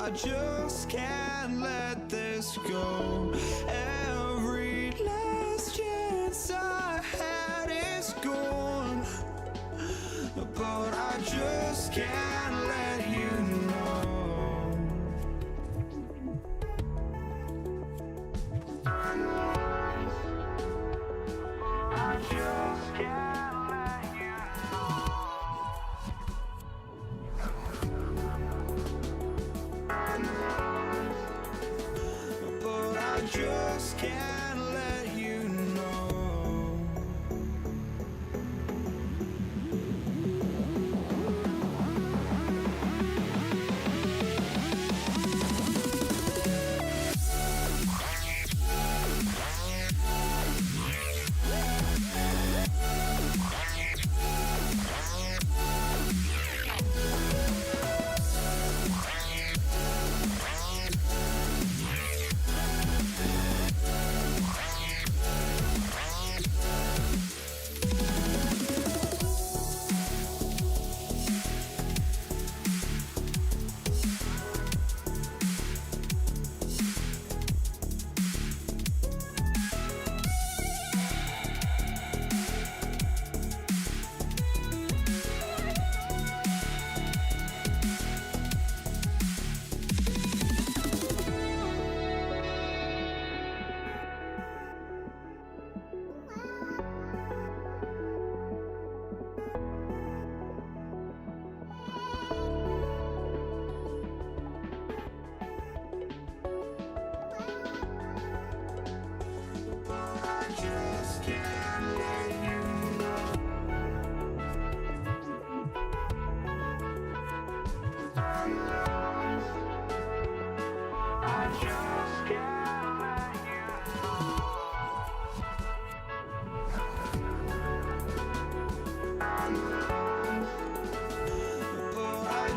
I just can't let this go. Every last chance I had is gone, but I just can't let you know. I just can't let you know. But I just can't let you know. I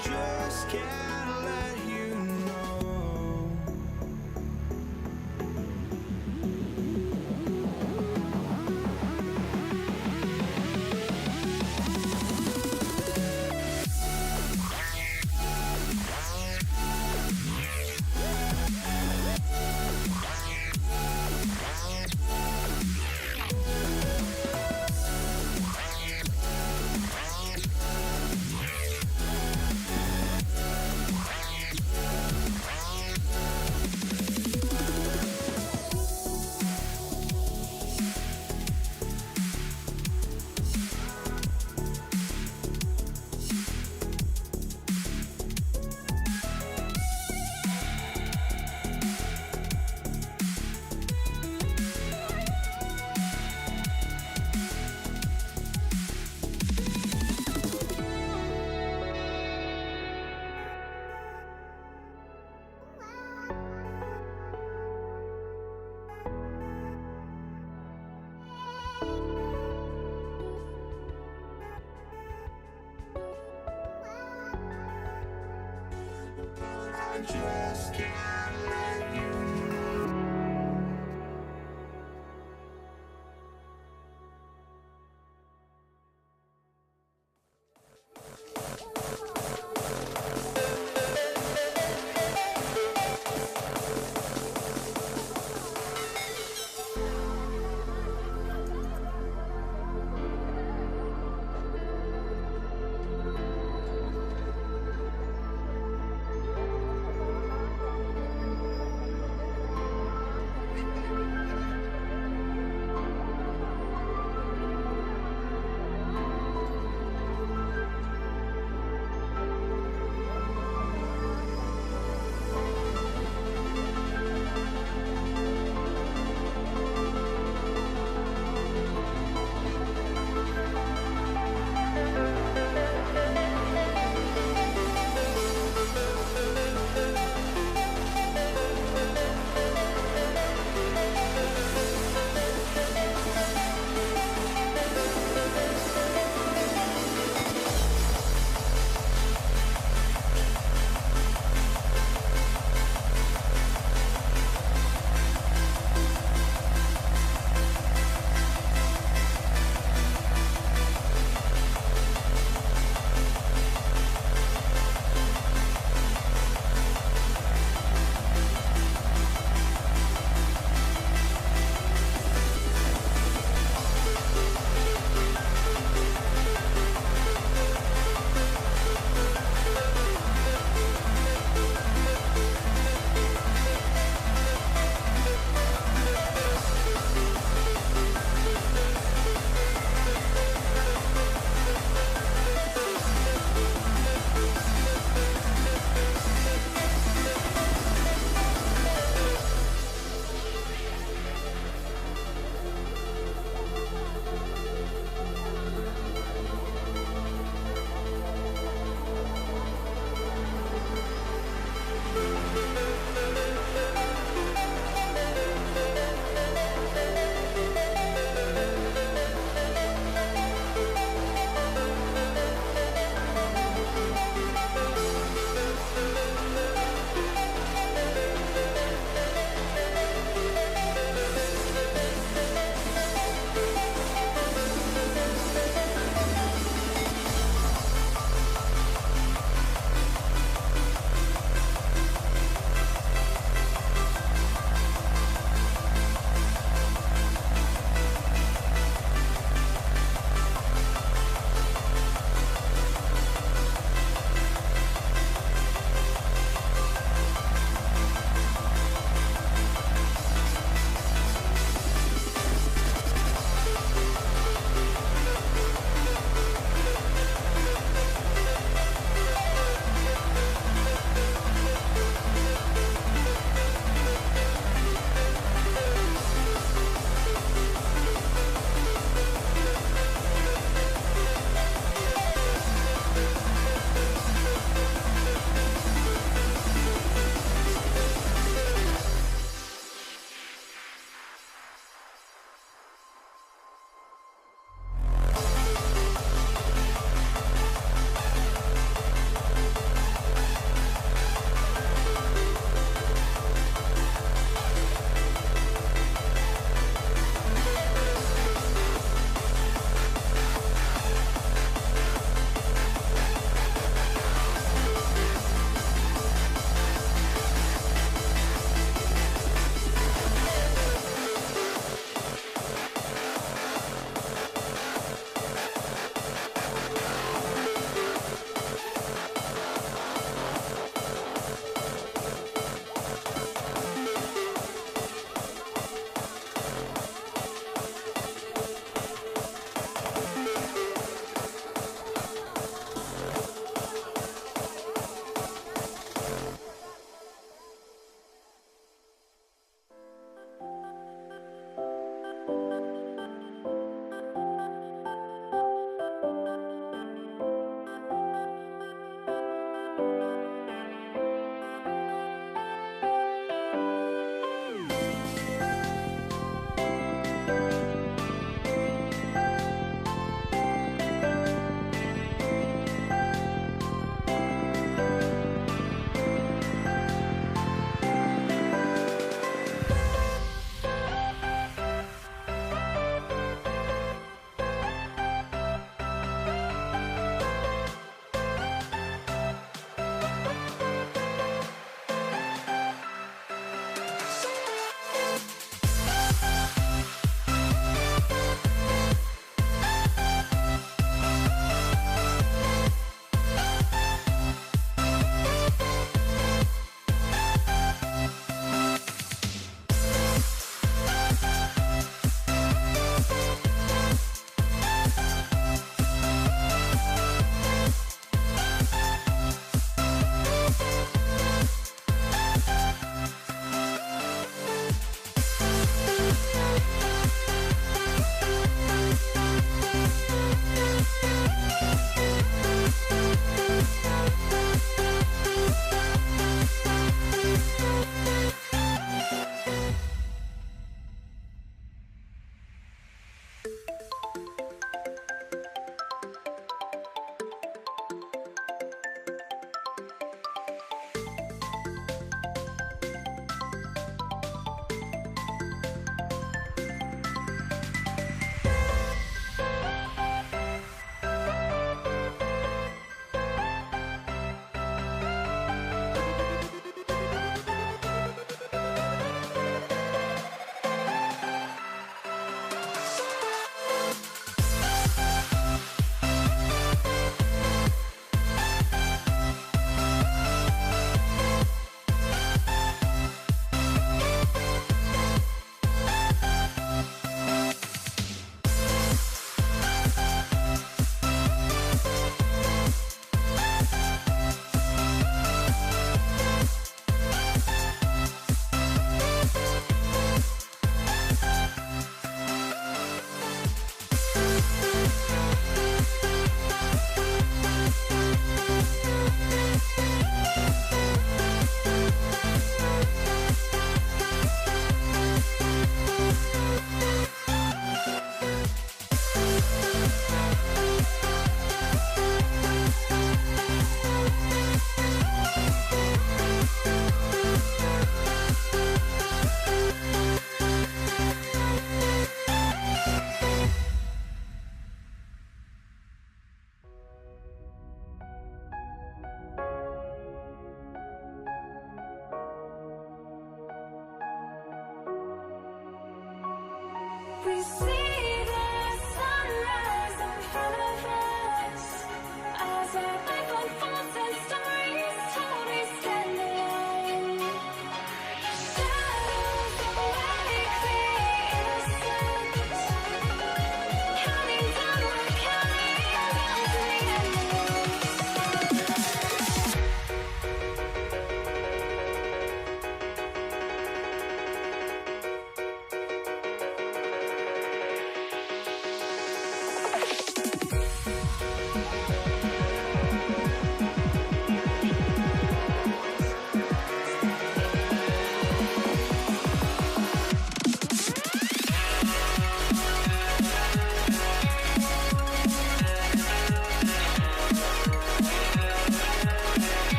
just can't let you know.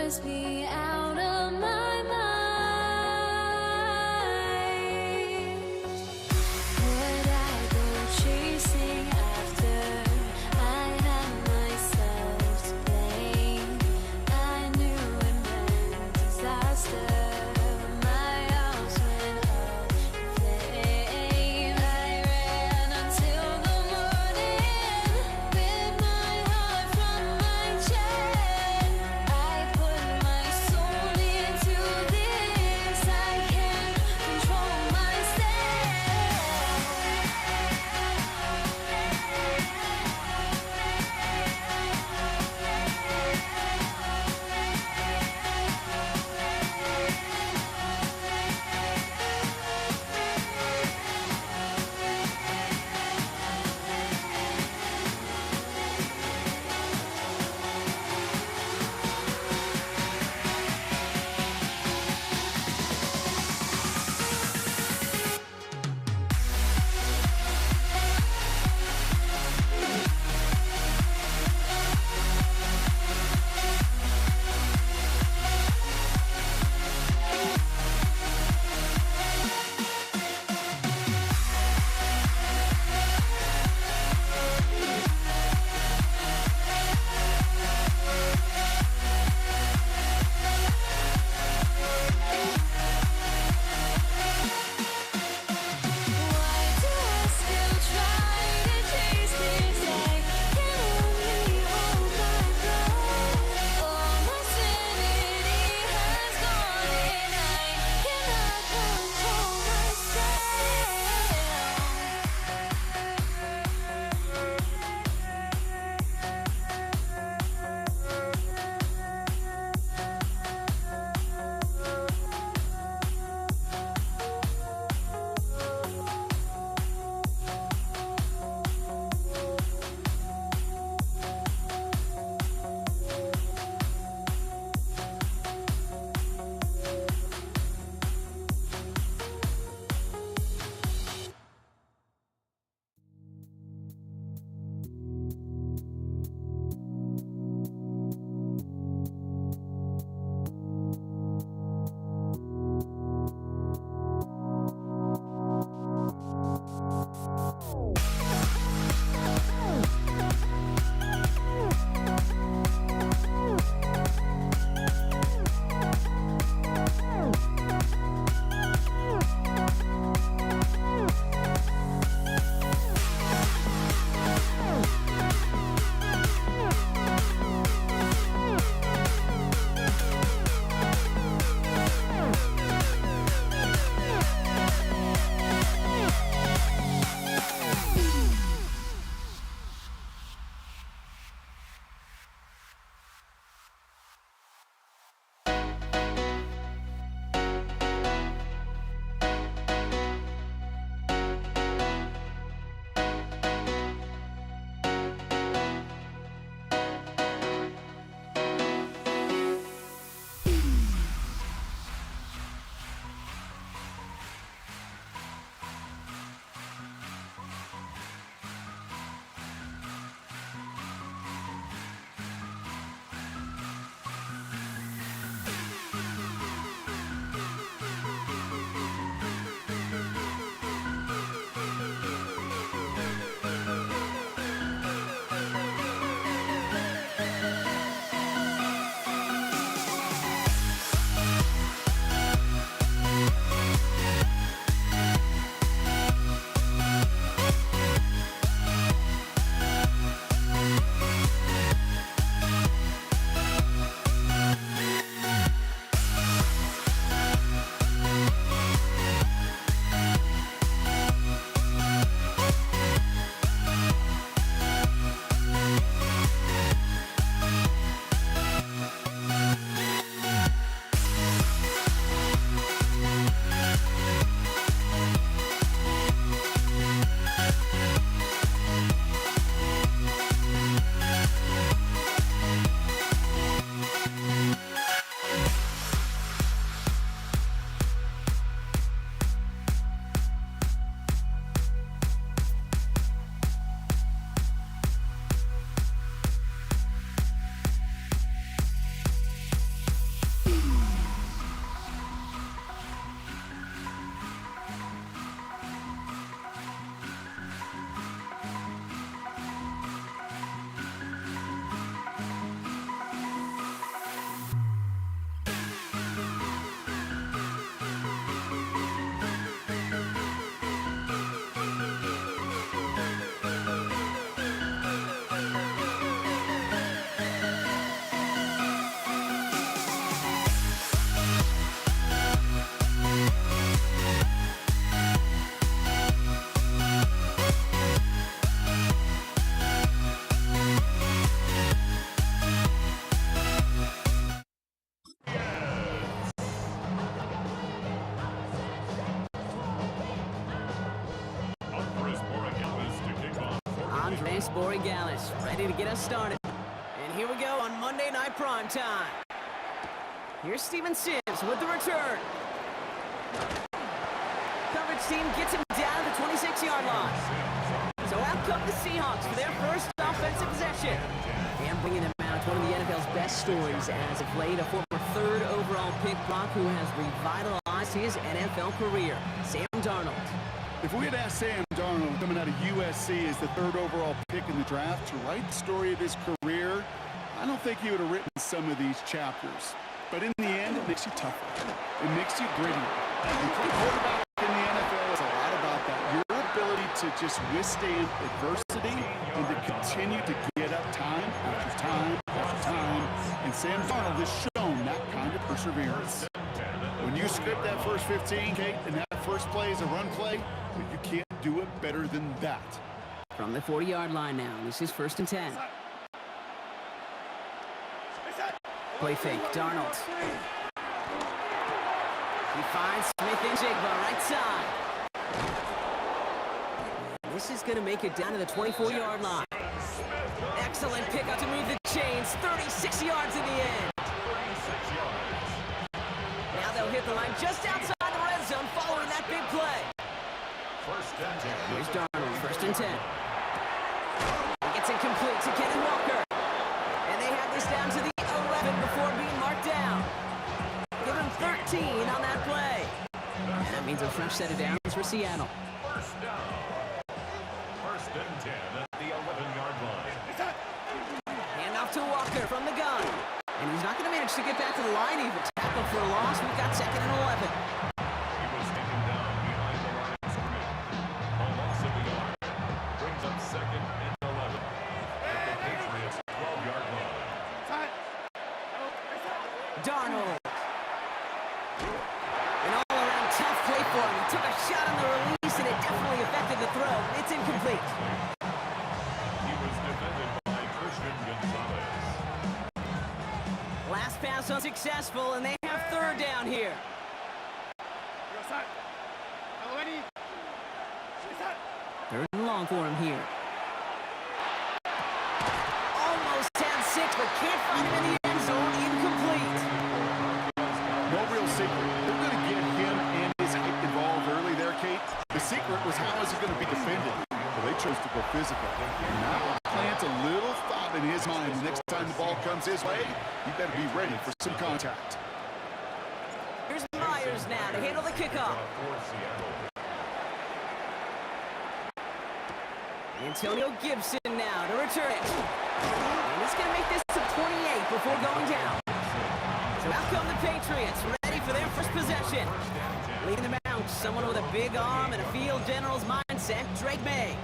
must be out of my mind. Dennis Borigalis, ready to get us started. And here we go on Monday Night Prime Time. Here's Steven Sims with the return. Coverage team gets him down to the 26-yard line. So out come the Seahawks for their first offensive possession. And bringing him out, one of the NFL's best stories as of late, a former third overall pick block who has revitalized his NFL career, Sam Darnold. If we had asked Sam Darnold, coming out of USC as the third overall pick in the draft, to write the story of his career, I don't think he would have written some of these chapters. But in the end, it makes you tougher. It makes you grittier. And playing quarterback in the NFL is a lot about that. Your ability to just withstand adversity and to continue to get up time after time after time. And Sam Darnold has shown that kind of perseverance. When you script that first 15, Kate, and that first play is a run play, you can't do it better than that. From the 40-yard line now, this is 1st and 10. Play fake, Darnold. He finds Smith and Jigba right side. This is going to make it down to the 24-yard line. Excellent pickup to move the chains. 36 yards in the end. Now they'll hit the line just outside the red zone following that big play. Here's Darnold, 1st and 10. He gets incomplete to Kenneth Walker. And they have this down to the 11 before being marked down. Give him 13 on that play. And that means a fresh set of downs for Seattle. First down. 1st and 10 at the 11-yard line. Hand off to Walker from the gun. And he's not going to manage to get back to the line even. Tackle for a loss. We've got 2nd and 11. He was taken down behind the line of scrimmage. A loss of a yard. Brings up 2nd and 11 at the Patriots' 12-yard line. Darnold. An all-around tough play for him. He took a shot on the release, and it definitely affected the throw. It's incomplete. He was defended by Christian Gonzalez. Last pass unsuccessful, and they have 3rd down here. Third and long for him here. Almost had 6, but can't find him in the end zone. Incomplete. No real secret. They're going to get him and his height involved early there, Kate. The secret was how is he going to be defended? Well, they chose to go physical. And now plant a little thought in his mind. The next time the ball comes his way, he better be ready for some contact. Here's Myers now to handle the kickoff. For Seattle. Antonio Gibson now to return it. And he's going to make this to 28 before going down. So out come the Patriots, ready for their first possession. Leading them out, someone with a big arm and a field general's mindset, Drake May.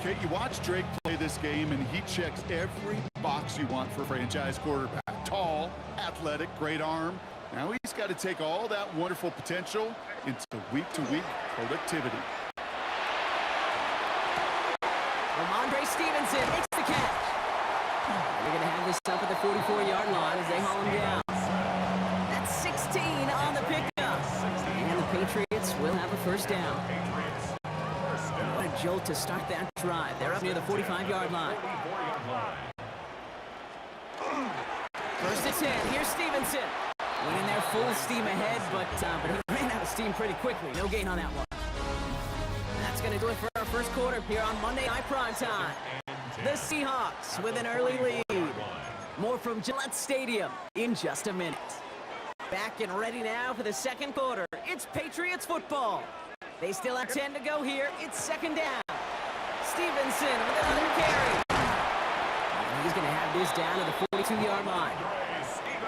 Kate, you watch Drake play this game, and he checks every box you want for a franchise quarterback. Tall, athletic, great arm. Now he's got to take all that wonderful potential into week-to-week productivity. Ramondre Stevenson makes the catch. They're going to have this up at the 44-yard line as they haul him down. That's 16 on the pickup. And the Patriots will have a 1st down. What a jolt to start that drive. They're up near the 45-yard line. 1st and 10. Here's Stevenson. Went in there full steam ahead, but he ran out of steam pretty quickly. No gain on that one. That's going to do it for our first quarter here on Monday Night Prime Time. The Seahawks with an early lead. More from Gillette Stadium in just a minute. Back and ready now for the second quarter. It's Patriots football. They still have 10 to go here. It's 2nd down. Stevenson with another carry. And he's going to have this down to the 42-yard line.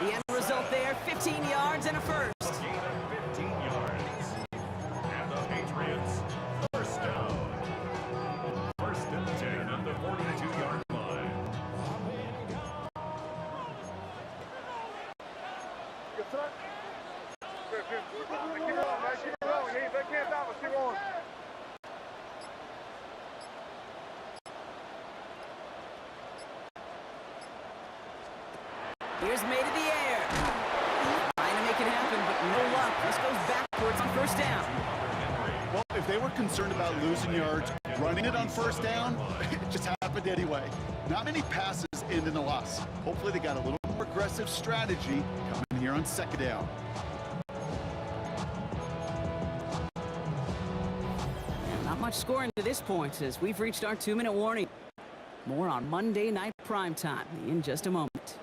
The end result there, 15 yards and a first. Gain of 15 yards. And the Patriots, 1st down. 1st and 10 on the 42-yard line. Here's May to the air. Trying to make it happen, but no luck. This goes backwards on 1st down. Well, if they were concerned about losing yards, Running it on first down, it just happened anyway. Not many passes end in a loss. Hopefully they got a little more aggressive strategy coming here on second down. Not much scoring to this point as we've reached our 2-minute warning. More on Monday Night Primetime in just a moment.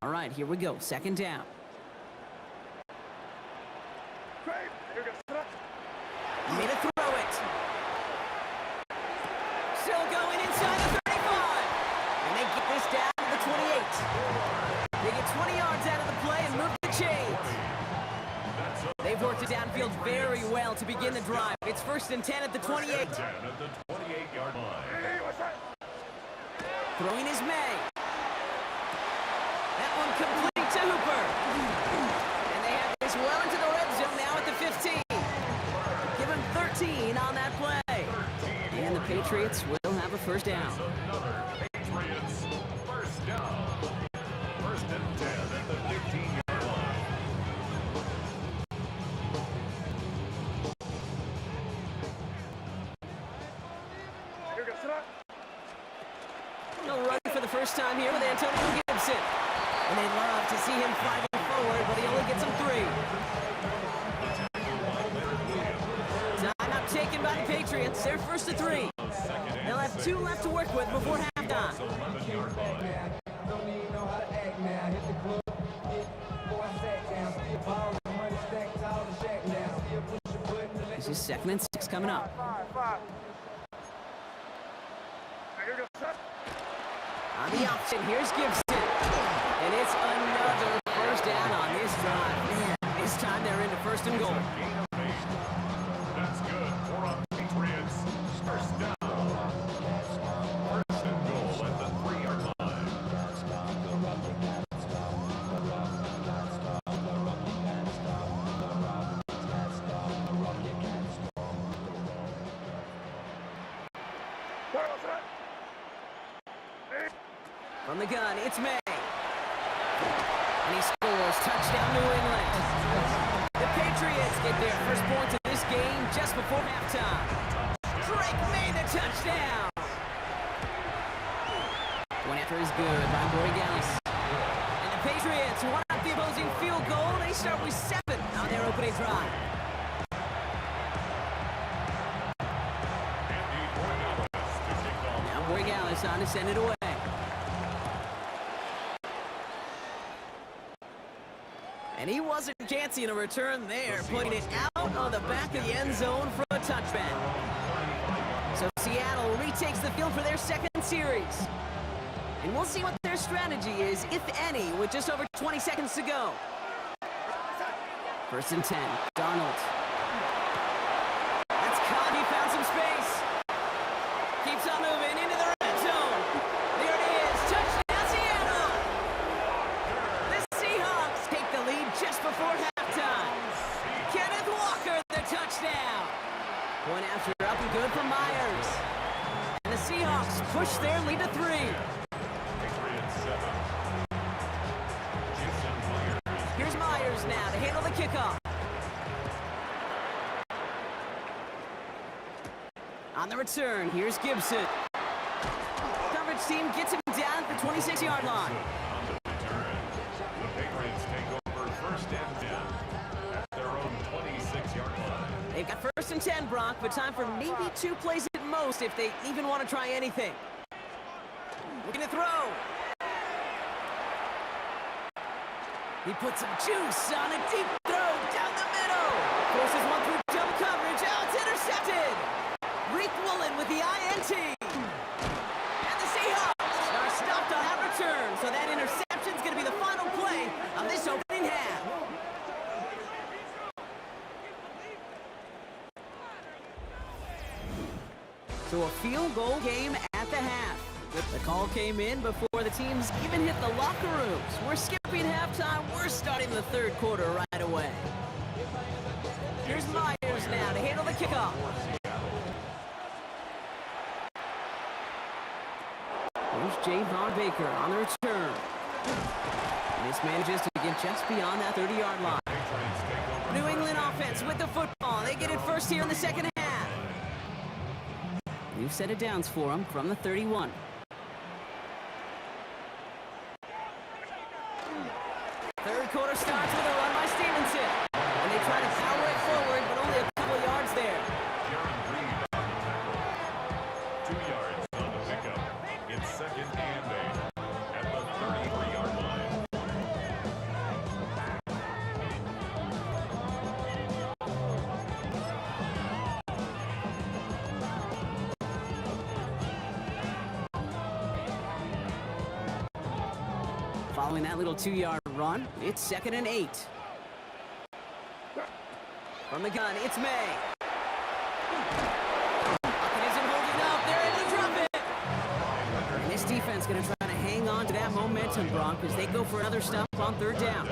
All right, here we go. Second down. Made a throw it. Still going inside the 35. And they get this down to the 28. They get 20 yards out of the play and move the chains. They've worked it downfield very well to begin the drive. It's 1st and 10 at the 28. 10 at the 28-yard line. Throwing is May. That one complete to Hooper. And they have this well into the red zone now at the 15. Give him 13 on that play. And the Patriots will have a first down. Another Patriots first down. 1st and 10 at the 15-yard line. No run for the first time here with Antonio Gibson. And they'd love to see him fighting forward, but he only gets him 3. Timeout taken by the Patriots. They're 1st and 3. They'll have 2 left to work with before halftime. 11-yard line. This is 2nd and 6 coming up. On the option, here's Gibson. And it's another first down on this drive. Man, this time they're into 1st and goal. That's good for a Patriots first down. 1st and goal at the 3-yard line. From the gun, it's May. And he scores. Touchdown, New England. The Patriots get their first points of this game just before halftime. Drake made the touchdown. One after is good by Boy Gallus. And the Patriots want out the opposing field goal. They start with 7 on their opening drive. Now Boy Gallus on to send it away. And he wasn't chancing a return there, putting it out on the back of the end zone for a touchback. So Seattle retakes the field for their 2nd series. And we'll see what their strategy is, if any, with just over 20 seconds to go. 1st and 10, Darnold. That's caught, he found some space. Keeps on moving into the red zone. There it is, touchdown Seattle! The Seahawks take the lead just before halftime. Kenneth Walker, the touchdown. Point after up and good for Myers. And the Seahawks push their lead to 3. Patriots 7. Jason Myers. Here's Myers now to handle the kickoff. On the return, here's Gibson. Coverage team gets him down at the 26-yard line. On the return, the Patriots take over 1st and 10 at their own 26-yard line. They've got 1st and 10, Brock, but time for maybe 2 plays at most if they even want to try anything. Looking to throw. He puts some juice on a deep throw down the middle. Forces one through double coverage. Oh, it's intercepted. Reek Woolen with the INT. And the Seahawks are stopped on that return, so that interception's going to be the final play of this opening half. So a field goal game at the half. The call came in before the teams even hit the locker rooms. We're skipping halftime. We're starting the 3rd quarter right away. Here's Myers now to handle the kickoff. Here's Javon Baker on the return. This manages to get just beyond that 30-yard line. New England offense with the football. They get it first here in the second half. New set of downs for them from the 31. Third quarter starts with a run by Stevenson. And they try to power it forward, but only a couple yards there. Jaron Reed on the tackle. 2 yards on the pickup. It's second and 8 at the 33-yard line. Following that little 2-yard run, it's second and 8. From the gun, it's May. It isn't holding up. They're able to drop it. And this defense going to try to hang on to that momentum, Brock, as they go for another stop on third down.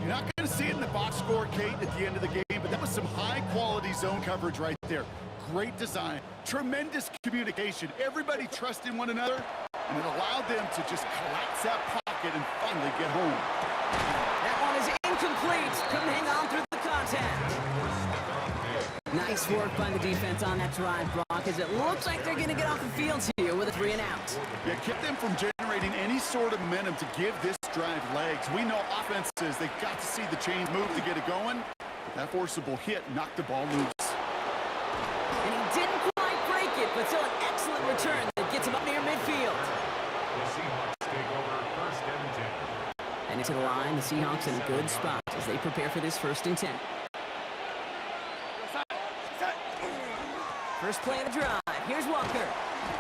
You're not going to see it in the box score, Kate, at the end of the game, but that was some high-quality zone coverage right there. Great design, tremendous communication. Everybody trusting one another, and it allowed them to just collapse that pocket and finally get home. That one is incomplete. Couldn't hang on through the contact. Nice work by the defense on that drive, Brock, as it looks like they're going to get off the field here with a 3 and out. Yeah, kept them from generating any sort of momentum to give this drive legs. We know offenses, they've got to see the chains move to get it going. That forcible hit knocked the ball loose. And he didn't quite break it, but still an excellent return that gets him up near midfield. The Seahawks take over first and 10. And into the line, the Seahawks in a good spot as they prepare for this first and 10. First play of the drive. Here's Walker.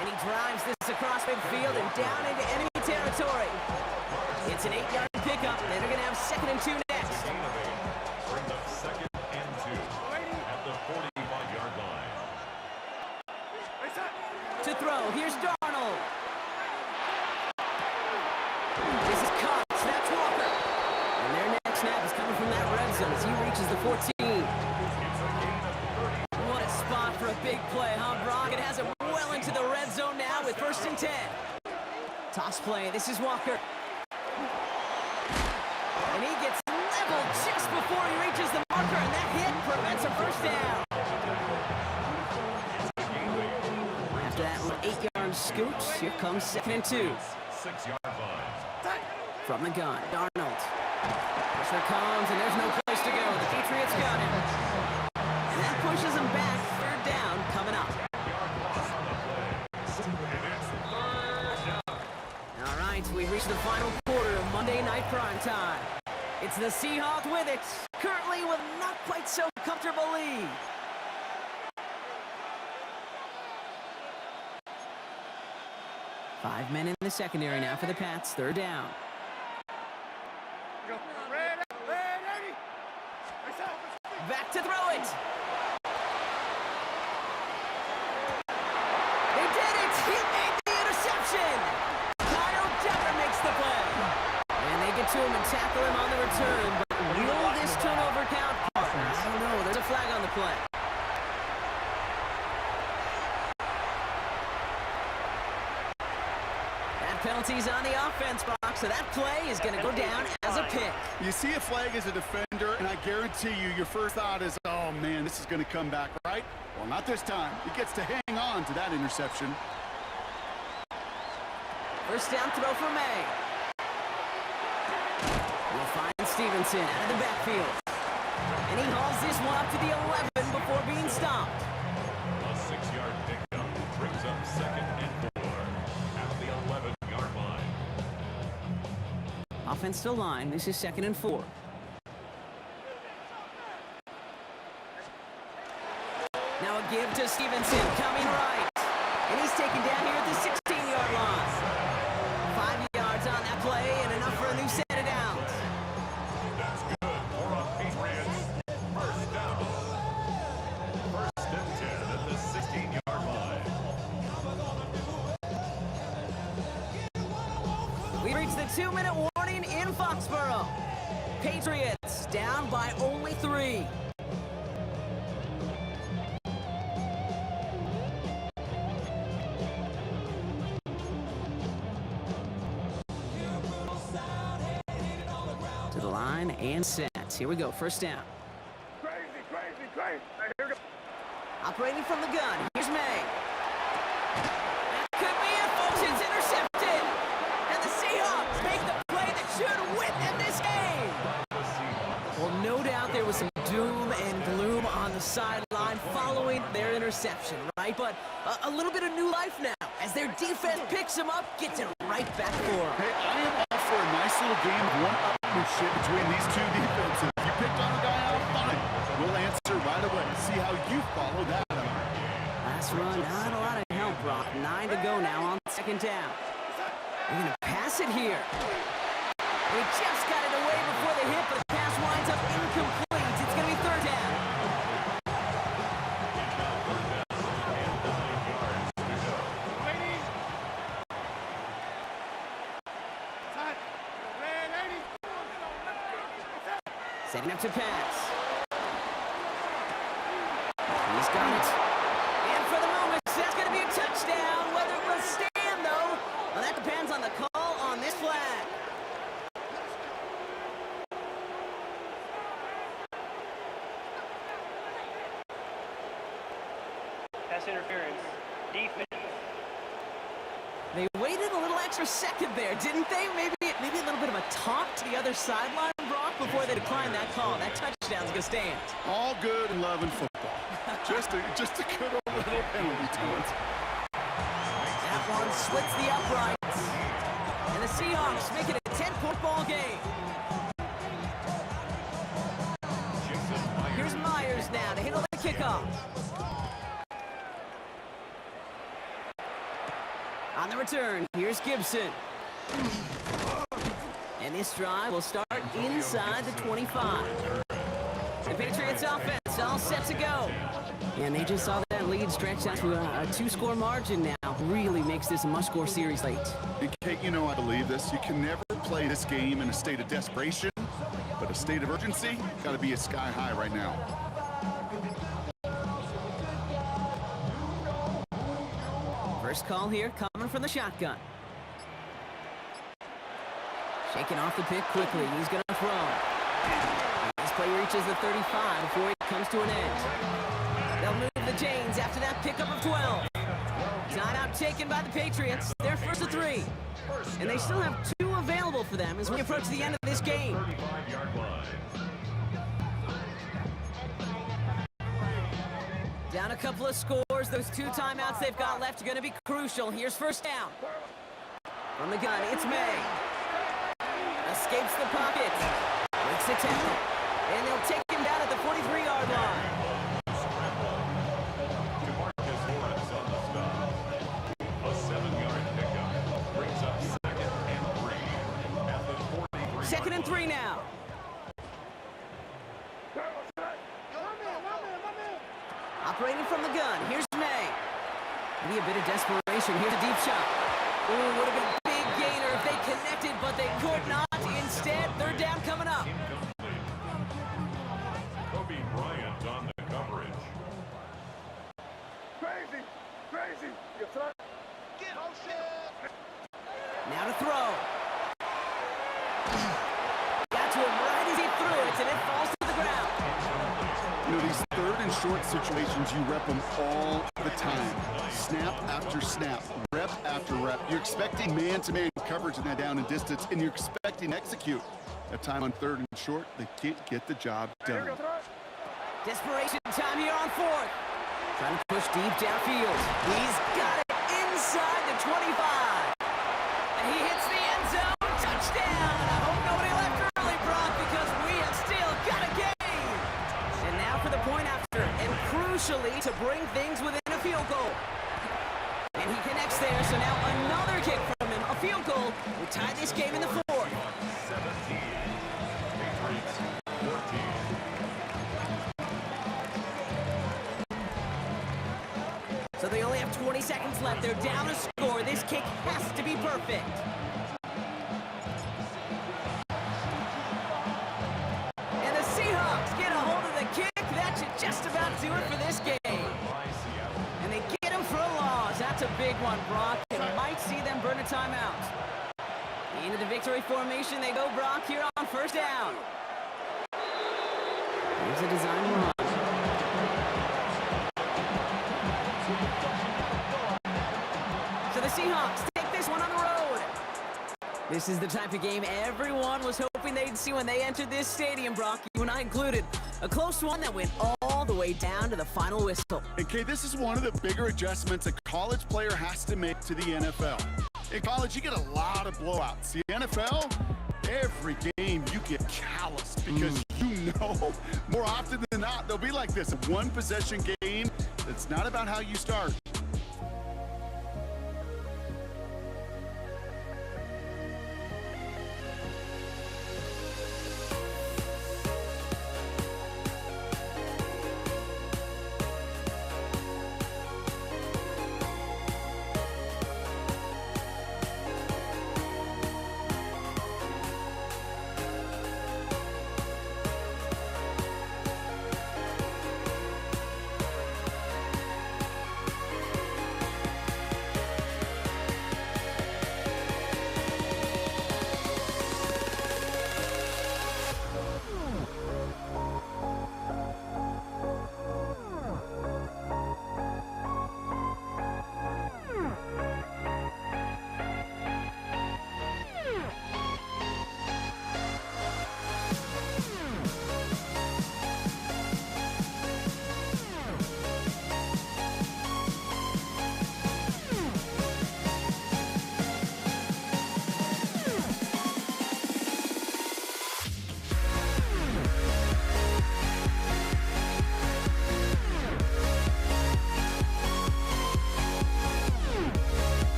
And he drives this across midfield and down into enemy territory. It's an 8-yard pickup. They're going to have second and 2 next. Brings up second and 2 at the 45-yard line. To throw. Here's Darnold. This is caught. Snaps Walker. And their next snap is coming from that red zone as he reaches the 14. What a spot for a big play, huh, Brock? It has it well into the red zone now with first and 10. Toss play. This is Walker. And he gets leveled just before he reaches the marker, and that hit prevents a first down. After that 8-yard scoot, here comes second and 2. 6-yard line. From the gun, Darnold. Pressure comes, and there's no place to go. The Patriots got him. And that pushes him back. Third down coming up. All right, we've reached the final quarter of Monday Night Primetime. It's the Seahawks with it, currently with not quite so comfortable lead. Five men in the secondary now for the Pats. Third down. Back to throw it. They did it. He made the interception. Kyle Dever makes the play. And they get to him and tackle him on the return. But will this turnover count? I don't know. There's a flag on the play. That penalty's on the offense box, so that play is going to go down as a pick. You see a flag as a defender, and I guarantee you, your first thought is, oh man, this is going to come back, right? Well, not this time. He gets to hang on to that interception. First down throw for May. We'll find Stevenson out of the backfield. And he hauls this one up to the 11 before being stopped. A 6-yard pickup brings up second and 4 at the 11-yard line. Offensive line, this is second and 4. Now a give to Stevenson, coming right. And he's taken down here at the 16-yard line. 5 yards on that play and enough for a new set of downs. That's good for a Patriots first down. First and 10 at the 16-yard line. We reach the 2-minute warning in Foxborough. Patriots down by only 3. line and set. Here we go, first down. Crazy. Here we go. Operating from the gun, here's May. That could be it, folks. It's intercepted. And the Seahawks make the play that should win them this game. Well, no doubt there was some doom and gloom on the sideline following their interception, right? But a little bit of new life now as their defense picks them up, gets it right back for them. Hey, I am all for a nice little game of one-upmanship between these two defenses. If you picked on a guy out, fine. We'll answer right away. See how you follow that up. Last run, not a lot of help, Brock. 9 to go now on second down. They're going to pass it here. They just got it away before the hit, but the pass winds up incomplete. It's going to be third down. Setting up to pass. He's got it. And for the moment, that's going to be a touchdown. Whether it will stand, though, well, that depends on the call on this flag. Pass interference. Defense. They waited a little extra second there, didn't they? Maybe a little bit of a taunt to the other sideline, Brock, before they declined that call. That touchdown's going to stand. All good and love in football. just a good old little penalty to it. That one splits the uprights. And the Seahawks make it a 10-point ball game. Here's Myers now to handle the kickoff. On the return, here's Gibson. And this drive will start inside the 25. The Patriots offense all set to go. And they just saw that lead stretch out to a 2-score margin now. Really makes this a must-score series late. And Kate, you know I believe this. You can never play this game in a state of desperation, but a state of urgency got to be at sky high right now. First call here coming from the shotgun. Shaking off the pick quickly. He's going to throw. This play reaches the 35 before it comes to an end. They'll move the chains after that pickup of 12. Timeout taken by the Patriots. They're first to 3. And they still have 2 available for them as we approach the end of this game. Down a couple of scores. Those 2 timeouts they've got left are going to be crucial. Here's first down. From the gun, it's May. Escapes the pocket. Makes the tackle. And they'll take him down at the 43-yard line. DeMarcus Lawrence on the stop. A 7-yard pickup brings up second and 3 at the 43. Second and 3 now. Operating from the gun, here's May. Maybe a bit of desperation. Here's a deep shot. Ooh, would have been a big gainer if they connected, but they could not. Instead, third down coming up. Kobe Bryant on the coverage. Crazy. Now to throw. Got to him right as he threw it, and it falls to the ground. You know, these third and short situations, you rep them all the time. Snap after snap, rep after rep. You're expecting man-to-man coverage in that down and distance, and you're expecting to execute. That time on third and short, they can't get the job done. Desperation time here on fourth. Trying to push deep downfield. He's got it inside the 25. And he hits the end zone. Touchdown. I hope nobody left early, Brock, because we have still got a game. And now for the point after. And crucially, to bring things within a field goal. And he connects there, so now another kick from him. A field goal. We tie this game in the fourth. 17. Patriots 14. So they only have 20 seconds left. They're down a score. This kick has to be perfect. And the Seahawks get a hold of the kick. That should just about do it for this game. And they get him for a loss. That's a big one, Brock. It might see them burn a timeout. Into the victory formation they go, Brock, here on first down. Here's a design run. So the Seahawks take this one on the road. This is the type of game everyone was hoping they'd see when they entered this stadium, Brock, you and I included. A close one that went all the way down to the final whistle. And Kay, this is one of the bigger adjustments a college player has to make to the NFL. In college, you get a lot of blowouts. The NFL, every game you get calloused because you know more often than not they'll be like this. A one-possession game that's not about how you start.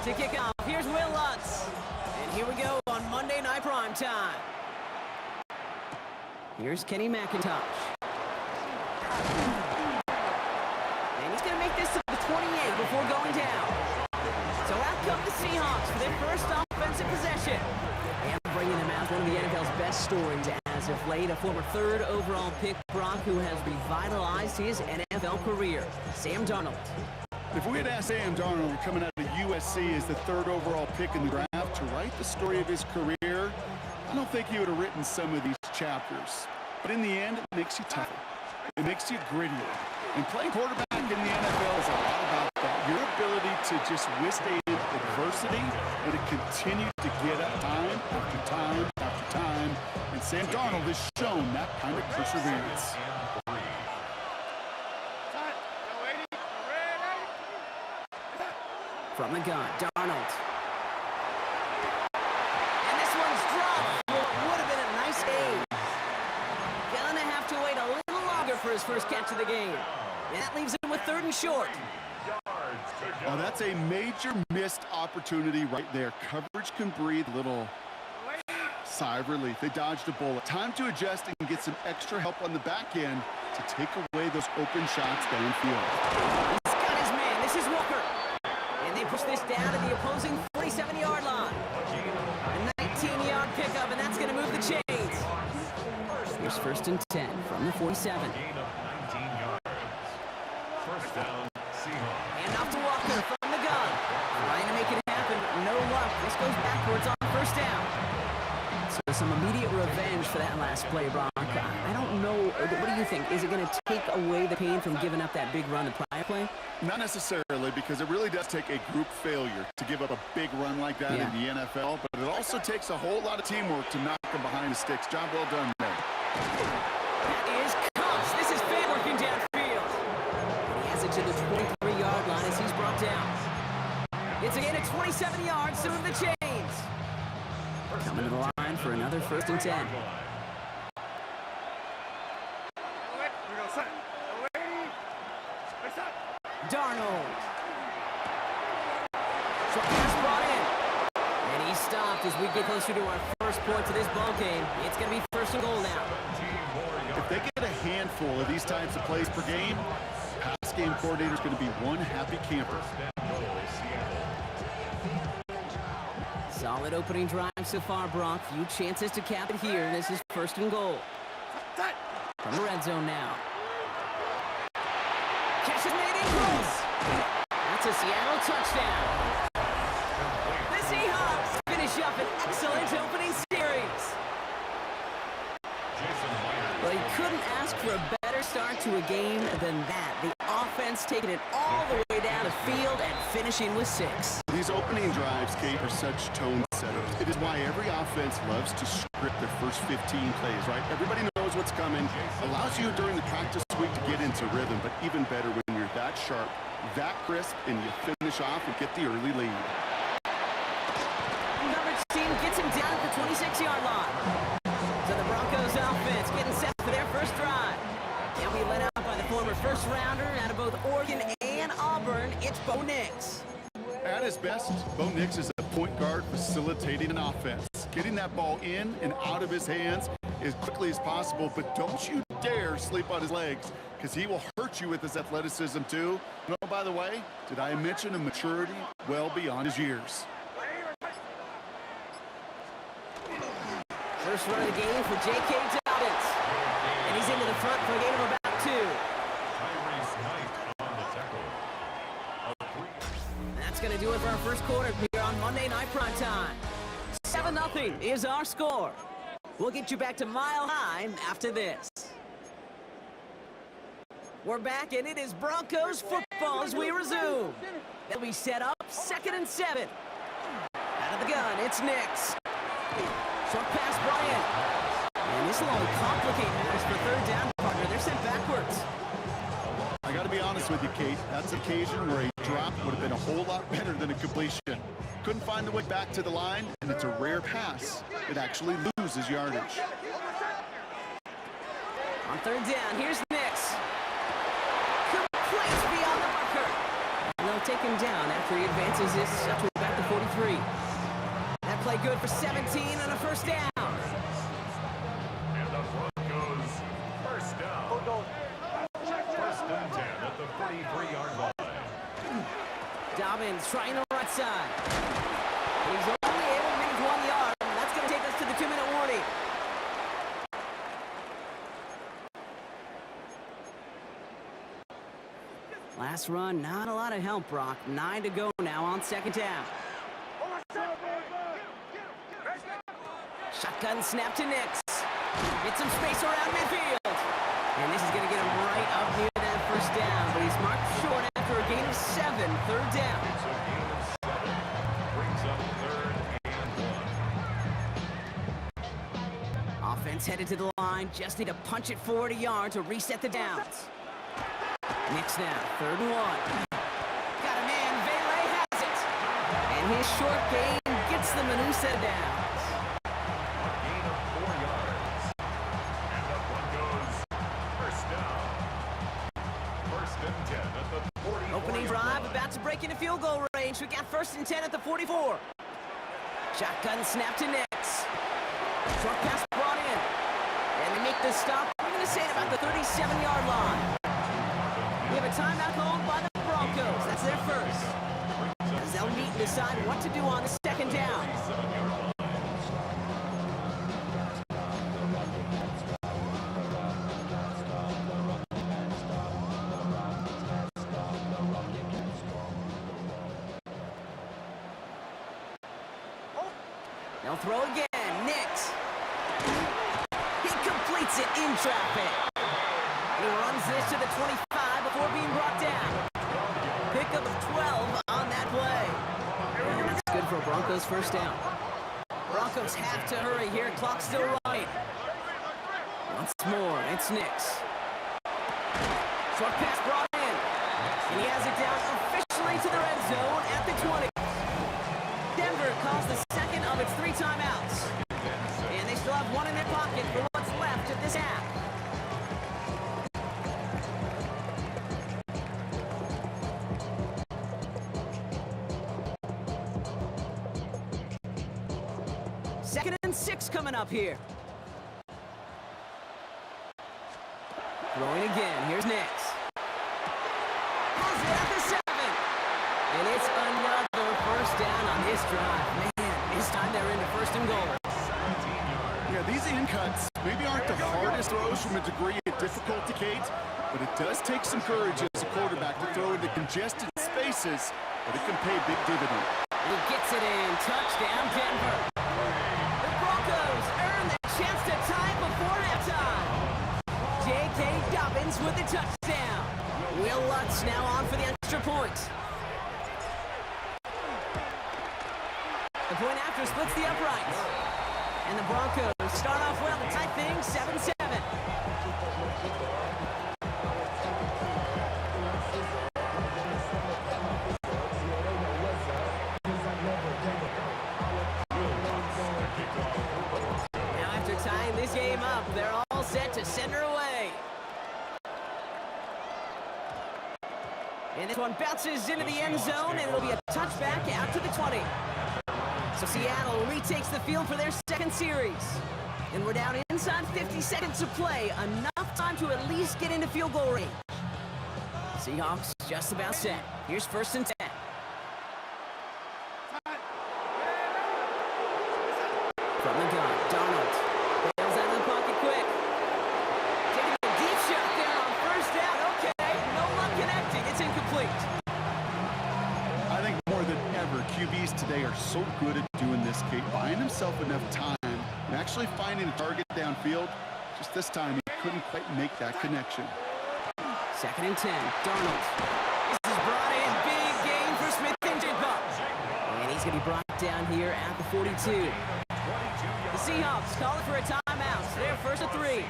To kick off, here's Will Lutz. And here we go on Monday Night Prime Time. Here's Kenny McIntosh. And he's going to make this to the 28 before going down. So out come the Seahawks for their first offensive possession. And bringing them out one of the NFL's best stories as of late, a former third overall pick, Brock, who has revitalized his NFL career, Sam Darnold. If we had asked Sam Darnold coming out of USC as the third overall pick in the draft to write the story of his career, I don't think he would have written some of these chapters. But in the end, it makes you tougher. It makes you grittier. And playing quarterback in the NFL is a lot about that. Your ability to just withstand adversity and to continue to get up time after time after time. And Sam Darnold has shown that kind of perseverance. From the gun, Darnold. And this for his first catch of the game. And that leaves him with 3rd and short. Oh, that's a major missed opportunity right there. Coverage can breathe a little sigh of relief. They dodged a bullet. Time to adjust and get some extra help on the back end to take away those open shots downfield. He's got his man. This is Walker. And they push this down to the opposing 47-yard line. A 19-yard pickup, and that's going to move the chains. Here's 1st and 10 from the 47. Gain of 19 yards. First down, Seahawks. And off to Walker from the gun. Trying to make it happen, but no luck. This goes backwards on 1st down. So some immediate revenge for that last play, Brock. I don't know. What do you think? Is it going to take away the pain from giving up that big run the prior play? Not necessarily, because it really does take a group failure to give up a big run like that in the NFL, but it also takes a whole lot of teamwork to knock them behind the sticks. Job well done there. That is Cox. This is Fan working downfield. And he has it to the 23-yard line as he's brought down. It's a gain of 27 yards to move the chains. Coming to the line for another 1st and 10. Darnold. Short pass brought in. And he's stopped as we get closer to our first point to this ball game. It's going to be 1st and goal now. If they get a handful of these types of plays per game, pass game coordinator is going to be one happy camper. Solid opening drive so far, Brock. Few chances to cap it here. This is 1st and goal. From the red zone now. Catch is made in close. That's a Seattle touchdown. The Seahawks finish up an excellent opening series. Well, you couldn't ask for a better start to a game than that. The offense taking it all the way down the field and finishing with 6. These opening drives, Kate, are such tone setters. It is why every offense loves to script their first 15 plays, right? Everybody knows what's coming. Allows you during the practice week to get into rhythm, but even better when you're that sharp, that crisp, and you finish off and get the early lead. Coverage team gets him down at the 26-yard line. So the Broncos offense getting set for their first drive. They'll be led out by the former first-rounder out of both Oregon and Auburn. It's Bo Nix. At his best, Bo Nix is a point guard facilitating an offense. Getting that ball in and out of his hands as quickly as possible, but don't you dare sleep on his legs, because he will hurt you with his athleticism too. And oh, by the way, did I mention a maturity well beyond his years? First run of the game for J.K. Dobbins. And he's into the front for a gain of about 2. Tyrese Knight on the tackle. That's going to do it for our first quarter here on Monday Night Primetime. 7-0 is our score. We'll get you back to Mile High after this. We're back, and it is Broncos football as we resume. They'll be set up 2nd and 7. Out of the gun, it's Nix. Short pass, Bryant. And this will only complicate matters for 3rd down, partner. They're sent backwards. I got to be honest with you, Kate. That's an occasion where a drop would have been a whole lot better than a completion. Couldn't find the way back to the line, and it's a rare pass. It actually loses yardage. On 3rd down, here's Nix. Complete beyond the marker. And they'll take him down after he advances this up to about the 43. That play good for 17 and a 1st down. And the Broncos first down. 1st and 10 at the 43-yard line. Dobbins trying the right side. He's only able to make 1 yard. And that's going to take us to the 2-minute warning. Last run, not a lot of help, Brock. 9 to go now on 2nd down. Shotgun snap to Nix. Get some space around midfield. And this is going to get him right up near that 1st down. But he's marked short after a gain of 7. 3rd down. It's a gain of 7. Brings up 3rd and 1. Offense headed to the line. Just need to punch it forward a yard to reset the downs. Nix now, 3rd and 1. Got a man, Vele has it. And his short gain gets them a new set of downs. Gain of 4 yards. And the Broncos first down. and 10 at the 44. Opening drive, about to break into field goal range. We got 1st and 10 at the 44. Shotgun snap to Nix. Short pass brought in. And they make the stop. I'm going to say it about the 37-yard line. We have a timeout called by the Broncos. That's their first. As they'll meet and decide what to do on the 2nd down. They'll throw again. Nix. He completes it in traffic. He runs this to the 25 before being brought down. Pickup of 12 on that play. And that's good for a Broncos 1st down. Broncos have to hurry here. Clock's still running. Once more, it's Nix. Short pass brought in. And he has it down officially to the red zone at the 20. Denver calls the 2nd of its 3 timeouts. And they still have 1 in their pocket for what's left of this half. Second and 6 coming up here. Throwing again. Here's Nix. Has it at the 7. And it's another 1st down on this drive. Man, this time they're into 1st and goal. Yeah, these in cuts maybe aren't the hardest throws from a degree of difficulty, Kate, but it does take some courage as a quarterback to throw into congested spaces, but it can pay big dividend. He gets it in. Touchdown, Denver. The Broncos earn the chance to tie before halftime. J.K. Dobbins with the touchdown. Will Lutz now on for the extra point. The point after splits the uprights. And the Broncos start off well to tie things 7-7. Now after tying this game up, they're all set to send her away. And this one bounces into the end zone, and it'll be a touchback out to the 20. So Seattle retakes the field for their 2nd series. And we're down inside 50 seconds to play. Enough time to at least get into field goal range. Seahawks just about set. Here's 1st and 10. From the gun, Darnold. Bails out of the pocket quick. Taking a deep shot there on 1st down. Okay, no luck connecting. It's incomplete. I think more than ever, QBs today are so good at doing this, Kate, buying himself enough time and actually finding a target downfield. Just this time, he couldn't quite make that connection. 2nd and 10, Darnold. This is brought in. Big gain for Smith and Jigba. And he's going to be brought down here at the 42. The Seahawks call it for a timeout. They're 1st and 3.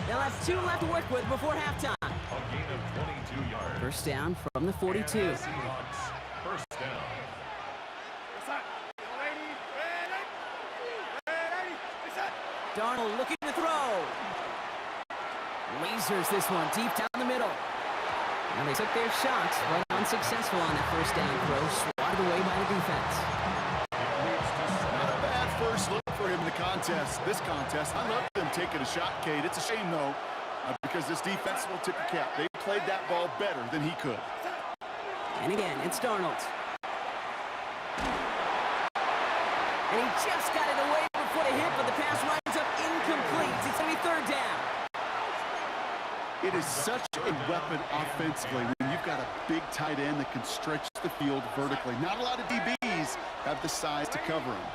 They'll have 2 left to work with before halftime. A gain of 22 yards. 1st down from the 42. Seahawks, 1st down. Darnold looking to throw. Lasers this one deep down the middle. And they took their shots, but unsuccessful on that 1st down throw. Swatted away by the defense. Not a bad first look for him in the contest. This contest, I love them taking a shot, Kate. It's a shame, though, because this defense will tip the cap. They played that ball better than he could. And again, it's Darnold. And he just got it away before the hit, but the pass winds up incomplete. It's going to be 3rd down. It is such a weapon offensively when you've got a big tight end that can stretch the field vertically. Not a lot of DBs have the size to cover him.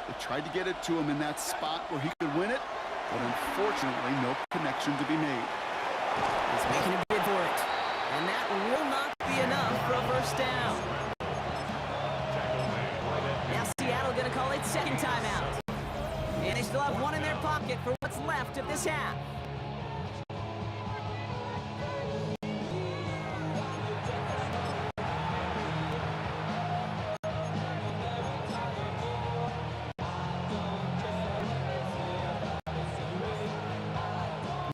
They tried to get it to him in that spot where he could win it, but unfortunately, no connection to be made. He's making a bid for it. And that will not be enough for a 1st down. Now Seattle going to call it 2nd timeout. And they still have 1 in their pocket for what's left of this half.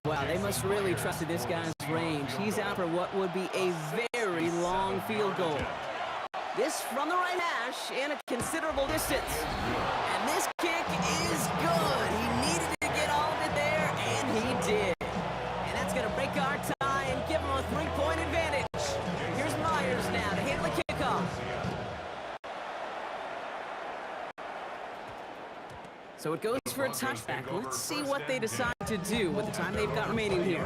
Wow, they must really trusted this guy's range. He's out for what would be a very long field goal. This from the right hash and a considerable distance. And this kick is good. He needed to get all of it there, and he did. And that's going to break our tie and give him a 3-point advantage. Here's Myers now to handle the kickoff. So it goes for a touchback. Let's see what they decide to do with the time they've got remaining here.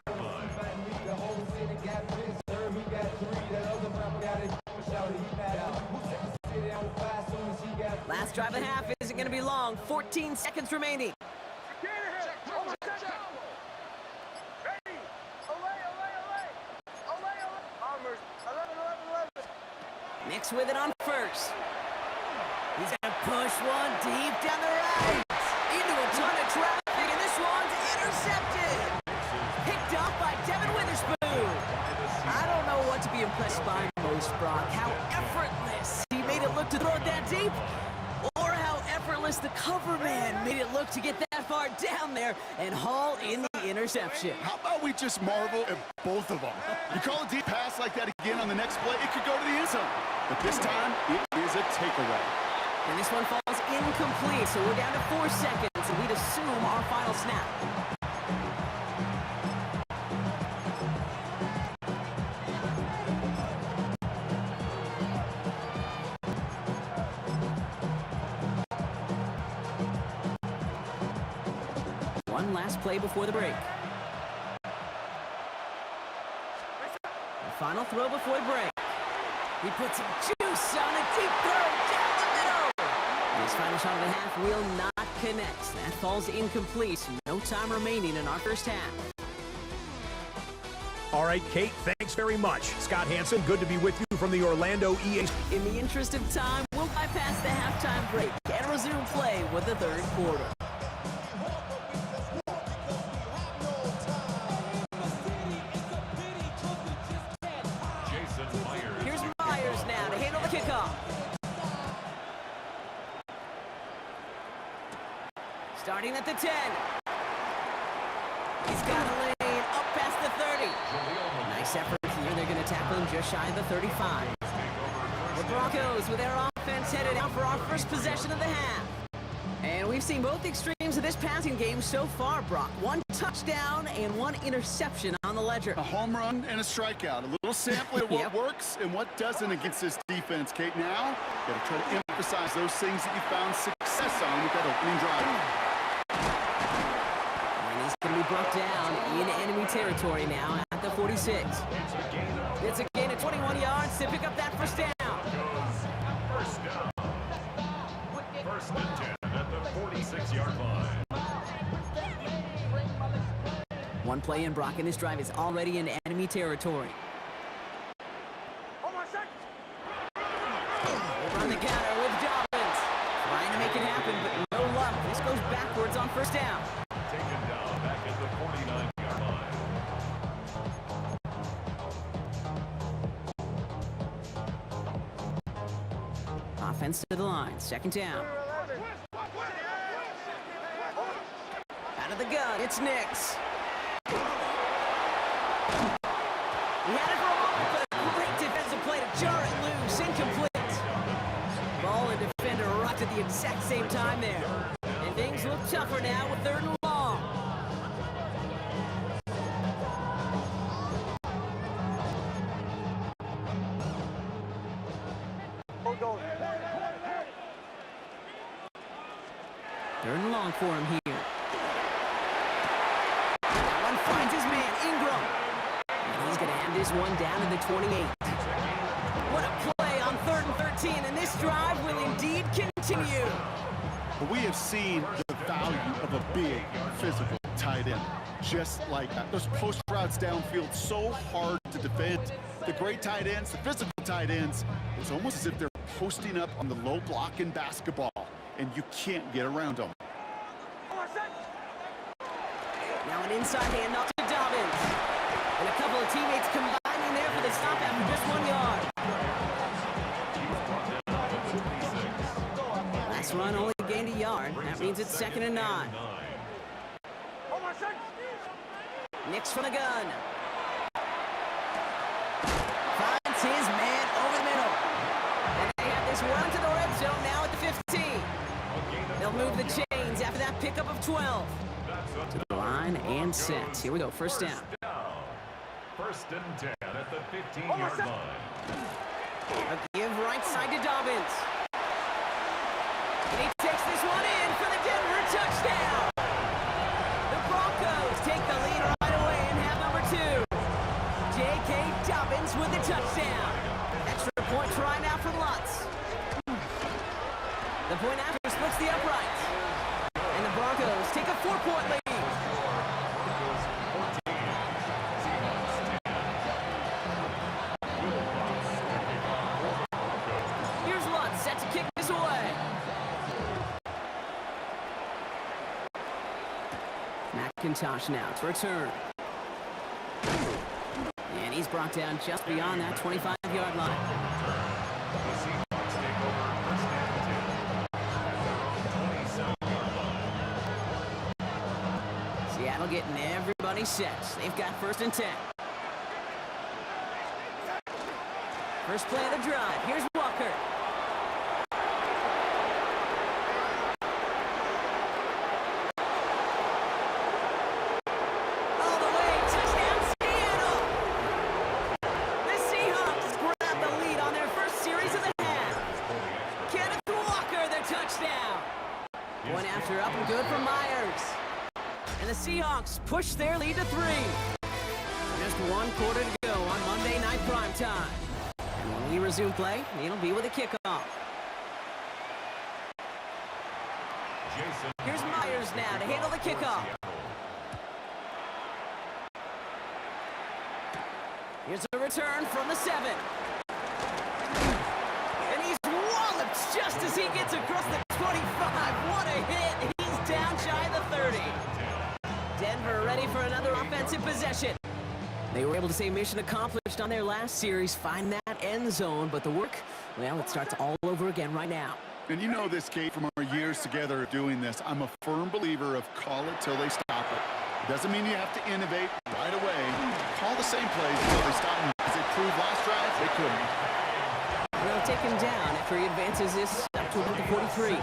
Last drive of the half isn't going to be long. 14 seconds remaining. Mix with it on first. He's going to push one deep down the right. Into a ton of traffic, and this one's intercepted. Picked off by Devin Witherspoon. I don't know what to be impressed by most, Brock. How effortless he made it look to throw it that deep, or how effortless the cover man made it look to get that far down there and haul in the interception. How about we just marvel at both of them? You call a deep pass like that again on the next play, it could go to the end zone. But this time, it is a takeaway. And this one falls incomplete, so we're down to 4 seconds, and we'd assume our final snap. One last play before the break. The final throw before the break. He puts some juice on a deep throw down the middle. This final shot of the half will not connect. That falls incomplete. No time remaining in our first half. All right, Kate, thanks very much. Scott Hanson, good to be with you from the Orlando EA. In the interest of time, we'll bypass the halftime break and resume play with the third quarter. Here's Myers now to handle the kickoff. Starting at the 10. He's got a lane up past the 30. Nice effort here. They're going to tackle him just shy of the 35. The Broncos with their offense headed out for our first possession of the half. And we've seen both extremes of this passing game so far, Brock. One touchdown and one interception on the ledger. A home run and a strikeout. A little sampling of what works and what doesn't against this defense, Kate. Now, got to try to emphasize those things that you found success on with that opening drive. And he's going to be brought down in enemy territory now at the 46. It's a gain of 21 yards to pick up that first down. First down. First and 10 at the 46-yard line. One play in, Brock, and this drive is already in enemy territory. Over on the counter with Dobbins. Trying to make it happen, but no luck. This goes backwards on first down. Taken down back at the 49-yard line. Offense to the line. Second down. Out of the gun, it's Nix. He had it for a moment, but a great defensive play to jar it loose. Incomplete. Ball and defender rocked at the exact same time there. And things look tougher now with third and long. Third and long for him here. That one finds his man, Ingram. And he's going to hand this one down to the 28. What a play on 3rd and 13, and this drive will indeed continue. But we have seen the value of a big, physical tight end. Just like that. Those post routes downfield, so hard to defend. The great tight ends, the physical tight ends, it's almost as if they're posting up on the low block in basketball, and you can't get around them. Now an inside handoff to Dobbins. And a couple of teammates combining there for the stop after just 1 yard. Last run only gained a yard. That means it's 2nd and 9. Nix from the gun. Finds his man over the middle. And they have this one to the red zone now at the 15. They'll move the chains after that pickup of 12. To the line and set. Here we go, first down. First and 10 at the 15-yard line. A give right side to Dobbins. And he takes this one in for the Denver touchdown. The Broncos take the lead right away and have number 2. J.K. Dobbins with the touchdown. Extra point try now for Lutz. The point after splits the uprights. And the Broncos take a 4-point lead. Here's Lutz set to kick this away. McIntosh now to return. And he's brought down just beyond that 25-yard line. The Seahawks take over first and 10 at their own 27-yard line. Seattle getting everybody set. They've got first and 10. First play of the drive. Here's Walker. All the way. Touchdown, Seattle. The Seahawks grab the lead on their first series of the half. Kenneth Walker, their touchdown. One after up and good for Myers. And the Seahawks push their lead to 3. Just 1 quarter to go on Monday Night Primetime. And when we resume play, it'll be with a kickoff. Here's Myers now to handle the kickoff. Here's a return from the 7. And he's walloped just as he gets across the 25. What a hit. He's down shy of the 30. Denver ready for another offensive possession. They were able to say mission accomplished on their last series, find that end zone, but the work, well, it starts all over again right now. And you know this, Kate, from our years together of doing this, I'm a firm believer of call it till they stop it. It doesn't mean you have to innovate right away. Call the same plays until they stop them. As they proved last drive, they couldn't. They'll take him down after he advances this up to about the 43.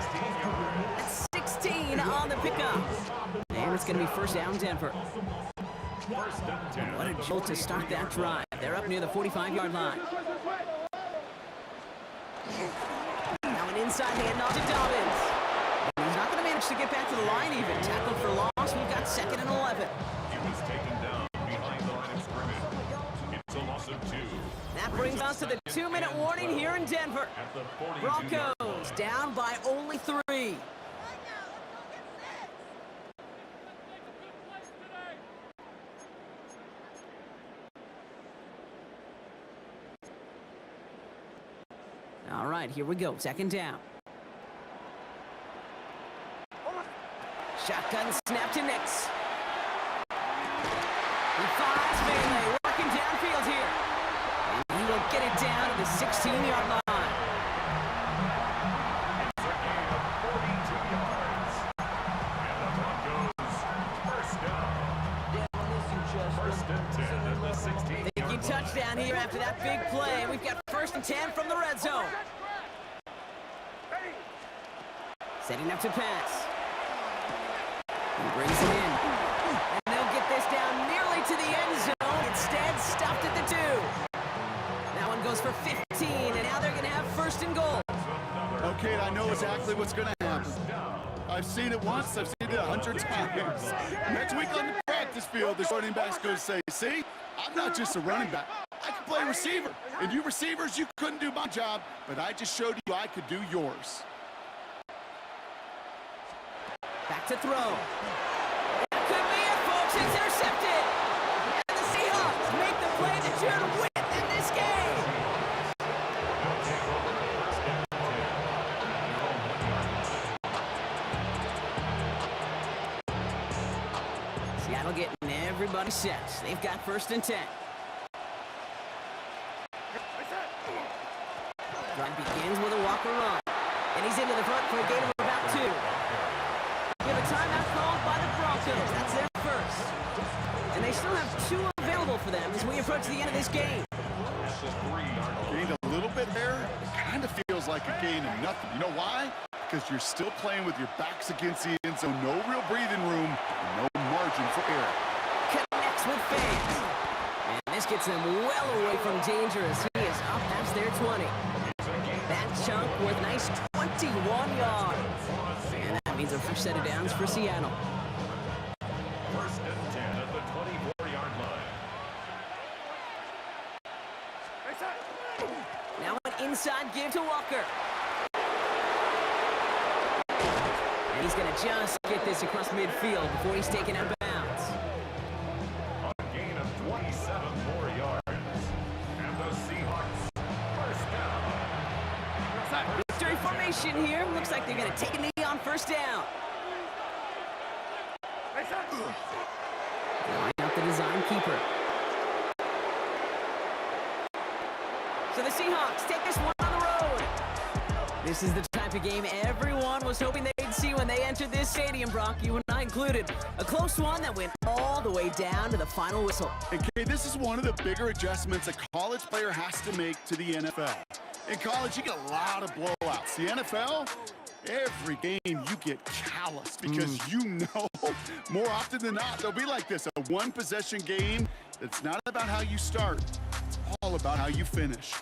That's 16 on the pickup. And it's going to be first down, Denver. What a jolt to start that drive. They're up near the 45-yard line. Now an inside handoff to Dobbins. He's not going to manage to get back to the line even. Tackled for loss. We've got 2nd and 11. He was taken down behind the line of scrimmage. It's a loss of 2. That brings us to the 2-minute warning here in Denver. At the 42-yard Broncos line. down by only 3. All right, here we go. 2nd down. Shotgun snap to Nix. He finds Bailey working downfield here. And he will get it down to the 16-yard line. It's a gain of 42 yards. And the Broncos first down. First and 10 at the 16-yard Big line. touchdown here after that big play. We've got first and 10 from the red zone. Setting up to pass. He brings it in. And they'll get this down nearly to the end zone. Instead, stopped at the 2. That one goes for 15, and now they're going to have first and goal. Okay, I know exactly what's going to happen. I've seen it once, I've seen it 100 times. Next week on the practice field, the running backs go say, see, I'm not just a running back. I can play receiver. And you receivers, you couldn't do my job, but I just showed you I could do yours. Back to throw. That could be it, folks. It's intercepted. And the Seahawks make the play that should win in this game. Seattle getting everybody set. They've got first and 10. Drive begins with a Walker run. And he's into the front for a gain of about 2. We have a timeout called by the Broncos. That's their first. And they still have 2 available for them as we approach the end of this game. It's a 3-yard line. Gained a little bit there. Kind of feels like a gain of nothing. You know why? Because you're still playing with your backs against the end zone. No real breathing room. No margin for error. Connects with fans. And this gets them well away from danger as he is up past their 20. That chunk worth a nice 21 yards. And that means a fresh set of downs for Seattle. First and 10 at the 24-yard line. Now an inside give to Walker. And he's going to just get this across midfield before he's taken out of bounds. A gain of 27 more yards. And the Seahawks first down. Victory formation here. Looks like they're going to take a knee on first down. Line up the design keeper. So the Seahawks take this one on the road. This is the type of game everyone was hoping they'd see when they entered this stadium, Brock, you and I included. A close one that went all the way down to the final whistle. Okay, this is one of the bigger adjustments a college player has to make to the NFL. In college, you get a lot of blowouts. The NFL, every game you get calloused because you know more often than not they'll be like this. A one-possession game that's not about how you start. It's all about how you finish.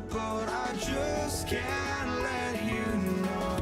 But I just can't let you know.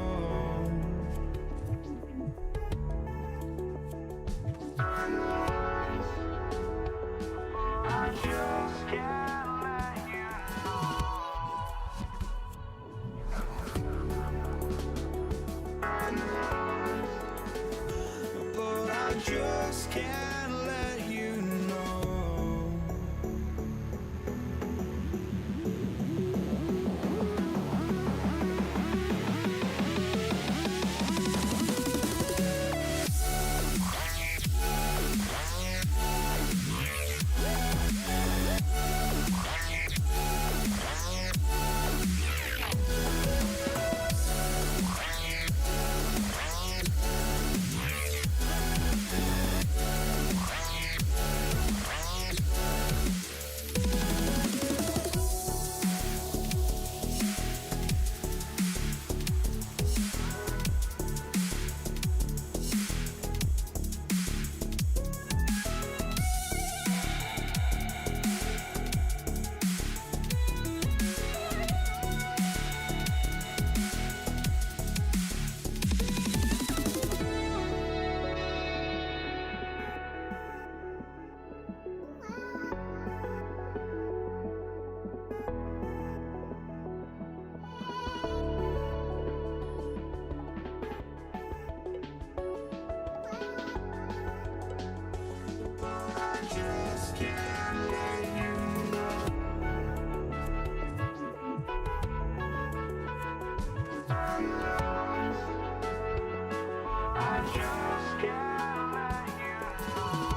I just can't let you know.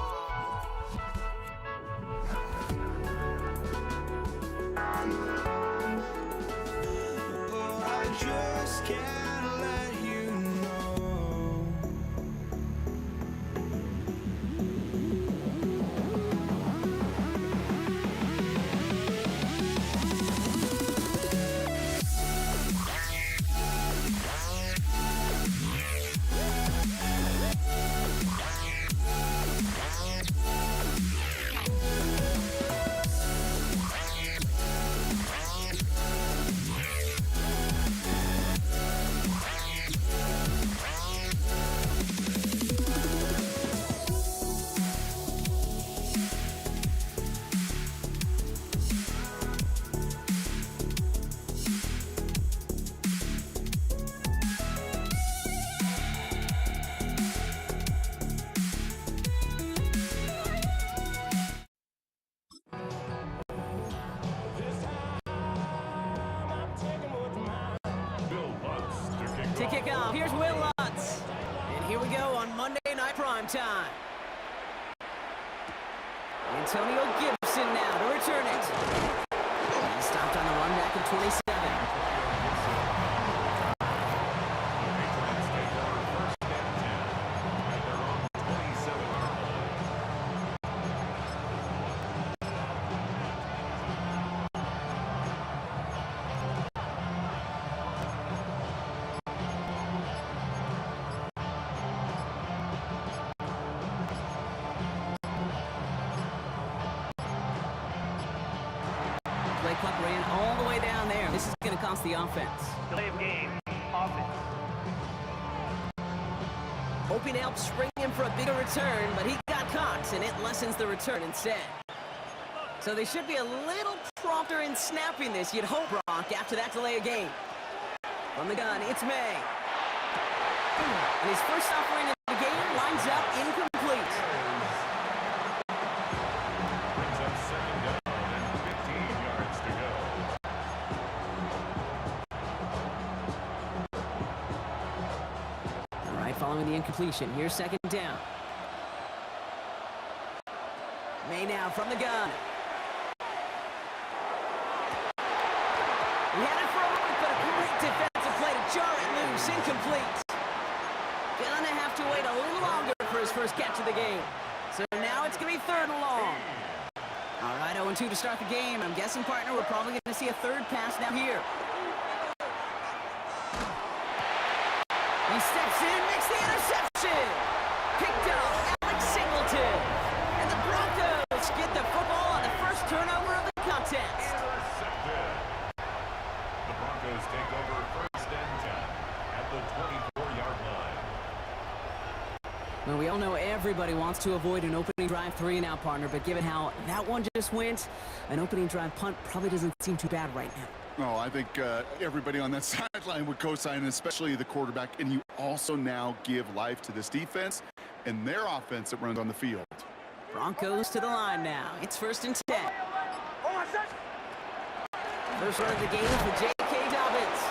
But I just can't let you know. To kick off, here's Will Lutz. And here we go on Monday Night Primetime. Antonio Gibson now to return it. And stopped on the run back of 27. Patriots take over first and 10 at their own 27-yard line. Play clock ran all the way down there. This is going to cost the offense. Delay of game. Offense. Hoping to help spring him for a bigger return, but he got caught, and it lessens the return instead. So they should be a little prompter in snapping this, you'd hope, Brock, after that delay of game. From the gun, it's May. And his first offering of the game lines up incomplete. Brings up second down and 15 yards to go. All right, following the incompletion, here's second down. May now from the gun. He had it for a moment, but a great defensive play to jar it loose, incomplete. Gonna have to wait a little longer for his first catch of the game. So now it's gonna be third and long. All right, 0-2 to start the game. I'm guessing, partner, we're probably gonna see a third pass now here. He steps in, makes the interception. Picked up, Alex Singleton. And the Broncos get the football on the first turnover of the contest. Intercepted. The Broncos take over first and 10 at the 24-yard line. Well, we all know everybody wants to avoid an opening drive 3-and-out, partner, but given how that one just went, an opening drive punt probably doesn't seem too bad right now. Oh, I think everybody on that sideline would co-sign, especially the quarterback. And you also now give life to this defense and their offense that runs on the field. Broncos to the line now. It's first and 10. First run of the game for J.K. Dobbins.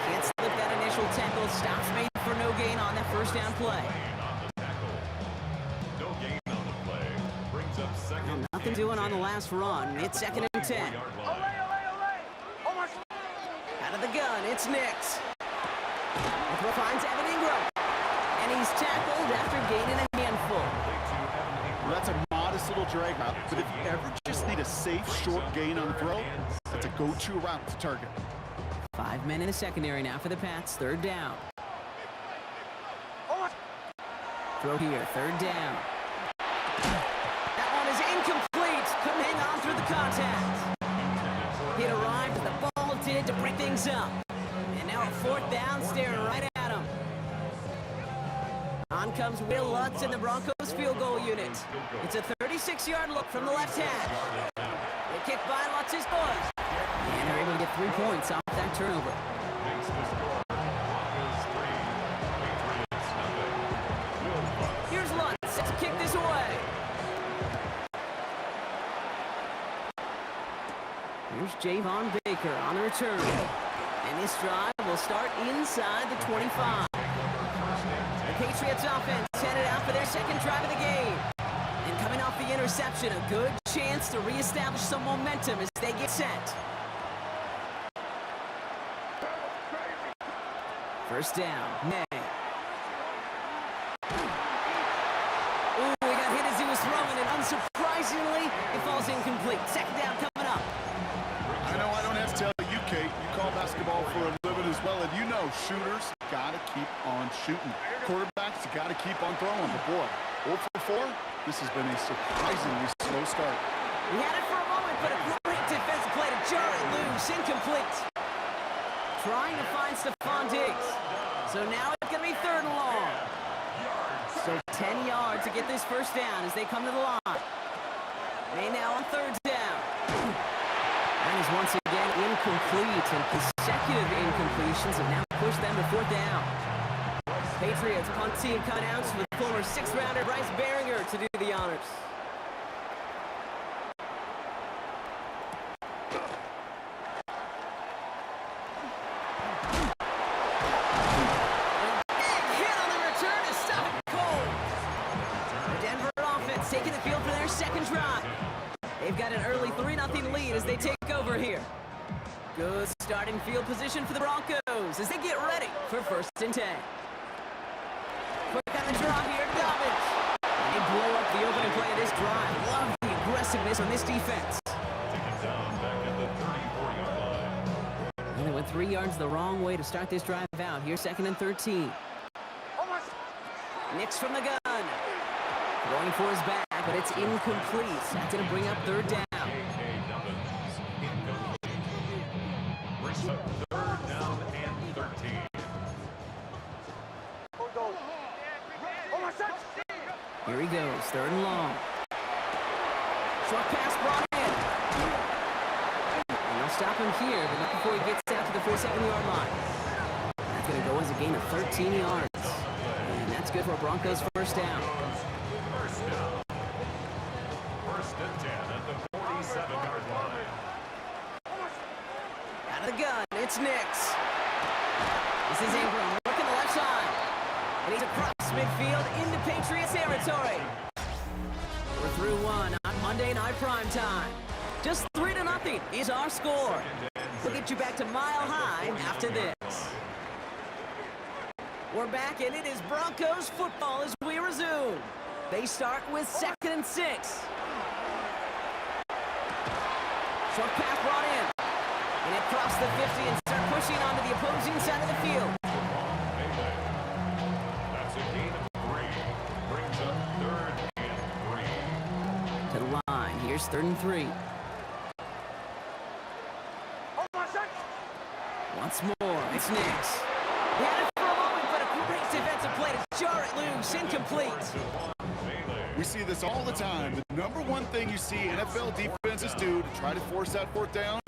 Can't slip that initial tackle. Stops made for no gain on that first down play. On the tackle. No gain on the play. Brings up second. Nothing doing on the last run. It's second and 10. 24-yard line. Out of the gun, it's Nix. The throw finds Evan Ingram. And he's tackled after gaining a handful. Well, that's a modest little drag route, but if you ever just need a safe, short gain on the throw, that's a go-to route to target. 5 men in the secondary now for the Pats. Third down. Throw here, third down. That one is incomplete. Couldn't hang on through the contact. It arrived, the ball did to break things up. And now a fourth down, staring right at him. On comes Will Lutz in the Broncos field goal unit. It's a 36-yard look from the left hash. The kick by Lutz's boys. And they're able to get 3 points off that turnover. Makes the score. Broncos 3, Patriots nothing. Will Lutz. Here's Lutz set to kick this away. Here's Javon Baker on the return. And this drive will start inside the 25. The Patriots offense headed out for their second drive of the game. And coming off the interception, a good chance to reestablish some momentum as they get set. First down, May. Ooh, he got hit as he was throwing, and unsurprisingly, it falls incomplete. Second down coming up. I know I don't have to tell you, Kate. You call basketball for a living as well, and you know shooters got to keep on shooting. Quarterbacks got to keep on throwing. But boy, 0 for 4, this has been a surprisingly slow start. He had it for a moment, but a great defensive play to jar it loose. Incomplete. Trying to find Stephon Diggs. So now it's going to be third and long. So 10 yards to get this first down as they come to the line. May now on third down. That is once again incomplete, and consecutive incompletions have now pushed them to fourth down. Patriots punt team coming out with former 6th-rounder Bryce Baringer to do the honors. Taking the field for their second drive. They've got an early 3-0 lead as they take over here. Good position for the Broncos as they get ready for 1st and 10. Quick on the draw here, Dobbins. They blow up the opening play of this drive. Love the aggressiveness on this defense. Taken down back at the 34-yard line. And they went 3 yards the wrong way to start this drive out. Here's 2nd and 13. Nix from the gun. Going for his back, but it's incomplete. That's going to bring up 3rd down. J.K. Dobbins, incomplete. Brings up 3rd down and 13. Here he goes, 3rd and long. Short pass brought in. And they'll stop him here, but not before he gets out to the 47-yard line. That's going to go as a gain of 13 yards. And that's good for a Broncos 1st down. First down. 1st and 10 at the 47-yard line. Out of the gun, it's Nix. This is Ingram, working the left side. And he's across midfield into Patriots territory. We're through one on Monday Night Primetime. Just 3-0 is our score. We'll get you back to Mile High after this. We're back, and it is Broncos football as we resume. They start with 2nd and 6. Short pass brought in. And it crossed the 50 and start pushing onto the opposing side of the field. That's a gain of 3. Brings up 3rd and 3. To the line, here's 3rd and 3. Once more, it's Nix. He had it for a moment, but a great defensive play to jar it loose, incomplete. We see this all the time. The number one thing you see NFL defenses do to try to force that 4th down,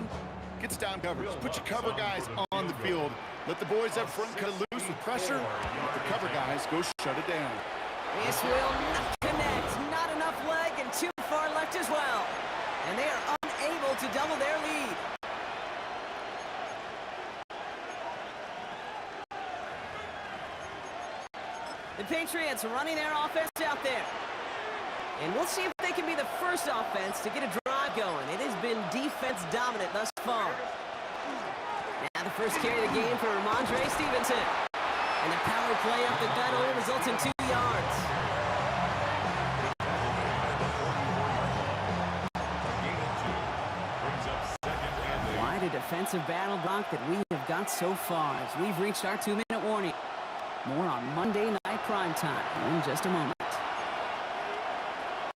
gets down coverage. Put your cover guys on the field. Let the boys up front cut it loose with pressure. Let the cover guys go shut it down. This will not connect. Not enough leg and too far left as well. And they are unable to double their lead. The Patriots running their offense out there. And we'll see if they can be the first offense to get a drive going. It has been defense dominant thus far. Now the first carry of the game for Ramondre Stevenson. And the power play up the gut only results in 2 yards. Quite a defensive battle block that we have got so far as we've reached our 2-minute warning. More on Monday Night Primetime in just a moment.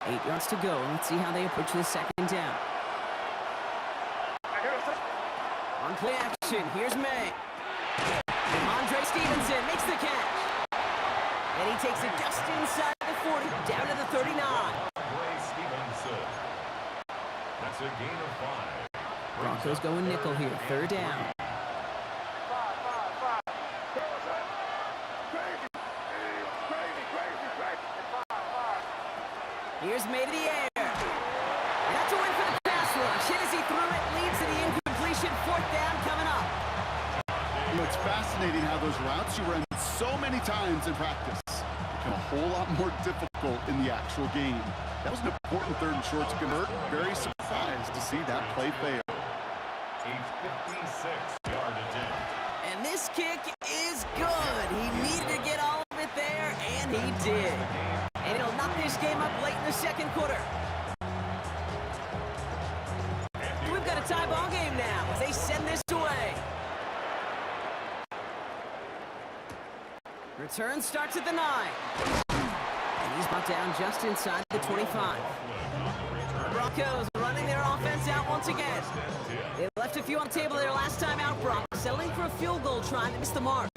8 yards to go. Let's see how they approach this 2nd down. On play action, here's May. Ramondre Stevenson makes the catch. And he takes it just inside the 40, down to the 39. Play Stevenson. That's a gain of 5. Broncos going nickel here, 3rd down. Here's May to the air. And that's a win for the pass rush. Hit as he threw it, leads to the incompletion. 4th down coming up. You know, it's fascinating how those routes you run so many times in practice become a whole lot more difficult in the actual game. That was an important 3rd and short to convert. Very surprised to see that play fail. A 56-yard attempt. And this kick is good. He needed to get all of it there, and he did. And it'll knock this game up late in the 2nd quarter. We've got a tie ball game now as they send this away. Return starts at the 9. And he's brought down just inside the 25. Broncos running their offense out once again. They left a few on the table their last time out, Broncos settling for a field goal trying to miss the mark.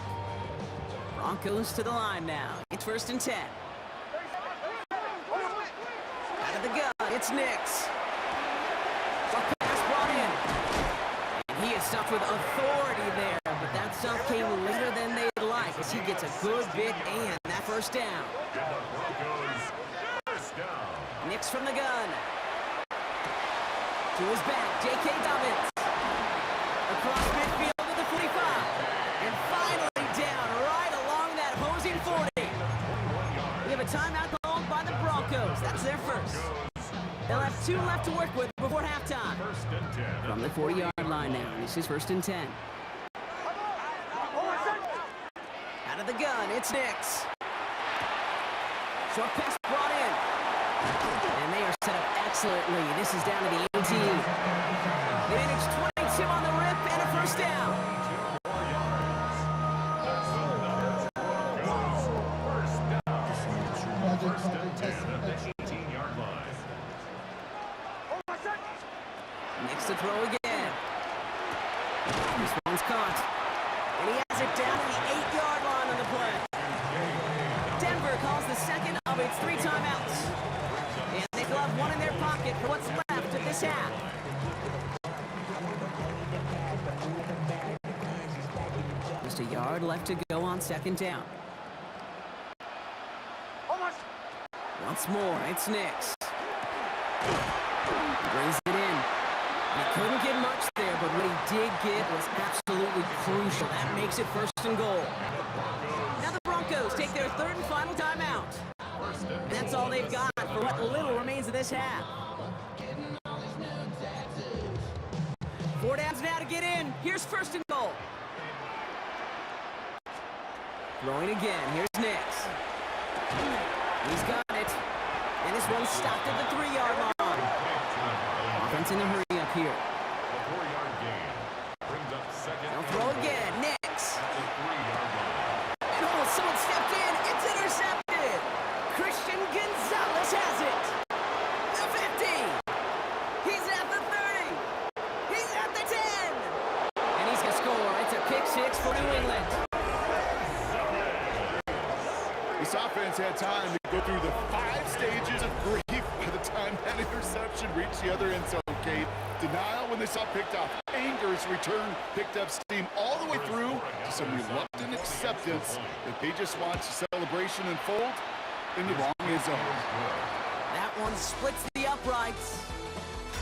Broncos to the line now. It's 1st and 10. Out of the gun, it's Nix. Pass brought in. And he is stuffed with authority there, but that stuff came later than they'd like as he gets a good bit and that 1st down. And the Broncos, 1st down. Nix from the gun. To his back, J.K. Dobbins. Across midfield to the 45. And finally down right along that hosing 40. We have a timeout called by the Broncos. That's their first. They'll have 2 left to work with before halftime. 1st and 10. From the 40-yard line now, this is 1st and 10. Out of the gun, it's Nix. Short pass brought in. And they are set up excellently. This is down to the 18. They managed 22 on the rip and a first down. First and 10 at the 18-yard line. Nix to throw again. This one's caught. And he has it down to the 8-yard line on the play. Denver calls the second of its 3 timeouts. And they will have one in their pocket for what's left of this half. Just a yard left to go on second down. Once more, it's Nix. Brings it in. He couldn't get much there, but what he did get was absolutely crucial. That makes it first and goal. Now the Broncos take their third and final timeout. And that's all they've got for what little remains of this half. 4 downs now to get in. Here's first and goal. Throwing again. Here's Nix. He's got it. And this one's stopped at the 3-yard line. Offense in a hurry up here. The 4-yard gain brings up second. They'll throw again. Nix. At the 3-yard line. And oh, someone stepped in. It's intercepted. Christian Gonzalez has it. The 50. He's at the 30. He's at the 10. And he's going to score. It's a pick 6 for New England. This offense had time to go through the 5 stages of grief by the time that interception reached the other end zone, Kate. Denial when they saw picked up. Anger is returned, picked up steam all the way through to some reluctant acceptance that they just watched the celebration unfold in the wrong end zone. That one splits the uprights.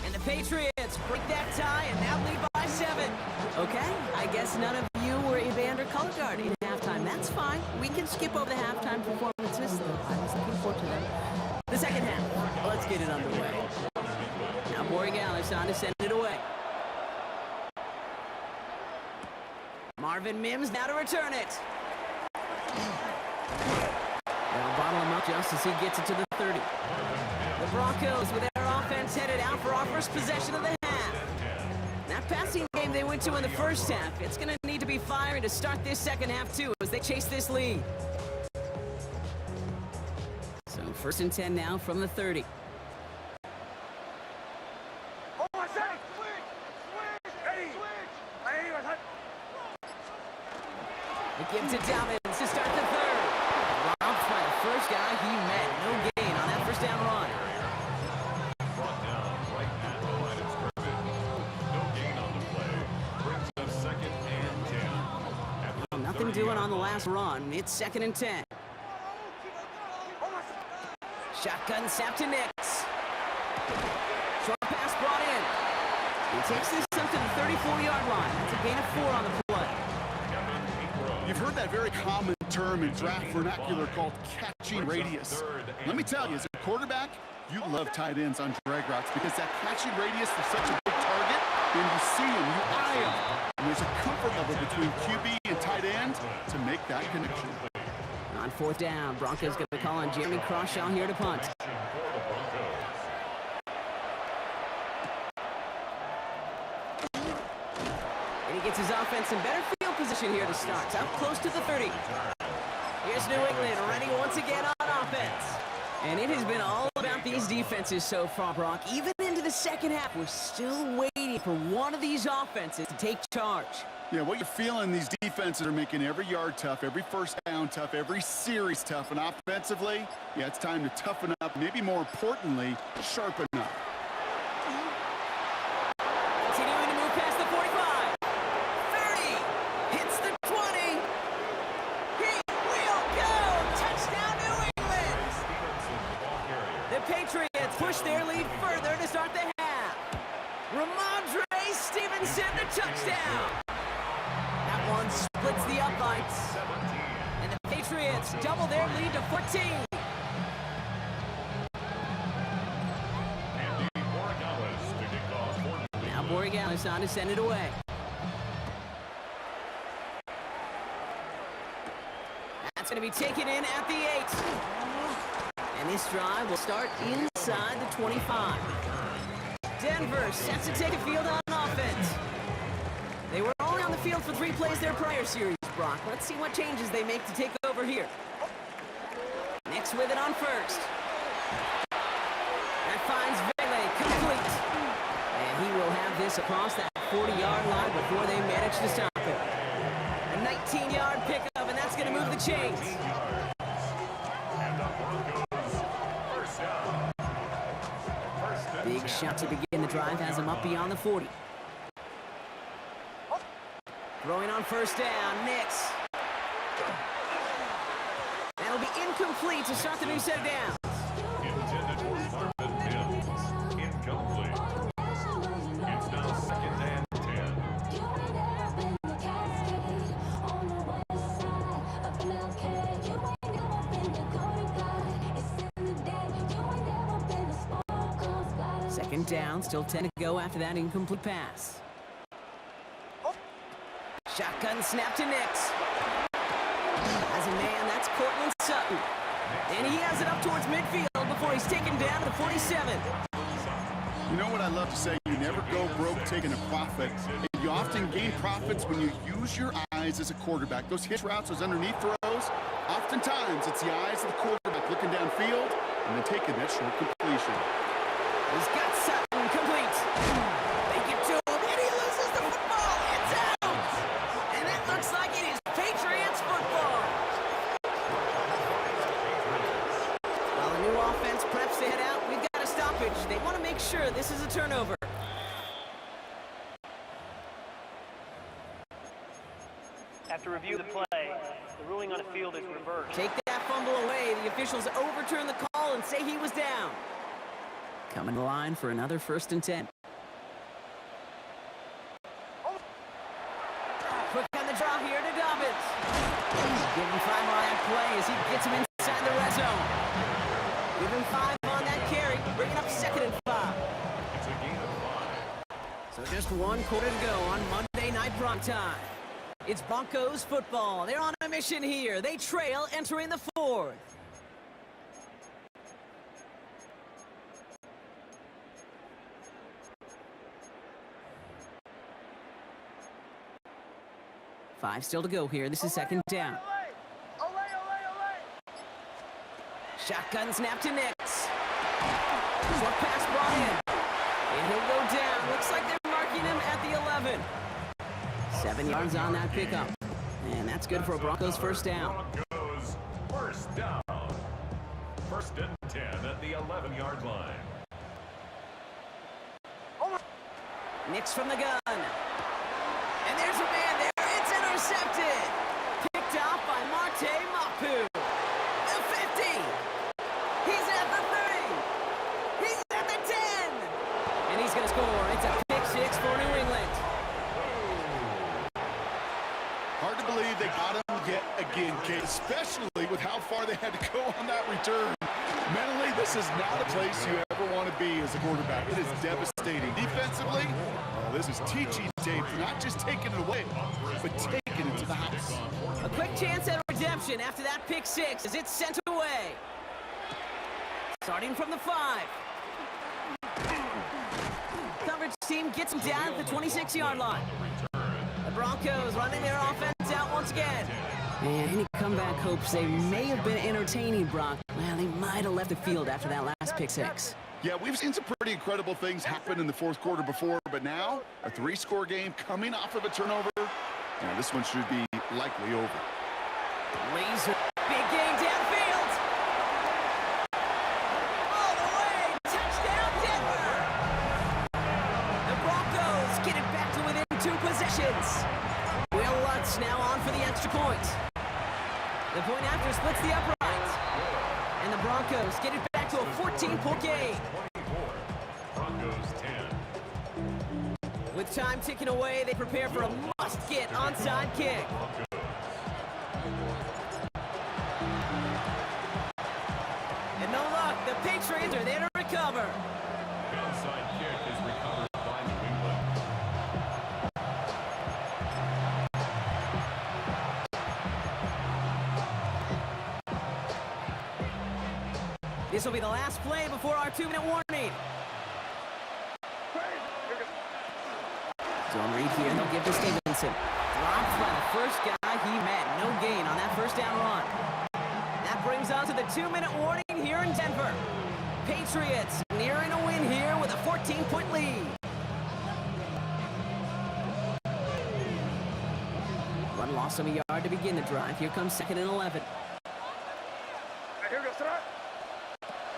And the Patriots break that tie and now lead by 7. Okay, I guess none of you were Evander Color Guard in halftime. That's fine. We can skip over the halftime performances, though I was looking forward to them. The second half. Let's get it underway. Now Borregales on to send it away. Marvin Mims now to return it. They'll bottle him up just as he gets it to the 30. The Broncos with their offense headed out for our first possession of the half. That passing game they went to in the first half, it's going to need to be firing to start this second half too as they chase this lead. So first and 10 now from the 30. They give it to Dobbins to start the third. Robbed by the first guy he met. No gain on that first down run. Brought down right at the line of scrimmage. No gain on the play. Brings up second and 10. At the Nothing 30 doing on the last run. It's second and 10. Shotgun snap to Nix. Short pass brought in. He takes this up to the 34-yard line. That's a gain of 4 on the play. You've heard that very common term in draft vernacular called catching radius. Let me tell you, as a quarterback, you love tight ends on drag routes because that catching radius for such a big target, when you see him, you eye him. And there's a comfort level between QB and tight end to make that connection. On fourth down, Broncos going to call on Jeremy Crawshaw here to punt. And he gets his offense in better field position here to start. Up close to the 30. Here's New England ready once again on offense. And it has been all about these defenses so far, Brock. Even into the second half, we're still waiting for one of these offenses to take charge. Yeah, what you're feeling, these defenses are making every yard tough, every first down tough, every series tough. And offensively, yeah, it's time to toughen up. Maybe more importantly, sharpen up. Continuing to move past the 45. 30. Hits the 20. He will go. Touchdown, New England. The Patriots push their lead further to start the half. Ramondre Stevenson, the touchdown. That one splits the uprights. And the Patriots double their lead to 14. Now Borregales on to send it away. That's going to be taken in at the 8. And this drive will start inside the 25. Denver sets to take a field on offense. They were only on the field for 3 plays their prior series, Brock. Let's see what changes they make to take over here. Nix with it on first. That finds Vele complete. And he will have this across that 40-yard line before they manage to stop it. A 19-yard pickup, and that's going to move the chains. And the Broncos first down. Big shot to begin the drive has him up beyond the 40. Throwing on first down, Nix. That'll be incomplete to start the new set of downs. Intended for Marvin Mims. Incomplete. It's now 2nd and 10. Second down, still 10 to go after that incomplete pass. Shotgun snap to Nix. As a man, that's Cortland Sutton. And he has it up towards midfield before he's taken down to the 47. You know what I love to say? You never go broke taking a profit. And you often gain profits when you use your eyes as a quarterback. Those hitch routes, those underneath throws, oftentimes it's the eyes of the quarterback looking downfield and then taking that short completion. He's got Sutton complete. They get to him, and he loses the football. It's out. And it looks like it is Patriots football. While the new offense preps to head out, we've got a stoppage. They want to make sure this is a turnover. After review of the play, the ruling on the field is reversed. Take that fumble away. The officials overturn the call and say he was down. Coming to the line for another 1st and 10. Quick on the draw here to Dobbins. Give him 5 on that play as he gets him inside the red zone. Give him 5 on that carry, bringing up 2nd and 5. It's a gain of 5. So just 1 quarter to go on Monday Night Prime Time. It's Broncos football. They're on a mission here. They trail entering the 4th. Five still to go here. This is 2nd down. Shotgun snap to Nix. Short pass brought in. And he'll go down. Looks like they're marking him at the 11. 7 yards on that pickup. And that's good for a Broncos first down. Broncos first down. 1st and 10 at the 11-yard line. Nix from the gun. And there's a man there. It's intercepted. Picked off by Marte Mapu. The 50. He's at the 30. He's at the 10. And he's going to score. It's a pick 6 for New England. Hard to believe they got him yet again, Kate, especially with how far they had to go on that return. Mentally, this is not a place you ever want to be as a quarterback. It is devastating. Defensively, this is teaching tape for not just taking it away, but taking it to the house. A quick chance at redemption after that pick 6 as it's sent away. Starting from the 5. Coverage team gets him down at the 26-yard line. The Broncos running their offense out once again. And any comeback hopes they may have been entertaining, Brock. Well, they might have left the field after that last pick 6. Yeah, we've seen some pretty incredible things happen in the 4th quarter before, but now a 3-score game coming off of a turnover. Yeah, this one should be likely over. Laser. Big game downfield. All the way. Touchdown, Denver. The Broncos get it back to within 2 possessions. Will Lutz now on for the extra point. The point after splits the upright. And the Broncos get it back to a 14-point game. 24. Broncos 10. With time ticking away, they prepare for a must-get onside kick. And no luck, the Patriots are there to recover. Onside kick is recovered by New England. This will be the last play before our 2-minute warning. Zone read here, they'll give to Stevenson. Dropped by the first guy he met. No gain on that first down run. That brings us to the 2-minute warning here in Denver. Patriots nearing a win here with a 14-point lead. One loss of a yard to begin the drive. Here comes 2nd and 11.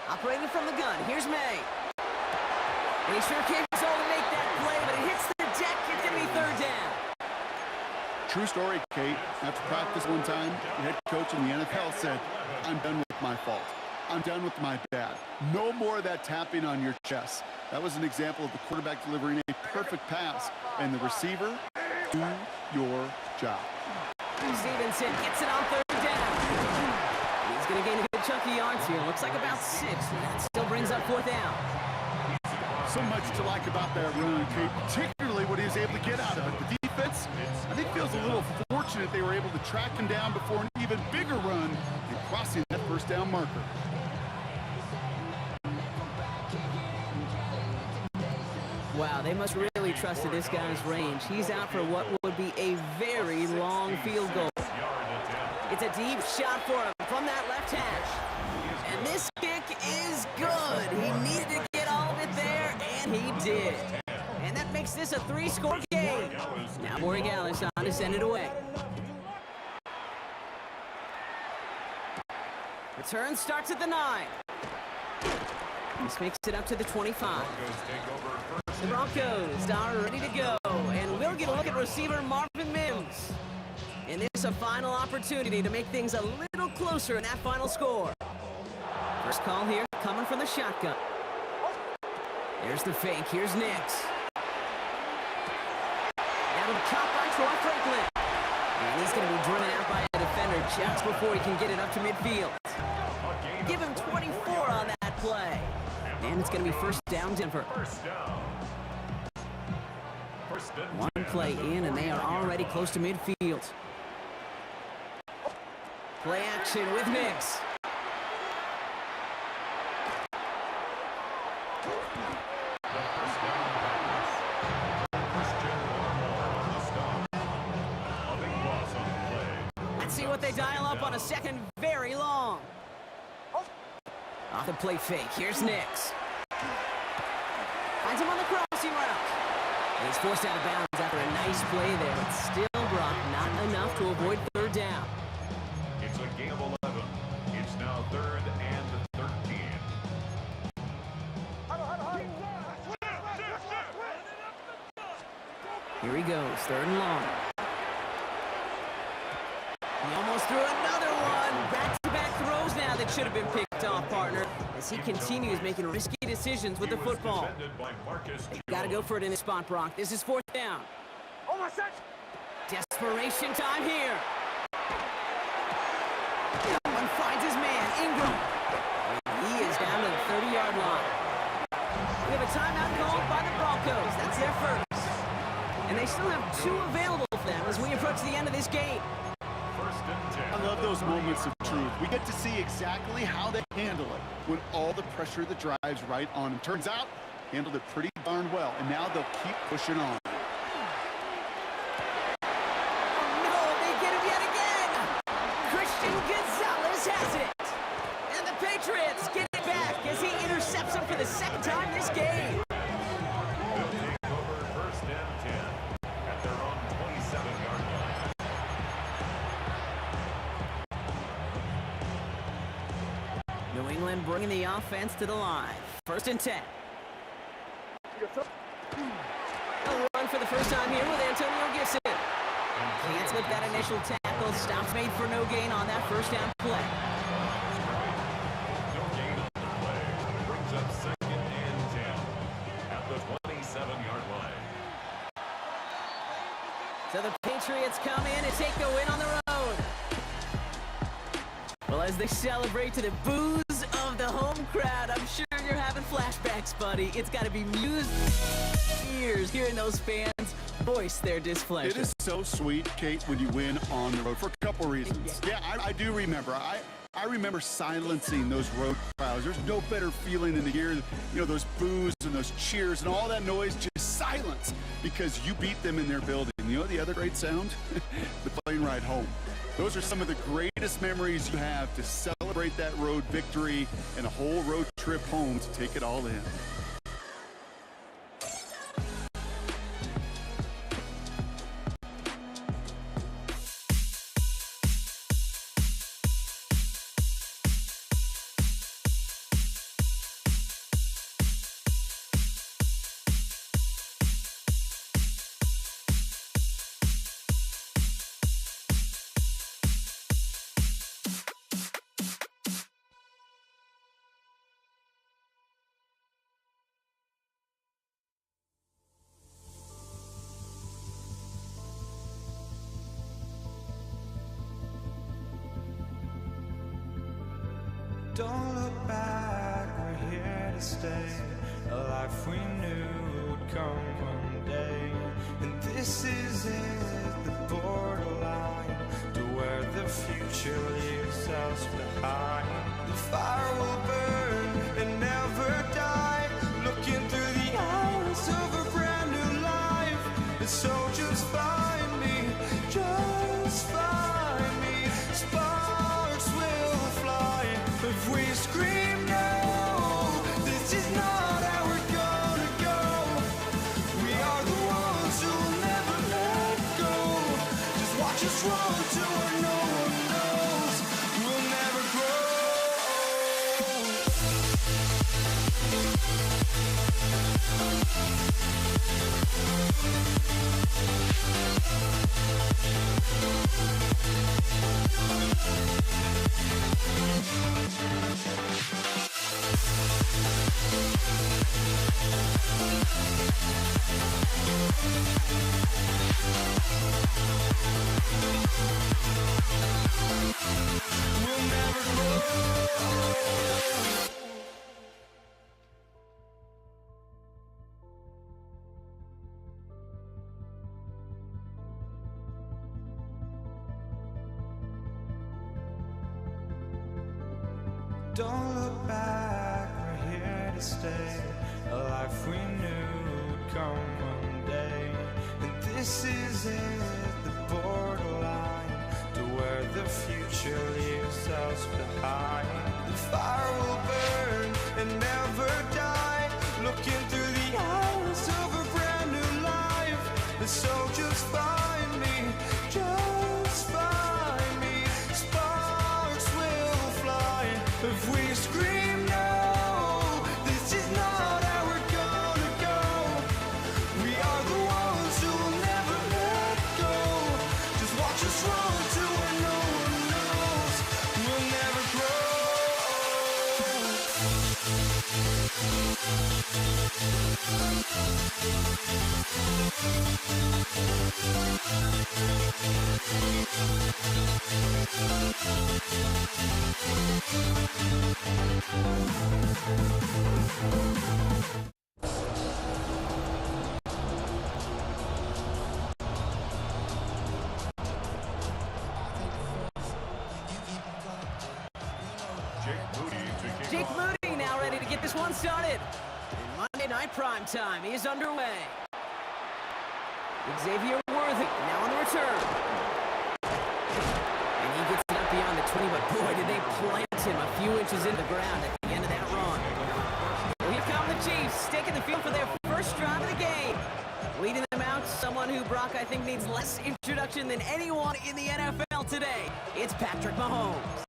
Operating from the gun, here's May. And he sure can't to make that play, but it hits the deck. It's going to be 3rd down. True story, Kate. After practice one time, the head coach in the NFL said, "I'm done with my fault. I'm done with my bad. No more of that tapping on your chest." That was an example of the quarterback delivering a perfect pass, and the receiver, do your job. Stevenson gets it on 3rd down. He's going to gain a good chunk of yards here. Looks like about 6. That still brings up 4th down. So much to like about that run, Kate, particularly what he was able to get out of it. The defense, I think, feels a little fortunate they were able to track him down before an even bigger run and crossing that 1st down marker. Wow, they must really trusted this guy's range. He's out for what would be a very long field goal. It's a deep shot for him from that left hash. And this kick is good. He needed to get all of it there, and he did. And that makes this a 3-score game. Now Borregales on to send it away. Return starts at the 9. This makes it up to the 25. The Broncos are ready to go, and we'll get a look at receiver Marvin Mims. And this is a final opportunity to make things a little closer in that final score. First call here, coming from the shotgun. There's the fake. Here's Nix. Now to the caught by Troy Franklin. And he's going to be driven out by a defender just before he can get it up to midfield. Give him 24 on that play. And it's going to be 1st down Denver. One play in, and they are already close to midfield. Play action with Nix. Let's see what they dial up on a 2nd very long. Off the play fake, here's Nix. Finds him on the crossing route. And he's forced out of bounds after a nice play there. It's still Brock, not enough to avoid 3rd down. It's a gain of 11. It's now 3rd and 13. Here he goes, 3rd and long. He almost threw another one. Back-to-back throws now that should have been picked off, partner, as he continues making risky decisions with the football. Got to go for it in this spot, Brock. This is 4th down. Desperation time here. One finds his man, Ingram. He is down to the 30-yard line. We have a timeout called by the Broncos. That's their first. And they still have 2 available for them as we approach the end of this game. I love those moments of truth. We get to see exactly how they handle it when all the pressure that drives right on them. Turns out, handled it pretty darn well, and now they'll keep pushing on. No, they get him yet again! Christian Gonzalez has it! And the Patriots get it back as he intercepts him for the 2nd time this game. They'll take over 1st and 10 at their own 27-yard line. New England bringing the offense to the line. 1st and 10. A run for the first time here with Antonio Gibson. Can't slip that initial tackle. Stops made for no gain on that 1st down play. No gain on the play. Brings up 2nd and 10 at the 27-yard line. So the Patriots come in and take the win on the road. Well, as they celebrate to the boos of the home crowd, I'm sure you're having flashbacks, buddy. It's got to be music ears hearing those fans voice their displeasure. It is so sweet, Kate, when you win on the road for a couple reasons. Yeah, I do remember. I remember silencing those road crowds. There's no better feeling than to hear, those boos and those cheers and all that noise, just silence, because you beat them in their building. You know the other great sound? The plane ride home. Those are some of the greatest memories you have to celebrate that road victory and a whole road trip home to take it all in. Don't look back, we're here to stay. A life we knew would come one day. And this is it, the borderline to where the future leaves us behind. The fire will burn and never die, looking through the eyes of a brand new life. And so just find me, just find me. Sparks will fly if we scream no. This is not how we're gonna go. We are the ones who'll never let go. Just watch us run to where no one knows. We'll never grow. We'll never grow. Don't look back, we're here to stay. A life we knew would come one day. And this is it, the borderline to where the future leaves us behind. The fire will burn and never die, looking through the eyes of a brand new life. And so just find me, just find me. Sparks will fly if we scream no. This is not how we're gonna go. We are the ones who will never let go. Just watch us run to where no one knows. We'll never grow. Jake Moody now ready to get this one started. In Monday Night Prime Time is underway. Xavier Worthy now on the return. And he gets it up beyond the 20, but boy, did they plant him a few inches in the ground at the end of that run. Well, here come the Chiefs, taking the field for their first drive of the game. Leading them out, someone who Brock I think needs less introduction than anyone in the NFL today. It's Patrick Mahomes.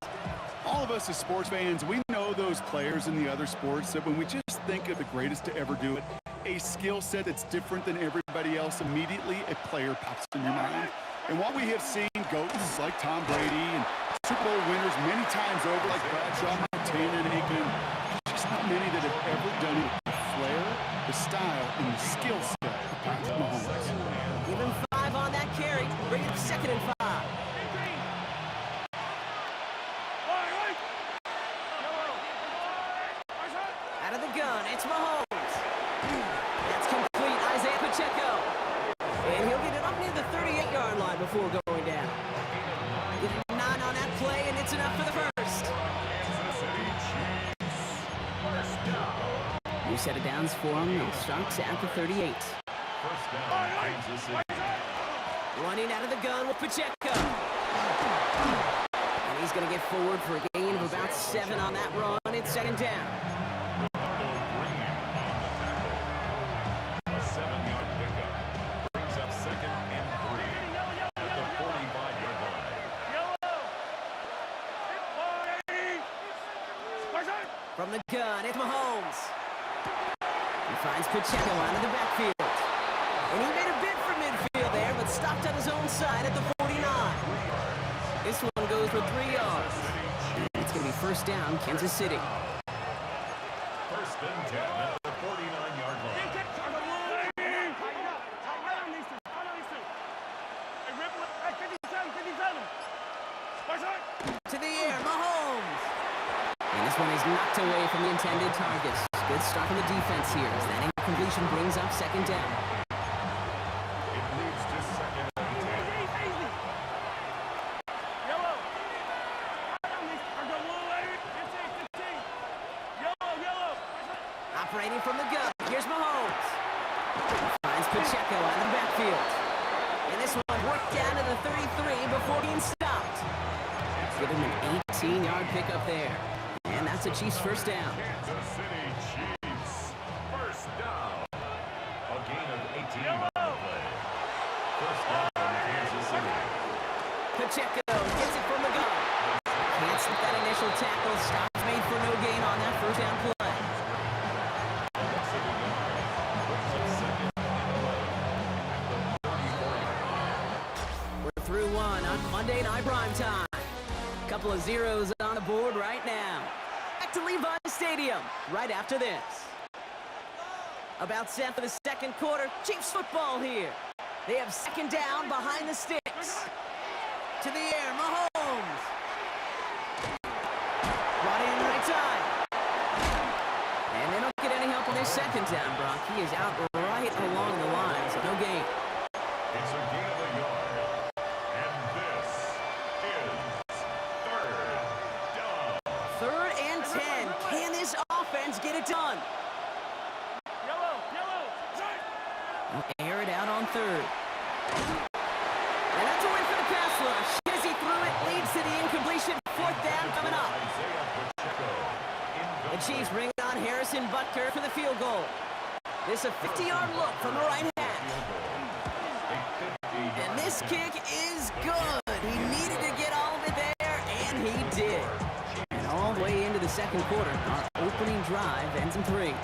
All of us as sports fans, we know those players in the other sports that when we just think of the greatest to ever do it, a skill set that's different than everybody else, immediately a player pops in your mind. And while we have seen GOATs like Tom Brady and Super Bowl winners many times over, like Bradshaw, Montana, and Aikman, there's just not many that have ever done it with the flair, the style, and the skill set of Patrick Mahomes. Give him 5 on that carry. Bring it 2nd and 5. Out of the gun, it's Mahomes. That's complete, Isaiah Pacheco. And he'll before going down. Get a 9 on that play, and it's enough for the first. New set of downs for him. They'll start at the 38. First down, Kansas City. Running out of the gun with Pacheco. And he's going to get forward for a gain of about 7 on that run. It's second down. Leonardo Green on the tackle. A 7-yard pickup. Brings up second and 3 at the 45-yard line. From the gun, it's Mahomes. He finds Pacheco out of the backfield. And he made a bid for midfield there, but stopped on his own side at the 49. This one goes for 3 yards. And it's going to be first down, Kansas City. First and 10 at the 49-yard line. To the air, Mahomes. And this one is knocked away from the intended targets. Good start from the defense here as that incompletion brings up second down. It leads to second and 10. Operating from the gun, here's Mahomes. Finds Pacheco out of the backfield. And this one worked down to the 33 before being stopped. Give him an 18-yard pickup there. And that's a Chiefs first down. Kansas City Chiefs. First down. A gain of 18 on the play. First down, Kansas City. Pacheco gets it from the gun. Can't slip that initial tackle. Stops made for no gain on that first down play. We're through one on Monday Night Prime Time. Couple of zeros on the board right now. Back to Levi Stadium right after this. About set for the second quarter. Chiefs football here. They have second down behind the sticks. To the air, Mahomes. Brought in right time. And they don't get any help on their second down, Brock. He is out right along the line, so no gain. It's a gain of a yard. And this is third down. Third and 10. Can this offense get it done? They'll air it out on third. And that's a win for the pass rush. Shizzy threw it, leads to the incompletion. Fourth down coming up. The Chiefs bring on Harrison Butker for the field goal. This is a 50-yard look from the right hash. And this kick is good. He needed to get all of it there, and he did. And all the way into the second quarter, our opening drive ends in 3.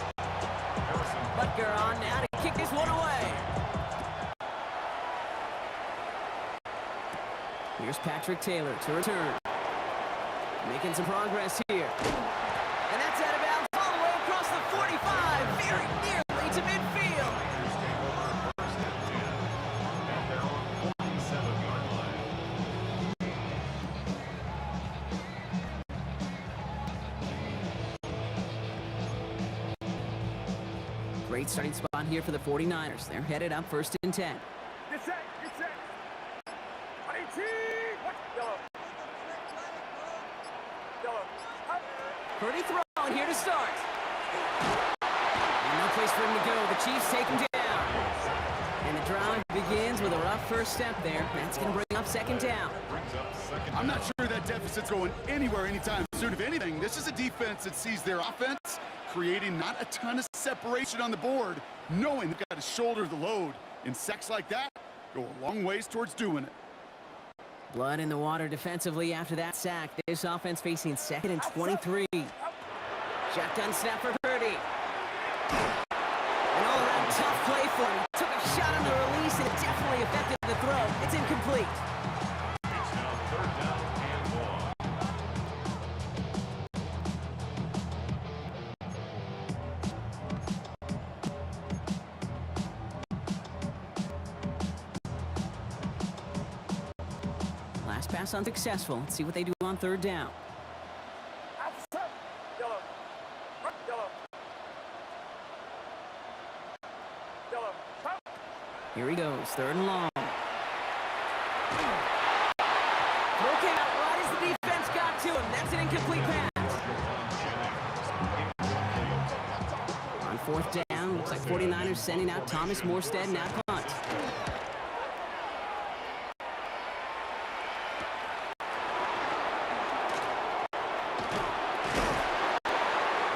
Butker on now to kick this one away. Here's Patrick Taylor to return. Making some progress here. And that's out of bounds all the way across the 45, very nearly to midfield. Great starting spot here for the 49ers. They're headed up first and 10. Get set, get set. 18. Yellow. Purdy throwing here to start. And no place for him to go. The Chiefs take him down. And the drive begins with a rough first step there. That's going to bring up second down. I'm not sure that deficit's going anywhere anytime soon. If anything, this is a defense that sees their offense creating not a ton of separation on the board, knowing they've got to shoulder the load. And sacks like that go a long ways towards doing it. Blood in the water defensively after that sack. This offense facing second and 23. Shotgun snap for Purdy. An all-around tough play for him. Took a shot on the release and it definitely affected the throw. It's incomplete. It's now third down and 1. Last pass unsuccessful. Let's see what they do on third down. Yellow. Yellow. Yellow. Here he goes, third and long. incomplete pass. On fourth down, looks like 49ers sending out Thomas Morstead now punt.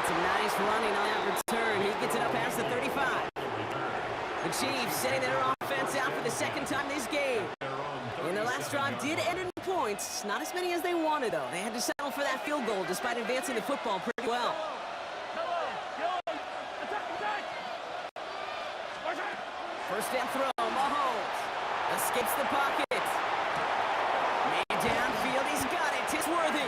It's a nice running on that return. He gets it up past the 35. The Chiefs setting their offense out for the second time this game. And their last drive did end in points. Not as many as they wanted, though. They had to settle for that field goal despite advancing the football pretty well. First down throw, Mahomes escapes the pocket. Made downfield, he's got it. Tisworthy.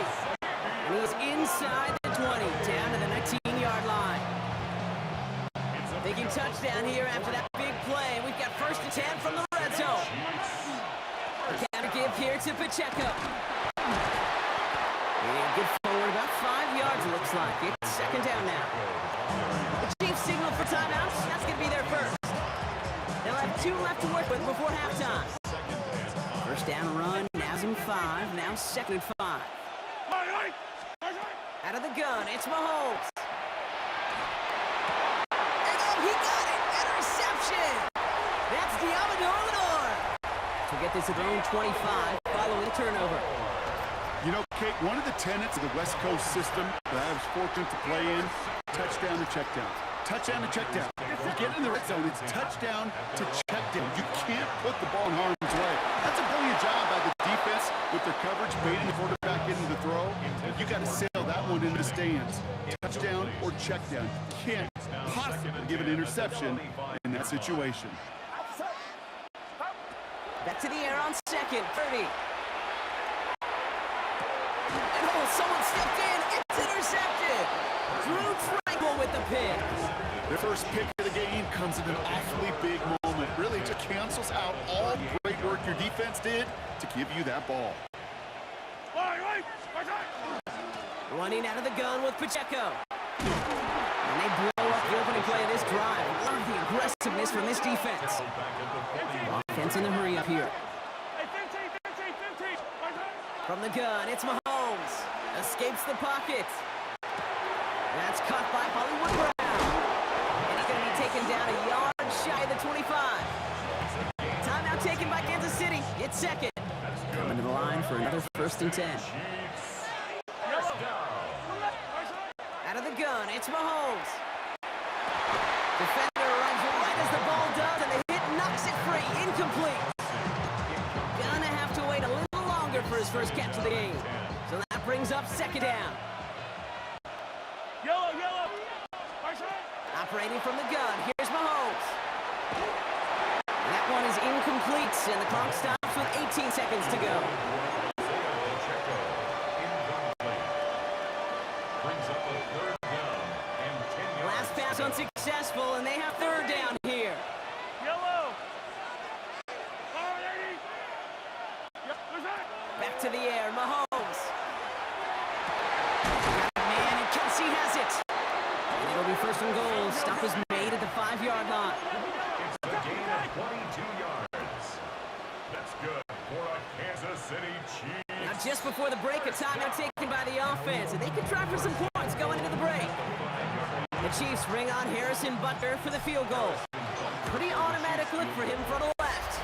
And he's inside the 20, down to the 19-yard line. Thinking touchdown here after that big play. We've got first and 10 from the red zone. Counter give here to Pacheco. And good forward, about 5 yards it looks like. It's second down now. The Chiefs signal for timeouts. That's going to be their first. They'll have 2 left to work with before halftime. First down run, now's in 5, now second and 5. Out of the gun, it's Mahomes. And he got it! Interception! That's Diamador. To get this at their own 25, following the turnover. You know, Kate, one of the tenets of the West Coast system that I was fortunate to play in, touchdown to check down. Touchdown to check down. If you get in the red zone, it's touchdown to check down. You can't put the ball in harm's way. That's a brilliant job by the defense with their coverage, baiting the quarterback into the throw. You got to sail that one into the stands. Touchdown or check down. You can't possibly give an interception in that situation. Back to the air on second, 30. And someone stepped in. It's intercepted. Drew Tranquill with the pick. Their first pick of the game comes at an awfully big moment. Really just cancels out all great work your defense did to give you that ball. Running out of the gun with Pacheco. And they blow up the opening play of this drive. Love the aggressiveness from this defense. Offense in the hurry up here. From the gun, it's Mahomes. Escapes the pocket. That's caught by Hollywood Brown. And he's going to be taken down a yard shy of the 25. Timeout taken by Kansas City. It's second. Coming to the line for another first and 10. Out of the gun, it's Mahomes. Defender runs right as the ball does, and the hit knocks it free. Incomplete. Gonna have to wait a little longer for his first catch of the game. So that brings up second down. Operating from the gun, here's Mahomes. And that one is incomplete, and the clock stops with 18 seconds to go. Last pass unsuccessful, and they have third down here. Back to the air, Mahomes. Got a man, and Kelsey has it. And it'll be first and goal. Stop is made at the 5-yard line. It's a gain of 22 yards. That's good for a Kansas City Chiefs. Now just before the break, a timeout taken by the offense, and they can try for some points going into the break. The Chiefs bring on Harrison Butker for the field goal. Pretty automatic look for him from the left.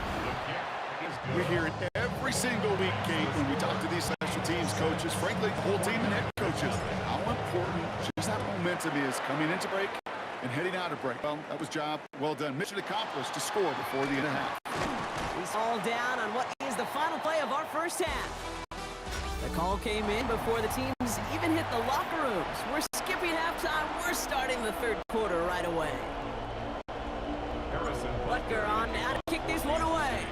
We hear it every single week, Kate, when we talk to these special teams coaches, frankly, the whole team and head coaches, how important just that momentum is coming into break and heading out of break. Well, that was job well done. Mission accomplished to score before the end of half. He's all down on what is the final play of our first half. The call came in before the teams even hit the locker rooms. We're skipping halftime. We're starting the third quarter right away. Butker on now to kick this one away.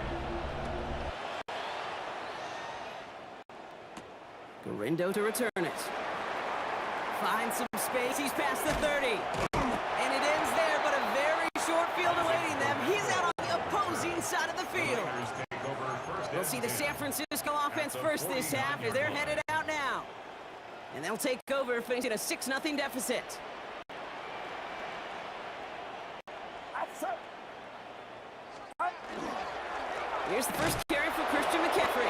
Garindo to return it. Finds some space. He's past the 30. And it ends there, but a very short field awaiting them. He's out on the opposing side of the field. We'll see the San Francisco offense first this half as they're headed out now. And they'll take over, facing a 6-0 deficit. Here's the first carry for Christian McCaffrey.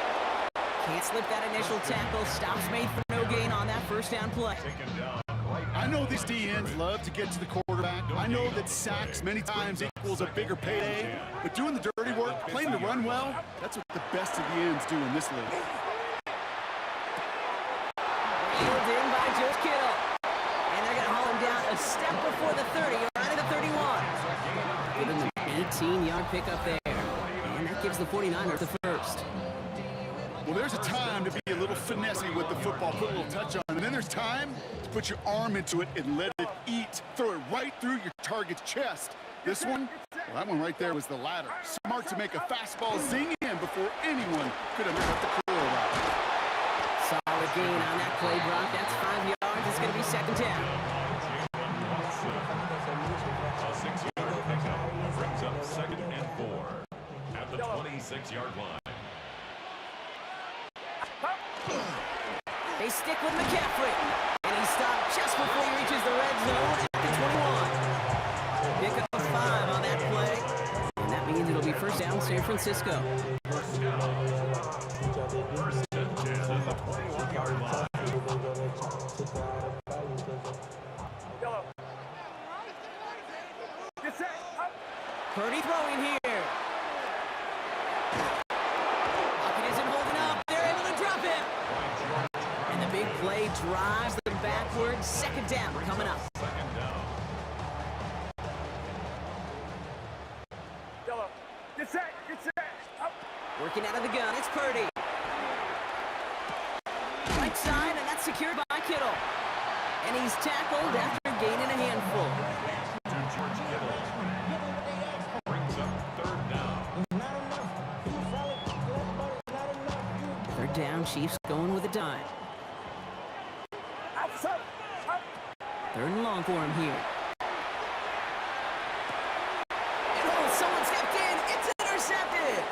Can't Can't slip that initial tackle. Stops made for no gain on that first down play. Taken down right. I know these DNs love to get to the quarterback. I know that sacks many times equals a bigger payday, but doing the dirty work, playing to run well, that's what the best of the ends do in this league. Reeled in by George Kittle. And they're going to haul him down a step before the 30, right at the 31. Giving them an 18-yard pickup there. And that gives the 49ers the first. Well, there's a time to be a little finessey with the football, put a little touch on, and then there's time to put your arm into it and let it eat. Throw it right through your target's chest. This one, well, that one right there was the latter. Smart to make a fastball zing in before anyone could have cut the curl out. Solid gain on that play, Brock. That's 5 yards. It's going to be second down. A 6-yard pickup brings up 2nd and 4 at the 26-yard line. They stick with McCaffrey. And he stopped just before he reaches the red zone at the 21. Pick up 5 on that play. And that means it'll be first down San Francisco. First and 10 at the 21-yard line. Yellow. Get set. Up. Purdy throwing here. Pocket isn't holding up. They're able to drop it. And the big play drives them backwards. Second down coming up. Second down. Yellow. Get set. Get set. Up. Working out of the gun. It's Purdy. Right side, and that's secured by Kittle. And he's tackled after gaining a handful. To George Kittle. Brings up 3rd down. Third down, Chiefs going with a dime. Outside. Up. 3rd and long for him here. And oh, someone stepped in. It's intercepted.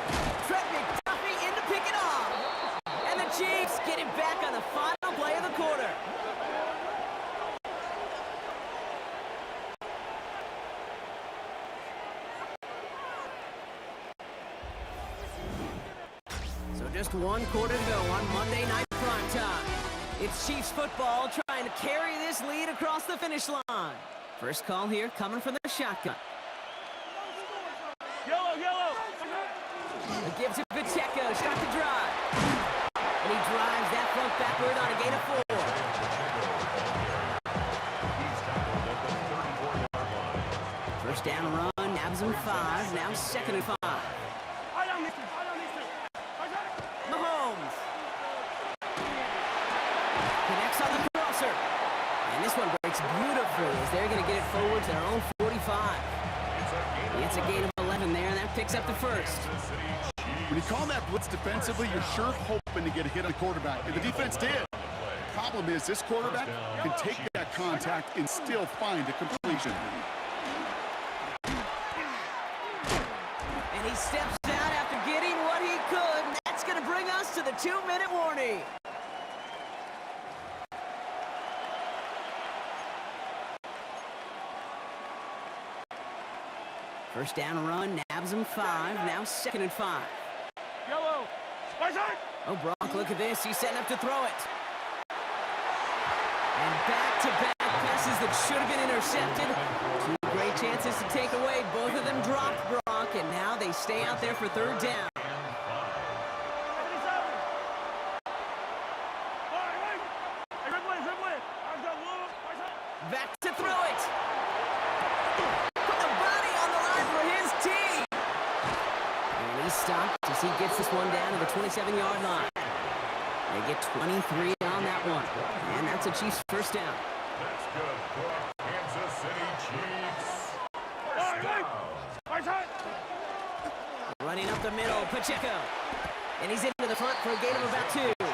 Trent McDuffie in to pick it off. And the Chiefs get it back on the final play of the quarter. So just 1 quarter to go on Monday Night Primetime. It's Chiefs football trying to carry this lead across the finish line. First call here coming from the shotgun. Yellow. Yellow. It gives it Pacheco, start to drive. And he drives that front backward on a gain of 4. He's tackled at the 34-yard line. First down run, nabs him 5, now 2nd and 5. I don't need to. I don't need to. I got it. Mahomes. Connects on the crosser. And this one breaks beautifully as they're going to get it forward to their own 45. It's a gain of 11 there, and that picks up the first. When you call that blitz defensively, you're sure hoping to get a hit on the quarterback, and the defense did. The problem is this quarterback can take that contact and still find a completion. And he steps out after getting what he could. And that's going to bring us to the 2-minute warning. First down run, nabs him 5, now 2nd and 5. Yellow. Right side. Oh, Brock, look at this. He's setting up to throw it. And back-to-back passes that should have been intercepted. 2 great chances to take away. Both of them dropped, Brock, and now they stay out there for 3rd down. 77. All right. Hey, red play. I've got low. Right side. Back to throw it. Put the body on the line for his team. And he stopped as he gets this one down to the 27-yard line. They get 23 on that one. And that's a Chiefs first down. That's good for Kansas City Chiefs. All right. Right side. Running up the middle, Pacheco. And he's into the front for a gain of about 2. Tackled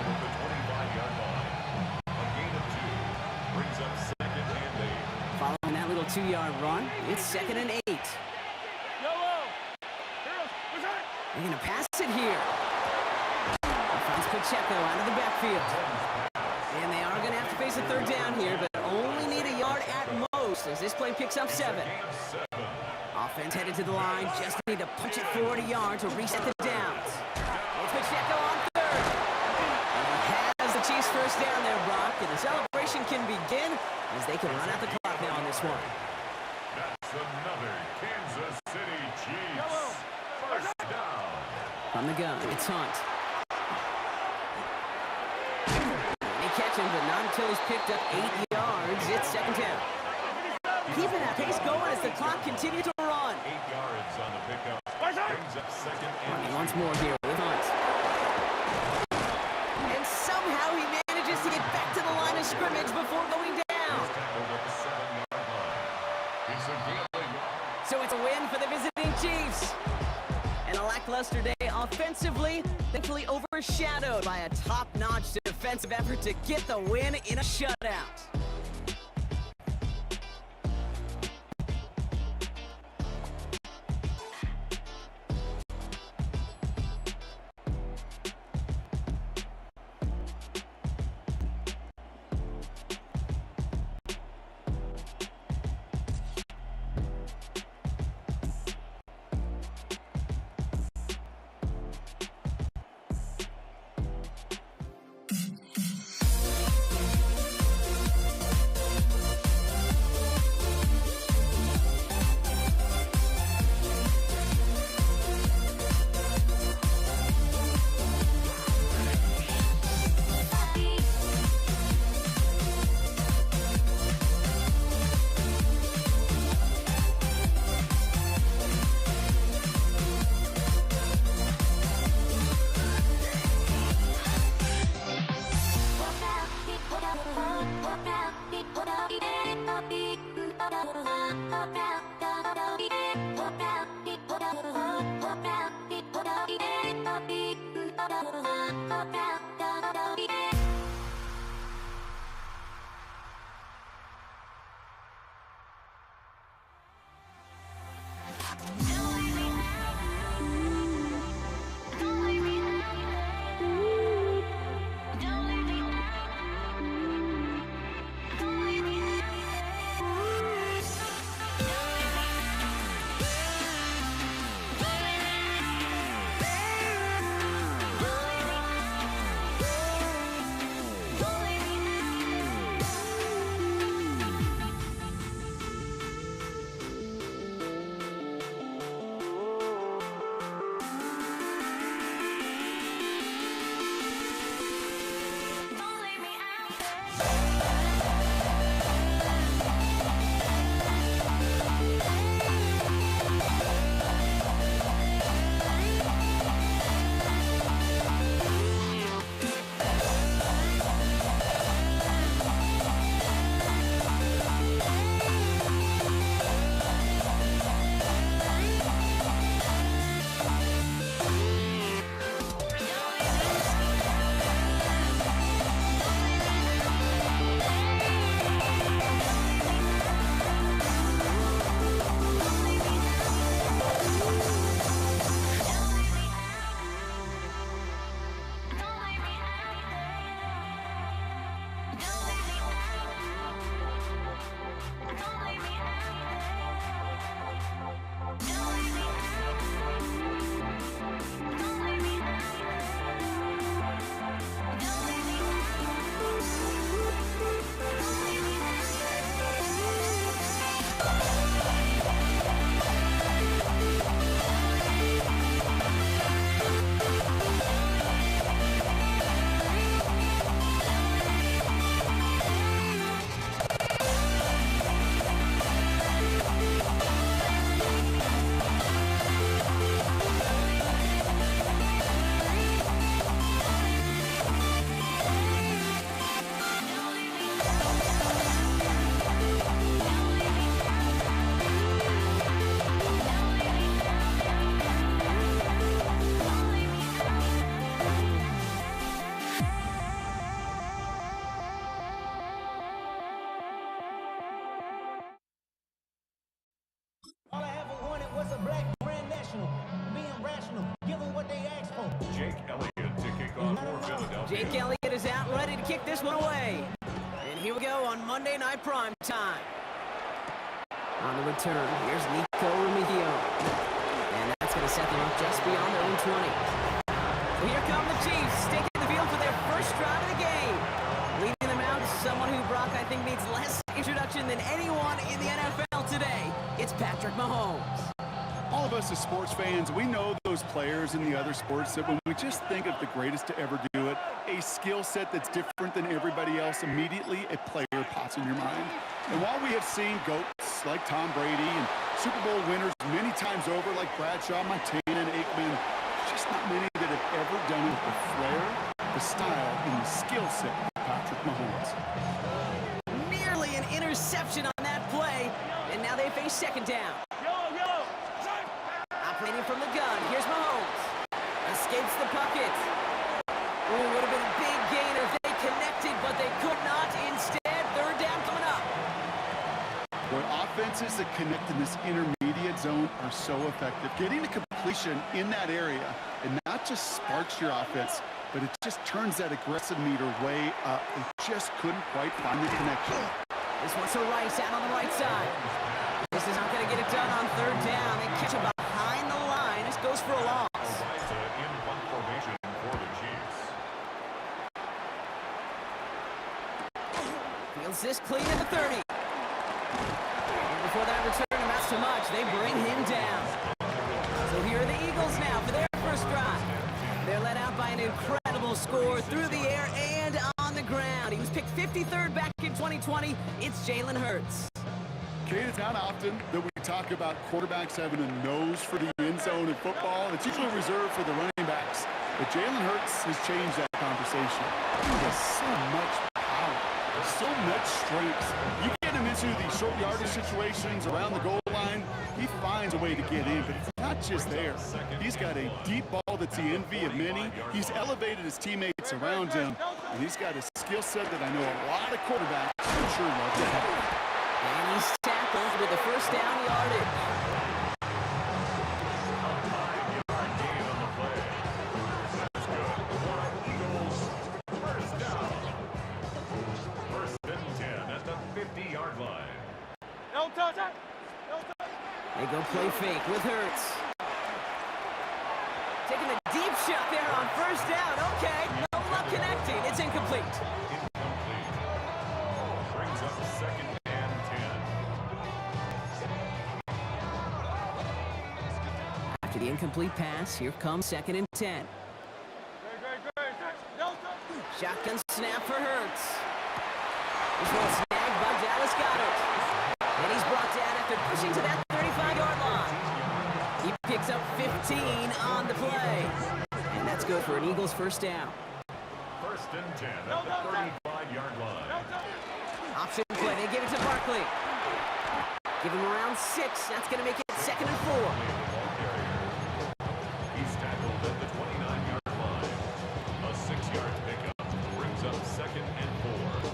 at the 25-yard line. A gain of 2 brings up 2nd and 8. Following that little 2-yard run, it's 2nd and 8. Yellow. Heroes. Right side. They're going to pass it here. He finds Pacheco out of the backfield. And they are going to have to face a 3rd down here, but only need a yard at most as this play picks up 7. Gain of 7. Offense headed to the line, just need to punch it 40 yards to reset the downs. Chiefs first down there, Brock, and the celebration can begin as they can run out the clock now on this one. That's another Kansas City Chiefs first down. From the gun, it's Hunt. And he catches, but not until he's picked up 8 yards. It's second down. Keeping that pace going as the clock continues to run. 8 yards on the pickup. Brings up second Running and once more here with Hunt. And somehow he manages to get back to the line of scrimmage before going down. tackled at the 7-yard line. It's a gain. So it's a win for the visiting Chiefs. And a lackluster day offensively, thankfully overshadowed by a top-notch defensive effort to get the win in a shutout. Jake Elliott to kick off for Philadelphia. Jake Elliott is out ready to kick this one away. And here we go on Monday Night Prime Time. On the return, here's Nico Remigio. And that's going to set them up just beyond their own 20. So here come the Chiefs, taking the field for their first drive of the game. interception than anyone in the NFL today. It's Patrick Mahomes. All of us as sports fans, we know those players in the other sports that when we just think of the greatest to ever do it, a skill set that's different than everybody else, immediately a player pops in your mind. And while we have seen GOATs like Tom Brady and Super Bowl winners many times over like Bradshaw, Montana, and Aikman, there's just not many that have ever done it with the flair, the style, and the skill set of Patrick Mahomes. Nearly an interception on that play, and now they face second down. Operating from the gun, here's Mahomes. Escapes the pocket. Ooh, would have been a big gain if they connected, but they could not. Instead, third down coming up. Boy, offenses that connect in this intermediate zone are so effective. Getting a completion in that area, and not just sparks your offense, but it just turns that aggressive meter way up. They just couldn't quite find the connection. This one's to Rice out on the right side. This is not going to get it done on third down. They catch him behind the line. This goes for a loss. Ariza in punt formation for the Chiefs. Fields this clean at the 30. And before that return amounts to much, they bring him down. So here are the Eagles now for their first drive. They're led out by an incredible score through the air and on the ground. He was picked 53rd back in 2020. It's Jalen Hurts. Kate, it's not often that we talk about quarterbacks having a nose for the end zone in football. It's usually reserved for the running backs. But Jalen Hurts has changed that conversation. He has so much power, so much strength. You get him into these short yardage situations around the goal line, he finds a way to get in. But it's not just there. He's got a deep ball that's the envy of many. He's elevated his teammates around him. And he's got a skill set that I know a lot of quarterbacks would sure love to have. And he's tackled with the first down yardage. Gain on the play. That's good. Eagles first down. First and 10 at the 50-yard line. No touch. They go play fake with Hurts. Taking a deep shot there on first down. Okay, no luck connecting. It's incomplete. Incomplete. Brings up second and 10. After the incomplete pass, here comes second and 10. Shotgun snap for Hurts. This one's snagged by Dallas Goedert. And he's brought down after pushing to that 35-yard line. He picks up 15 on the play. And that's good for an Eagles first down. First and 10 at the 35-yard line. Option play, they give it to Barkley. Give him around 6, that's gonna make it second and 4. He's tackled at the 29-yard line. A 6-yard pickup brings up second and 4.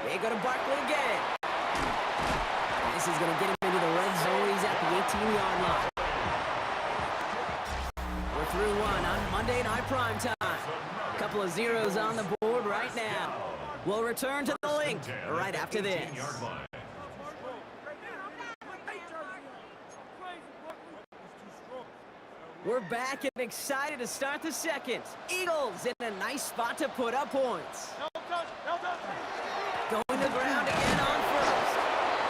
They go to Barkley again. This is gonna get him into the red zone. He's at the 18-yard line. We're through one on Monday Night Prime Time. Couple of zeros on the board right now. We'll return to the link right after this. 18-yard line. We're back and excited to start the second. Eagles in a nice spot to put up points. Going to the ground again on first.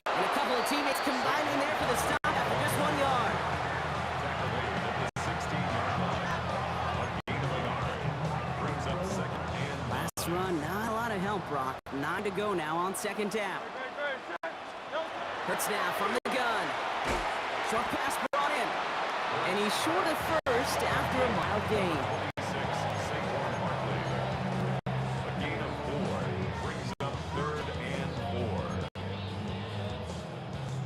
And a couple of teammates combining there for the stop after just 1 yard. Tackled at the 16-yard line. A gain of a yard. Brings up second and Last run, not a lot of help, Brock. 9 to go now on second down. Hurts now from the gun. Short pass brought in. And he's short of first after a mild gain. 26, Saquon Barkley. A gain of 4 brings up third and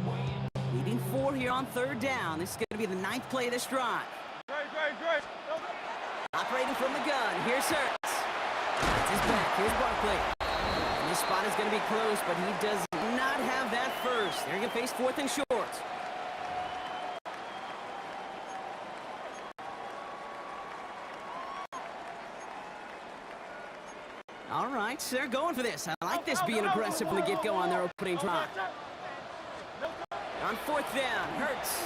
4. Leading 4 here on third down. This is going to be the 9th play of this drive. Operating from the gun. Here's Hurts. That's his back. Here's Barkley. And this spot is going to be close, but he does not have that first. They're going to face 4th and short. All right, so they're going for this. I like this being aggressive from the get-go on their opening drive. On 4th down, Hurts.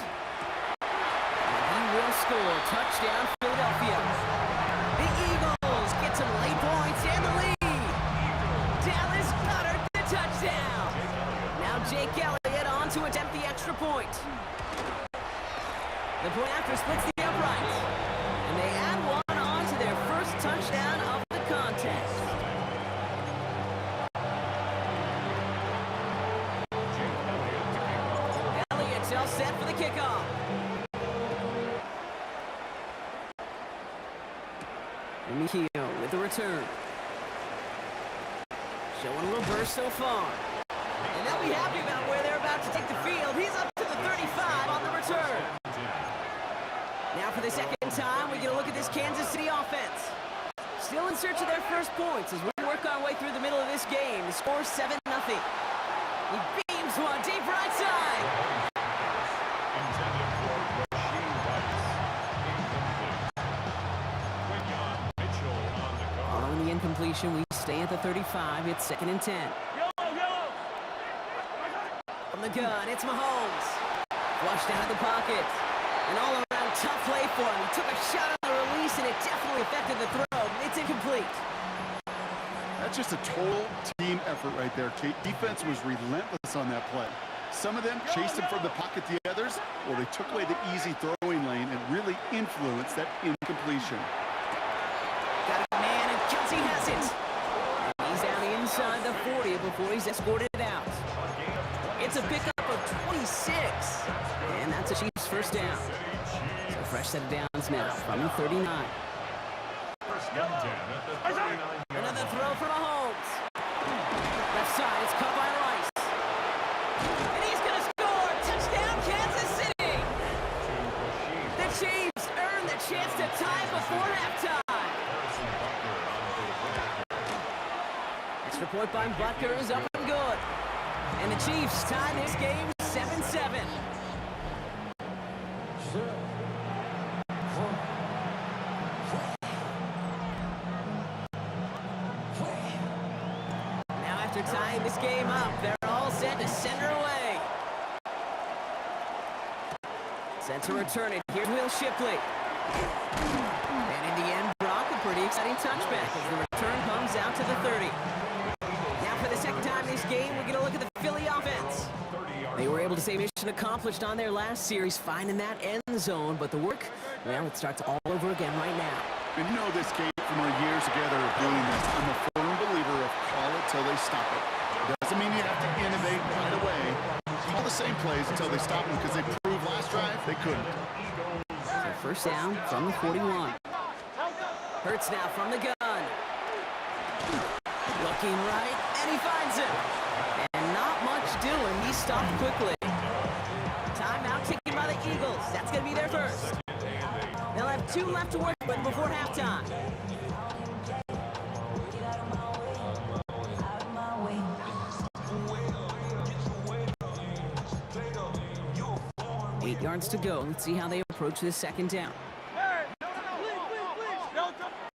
And he will score. Touchdown, Philadelphia. The Eagles get some late points and the lead. Dallas Goedert the touchdown. Now Jake Elliott on to attempt the extra point. The point after splits the upright. And they add one on to their first touchdown of the contest. Elliott's all set for the kickoff. And Mikio with the return. Showing a little burst so far. And they'll be happy about where they're about to take the field. He's up to the 35 on the return. Now for the second time, we get a look at this Kansas City offense. Still in search of their first points as we work our way through the middle of this game. The score 7-0. He beams one deep right side. Intended for Rasheed Rice. Incomplete. Quinyon Mitchell on the cover. Following the incompletion, we stay at the 35. It's 2nd and 10. From the gun, it's Mahomes. Flushed out of the pocket. An all-around tough play for him. He took a shot on the release, and it definitely affected the throw. It's incomplete. That's just a total team effort right there, Kate. Defense was relentless on that play. Some of them chased him from the pocket, the others, well, they took away the easy throwing lane and really influenced that incompletion. Got a man, and Kelsey has it. He's down inside the 40 before he's escorted out. It's a pickup of 26. And that's a Chiefs first down. So fresh set of downs now from the 39. First and 10 at the 39. Another throw for Mahomes. Left side, it's caught by Rice. And he's going to score. Touchdown, Kansas City. The Chiefs earn the chance to tie before halftime. Extra point by Butker is up and good. And the Chiefs tie this game 7-7. Now after tying this game up, they're all set to send her away. Set to return it. Here's Will Shipley. And in the end, Brock, a pretty exciting touchback as the return comes out to the 30. Now for the second time this game, we're going to look at the Philly offense. They were able to say mission accomplished on their last series, finding that end zone, but the work, well, it starts all over again right now. And you know this, Kate, from our years together of doing this, I'm a firm believer of call it till they stop it. Doesn't mean you have to innovate right away. Call the same plays until they stop them because they proved last drive they couldn't. So first down from the 41. Hurts now from the gun. Looking right, and he finds him. And not much doing. He stopped quickly. Timeout taken by the Eagles. That's going to be their first. They'll have 2 left to work with before halftime. Eight yards to go. Let's see how they approach this second down.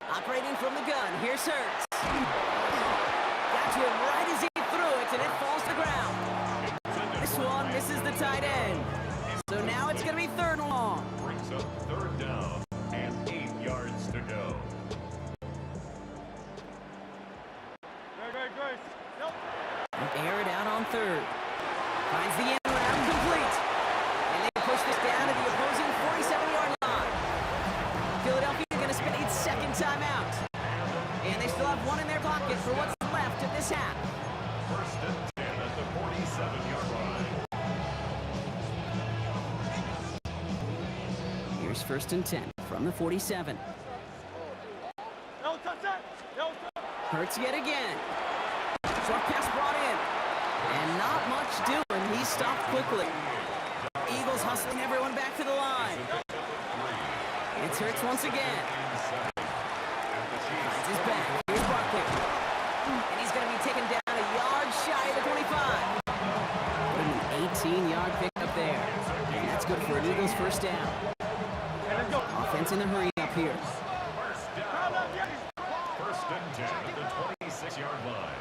Operating from the gun. Here's Hurts. Got to him right as he threw it, and it falls to the ground. This one misses the tight end. So now it's going to be 3rd and long. Brings up 3rd down and 8 yards to go. Air it out on 3rd. Finds the end round complete. And they push this down to the opposing 47-yard line. Philadelphia going to spend its second timeout. And they still have 1 in their pocket for what's left of this half. First and 10 at the 47-yard line. Here's 1st and 10 from the 47. Hurts yet again. Short pass brought in. And not much doing. He stopped quickly. Eagles hustling everyone back to the line. It's Hurts once again. Finds his back. Here's Barkley. And he's going to be taken down a yard shy of the 25. Put an 18-yard pickup there. And that's good for an Eagles first down. Offense in a hurry up here. First and 10 at the 26-yard line.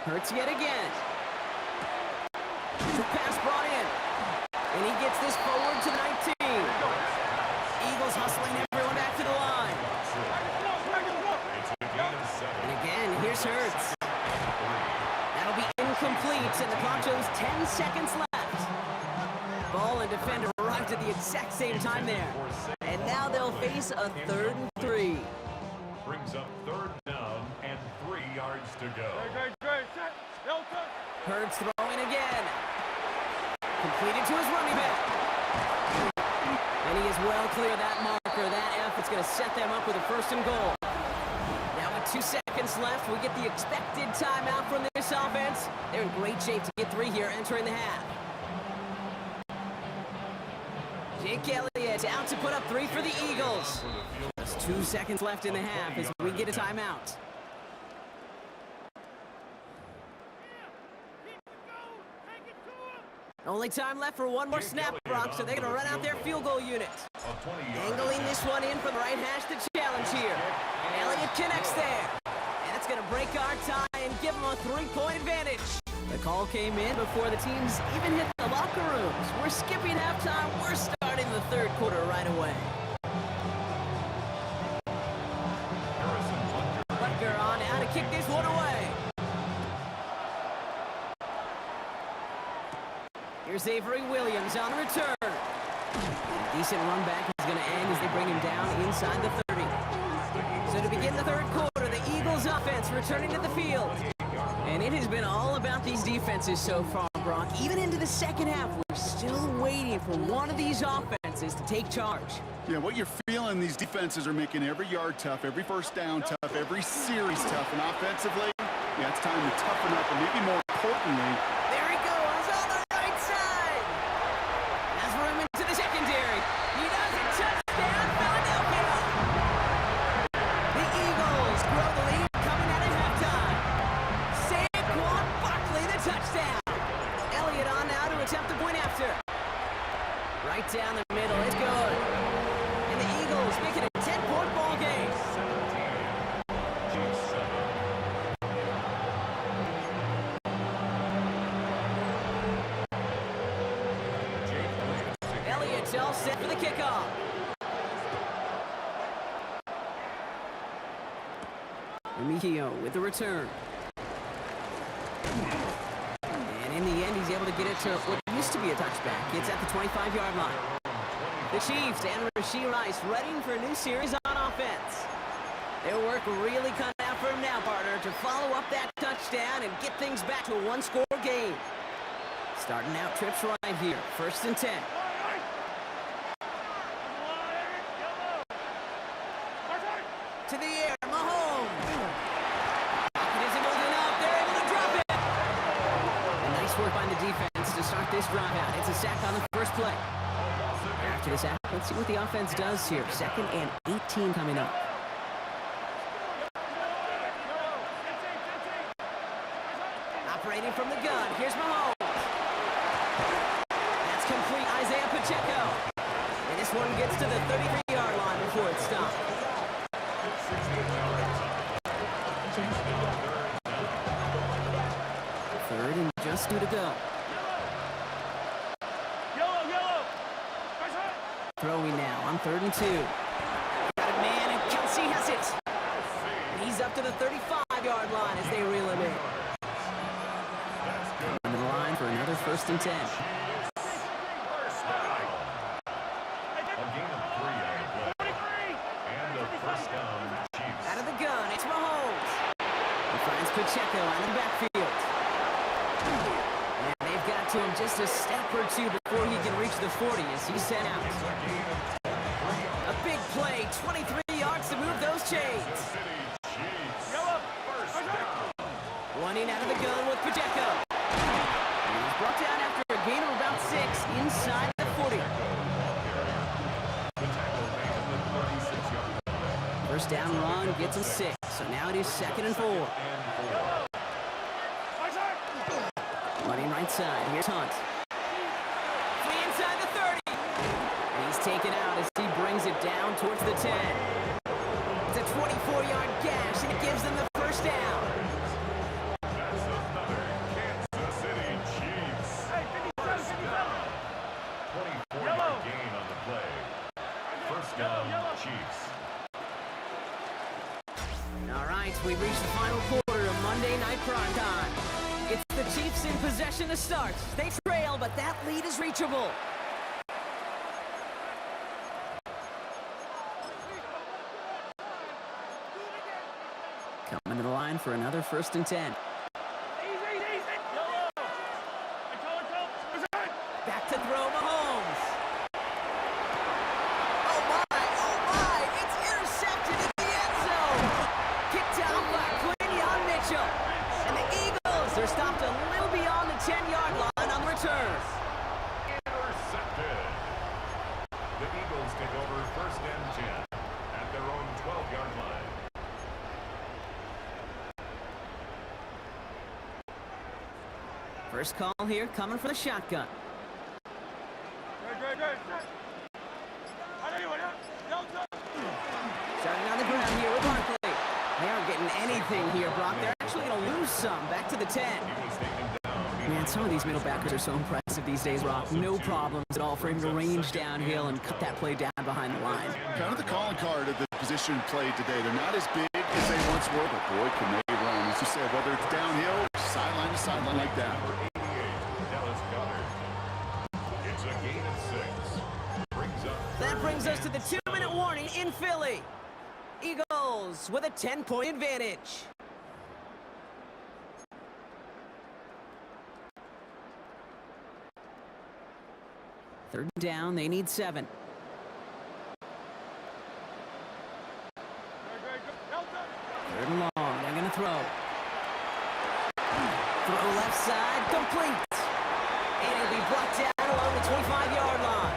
Hurts yet again. The pass brought in. And he gets this forward to 19. Eagles hustling everyone back to the line. and the clock shows 10 seconds left. Ball and defender arrived at the exact same time there. And now they'll face a 3rd and 3. Brings up 3rd down and 3 yards to go. Hurts throwing again. Completed to his running back. And he is well clear of that marker. That F is going to set them up with a 1st and goal. Now with 2 seconds left, we get the expected timeout from this offense. They're in great shape to get 3 here entering the half. Jake Elliott out to put up 3 for the Eagles. Just 2 seconds left in the half as we get a timeout. Only time left for one more snap, Brock, so they're going to run out their field goal unit. Angling this one in from the right hash, the challenge here. And Elliott connects there. And it's going to break our tie and give them a 3-point advantage. The call came in before the teams even hit the locker rooms. We're skipping halftime. We're starting the 3rd quarter right away. Butker on now to kick this one away. Here's Avery Williams on return. A decent run back is going to end as they bring him down inside the 30. So to begin the 3rd quarter, the Eagles offense returning to the field. And it has been all about these defenses so far, Brock. Even into the 2nd half, we're still waiting for one of these offenses to take charge. Yeah, what you're feeling, these defenses are making every yard tough, every 1st down tough, every series tough. And offensively, yeah, it's time to toughen up. And maybe more importantly, there he goes on the right side. Has room into the secondary. He does it. Touchdown, Philadelphia. The Eagles grow the lead coming out of halftime. Saquon Barkley, the touchdown. Elliott on now to attempt the point after. Right down the middle. It's good. And the Eagles make it a 10-point ball game. Elliott's all set for the kickoff. Remigio with the return. And in the end, he's able to get it to what used to be a touchback. It's at the 25-yard line. The Chiefs and Rashee Rice ready for a new series on offense. Their work really cut out for him now, partner, to follow up that touchdown and get things back to a 1-score game. Starting out trips right here. 1st and 10. To the air, Mahomes. It isn't good enough. They're able to drop it. And nice work by the defense to start this drive out. It's a sack on the 1st play. After the sack, let's see what the offense does here. 2nd and 18 coming up. Operating from the gun. Here's Mahomes. That's complete. Isaiah Pacheco. And this one gets to the 33-yard line before it's stopped. 3rd and just 2 to go. Throwing now on 3rd and 2. Got a man, and Kelsey has it. And he's up to the 35-yard line as they reel him in. On the line for another 1st and 10. Out of the gun, it's Mahomes. He finds Pacheco out of the backfield. And they've got to him just a step or 2 before he can reach the 40 as he's sent out. A big play, 23 yards to move those chains. Running out of the gun with Pacheco. And he's brought down after a gain of about 6 inside the 40. 1st down run gets him 6. So now it is 2nd and 4. Running right side. Here's Hunt. Free inside the 30. And he's taken out as he brings it down towards the 10. It's a 24-yard gash, and it gives them the 1st down. That's another Kansas City Chiefs. 24-yard gain on the play. 1st down, Chiefs. All right, we've reached the final quarter of Monday Night Primetime. It's the Chiefs in possession to start. They trail, but that lead is reachable. Coming to the line for another 1st and 10. Back to throw, Mahomes. Oh my, it's intercepted in the end zone. Kicked out by Quinion Mitchell. And the Eagles are stopped a little beyond the 10-yard line on the return. Intercepted. The Eagles take over 1st and 10 at their own 12-yard line. First call here, coming for the shotgun. Starting on the ground here with Barkley. They aren't getting anything here, Brock. They're actually going to lose some. Back to the 10. Man, some of these middle backers are so impressive these days, Rock. No problems at all for him to range downhill and cut that play down behind the line. Kind of the calling card of the position played today. They're not as big as they once were, but boy, can they run. As you said, whether it's downhill, sideline to sideline like that. Dallas Goedert. It's a gain of 6. That brings us to the 2-minute warning in Philly. Eagles with a 10-point advantage. Third down, they need 7. Third and long, they're going to throw. Throw left side, complete. And it'll be brought down along the 25-yard line.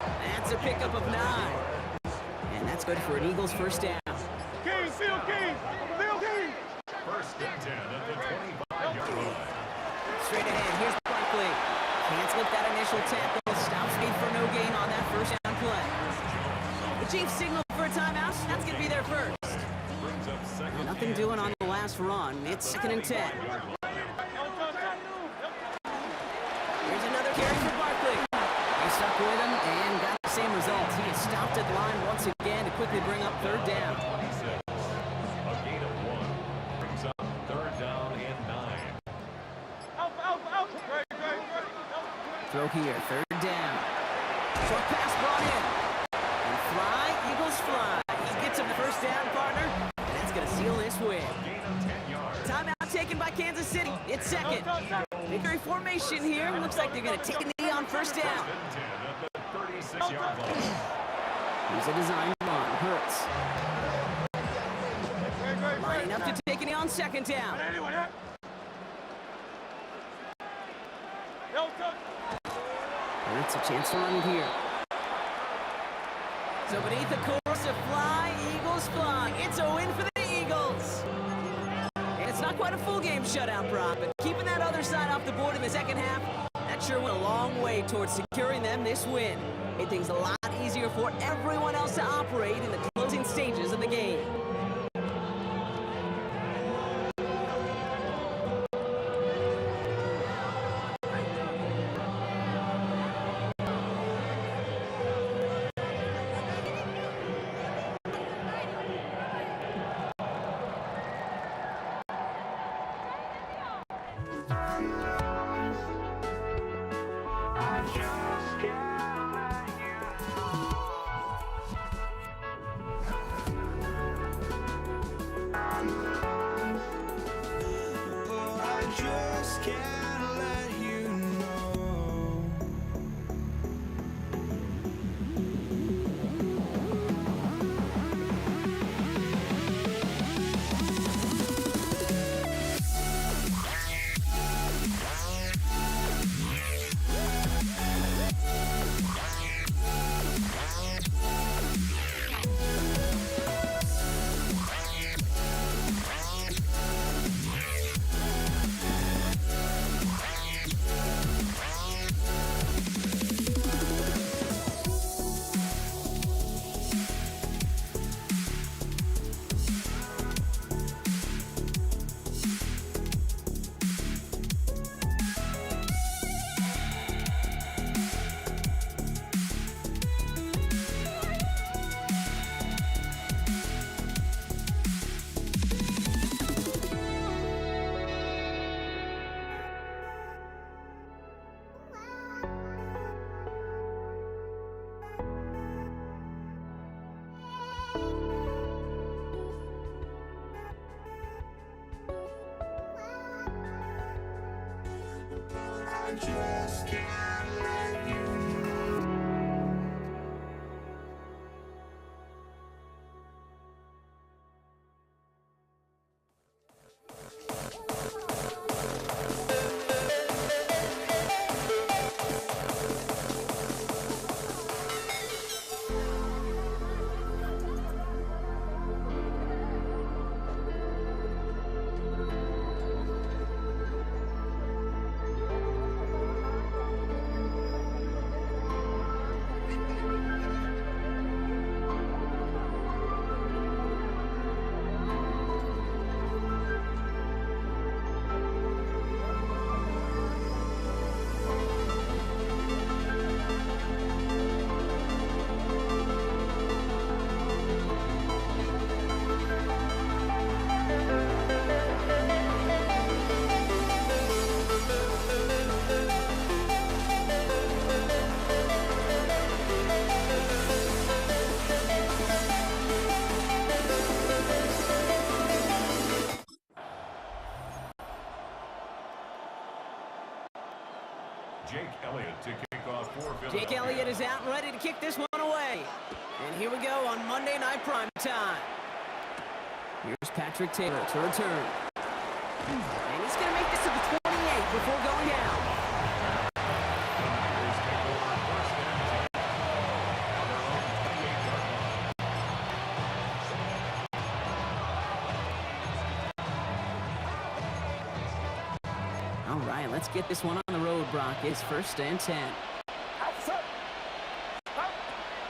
That's a pickup of 9. And that's good for an Eagles 1st down. King, Field King, Field King. 1st and 10 at the 25-yard line. Straight ahead, here's Barkley. Can't slip that initial tackle. Stops me for no gain on that 1st down play. The Chiefs signal for a timeout. That's going to be their first. Nothing doing on the last run. It's 2nd and 10. Here's another carry for Barkley. He stuck with him and got the same result. He is stopped at the line once again to quickly bring up 3rd down. A gain of 1 brings up 3rd down and 9. Throw here, 3rd down. Short pass brought in. And fly, Eagles fly. He gets him the 1st down, partner. And that's going to seal this win. Gain of 10 yards. Timeout taken by Kansas City. It's 2nd. Victory formation here. Looks like they're going to take a knee on 1st down. 10 at the 36-yard line. Here's a design run. Hurts. Lining up to take a knee on 2nd down. Hurts a chance to run it here. So beneath the course of fly, Eagles fly. It's a win for the Eagles. And it's not quite a full game shutout, Brock, but keeping that other side off the board in the 2nd half, that sure went a long way towards securing them this win. Made things a lot easier for everyone else to operate in the closing stages of the game. just can't let you. Jake Elliott to kick off for Philadelphia. Jake Elliott is out and ready to kick this one away. And here we go on Monday Night Prime Time. Here's Patrick Taylor to return. And he's going to make this to the 28 before going down. All right, let's get this one on the road, Brock. It's 1st and 10.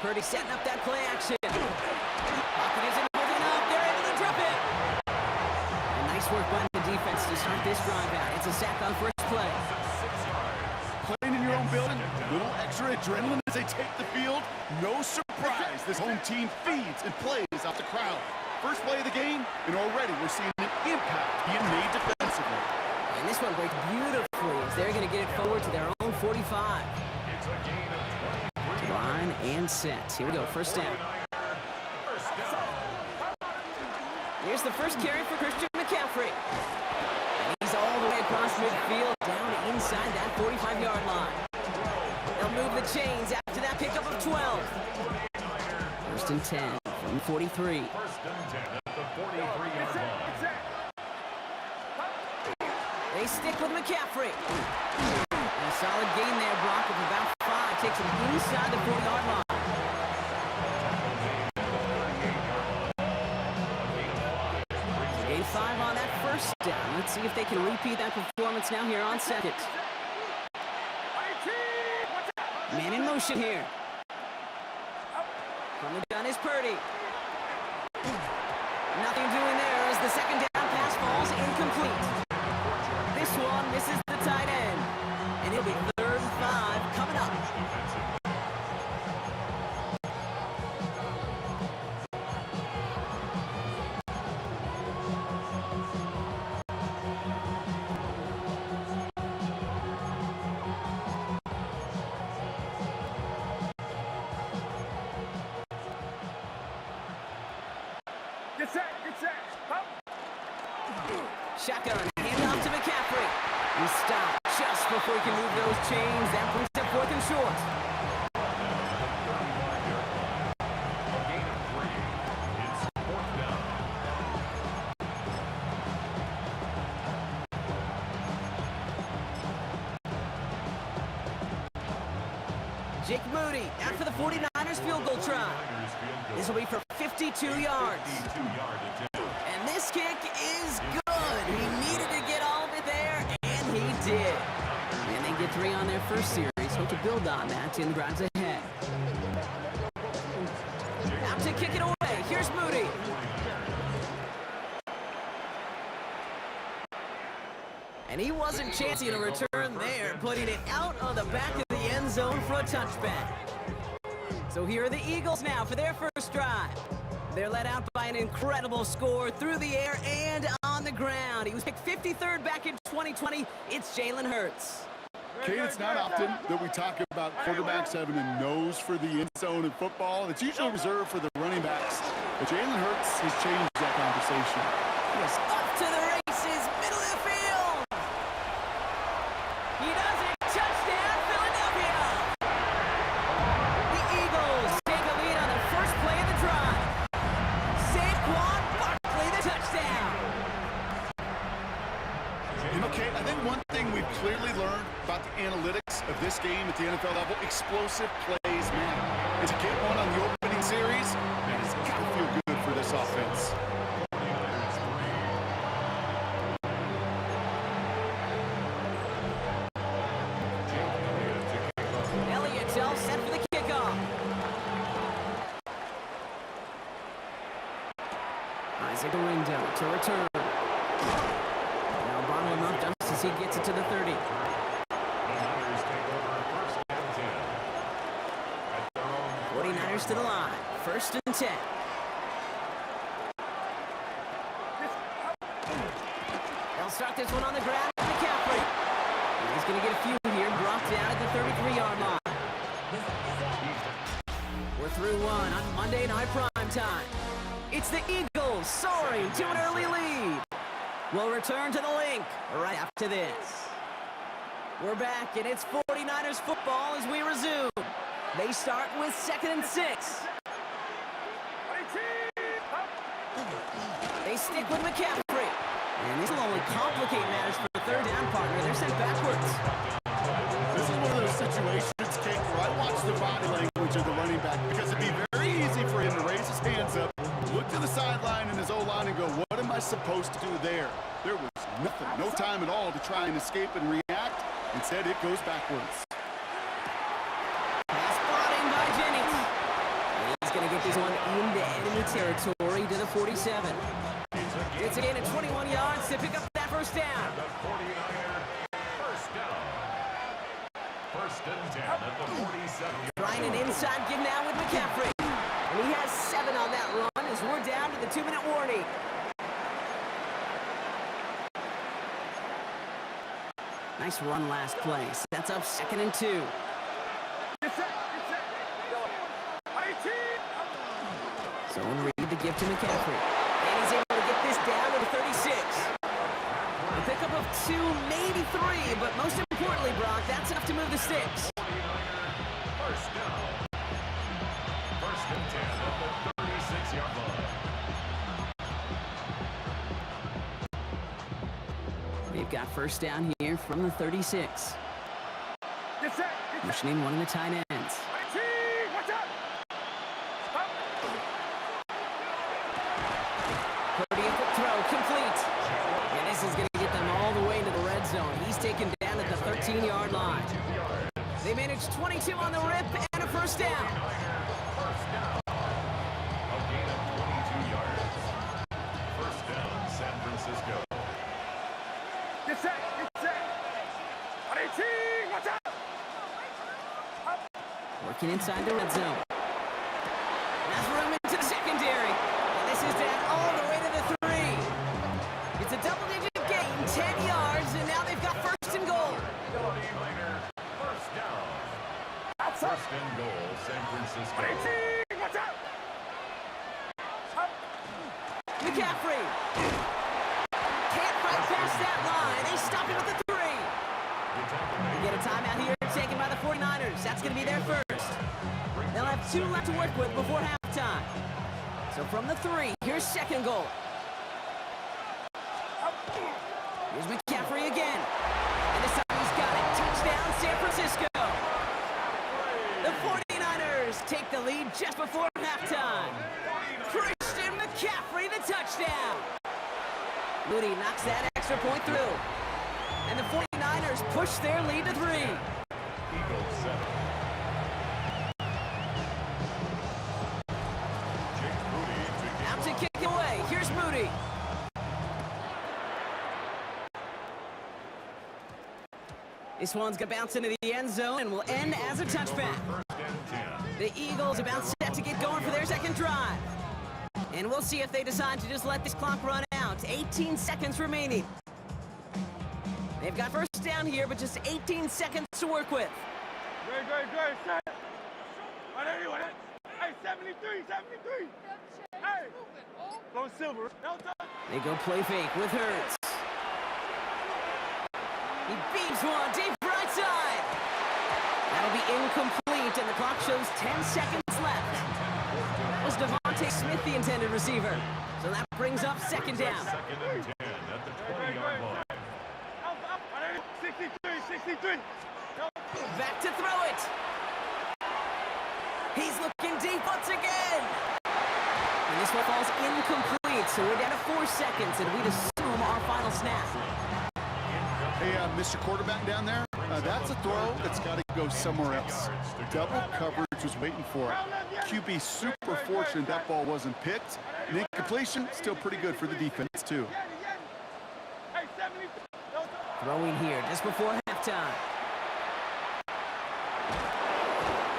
Purdy setting up that play action. Pocket isn't holding up. They're able to drop it. And nice work by the defense to start this drive out. It's a sack on first play. Playing in your own building, a little extra adrenaline as they take the field. No surprise, this home team feeds and plays out the crowd. First play of the game, and already we're seeing an impact being made defensively. And this one breaks beautifully as they're going to get it forward to their own 45. It's a gain of 23. Line and set. Here we go, first down. Here's the first carry for Christian McCaffrey. And he's all the way across midfield, down inside that 45-yard line. They'll move the chains after that pickup of 12. 1st and 10 from 43. 1st and 10 at the 43-yard line. They stick with McCaffrey. And a solid gain there, Brock, of about 5. Takes him inside the 40-yard line. Gain 5 on that first down. Let's see if they can repeat that performance now here on second. Man in motion here. From the gun is Purdy. Nothing doing there as the second down pass falls incomplete. This one misses the tight end. And it'll be 3rd and 5 coming up. Get set, get set. Up. Shotgun, hand off to McCaffrey. He stopped just before he can move those chains. That brings up 4th and short. A gain of 3. It's 4th down. Jake Moody out for the 49ers field goal try. This will be for 52 yards. 52-yard attempt. And this kick is good. He needed to get all of it there, and he did. And they get 3 on their first series. Hope to build on that in the drives ahead. Out to kick it away. Here's Moody. And he wasn't chancing a return there, putting it out of the back of the end zone for a touchback. So here are the Eagles now for their first drive. They're led out by an incredible score through the air and on the ground. He was picked 53rd back in 2020. It's Jalen Hurts. Kate, it's not often that we talk about quarterbacks having a nose for the end zone in football. It's usually reserved for the running backs. But Jalen Hurts has changed that conversation. Yes, up to the races, middle of the field. He does it, explosive plays matter. And to get one on the opening series, that has got to feel good for this offense. Elliott's all set for the kickoff. Isaac Lindo to return. Now bottle him up just as he gets it to the 30. The Niners take over first and 10. At their own 49ers to the line. First and 10. They'll start this one on the ground. McCaffrey. And he's going to get a few here. Brought down at the 33-yard line. We're through one on Monday Night Prime Time. It's the Eagles soaring to an early lead. We'll return to the link right after this. We're back, and it's 49ers football as we resume. They start with 2nd and 6. They stick with McCaffrey. And this will only complicate matters for the third down partner. They're sent backwards. This is one of those situations, Kate, where I watch the body language of the running back because it'd be very easy for him to raise his hands up, look to the sideline in his O-line and go, what am I supposed to do there? There was nothing, no time at all to try and escape and react. Instead, it goes backwards. Pass brought in by Jennings. He's going to get this one into enemy territory to the 47. It's a gain of 21 yards to pick up that first down. The 49er first down. First and 10 at the 47. Trying an inside give now with McCaffrey. And he has 7 on that run as we're down to the 2-minute warning. Nice run last play. Sets up 2nd and 2. Zone read to give to McCaffrey. And he's able to get this down to the 36. A pickup of 2, maybe 3, but most importantly, Brock, that's enough to move the sticks. First down. First and 10 at the 36-yard line. We've got first down here from the 36. Motioning one of the tight ends. 30th throw complete. And this is going to get them all the way into the red zone. He's taken down at the 13-yard line. They managed 22 on the rip and a first down. First down. A gain of 22 yards. First down, San Francisco. Working inside the red zone. That's room into the secondary. And this is down all the way to the 3. It's a double-digit gain, 10 yards, and now they've got first and goal. First down. First and goal, San Francisco. McCaffrey. Can't fight past that line. They stop him at the 3. We get a timeout here taken by the 49ers. That's going to be their first. They'll have 2 left to work with before halftime. So from the 3, here's second goal. Here's McCaffrey again. And this time he's got it. Touchdown, San Francisco. The 49ers take the lead just before halftime. Christian McCaffrey, the touchdown. Moody knocks that extra point through. And the 49ers push their lead to 3. Eagles 7. Jake Moody to kick Out to off. kick it away. Here's Moody. This one's going to bounce into the end zone and will end as a touchback. First and 10. The Eagles about set to get going for their second drive. And we'll see if they decide to just let this clock run out. 18 seconds remaining. They've got first down here, but just 18 seconds to work with. Good, set. On anyone. Hey, 73. Hey, go silver. They go play fake with Hurts. He beats one deep right side. That'll be incomplete, and the clock shows 10 seconds left. That was Devontae Smith, the intended receiver. So that brings up second down. Second and 10 at the 20-yard line. 63. Back to throw it. He's looking deep once again. And this one falls incomplete, so we're down to 4 seconds, and we'd assume our final snap. Hey, Mr. Quarterback down there, that's a throw that's got to go somewhere else. Double coverage was waiting for it. QB super fortunate that ball wasn't picked. And incompletion, still pretty good for the defense, too. Throwing here just before halftime.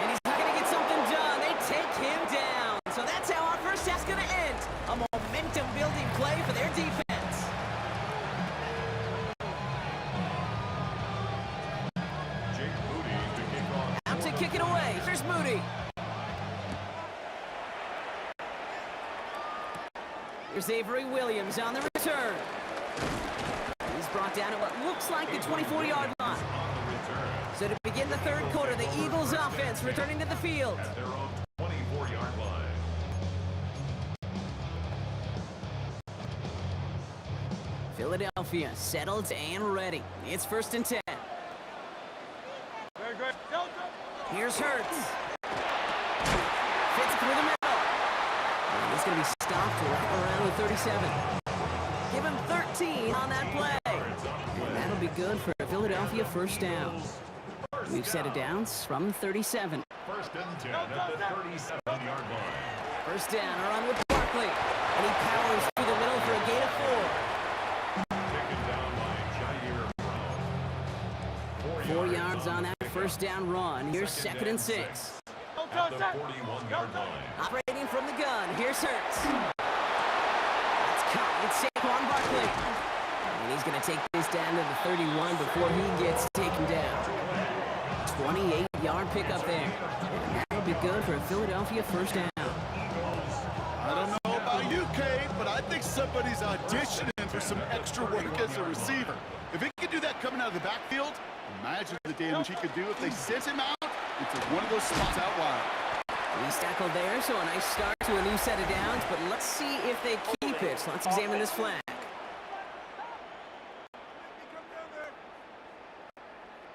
And he's not going to get something done. They take him down. So that's how our first half's going to end. A momentum-building play for their defense. Jake Moody to kick off. Out to kick it away. Here's Moody. Here's Avery Williams on the return. He's brought down at what looks like the 24-yard line. So to begin the third quarter, the Eagles offense returning to the field. At their own 24-yard line. Philadelphia settled and ready. It's 1st and 10. Here's Hurts. Fits through the middle. And he's going to be stopped right around the 37. Give him 13 on that play. And that'll be good for a Philadelphia first down. We've set it downs from 37. 1st and 10 at the 37-yard line. First down, a run with Barkley. And he powers through the middle for a gain of 4. Taken down by Jair Brown. 4 yards on that first down run. Here's 2nd and 6. At the 41-yard line. Operating from the gun. Here's Hurts. That's caught with Saquon Barkley. And he's going to take this down to the 31 before he gets taken down. 28-yard pickup there. And that'll be good for a Philadelphia first down. I don't know about you, Kate, but I think somebody's auditioning for some extra work as a receiver. If he could do that coming out of the backfield, imagine the damage he could do if they sent him out into one of those spots out wide. He's tackled there, so a nice start to a new set of downs, but let's see if they keep it. So let's examine this flag.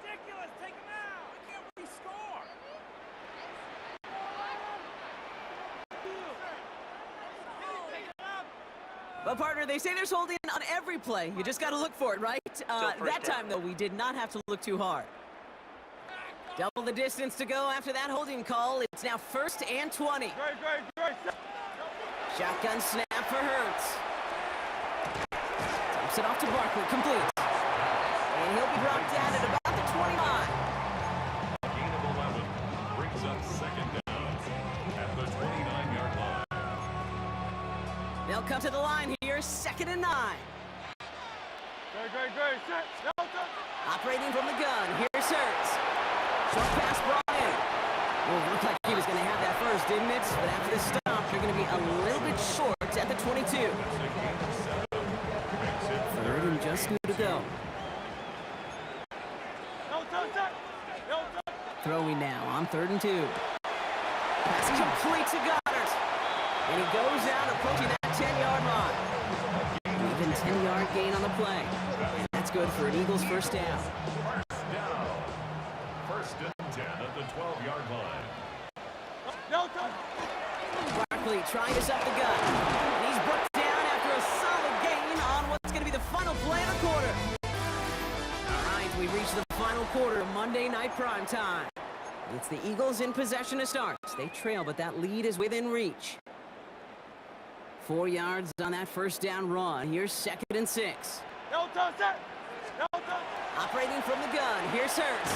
Ridiculous! Take him out! Why can't we score? But partner, they say there's holding on every play. You just got to look for it, right? That time, though, we did not have to look too hard. Double the distance to go after that holding call. It's now 1st and 20. Shotgun snap for Hurts. Dumps it off to Barkley, complete. And he'll be brought down at about the 25. Gain of 11 brings up 2nd down at the 29-yard line. They'll come to the line here, 2nd and 9. Operating from the gun, here's Hurts. Short pass brought in. Well, it looked like he was going to have that first, didn't it? But after the stop, they're going to be a little bit short at the 22. 3rd and just 2 to go. Throwing now on 3rd and 2. Pass complete to Goddard. And he goes out approaching that 10-yard line. Even 10-yard gain on the play. And that's good for an Eagles first down. 1st and 10 at the 12-yard line. Barkley trying to stop the gun. And he's brought down after a solid gain on what's going to be the final play of the quarter. All right, we reached the final quarter of Monday Night Prime Time. It's the Eagles in possession to start. They trail, but that lead is within reach. 4 yards on that first down run. Here's 2nd and 6. Operating from the gun. Here's Hurts.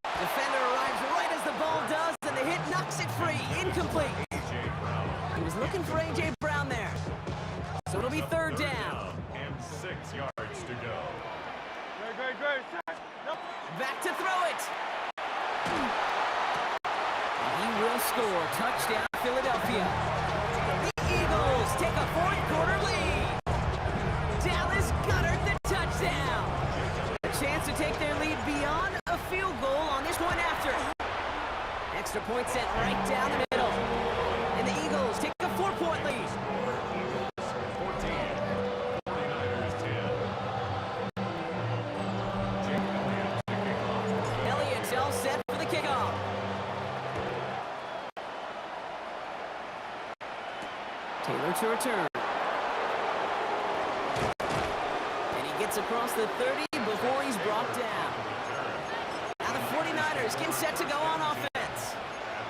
Defender arrives right as the ball does, and the hit knocks it free. Incomplete. He was looking for A.J. Brown there. So it'll be 3rd down. And 6 yards to go. Back to throw it. He will score. Touchdown, Philadelphia. The Eagles take a 4th quarter lead. Dallas Goedert the touchdown. A chance to take their lead beyond a field goal on this one after. Extra point set right down the middle. And the Eagles take a 4-point lead. 14. 49ers 10. Jake Elliott to kick off. Elliott's all set for the kickoff. Taylor to return. And he gets across the 30 before he's brought down. Now the 49ers getting set to go on offense.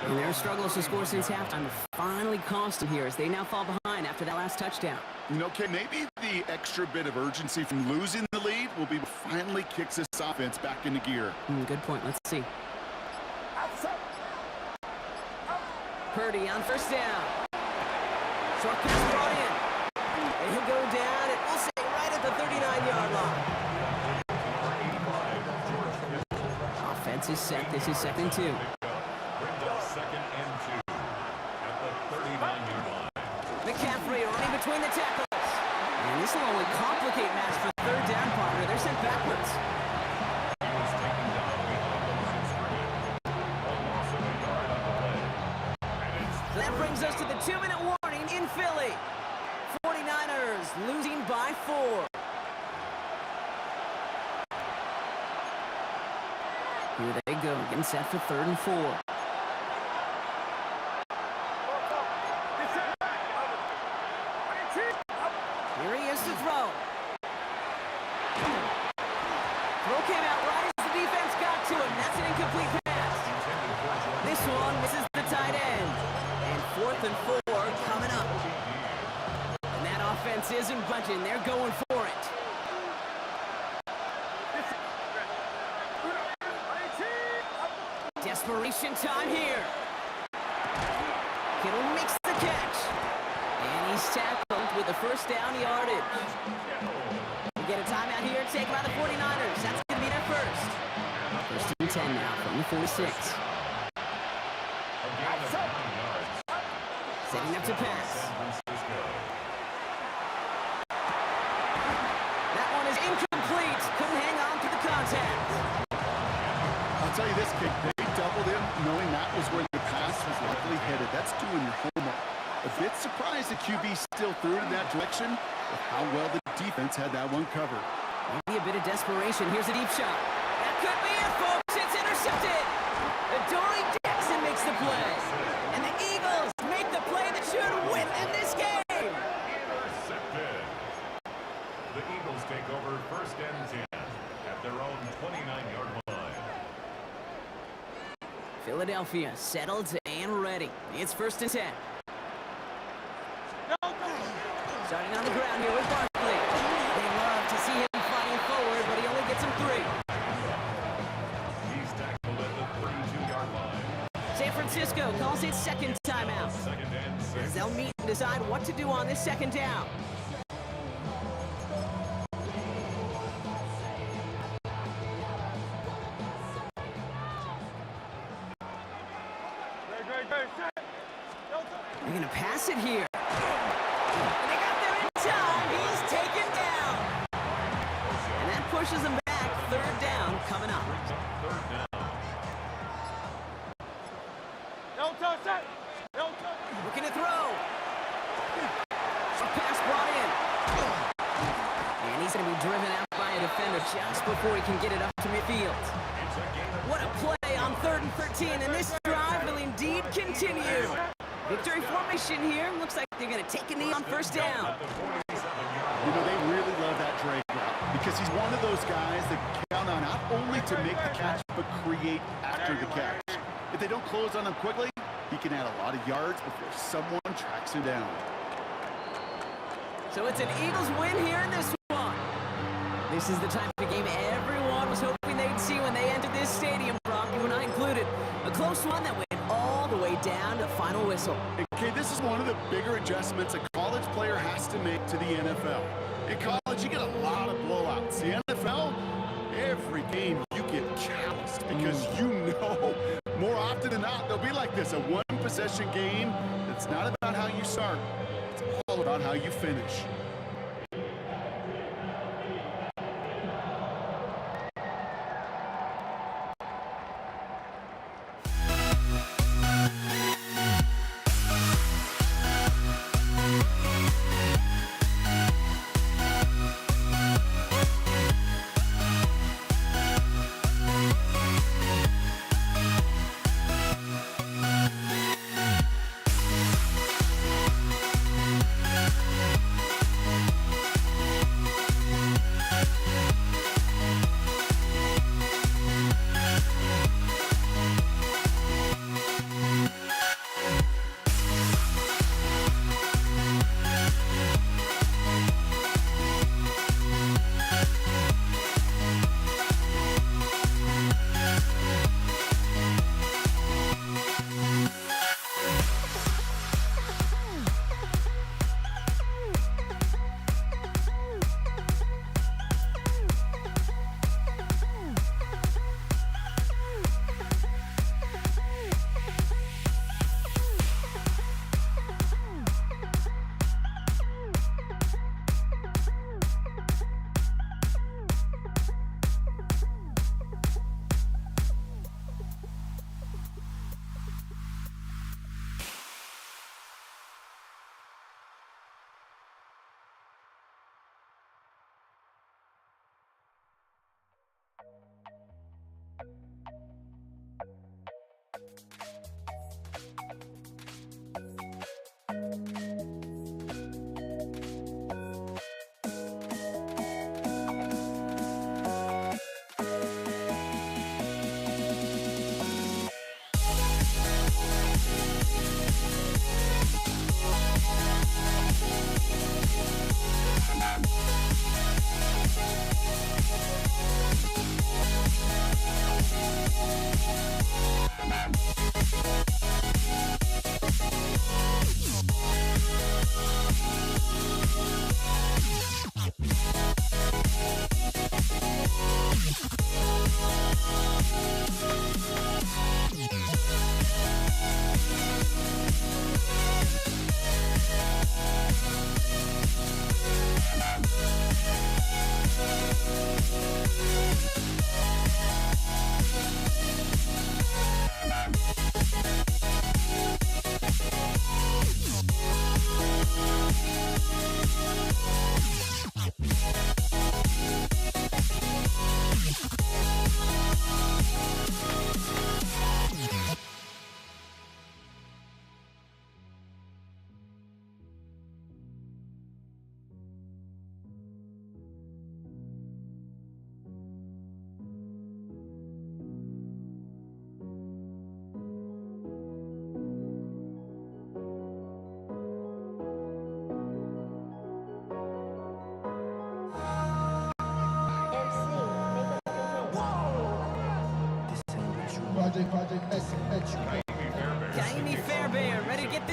And their struggles to score since halftime finally cost them here as they now fall behind after that last touchdown. Okay, maybe the extra bit of urgency from losing the lead will be what finally kicks this offense back into gear. Good point. Let's see. Purdy on first down. Short pass brought in. And he'll go down, and we'll say right at the 39-yard line. Offense is set. This is 2nd and 2. Brings up 2nd and 2 at the 39-yard line. McCaffrey running between the tackles. And this will only complicate matters for 3rd down, partner. They're sent backwards. He was taken down behind the line of scrimmage. A loss of a yard on the play. And it's So that brings us to the 2-minute warning in Philly. 49ers losing by 4. Here they go, getting set for 3rd and 4. Here he is to throw. Throw came out right as the defense got to him. That's an incomplete pass. This one misses the tight end. And 4th and 4 coming up. And that offense isn't budging. They're going for it. Desperation time here. Kittle makes the catch. And he's tackled with the 1st down yardage. We get a timeout here taken by the 49ers. That's going to be their first. 1st and 10 now from the 46. Setting up to pass. That one is incomplete. Couldn't hang on to the contact. I'll tell you this, kid, they doubled him knowing that was where the pass was likely headed. That's doing your homework. A bit surprised the QB still threw it in that direction with how well the defense had that one covered. Maybe a bit of desperation. Here's a deep shot. That could be it, folks. It's intercepted. Adoree Jackson makes the play. And the Eagles make the play that should win in this game. intercepted. The Eagles take over 1st and 10 at their own 29-yard line. Philadelphia settled and ready. It's 1st and 10. Starting on the ground here with Barkley. They love to see him fighting forward, but he only gets him 3. He's tackled at the 32-yard line. San Francisco calls it 2nd timeout. 2nd and 6. As they'll meet and decide what to do on this 2nd down. They're going to pass it here. And they got there in time. He's taken down. And that pushes him back. 3rd down coming up. Brings up 3rd down. Looking to throw. Short pass brought in. And he's going to be driven out by a defender just before he can get it up to midfield. It's a gain of What a play on 3rd and 13, and this drive will indeed continue. Victory formation here. Looks like they're going to take a knee on 1st down. at the 47-yard You know, they really love that drag route because he's one of those guys that count on not only to make the catch, but create after the catch. If they don't close on him quickly, he can add a lot of yards before someone tracks him down. So it's an Eagles win here in this one. This is the type of game everyone was hoping they'd see when they entered this stadium, Brock, you and I included. A close one that went all the way down to final whistle. Okay, this is one of the bigger adjustments a college player has to make to the NFL. In college, you get a lot of blowouts. The NFL, every game you get calloused because you know more often than not they'll be like this, a one-possession game that's not about how you start. It's all about how you finish.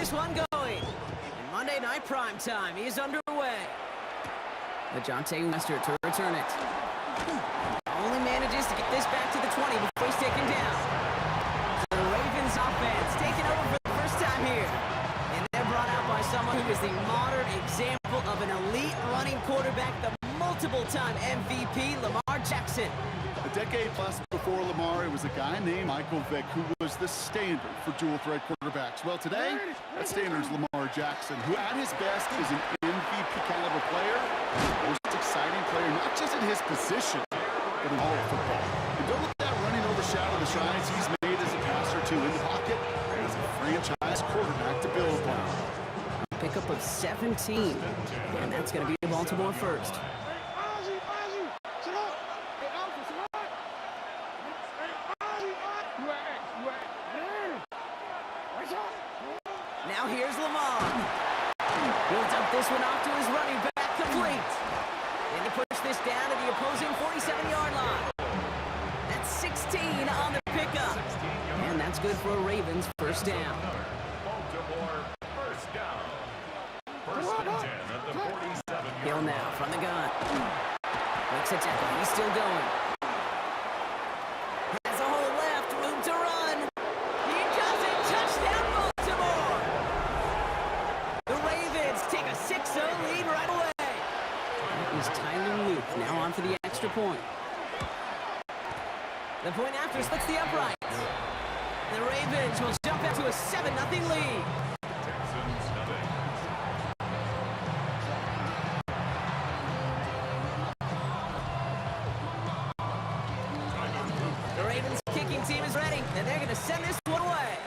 this one going. And Monday Night Prime Time is underway. Dejounte Lester to return it. Only manages to get this back to the 20 before he's taken down. The Ravens offense taking over for the first time here. And they're brought out by someone who is the modern example of an elite running quarterback, the multiple-time MVP, Lamar Jackson. A decade plus before Lamar, it was a guy named Michael Vick who was the standard for dual-threat quarterbacks. Well, today, that standard is Lamar Jackson, who at his best is an MVP-caliber player, the most exciting player, not just in his position, but in all of football. And don't let that running overshadow the strides he's made as a passer, too, in the pocket, and as a franchise quarterback to build upon. Pickup of 17, and that's going to be Baltimore first. Now here's Lamar. He'll dump this one off to his running back, complete. And he pushed this down to the opposing 47-yard line. That's 16 on the pickup. And that's good for a Ravens first down. Baltimore first down. First and 10 at the 47. Hill now from the gun. Makes a tackle. He's still going. Has a hole left. Room to run. He does it. Touchdown, Baltimore. The Ravens take a 6-0 lead right away. That was Tyler Luke now on for the extra point. The point after splits the uprights. The Ravens will jump into a 7-0 lead. Texans nothing. The Ravens kicking team is ready, and they're going to send this one away.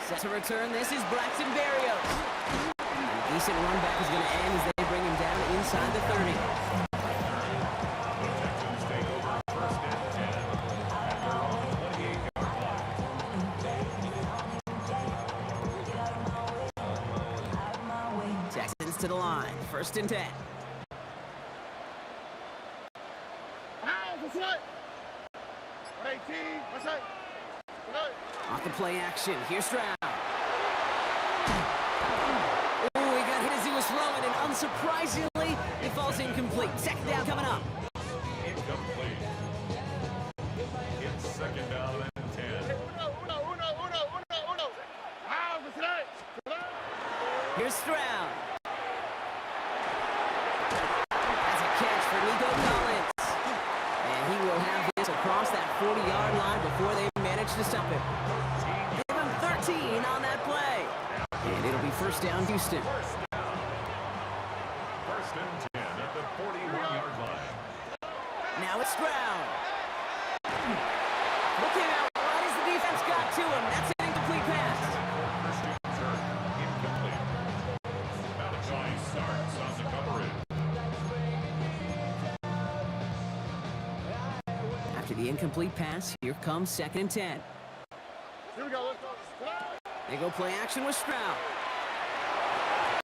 Set to return, this is Braxton Berrios. A decent run back is going to end as they bring him down inside the 30. Texans take over first and 10 at their own 28-yard line. Texans to the line, first and 10. Off the play action, here's Stroud. Oh, he got hit as he was throwing, and unsurprisingly, he falls incomplete. Second down coming up. Incomplete. It's second down and 10. Here's Stroud. That's a catch for Nico Collins. And he will have this across that 40-yard line before they manage to stop him. Give him 13 on that play. And it'll be first down, Houston. First and 10 at the 41-yard line. Now it's Stroud. Look him out right as the defense got to him. That's an incomplete pass. Christian Kirk, incomplete. Malachi starts on the coverage. After the incomplete pass, here comes second and 10. Here we go. They go play action with Stroud.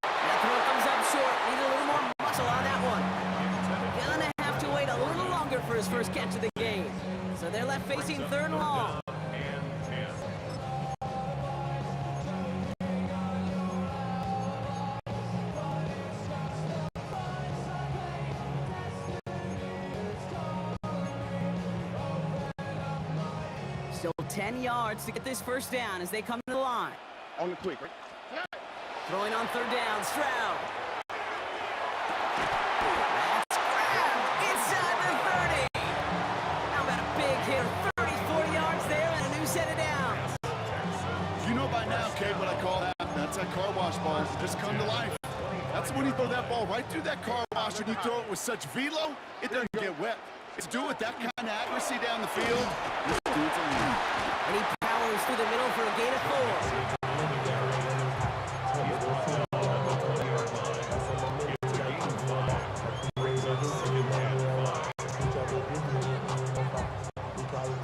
That throw comes up short. Need a little more muscle on that one. Gonna have to wait a little longer for his first catch of the game. So they're left facing third and long. And 10. Still 10 yards to get this first down as they come to the line. On the quick, right? Throwing on third down, Stroud. That's grabbed inside the 30. How about a big hit, 40 yards there and a new set of downs. You know by now, Kate, what I call that. That's that car wash ball. Just come to life. That's when you throw that ball right through that car wash and you throw it with such velo, it doesn't get wet. It's do with that kind of accuracy down the field. This dude's a lead. And he powers through the middle for a gain of 4.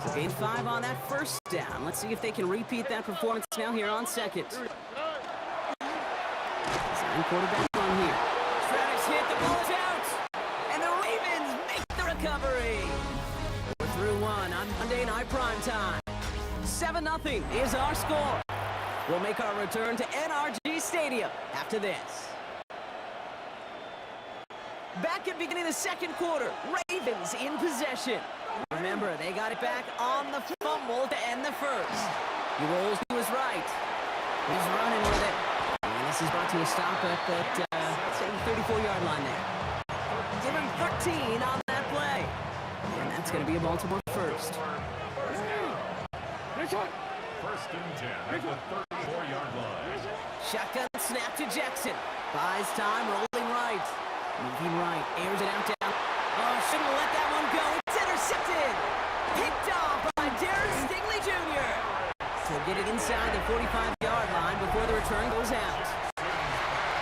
So gain 5 on that first down. Let's see if they can repeat that performance now here on second. Sign quarterback run here. Travis hit, the ball is out. And the Ravens make the recovery. We're through one on Monday Night Prime Time. 7-0 is our score. We'll make our return to NRG Stadium after this. Back at the beginning of the second quarter, Ravens in possession. Remember, they got it back on the fumble to end the first. He rolls to his right. He's running with it. And this is brought to a stop at that, say, 34-yard line there. Give him 13 on that play. And that's going to be a Baltimore first. First and 10 at the 34-yard line. Shotgun snap to Jackson. Buys time, rolling right. Moving right, airs it out down. Oh, shouldn't let that one go. It's intercepted. Picked off by Darren Stingley Jr. So get it inside the 45-yard line before the return goes out.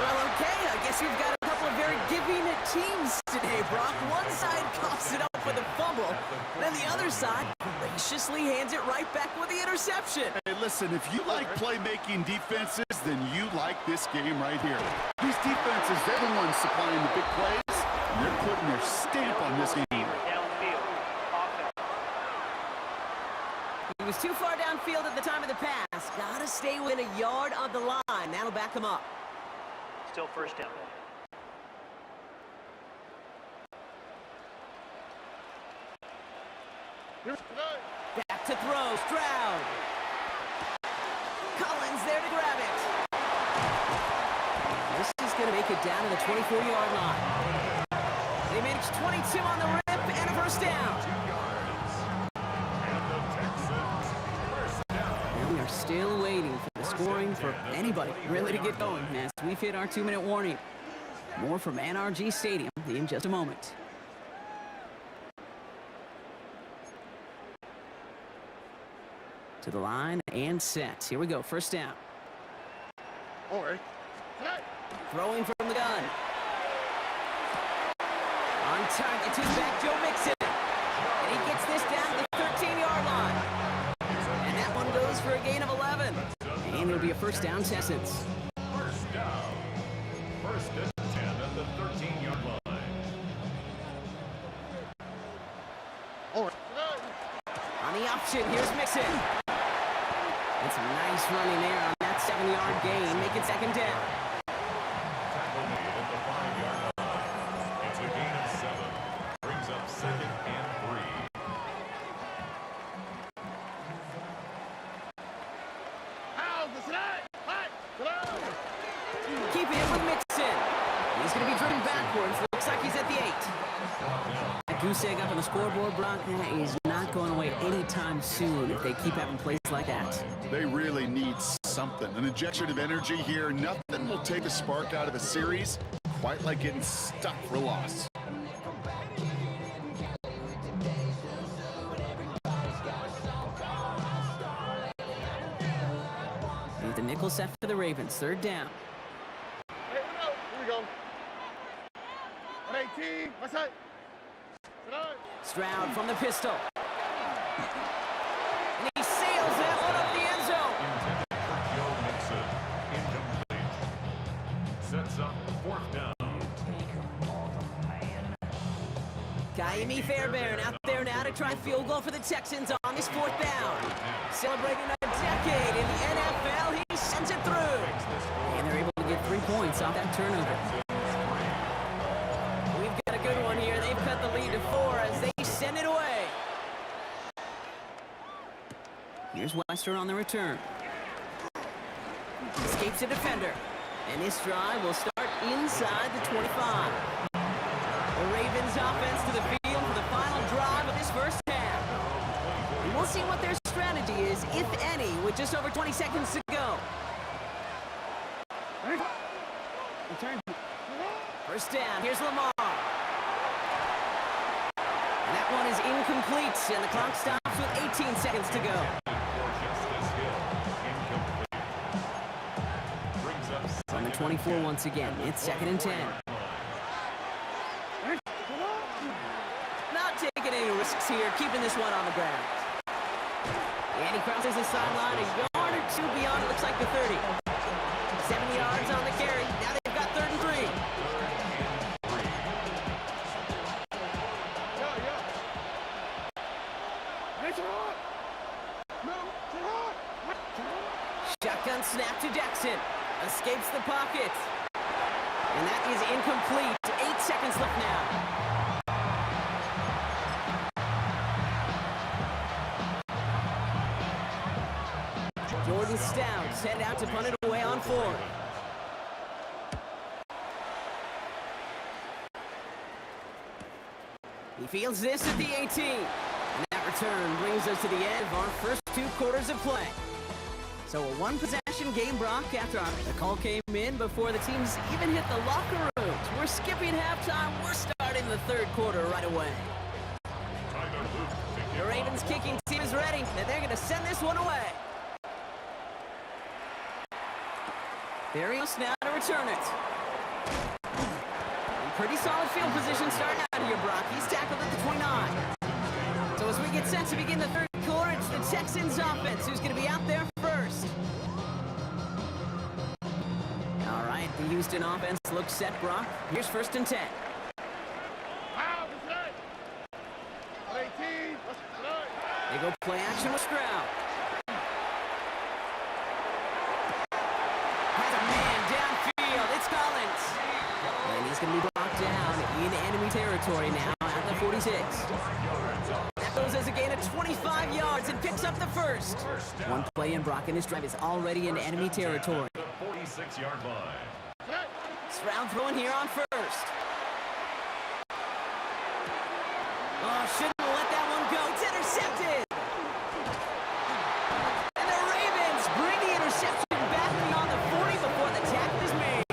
Well, okay, I guess we've got a couple of very giving teams today, Brock. One side coughs it up with a fumble, then the other side graciously hands it right back with the interception. Hey, listen, if you like playmaking defenses, then you like this game right here. These defenses, they're the ones supplying the big plays, and they're putting their stamp on this game. Downfield. Offense. He was too far downfield at the time of the pass. Gotta stay within a yard of the line. That'll back him up. Still first down. Back to throw, Stroud. Collins there to grab it. This is going to make it down to the 24-yard line. They managed 22 on the rip and a first down. And we are still waiting for the scoring for anybody really to get going as we've hit our 2-minute warning. More from NRG Stadium in just a moment. To the line and set. Here we go. First down. All right. Throwing from the gun. On target to his back, Joe Mixon. And he gets this down to the 13-yard line. And that one goes for a gain of 11. And it'll be a first down to Essence. First down. First and 10 at the 13-yard line. All right. On the option, here's Mixon. That's a nice running there on that 7-yard gain. Make it second down. Tackle made at the 5-yard line. It's a gain of 7. Brings up second and 3. Keeping it with Mixon. He's going to be driven backwards. Looks like he's at the 8. That goose egg up on the scoreboard, Brock, is not going away anytime soon if they keep having plays like that. They really need something. An injection of energy here. Nothing will take a spark out of a series quite like getting stuck for a loss. With the nickel set for the Ravens. Third down. Hey, here we go. 118. What's that? Stroud from the pistol. And he sails that one up the end zone. Intended for Joe Mixon. Incomplete. Sets up fourth down. Kaimi Fairbairn out there now to try field goal for the Texans on this fourth down. Celebrating a decade in the NFL, he sends it through. And they're able to get 3 points off that turnover. We've got a good one here. They've cut the lead to 4 as they send it away. Here's Western on the return. Escapes a defender. And this drive will start inside the 25. The Ravens offense to the field for the final drive of this first half. And we'll see what their strategy is, if any, with just over 20 seconds to go. First down, here's Lamar. And that one is incomplete, and the clock stops with 18 seconds to go. On the 24 once again, it's second and 10. Not taking any risks here, keeping this one on the ground. And he crosses the sideline a yard or 2 beyond, it looks like the 30. 7 yards on the carry, now they've got 3rd and 3. Shotgun snap to Jackson. Escapes the pocket. And that is incomplete. 8 seconds left now. Jordan Stout headed out to punt it away on 4. He fields this at the 18. And that return brings us to the end of our first 2 quarters of play. So a 1-possession game, Brock, after the call came in before the teams even hit the locker rooms. We're skipping halftime. We're starting the 3rd quarter right away. The Ravens kicking team is ready, and they're going to send this one away. There he goes now to return it. Pretty solid field position starting out here, Brock. He's tackled at the 29. So as we get set to begin the 3rd quarter, it's the Texans offense who's going to be out there first. All right, the Houston offense looks set, Brock. Here's 1st and 10. They go play action with Stroud. Has a man downfield. It's Collins. And he's going to be brought down in enemy territory now at the 46. That goes as a gain of 25 yards and picks up the 1st. One play in Brock, and his drive is already in enemy territory. The 46-yard line. Stroud throwing here on 1st. Oh, shouldn't let that one go. It's intercepted. And the Ravens bring the interception back beyond the 40 before the tackle is made.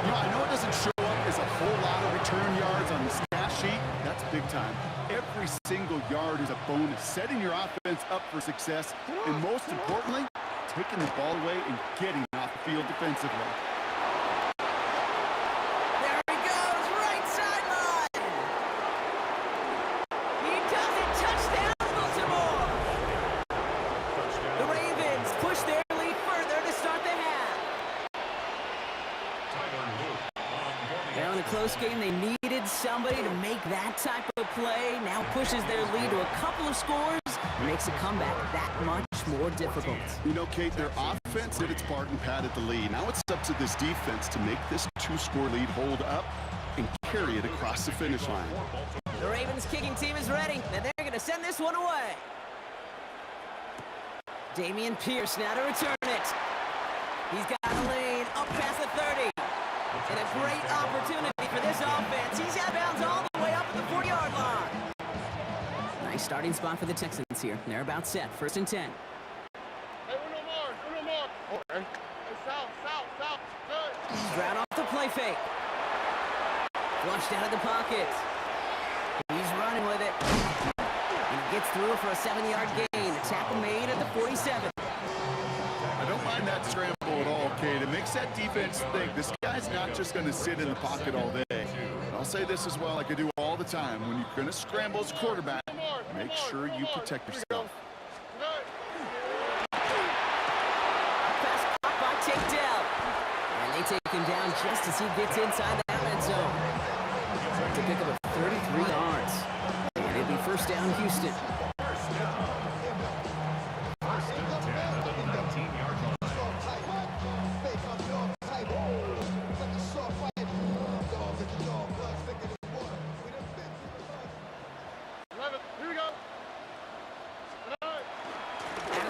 You know, I know it doesn't show up as a whole lot of return yards on the stat sheet. That's big time. Every single yard is a bonus, setting your offense up for success, and most importantly, taking the ball away and getting off the field defensively. There he goes, right sideline. He does it, touchdown, Baltimore. The Ravens push their lead further to start the half. Now in a close game, they needed somebody to make that type of play. Now pushes their lead to a couple of scores, makes a comeback that much more difficult. You know, Kate, their offense did its part and padded the lead. Now it's up to this defense to make this 2-score lead hold up and carry it across the finish line. The Ravens kicking team is ready, and they're going to send this one away. Damian Pierce now to return it. He's got a lane up past the 30. And a great opportunity for this offense. He's out of bounds all the way up at the 40-yard line. Nice starting spot for the Texans here. They're about set. 1st and 10. Hey, uno more. Okay. Hey, south. Good. Stroud off the play fake. Flushed out of the pocket. He's running with it. And he gets through for a 7-yard gain. A tackle made at the 47. I don't mind that scramble at all, Kate. It makes that defense think this guy's not just going to sit in the pocket all day. I'll say this as well, like I do all the time. When you're going to scramble as quarterback, make sure you protect yourself. Pass caught by Tate Dell. And they take him down just as he gets inside that red zone. To pick up a 33 yards. And it'll be 1st down Houston.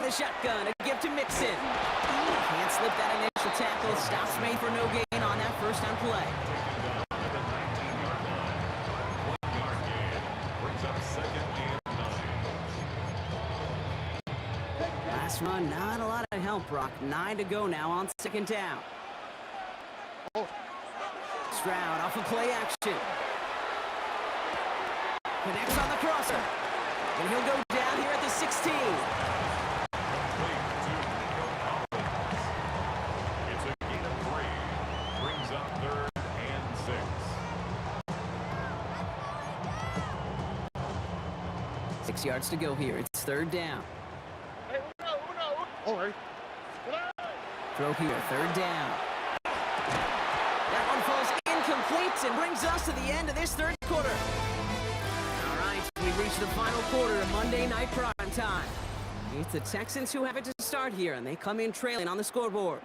Shotgun, a give to Mixon. Can't slip that initial tackle. Stops made for no gain on that 1st down play. Last run, not a lot of help, Brock. 9 to go now on 2nd down. Stroud off of play action. Connects on the crosser. And he'll go down here at the 16. Up 3rd and 6. 6 yards to go here. It's 3rd down. Hey, uno. All right. Throw here, 3rd down. That one falls incomplete and brings us to the end of this 3rd quarter. All right, we've reached the final quarter of Monday Night Prime Time. It's the Texans who have it to start here, and they come in trailing on the scoreboard.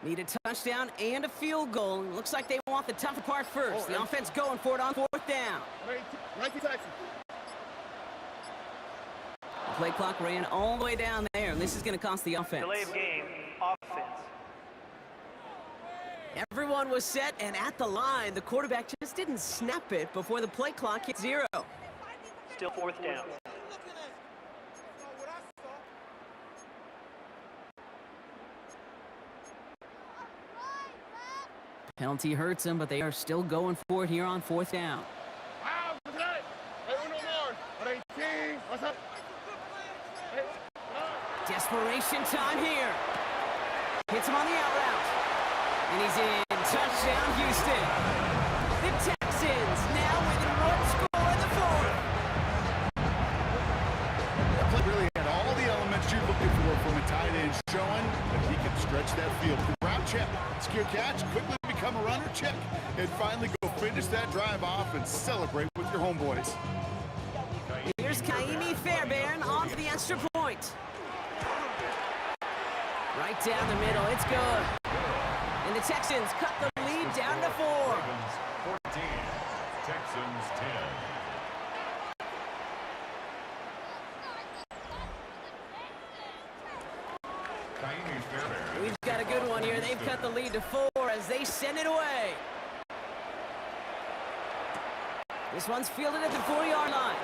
Need a touchdown and a field goal. Looks like they want the tougher part first. The offense going for it on 4th down. The play clock ran all the way down there, and this is going to cost the offense. Delay of game, offense. Everyone was set and at the line. The quarterback just didn't snap it before the play clock hit 0. Still 4th down. Penalty hurts them, but they are still going for it here on 4th down. Desperation time here. Hits him on the out route. And he's in. Touchdown, Houston. The Texans now within 1 score in the 4th. The play really had all the elements you're looking for from a tight end, showing that he can stretch that field. Route check, secure catch, quickly become a runner, check, and finally go finish that drive off and celebrate with your homeboys. Here's Kaimi Fairbairn on for the extra point. Right down the middle, it's good. And the Texans cut the lead down to 4. Ravens 14, Texans 10. We've got a good one here. They've cut the lead to 4 as they send it away. This one's fielded at the 4-yard line.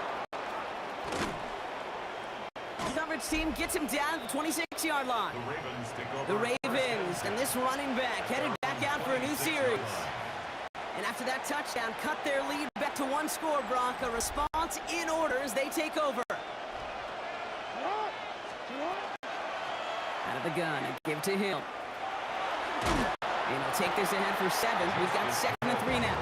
The coverage team gets him down at the 26-yard line. The Ravens take over. The Ravens and this running back headed back out for a new series. And after that touchdown, cut their lead back to 1 score, Brock. A response in order as they take over. Out of the gun, and give to Hill. And he'll take this ahead for 7. We've got 2nd and 3 now.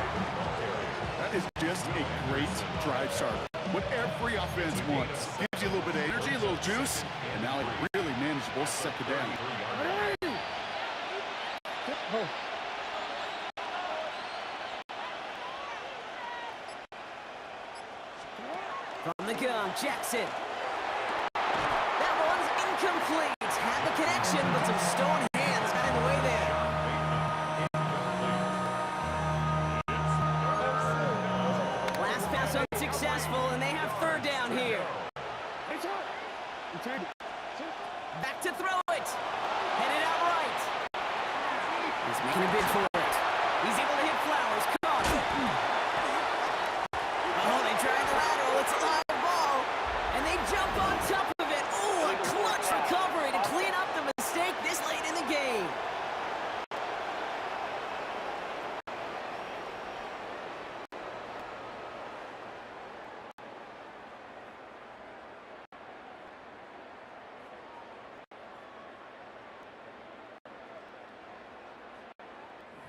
That is just a great drive start. What every offense wants. Gives you a little bit of energy, a little juice, and now a really manageable 2nd down. From the gun, Jackson. That one's incomplete. Had the connection, but some stone hands got in the way there. Last pass unsuccessful, and they have 3rd down here. Back to throw it. Headed out right. He's making a bid for it. He's able to hit Flowers. Caught. Oh, they drag the lateral. It's a live ball. And they jump on top of it. Oh, a clutch recovery to clean up the mistake this late in the game.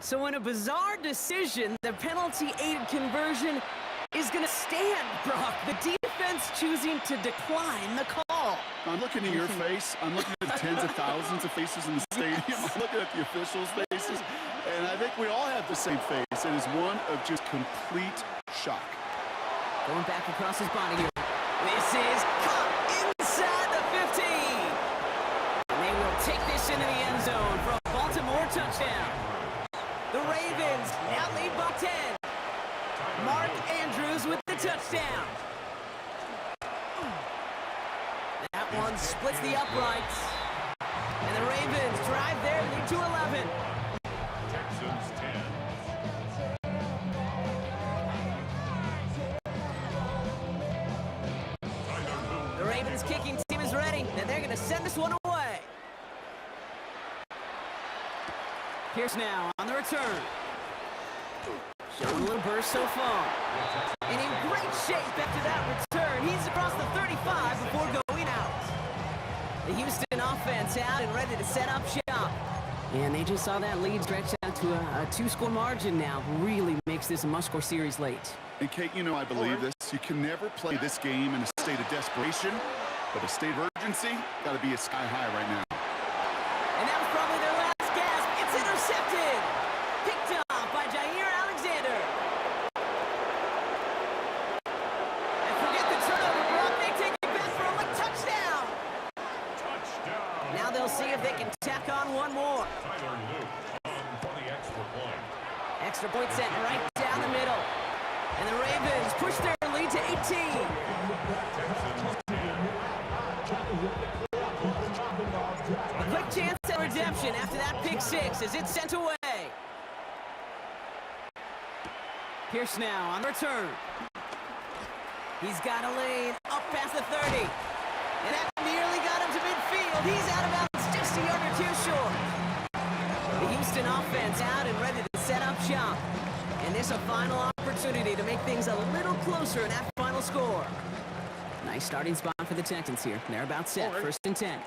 So in a bizarre decision, the penalty-aided conversion is going to stand, Brock. The defense choosing to decline the call. I'm looking at your face. I'm looking at the tens of thousands of faces in the stadium. I'm looking at the officials' faces. And I think we all have the same face. It is one of just complete shock. Going back across his body here. This is caught inside the 15. And they will take this into the end zone for a Baltimore touchdown. The Ravens now lead by 10. Mark Andrews with the touchdown. That one splits the uprights. And the Ravens drive their lead to 11. Texans 10. The Ravens kicking team is ready, and they're going to send this one away. Pierce now on the return. Showing a little burst so far. And in great shape after that return. He's across the 35 before going out. The Houston offense out and ready to set up shop. And they just saw that lead stretch out to a 2-score margin now. Really makes this a must-score series late. And Kate, you know I believe this. You can never play this game in a state of desperation, but a state of urgency got to be a sky high right now. if they can tack on one more. Tyler Luke on for the extra point. Extra point sent right down the middle. And the Ravens push their lead to 18. Texans 10. A quick chance at redemption after that pick six as it's sent away. Pierce now on the return. He's got a lane up past the 30. And that nearly got him to midfield. He's out of bounds, just a yard or two short. The Houston offense out and ready to set up shop. And this a final opportunity to make things a little closer in that final score. Nice starting spot for the Texans here. They're about set, 1st and 10.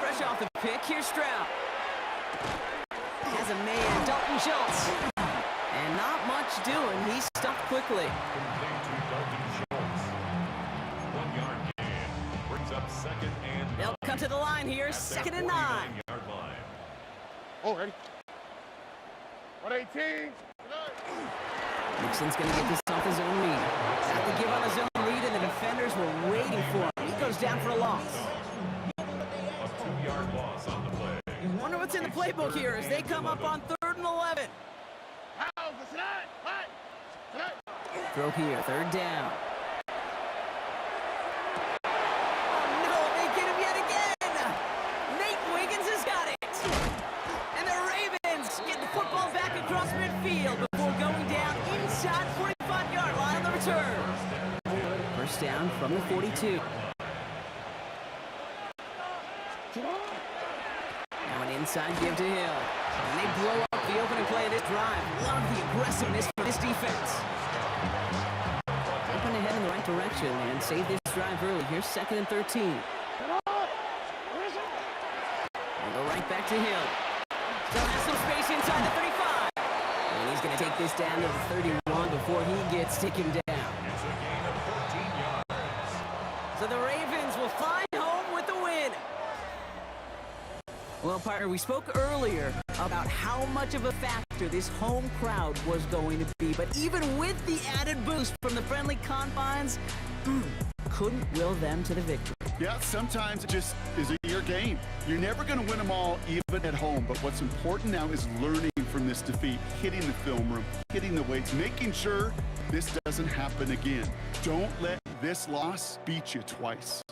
Fresh off the pick, here's Stroud. Has a man, Dalton Schultz. And not much doing. He's stopped quickly. Complete to Dalton Schultz. 1 yard gain. Brings up 2nd and 9. They'll cut to the line here, 2nd and 9. 49-yard line. Oh, ready. 118. Nixon's going to get this off his own lead. Have to give on his own lead, and the defenders were waiting for him. He goes down for a loss. A 2-yard loss on the play. Wonder what's in the playbook here as they come up on 3rd and 11. Throw here, 3rd down. Oh no, they get him yet again! Nate Wiggins has got it! And the Ravens get the football back across midfield before going down inside 45-yard line on the return. 1st down from the 42. Now an inside give to Hill. And they blow up the opening play of this drive. Love the aggressiveness for this defense. Open ahead in the right direction and save this drive early. Here's 2nd and 13. And go right back to Hill. Still has some space inside the 35. And he's going to take this down to the 31 before he gets taken down. It's a gain of 14 yards. So the Ravens will find home with the win. Well, partner, we spoke earlier about how much of a factor this home crowd was going to be. But even with the added boost from the friendly confines, couldn't will them to the victory. Yeah, sometimes it just isn't your game. You're never going to win them all, even at home. But what's important now is learning from this defeat, hitting the film room, hitting the weights, making sure this doesn't happen again. Don't let this loss beat you twice.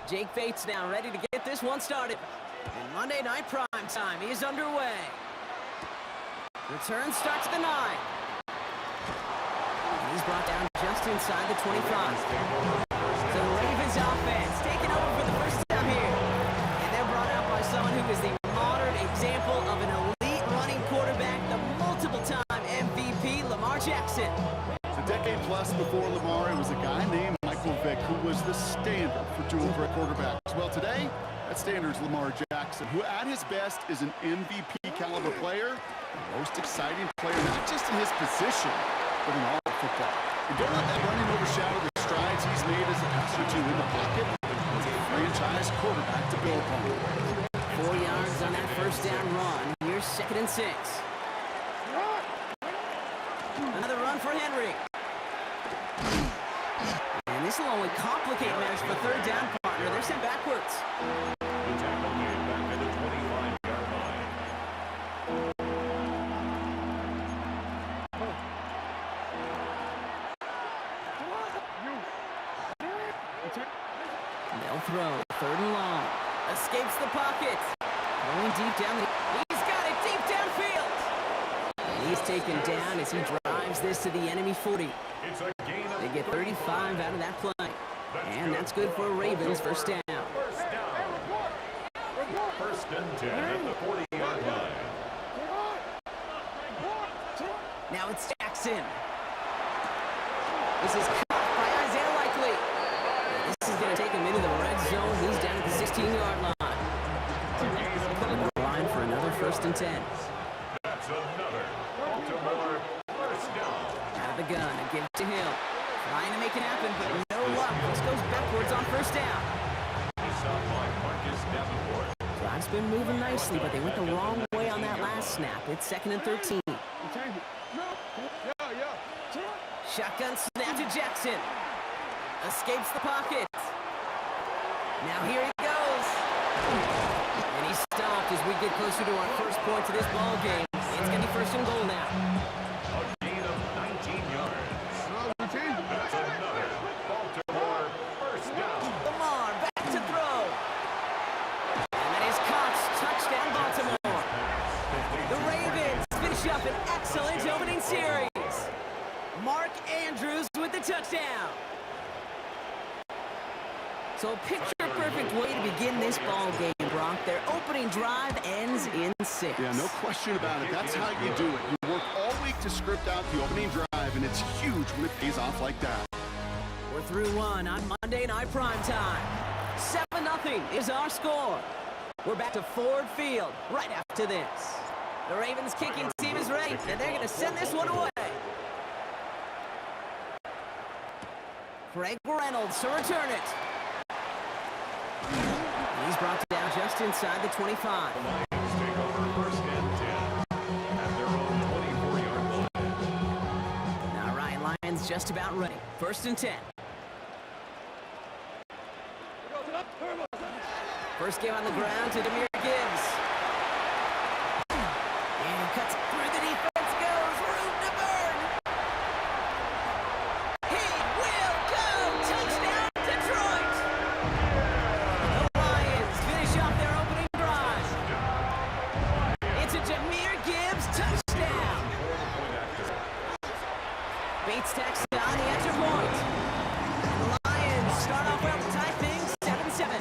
Jake Bates now ready to get this one started. And Monday Night Prime Time is underway. Return starts at the 9. And he's brought down just inside the 25. So the Ravens offense taking over for the first time here. And they're brought out by someone who is the modern example of an elite running quarterback, the multiple-time MVP, Lamar Jackson. A decade plus before Lamar, it was a guy named Michael Vick who was the standard for dual threat quarterbacks. Well, today, that standard is Lamar Jackson, who at his best is an MVP caliber player, the most exciting player, not just in his position, but in all of football. And don't let that running overshadow the strides he's made as a passer too in the pocket. As a franchise quarterback to build upon. 4 yards on that first down run. Here's 2nd and 6. Another run for Henry. And this will only complicate matters for 3rd down, partner. They're sent backwards. The tackle made back at the 25-yard line. They'll throw. 3rd and long. Escapes the pocket. Going deep down. He's got it deep downfield. He's taken down as he drives this to the enemy 40. It's a gain of They get 35 out of that play. And that's good for Ravens first down. first down. 1st and 10 at the 40-yard line. Now it's Jackson. This is caught by Isaiah Likely. This is going to take him into the red zone. He's down at the 16-yard line. Line for another 1st and 10. That's another Baltimore first down. Out of the gun, a give to Hill. Trying to make it happen, but no luck. This goes backwards on 1st down. He's stopped by Marcus Davenport. Drive's been moving nicely, but they went the wrong way on that last snap. It's 2nd and 13. Shotgun snap to Jackson. Escapes the pocket. Now here he goes. And he's stopped as we get closer to our first point to this ball game. It's going to be 1st and goal now. A gain of 19 yards. That's another Baltimore first down. Lamar back to throw. And that is caught. Touchdown Baltimore. The Ravens finish up an excellent opening series. Mark Andrews with the touchdown. So picture-perfect way to begin this ball game, Brock. Their opening drive ends in 6. Yeah, no question about it. That's how you do it. You work all week to script out the opening drive, and it's huge when it pays off like that. We're through one on Monday Night Prime Time. 7-0 is our score. We're back to Ford Field right after this. The Ravens kicking team is ready, and they're going to send this one away. Craig Reynolds to return it. He's brought down just inside the 25. The Lions take over 1st and 10 at their own 24-yard line. All right, Lions just about ready. 1st and 10. First game on the ground to Demir Gibbs. And he cuts through the defense, goes room to burn. He will go! Touchdown, Detroit! The Lions finish off their opening drive. It's a Demir Gibbs touchdown. Bates tacks on the extra point. The Lions start off well to tie things 7-7.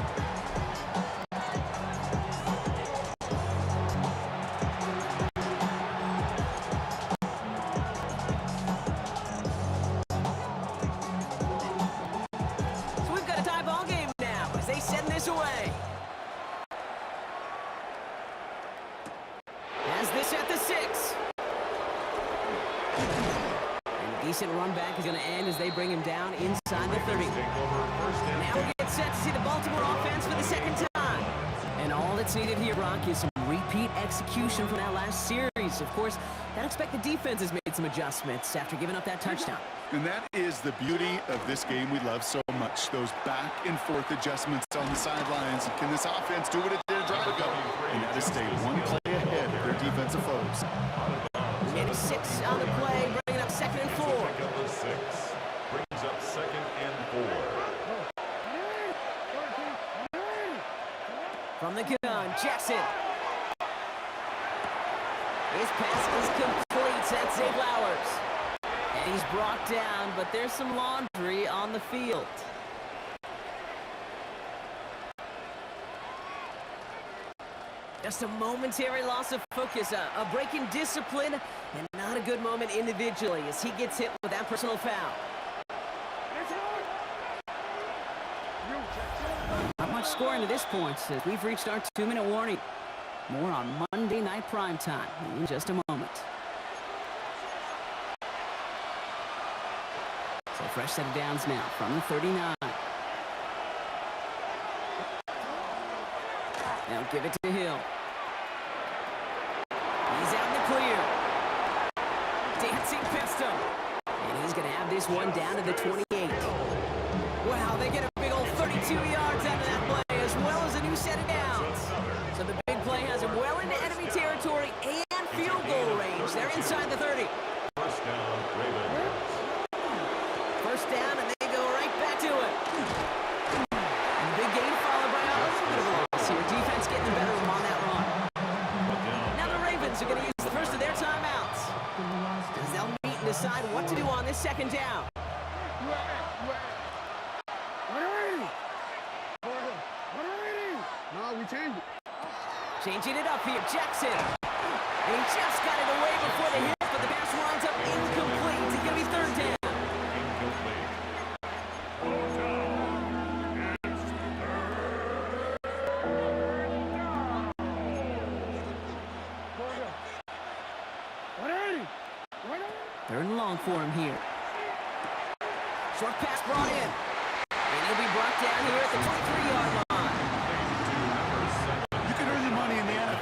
So we've got a tie ball game now as they send this away. As this at the 6. And a decent run back is going to end as they bring him down inside the 30. Take over 1st and Now we get set to see the Baltimore offense for the 2nd time. And all that's needed here, Brock, is some repeat execution from that last series. Of course, that expect the defense has made some adjustments after giving up that touchdown. And that is the beauty of this game we love so much, those back and forth adjustments on the sidelines. Can this offense do what it did a drive ago? And that is stay one play ahead of their defensive foes. And 6 on the play, bringing up 2nd and 4. pick up the 6. Brings up 2nd and 4. From the gun, Jackson. His pass is complete. That's Zay Flowers. And he's brought down, but there's some laundry on the field. Just a momentary loss of focus, a break in discipline, and not a good moment individually as he gets hit with that personal foul. Not much scoring to this point as we've reached our 2-minute warning. More on Monday Night Primetime in just a moment. So fresh set of downs now from the 39. Now give it to Hill. He's out in the clear. Dancing pistol. And he's going to have this one down to the 28. Wow, they get a big old 32 yards out of that play, as well as a new set of downs. So the big play has him well into enemy territory and field goal range. They're inside the 30. First down, Ravens. First down, and they go right back to it. And big gain followed by a little bit of a loss here. Defense getting the better of them on that run. Now the Ravens are going to use the first of their timeouts, as they'll meet and decide what to do on this second down. Changing it up here, Jackson. And he just got it away before the hit, but the pass winds up incomplete. It's going to be third down. Third and long for him here. Short pass brought in. And he'll be brought down here at the 23-yard line.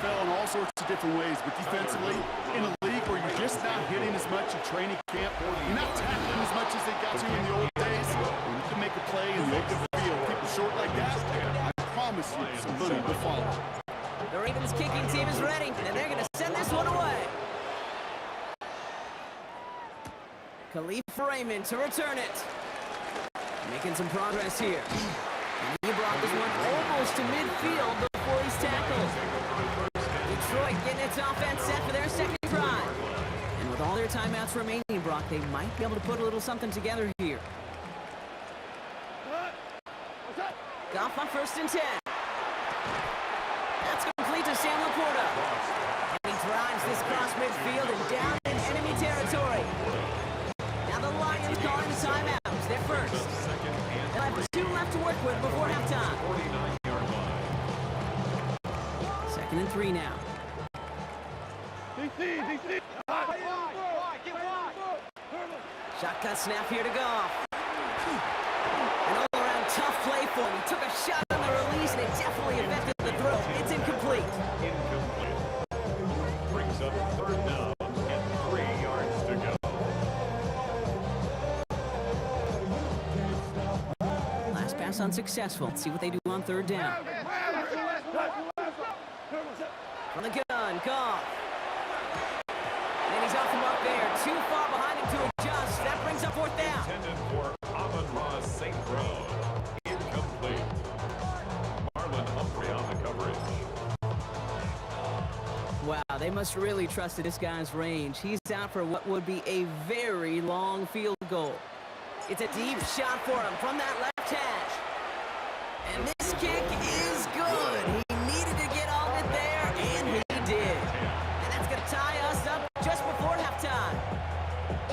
In all sorts of different ways, but defensively, in a league where you're just not hitting as much in training camp, you're not tackling as much as they got you in the old days, you can make a play in the open field. People short like that, I promise you, somebody will follow. The Ravens kicking team is ready, and they're going to send this one away. Khalif Raymond to return it. Making some progress here. And he brought this one almost to midfield before he's tackled. Detroit getting its offense set for their second drive. And with all their timeouts remaining, Brock, they might be able to put a little something together here. Goff on 1st and 10. That's complete to Sam Laporta. And he drives this cross midfield and down in enemy territory. Now the Lions calling the timeouts. They're first. They'll have 2 left to work with before halftime. 2nd and 3 now. Shotgun snap here to Goff. An all-around tough play for him. He took a shot on the release, and it definitely affected the throw. It's incomplete. Brings up third down and 3 yards to go. Last pass unsuccessful. Let's see what they do on third down. From the gun, Goff. And he's off the mark there. Too far behind him to adjust. That brings up 4th down. Intended for Amon-Ra St. Brown. Incomplete. Marlon Humphrey on the coverage. Wow, they must really trust this guy's range. He's out for what would be a very long field goal. It's a deep shot for him from that left hash. And this kick is good. He needed to get all of it there, and he did. And that's going to tie us up just before halftime.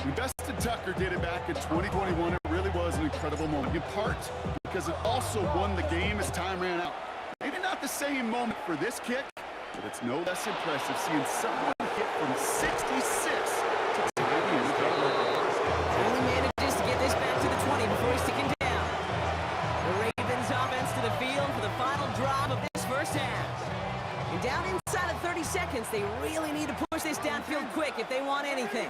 When Dustin Tucker did it back in 2021, it really was an incredible moment, in part because it also won the game as time ran out. Maybe not the same moment for this kick, but it's no less impressive seeing someone hit from 66 to 10. Only manages to get this back to the 20 before he's ticking down. The Ravens offense to the field for the final drive of this first half. And down inside of 30 seconds, they really need to push this downfield quick if they want anything.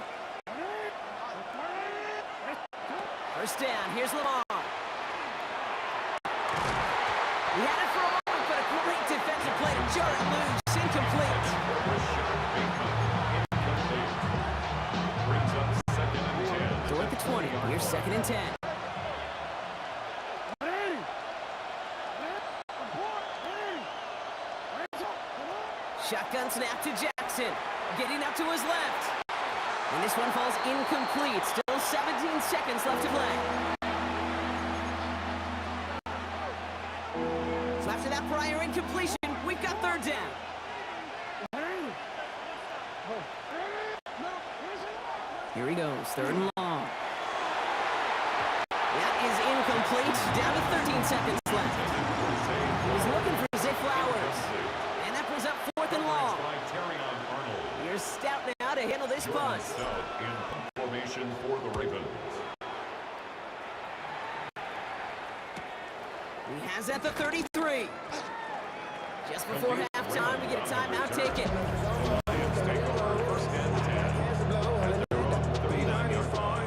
First down, here's Lamar. He had it for a moment, but a great defensive play to jar it loose. Incomplete. Brings up 2nd and 10. So at the 20, here's 2nd and 10. Shotgun snap to Jackson. Getting up to his left. And this one falls incomplete. Still 17 seconds left to play. So after that prior incompletion, we've got third down. Here he goes, third and long. That is incomplete. Down to 13 seconds left. He was looking for Zay Flowers. And that brings up fourth and long. Here's Stout now to handle this punt. In formation for the Ravens. He has at the 33. Just before halftime, we get a timeout taken. Lions take over first and 10. At their own 39-yard line.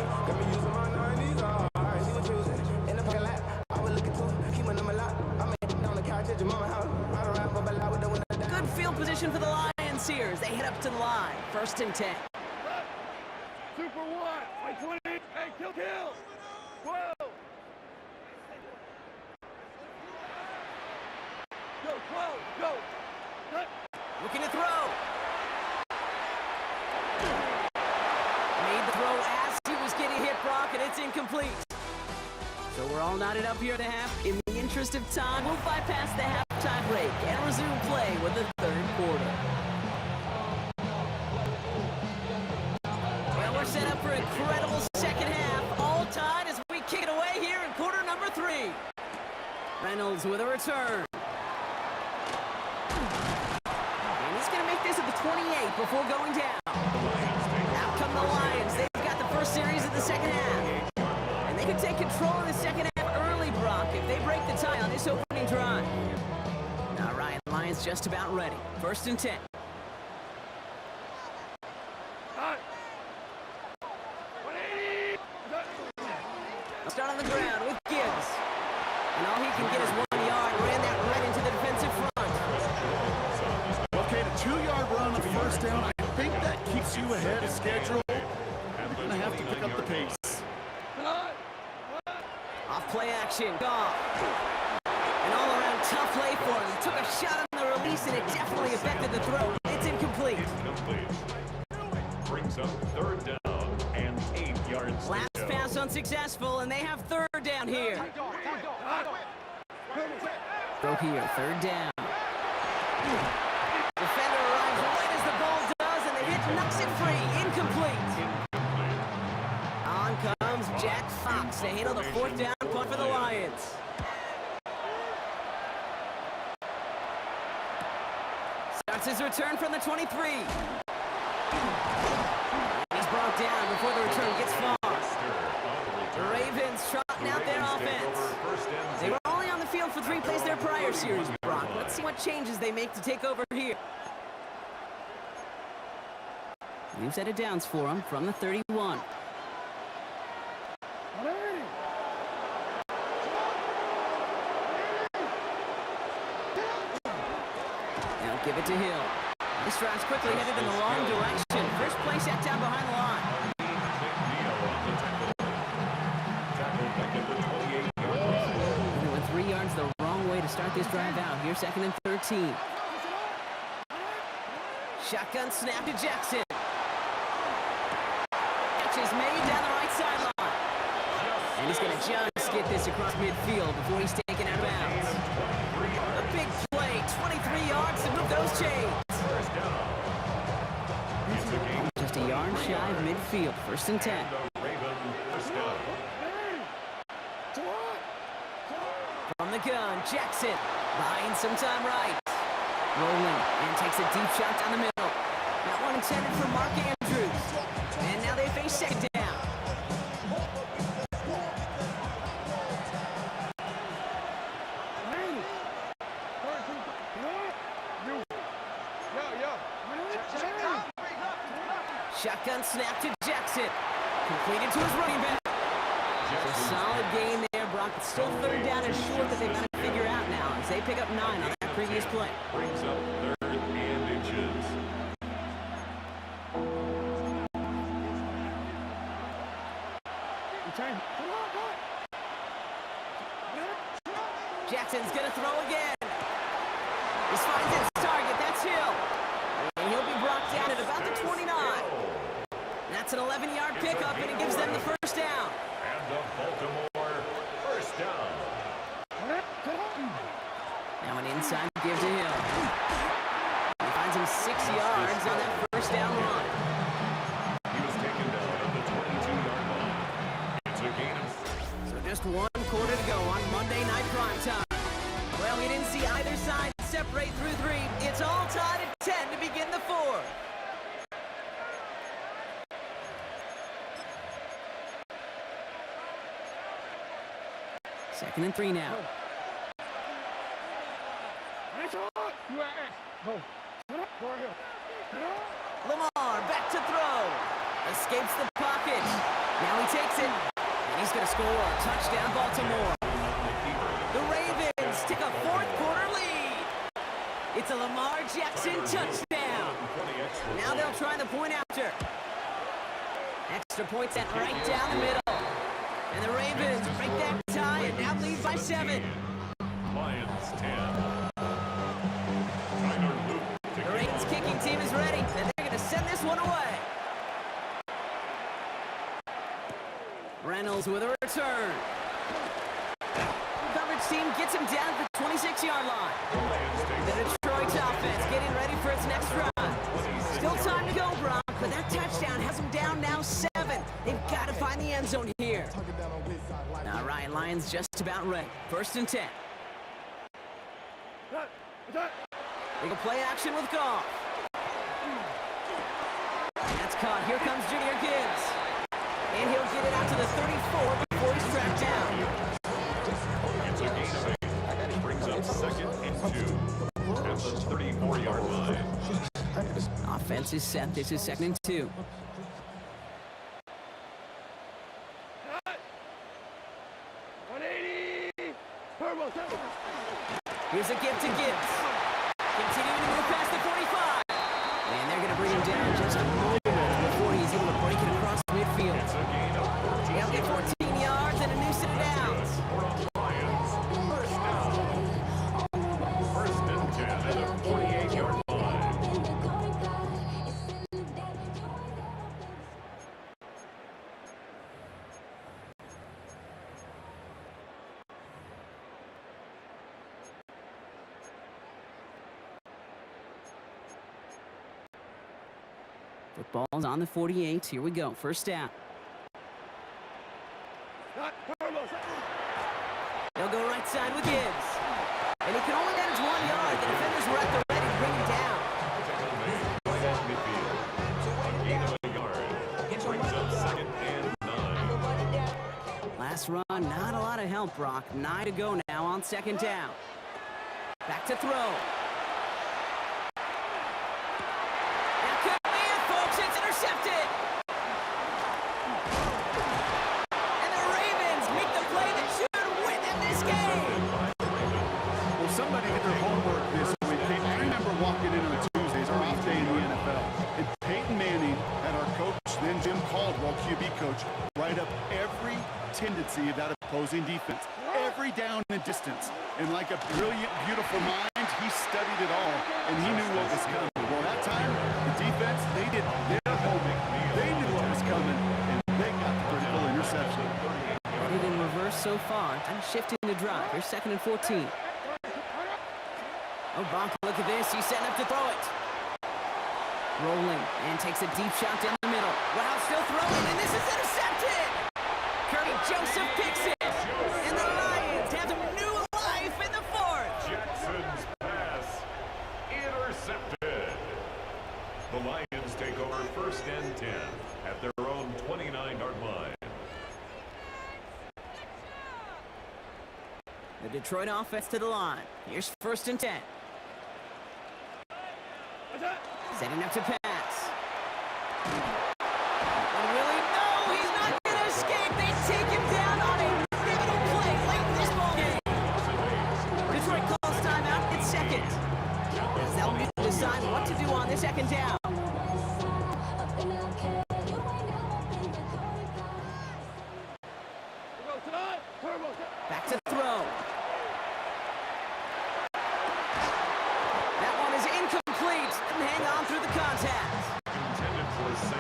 Good field position for the Lions here as they head up to the line. First and 10. Super one. Like 20. Hey, kill. 12. Go, 12. Go. Cut. Looking to throw. Made the throw as he was getting hit, Brock, and it's incomplete. So we're all knotted up here at the half. In the interest of time, we'll bypass the halftime break and resume play with the third quarter. Well, we're set up for an incredible second half. All tied as we kick it away here in quarter number 3. Reynolds with a return. And he's going to make this at the 28 before going down. Out come the Lions. They've got the first series of the second half. And they can take control of the second half early, Brock, if they break the tie on this opening drive. All right, Lions just about ready. First and 10. Cut. 180. Start on the ground with Gibbs. And all he can get is 1 yard. Ran that right into the defensive front. Okay, the 2-yard run on first down, I think that keeps you ahead of schedule. You're going to have to pick up the pace. Off play action, Goff. An all-around tough play for him. He took a shot on the release, and it definitely affected the throw. It's incomplete. Brings up third down and 8 yards. Last pass unsuccessful, and they have third down here. Throw here, third down. Defender arrives right as the ball does, and the hit knocks it free. Incomplete. On comes Jack Fox to handle the fourth down punt for the Lions. Starts his return from the 23. He's brought down before the return gets far. The Ravens trotting out their offense. They were only on the field for 3 plays their prior series, Brock. Let's see what changes they make to take over here. New set of downs for them from the 31. Now give it to Hill. This drive's quickly headed in the wrong direction. First play set down behind the line. They went 3 yards the wrong way to start this drive out. Here, second and 13. Shotgun snap to Jackson. Catch is made down the right sideline. And he's going to just get this across midfield before he's taken out of bounds. A big play, 23 yards to move those chains. Just a yard shy of midfield, first and 10. From the gun, Jackson buying some time right. Rolling and takes a deep shot down the middle. That one intended for Mark Andrews. And now they face second down. Shotgun snap to Jackson. Completed to his running back. It's a solid gain there, Brock. It's still third down and short that they've got to figure out now as they pick up 9 on that previous play. Brings up third and inches. Jackson's going to throw again. This finds its target. That's Hill. That's an 11-yard pickup, and it gives them the first down. And the Baltimore first down. Now an inside give to Hill. He finds him 6 yards on that first down run. He was taken down at the 22-yard line. It's a gain of... So just 1 quarter to go on Monday Night Primetime. Well, we didn't see either side separate through 3. It's all tied at 10 to begin the 4th. Second and 3 now. Lamar back to throw. Escapes the pocket. Now he takes it. And he's going to score. Touchdown, Baltimore. The Ravens take a 4th quarter lead. It's a Lamar Jackson touchdown. Now they'll try the point after. Extra point set right down the middle. And the Ravens break that tie and now lead by 7. Lions 10. The Ravens kicking team is ready, and they're going to send this one away. Reynolds with a return. Coverage team gets him down at the 26-yard line. The Detroit offense getting ready for its next run. Still time to go, Brock, but that touchdown has them down now 7. They've got to find the end zone here. All right, Lions just about ready. 1st and 10. They go play action with Goff. That's caught. Here comes Jahmyr Gibbs. And he'll get it out to the 34 before he's tracked down. It's a gain of 8. It brings up 2nd and 2 at the 34-yard line. Offense is set. This is 2nd and 2. Here's a gift to Gibbs. Continuing to move past the 45. And they're going to bring him down just a moment before he's able to break it across midfield. It's a gain of 14. They'll get 14 yards and a new set of downs. Lions first down. 1st and 10 at the 48-yard line. Football's on the 48. Here we go. First down. They'll go right side with Gibbs. And he can only manage 1 yard. The defenders were at the ready to bring him down. Right at midfield. A gain of a yard. It brings up 2nd and 9. Last run, not a lot of help, Brock. 9 to go now on 2nd down. Back to throw. That could be it, folks. It's intercepted. And the Ravens make the play that should win them this game. Well, somebody did their homework this week. I remember walking into a Tuesdays, our off day in the NFL, and Peyton Manning had our coach, then Jim Caldwell, QB coach, write up every tendency of that opposing defense, every down and distance. And like a brilliant, beautiful mind, he studied it all, and he knew what was coming. Well, that time, the defense, they did their homework. They knew what was coming, and they got the critical interception. Headed in reverse so far. I'm shifting to drive. Here's 2nd and 14. Oh, Bonk, look at this. He's setting up to throw it. Rolling and takes a deep shot down the middle. Wow, still throwing, and this is intercepted. Curry Joseph picks it. And the Lions have some new life in the 4th. Jackson's pass intercepted. The Lions take over 1st and 10 at their own 29-yard line. The Detroit offense to the line. Here's 1st and 10. Setting up to pass. And Willie, no, he's not going to escape. They take him down on a pivotal play late in this ballgame. Detroit calls timeout at 2nd. As they'll need to decide what to do on the 2nd down. Back to throw. That one is incomplete. And hang on through the contact.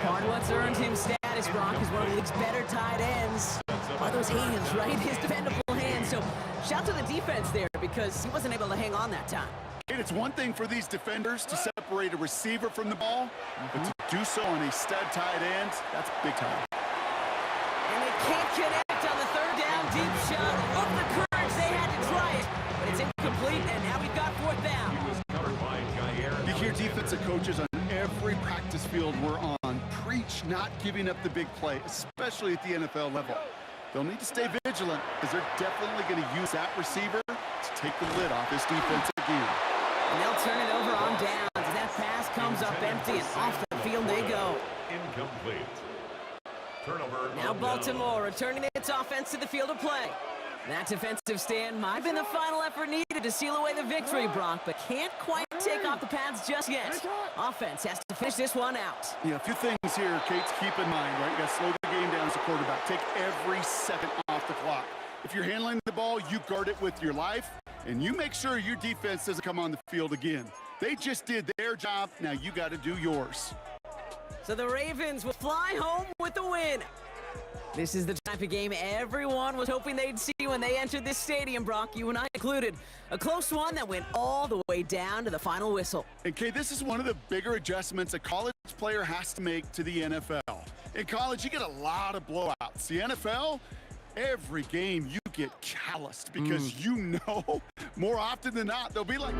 Cardwell's earned him stats. Pettis, Brock, is one of the league's better tight ends. By those hands, right? His dependable hands. So shout to the defense there because he wasn't able to hang on that time. And it's one thing for these defenders to separate a receiver from the ball, but to do so on a stud tight end, that's big time. And they can't connect on the third down deep shot. Look the courage they had to try it, but it's incomplete, and now we've got fourth down. He was covered by Jair. You hear defensive coaches on every practice field we're on preach not giving up the big play, especially at the NFL level. They'll need to stay vigilant because they're definitely going to use that receiver to take the lid off this defense again. And they'll turn it over on downs. And that pass comes up empty, and off the field they go. Incomplete. Turnover. Now on Baltimore returning its offense to the field of play. That defensive stand might have been the final effort needed to seal away the victory, Brock, but can't quite take off the pads just yet. Offense has to finish this one out. Yeah, a few things here, Kate, to keep in mind, right? You got to slow the game down as a quarterback. Take every second off the clock. If you're handling the ball, you guard it with your life, and you make sure your defense doesn't come on the field again. They just did their job. Now you got to do yours. So the Ravens will fly home with the win. This is the type of game everyone was hoping they'd see when they entered this stadium, Brock, you and I included. A close one that went all the way down to the final whistle. And Kate, this is one of the bigger adjustments a college player has to make to the NFL. In college, you get a lot of blowouts. The NFL, every game you get calloused because you know more often than not they'll be like...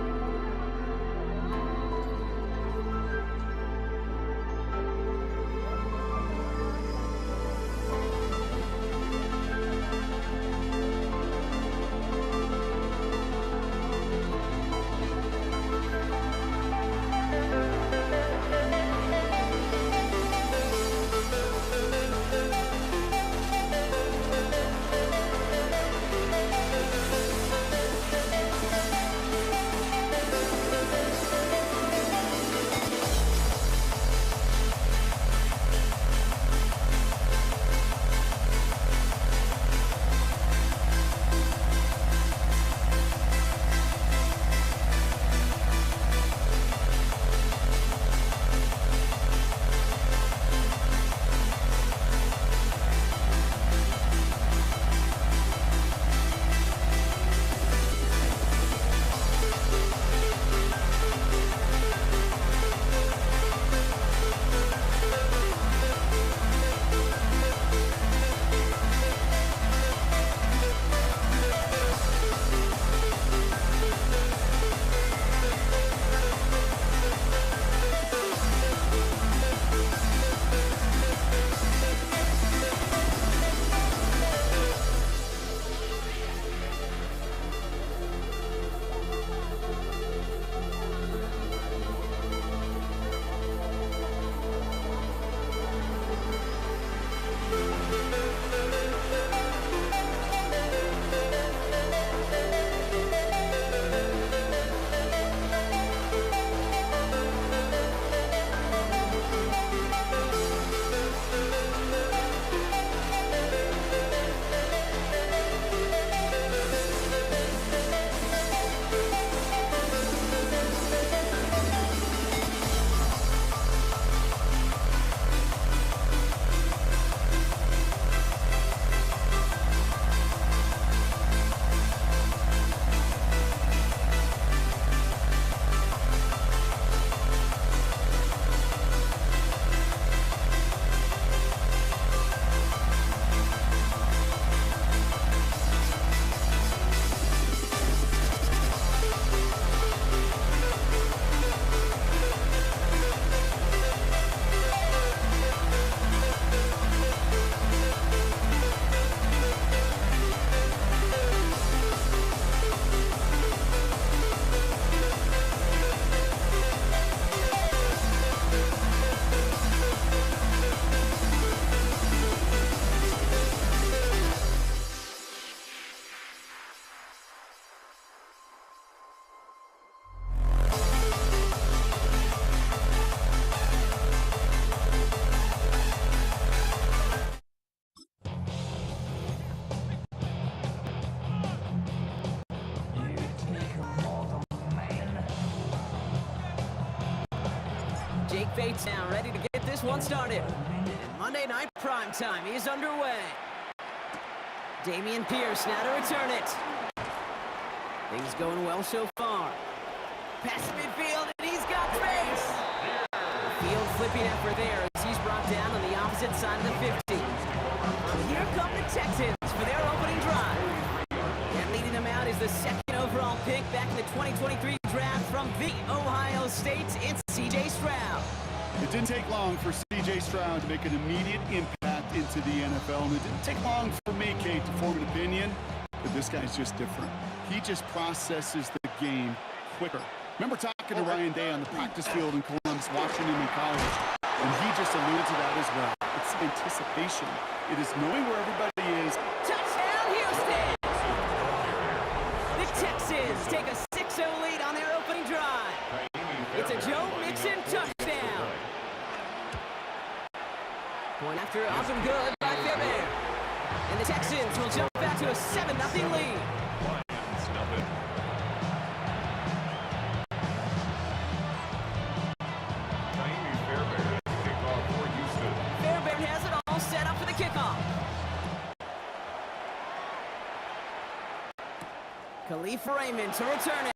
Jake Bates now ready to get this one started. And Monday Night Primetime is underway. Damian Pierce now to return it. Things going well so far. Past midfield, and he's got pace. Field flipping effort there as he's brought down on the opposite side of the 50. Here come the Texans for their opening drive. And leading them out is the second overall pick back in the 2023 draft from the Ohio State. It's C.J. Stroud. It didn't take long for C.J. Stroud to make an immediate impact into the NFL, and it didn't take long for me, Kate, to form an opinion, but this guy's just different. He just processes the game quicker. Remember talking to Ryan Day on the practice field in Columbus, watching him in college, and he just alluded to that as well. It's anticipation. It is knowing where everybody is. Touchdown, Houston! The Texans take a 6-0 lead on their opening drive. It's a Joe Mixon touchdown. Point after up and good by Fairbairn. And the Texans will jump back to a 7-0 lead. Fairbairn has it all set up for the kickoff. Khalif Raymond to return it.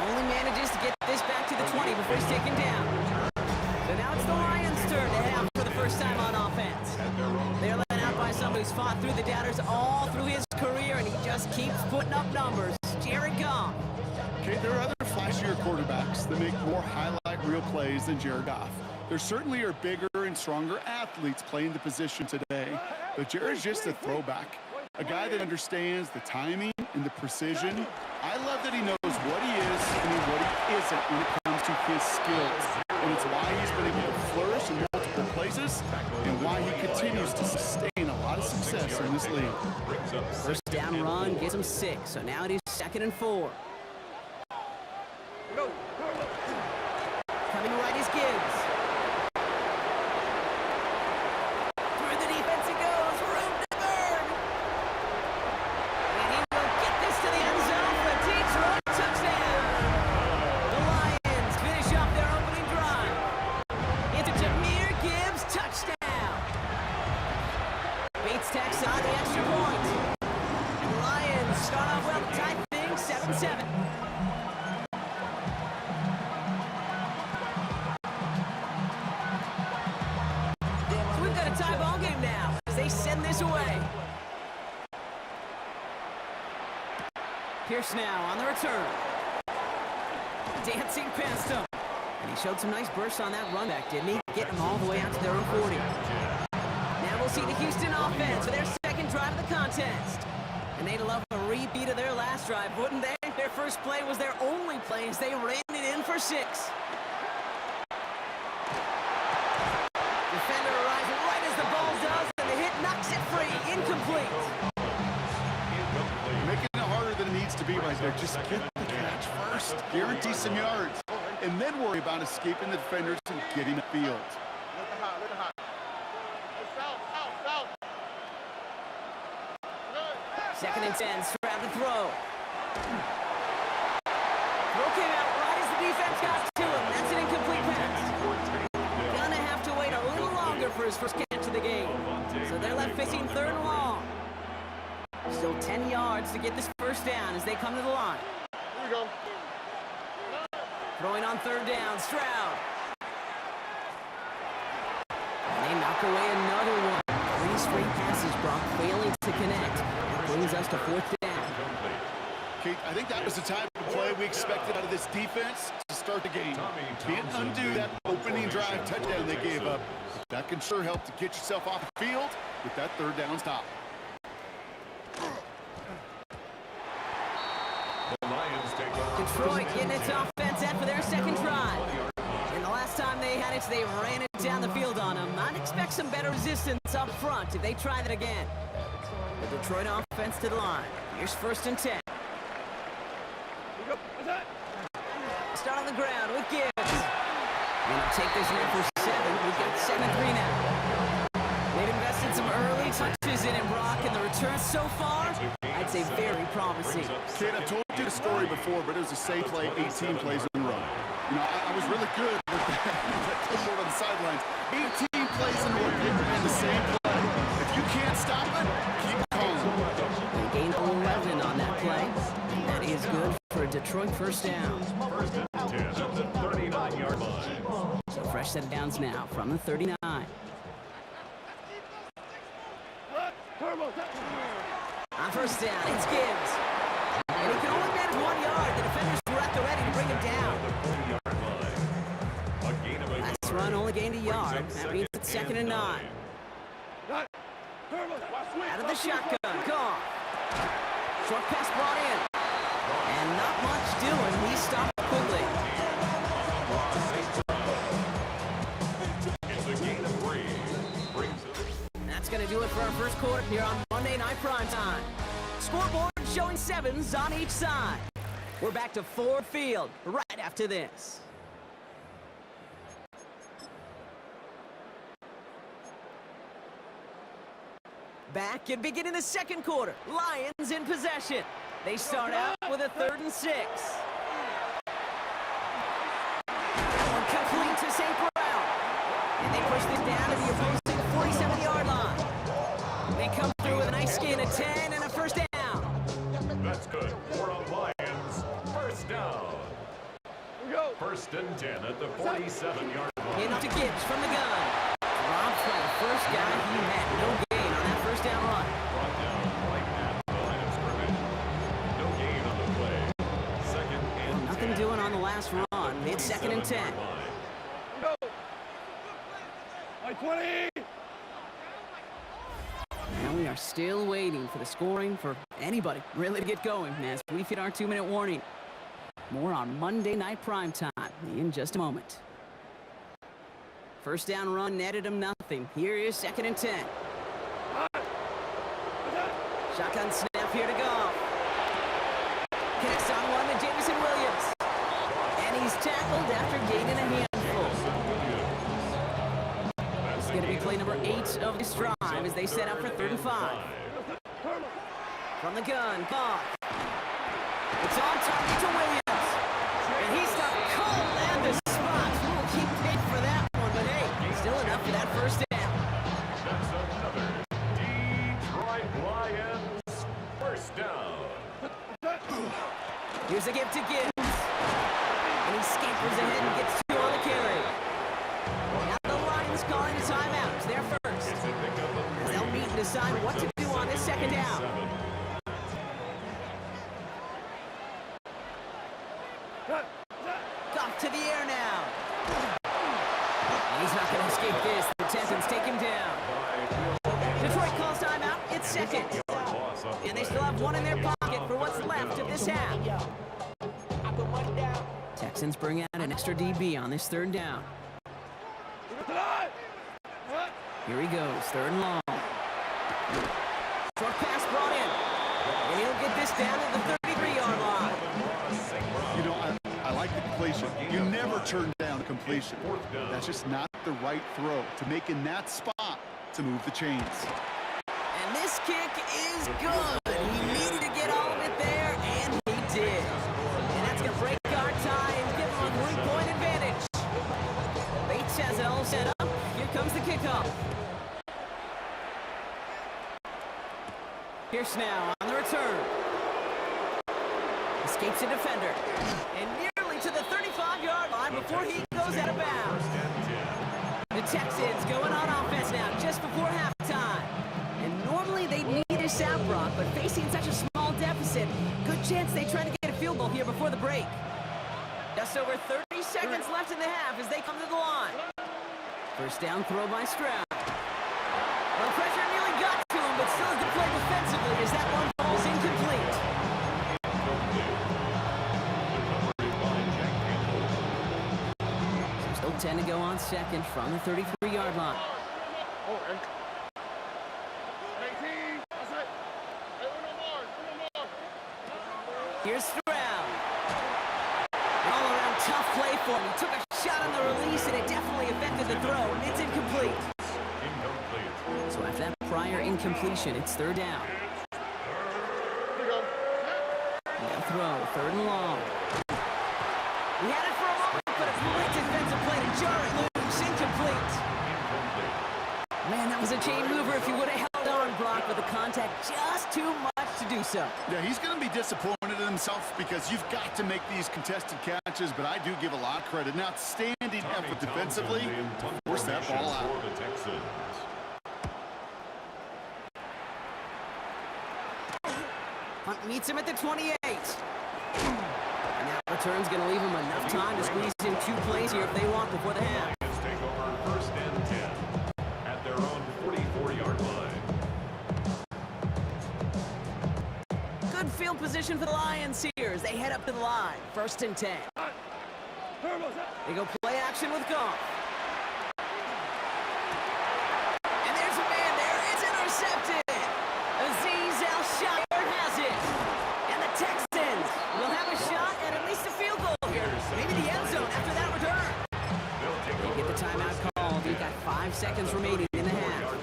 Only manages to get this back to the 20 before he's taken down. So now it's the Lions' turn to head out for the first time on offense. They're led out by somebody who's fought through the doubters all through his career, and he just keeps putting up numbers. Jared Goff. Okay, there are other flashier quarterbacks that make more highlight reel plays than Jared Goff. There certainly are bigger and stronger athletes playing the position today, but Jared's just a throwback. A guy that understands the timing and the precision. I love that he knows what he is and what he isn't when it comes to his skills. And it's why he's been able to flourish in multiple places and why he continues to sustain a lot of success in this league. First down run gets him 6, so now it is 2nd and 4. Coming right is Gibbs. Through the defense he goes, room to burn. And he will get this to the end zone for a Detroit touchdown. The Lions finish off their opening drive. It's a Jahmyr Gibbs touchdown. Bates tacks on the extra point. And the Lions start off well to tie things 7-7. Tie ball game now as they send this away. Pierce now on the return. Dancing past him. And he showed some nice bursts on that run back, didn't he? Getting them all the way out to their own 40. Now we'll see the Houston offense for their second drive of the contest. And they'd love a repeat of their last drive, wouldn't they? Their first play was their only play as they ran it in for 6. Defender arrives right as the ball does, and the hit knocks it free. Incomplete. Making it harder than it needs to be right there. Just get the catch first. Guarantee some yards. And then worry about escaping the defenders and getting the field. Second and 10, Stroud to throw. Throw came out right as the defense got to him. That's an incomplete pass. Gonna have to wait a little longer for his first catch of the game. So they're left facing 3rd and long. Still 10 yards to get this first down as they come to the line. Here we go. Throwing on 3rd down, Stroud. And they knock away another one. 3 straight passes, Brock, failing to connect. That brings us to 4th down. Kate, I think that was the type of play we expected out of this defense to start the game. Can't undo that opening drive touchdown they gave up. That can sure help to get yourself off the field with that 3rd down stop. Detroit getting its offense set for their second drive. And the last time they had it, they ran it down the field on them. I'd expect some better resistance up front if they try that again. The Detroit offense to the line. Here's 1st and 10. Start on the ground with Gibbs. Gonna take this in for 7. We've got 7-3 now. They've invested some early touches in Brock, and the return so far, I'd say very promising. Kate, I've told you the story before, but it was a safe play, 18 plays in a row. You know, I was really good with that clipboard on the sidelines. 18 plays into a pick and the same play. If you can't stop it, keep calling. They gained 11 on that play. That is good for a Detroit first down. First and 10 at the 39-yard line. So fresh set of downs now from the 39. On first down, it's Gibbs. And he can only manage 1 yard. The defenders were at the ready to bring him down. Last run only gained a yard. That means it's 2nd and 9. Out of the shotgun, Goff. Short pass brought in. And not much doing. He stopped quickly. It's a gain of 3. Brings it. That's going to do it for our first quarter here on Monday Night Primetime. Scoreboard showing 7s on each side. We're back to Ford Field right after this. Back and beginning the second quarter. Lions in possession. They start out with a 3rd and 6. One complete to St. Brown. And they push this down to the opposing 47-yard line. They come through with a nice gain of 10 and a first down. That's good. For a Lions. First down. First and 10 at the 47-yard line. In to Gibbs from the gun. Dropped by the first guy he met. No gain on that first down run. Brought down right at the line of scrimmage. No gain on the play. 2nd and 10. Nothing doing on the last run. It's 2nd and 10. And we are still waiting for the scoring for anybody really to get going as we hit our 2-minute warning. More on Monday Night Primetime in just a moment. First down run netted him nothing. Here is 2nd and 10. Shotgun snap here to go. Connects on one to Jameson Williams. And he's tackled after gaining a handful. This is going to be play number 8 of this drive as they set up for 3rd and 5. From the gun, Goff. It's on target to Williams. And he's got cold at the spot. We'll keep paid for that one, but hey, still enough for that first down. That's another Detroit Lions first down. Here's a give to Gibbs. And he scampers ahead and gets 2 on the carry. Now the Lions calling a timeout. It's their first. As they'll meet and decide what to do on this second down. Goff to the air now. He's not going to escape this. The Texans take him down. Detroit calls timeout. It's 2nd. And they still have 1 in their pocket for what's left of this half. Texans bring out an extra DB on this 3rd down. Here he goes, 3rd and long. Short pass brought in. And he'll get this down at the 33-yard line. You know, I like the completion. You never turn down a completion. That's just not the right throw to make in that spot to move the chains. And this kick is good. He needed to get all of it there, and he did. And that's going to break our tie and give him a 3-point advantage. Bates has it all set up. Here comes the kickoff. Pierce now on the return. Escapes a defender. And nearly to the 35-yard line before he goes out of bounds. The Texans going on offense now just before halftime. And normally they'd need a shot block, but facing such a small deficit, good chance they try to get a field goal here before the break. Just over 30 seconds left in the half as they come to the line. First down throw by Stroud. Well, pressure nearly got to him, but still a good play defensively as that one falls incomplete. So still 10 to go on 2nd from the 33-yard line. Here's Stroud. All around tough play for him. He took a shot on the release, and it definitely affected the throw, and it's incomplete. So after that prior incompletion, it's 3rd down. Throw, 3rd and long. He had it for a moment, but it's a chain mover if he would have held on, Brock, but the contact just too much to do so. Yeah, he's going to be disappointed in himself because you've got to make these contested catches, but I do give a lot of credit. An outstanding effort defensively to force that ball out. For the Texans. Hunt meets him at the 28. And that return's going to leave him enough time to squeeze in 2 plays here if they want before the half. Lions take over 1st and 10 at their own 44-yard line. Good field position for the Lions here as they head up to the line. 1st and 10. They go play action with Goff. And there's a man there. It's intercepted. Azeez Al-Shaair has it. And the Texans will have a shot at least a field goal here. Maybe the end zone after that return. They get the timeout called. You've got 5 seconds remaining in the half.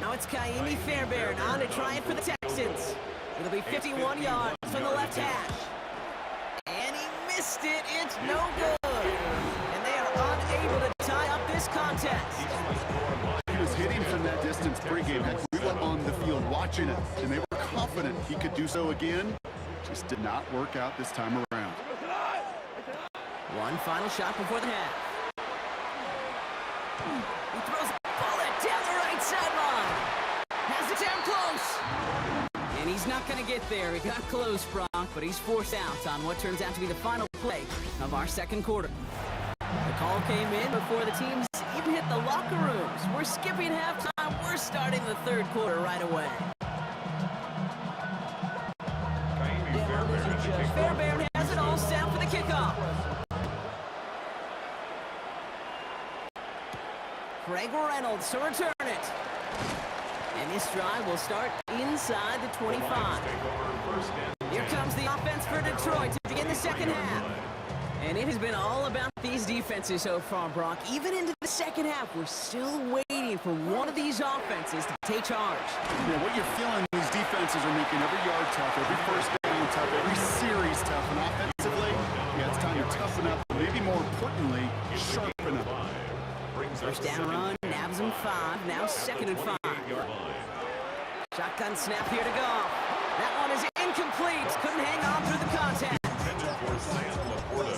Now it's Kaimi Fairbairn on to try it for the Texans. It'll be 51 yards from the left hash. And he missed it. It's no good. And they are unable to tie up this contest. He was hitting from that distance pregame. Heck, we were on the field watching it, and they were confident he could do so again. Just did not work out this time around. One final shot before the half. He throws a bullet down the right sideline. Has it down close. And he's not going to get there. He got close, Brock, but he's forced out on what turns out to be the final play of our 2nd quarter. The call came in before the teams even hit the locker rooms. We're skipping halftime. We're starting the 3rd quarter right away. Fairbairn has it all set for the kickoff. Craig Reynolds to return it. And this drive will start inside the 25. Here comes the offense for Detroit to begin the 2nd half. And it has been all about these defenses so far, Brock. Even into the 2nd half, we're still waiting for one of these offenses to take charge. Yeah, what you're feeling, these defenses are making every yard tough, every first down tough, every series tough. And offensively, yeah, it's time to toughen up, but maybe more importantly, sharpen up. 1st down run, nabs him 5, now 2nd and 5. Shotgun snap here to go. That one is incomplete. Couldn't hang on through the contact.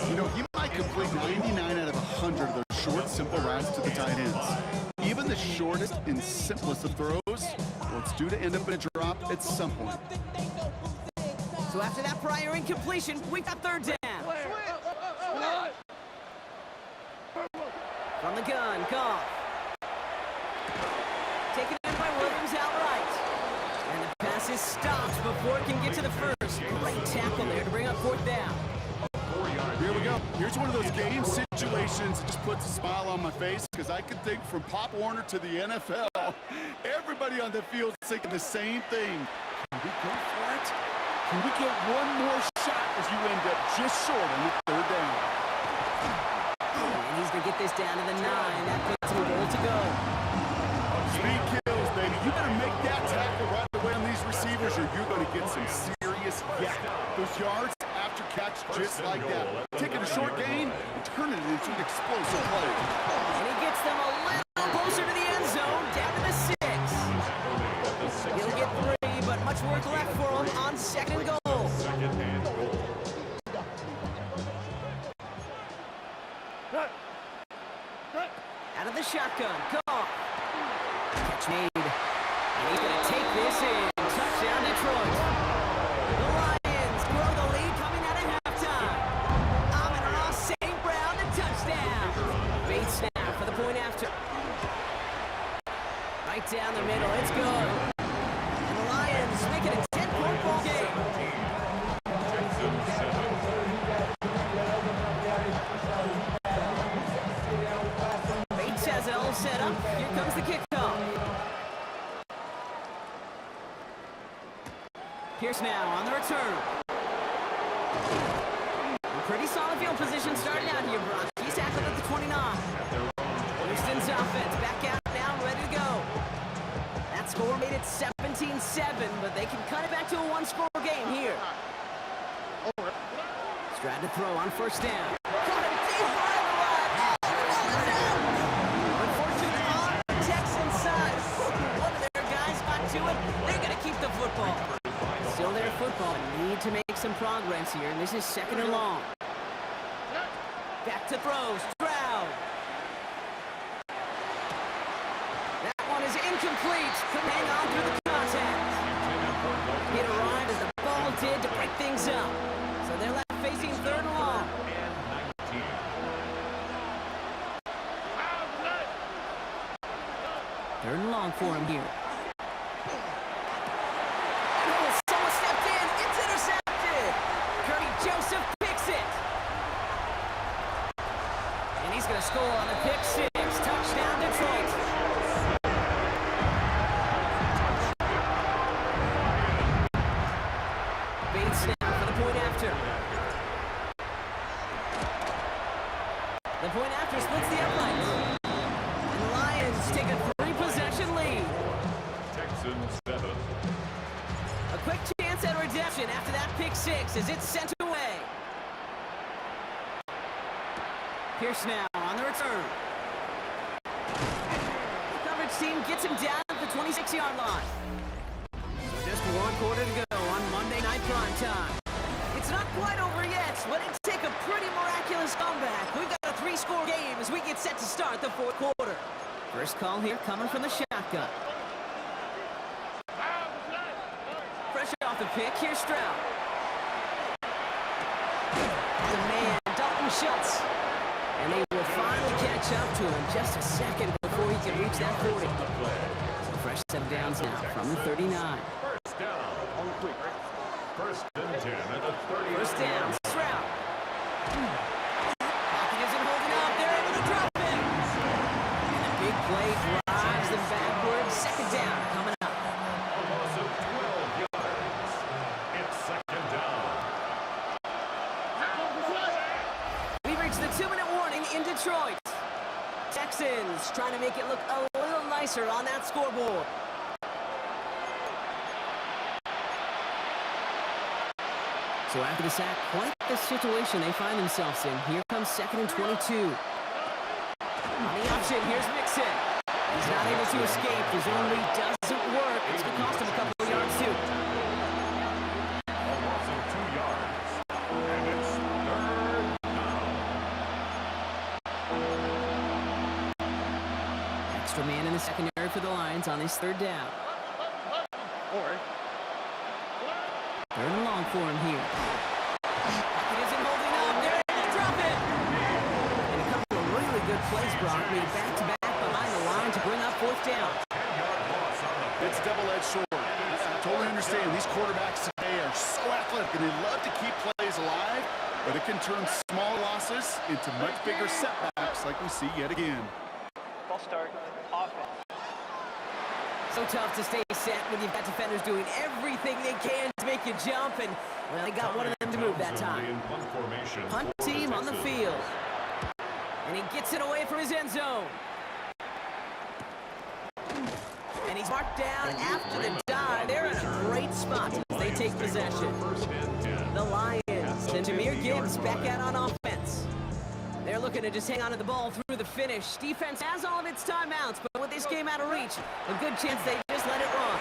You know, he might complete 99 out of 100 of those short, simple routes to the tight ends. Even the shortest and simplest of throws, well, it's due to end up in a drop at some point. So after that prior incompletion, we got 3rd down. From the gun, Goff. Taken in by Williams outright. And the pass is stopped before it can get to the 1st. Great tackle there to bring up 4th down. Here we go. Here's one of those game situations that just puts a smile on my face because I can think from Pop Warner to the NFL. Everybody on the field is thinking the same thing. Can we go for it? Can we get one more shot as you end up just short on the 3rd down? And he's going to get this down to the 9. That puts him a goal to go. Speed kills, baby. You better make that tackle right away on these receivers or you're going to get some serious yak. Those yards after catch just like that. Taking a short gain and turning it into an explosive play. And he gets them a little closer to the end zone, down to the 6. He'll get 3, but much work left for him on 2nd and goal. Out of the shotgun, Goff. Catch made. And he's going to take this in. Touchdown, Detroit. The Lions grow the lead coming out of halftime. Amon-Ra St. Brown, the touchdown. Bates now for the point after. Right down the middle, it's good. And the Lions make it a 10-point ball game. Bates has it all set up. Here comes the kickoff. Pierce now on the return. Pretty solid field position starting out here, Brock. He's tackled at the 29. Houston's offense back out now, ready to go. That score made it 17-7, but they can cut it back to a one-score game here. Stroud to throw on 1st down. Caught him deep right on the line. Unfortunately, on the Texans football and need to make some progress here, and this is 2nd and long. Back to throw, Stroud. That one is incomplete. Couldn't hang on through the contact. It arrived as the ball did to break things up. So they're left facing 3rd and long. And 19. 3rd and long for him here. Oh, someone stepped in. It's intercepted. Curdy Joseph picks it. And he's going to score on the pick 6. Touchdown, Detroit. Bates snap for the point after. The point after splits the uprights. And the Lions take a 3-possession lead. Texans 7. A quick chance at redemption after that pick 6 as it's sent away. Pierce now on the return. The coverage team gets him down at the 26-yard line. So just 1 quarter to go on Monday Night Prime Time. It's not quite over yet, but it'd take a pretty miraculous comeback. We've got a 3-score game as we get set to start the 4th quarter. First call here coming from the shotgun. Fresh off the pick, here's Stroud. The man, Dalton Schultz. And they will finally catch up to him just a second before he can reach that 40. So fresh set of downs now from the 39. First down. 1st and 10 at the 30. First down, Stroud. Pocket isn't holding up. They're able to drop him. And a big play drives them backwards. 2nd down coming up. A loss of 12 yards. It's 2nd down. We reach the 2-minute warning in Detroit. Texans trying to make it look a little nicer on that scoreboard. So after the sack, quite the situation they find themselves in. Here comes 2nd and 22. On the option, here's Mixon. He's not able to escape. His own read doesn't work. It's going to cost him a couple of yards, too. A loss of 2 yards. And it's 3rd down. Extra man in the secondary for the Lions on this 3rd down. 3rd and long for him here. It isn't holding up. They're able to drop it. And a couple of really good plays, Brock, made back-to-back behind the line to bring up 4th down. 10-yard loss on the It's double-edged sword. I totally understand. These quarterbacks today are so athletic, and they love to keep plays alive, but it can turn small losses into much bigger setbacks like we see yet again. Ball start. Offense. So tough to stay set when you've got defenders doing everything they can to make you jump, and, well, they got one of them to move that time. in punt formation. Punt team on the field. And he gets it away from his end zone. And he's marked down after the dive. They're in a great spot as they take possession. 1st and 10. The Lions and Jahmyr Gibbs back out on offense. They're looking to just hang on to the ball through the finish. Defense has all of its timeouts, but with this game out of reach, a good chance they just let it run.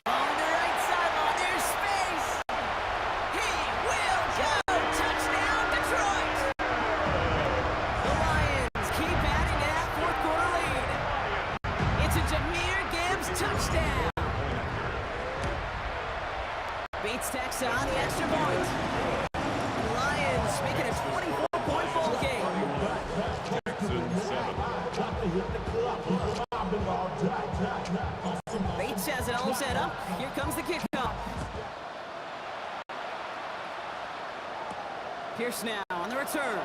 Along the right sideline, there's space. He will go. Touchdown, Detroit. The Lions keep adding to that 4th quarter lead. It's a Jahmyr Gibbs touchdown. Bates tacks on the extra point. Making a 24-point ball game. Texans 7. Bates has it all set up. Here comes the kickoff. Pierce now on the return.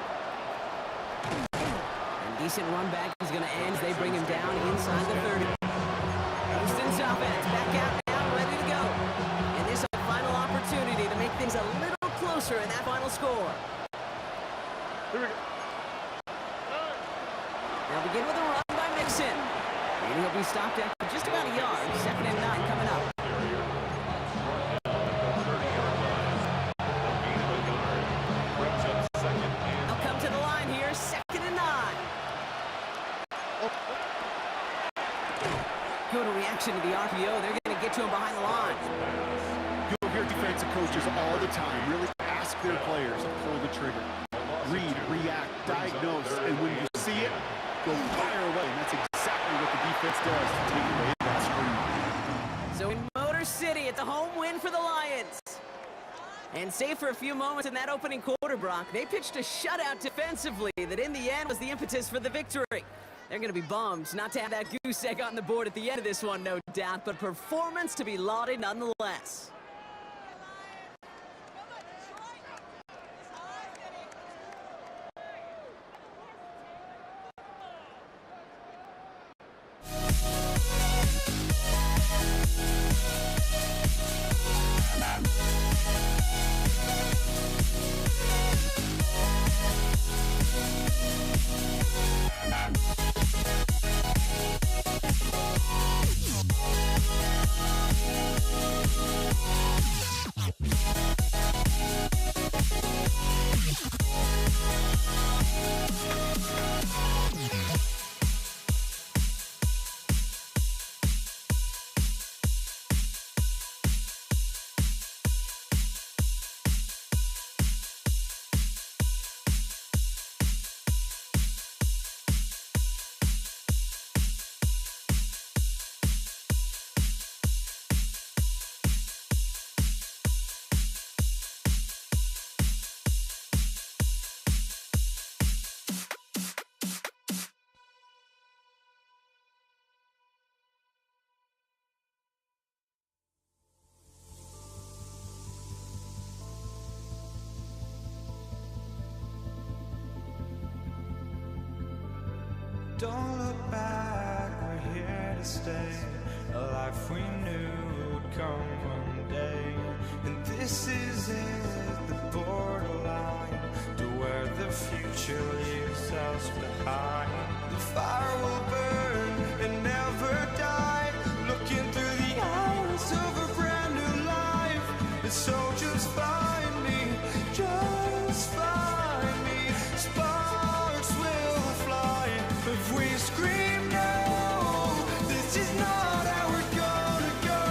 And decent run back is going to end as they bring him down inside the 30. Houston's offense back out now, ready to go. And this is a final opportunity to make things a little closer in that final score. They'll begin with a run by Mixon. And he'll be stopped after just about a yard. 2nd and 9 coming up. They'll come to the line here. 2nd and 9. Good reaction to the RPO. They're going to get it to him behind the line. You'll hear defensive coaches all the time really ask their players to pull the trigger. Read, react, diagnose, and when you see it, go fire away. And that's exactly what the defense does to take away that screen. So in Motor City, it's a home win for the Lions. And save for a few moments in that opening quarter, Brock, they pitched a shutout defensively that in the end was the impetus for the victory. They're going to be bummed not to have that goose egg on the board at the end of this one, no doubt, but performance to be lauded nonetheless. Don't look back, we're here to stay. A life we knew would come one day. And this is it, the borderline to where the future leaves us behind. The fire will burn and never die. Looking through the eyes of a brand new life. And so just find me, just find me. Sparks will fly if we scream no. This is not how we're gonna go.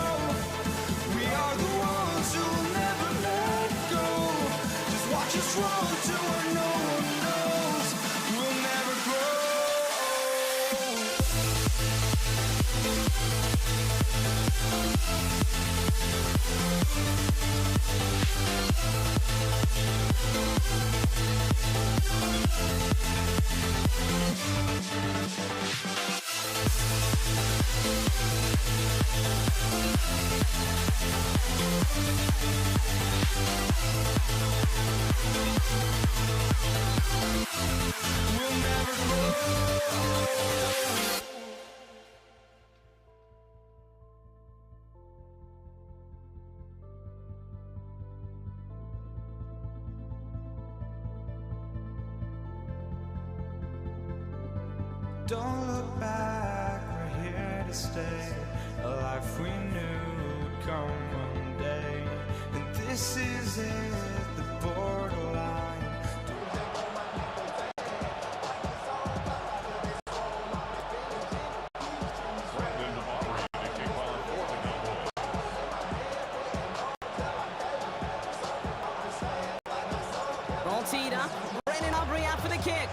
We are the ones who'll never let go. Just watch us run to where no one knows. We'll never grow. We'll never grow. Don't look back, we're here to stay. A life we knew would come one day. And this is it, the borderline. Brandon Aubrey to kick on 4th and goal. Ball teed up. Brandon Aubrey out for the kick.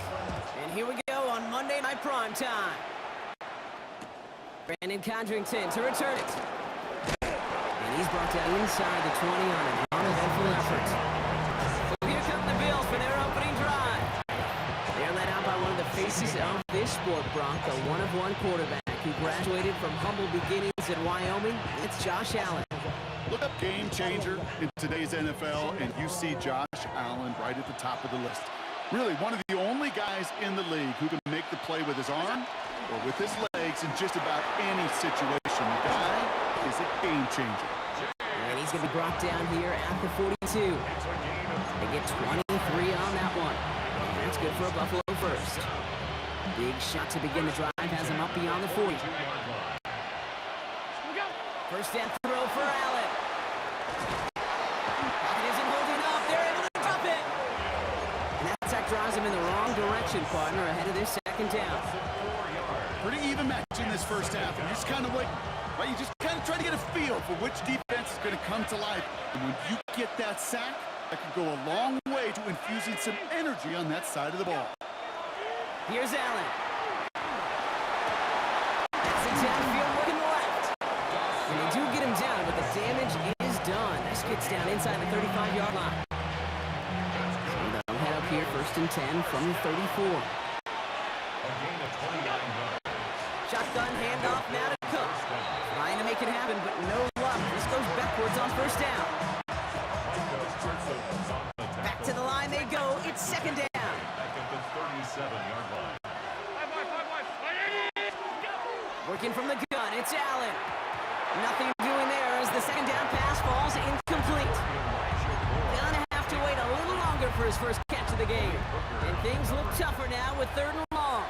And here we go on Monday Night Prime Time. Brandon Condrington to return it. And he's brought down inside the 20 on an uneventful effort. So here come the Bills for their opening drive. They're led out by one of the faces of this sport, Brock, a one-of-one quarterback who graduated from humble beginnings at Wyoming. It's Josh Allen. Look up game changer in today's NFL, and you see Josh Allen right at the top of the list. Really, one of the only guys in the league who can make the play with his arm or with his legs in just about any situation. The guy is a game changer. And he's going to be brought down here at the 42. They get 23 on that one. And that's good for a Buffalo first. Big shot to begin the drive has him up beyond the 40. First down throw for Allen. Pocket isn't holding up. They're able to drop it. And that sack drives him in the wrong direction, partner, ahead of this second down. Pretty even match in this first half. And you just kind of like, well, you just kind of trying to get a feel for which defense is going to come to life. And when you get that sack, that can go a long way to infusing some energy on that side of the ball. Here's Allen. That's it downfield, working left. And they do get him down, but the damage is done. This gets down inside the 35-yard line. So they'll head up here, 1st and 10 from the 34. A gain of 29 yards. Shotgun handoff now to Cook. Trying to make it happen, but no luck. This goes backwards on 1st down. Back to the line they go. It's 2nd down. Back at the 37-yard line. Working from the gun, it's Allen. Nothing doing there as the 2nd down pass falls incomplete. Gonna have to wait a little longer for his first catch of the game. And things look tougher now with 3rd and long.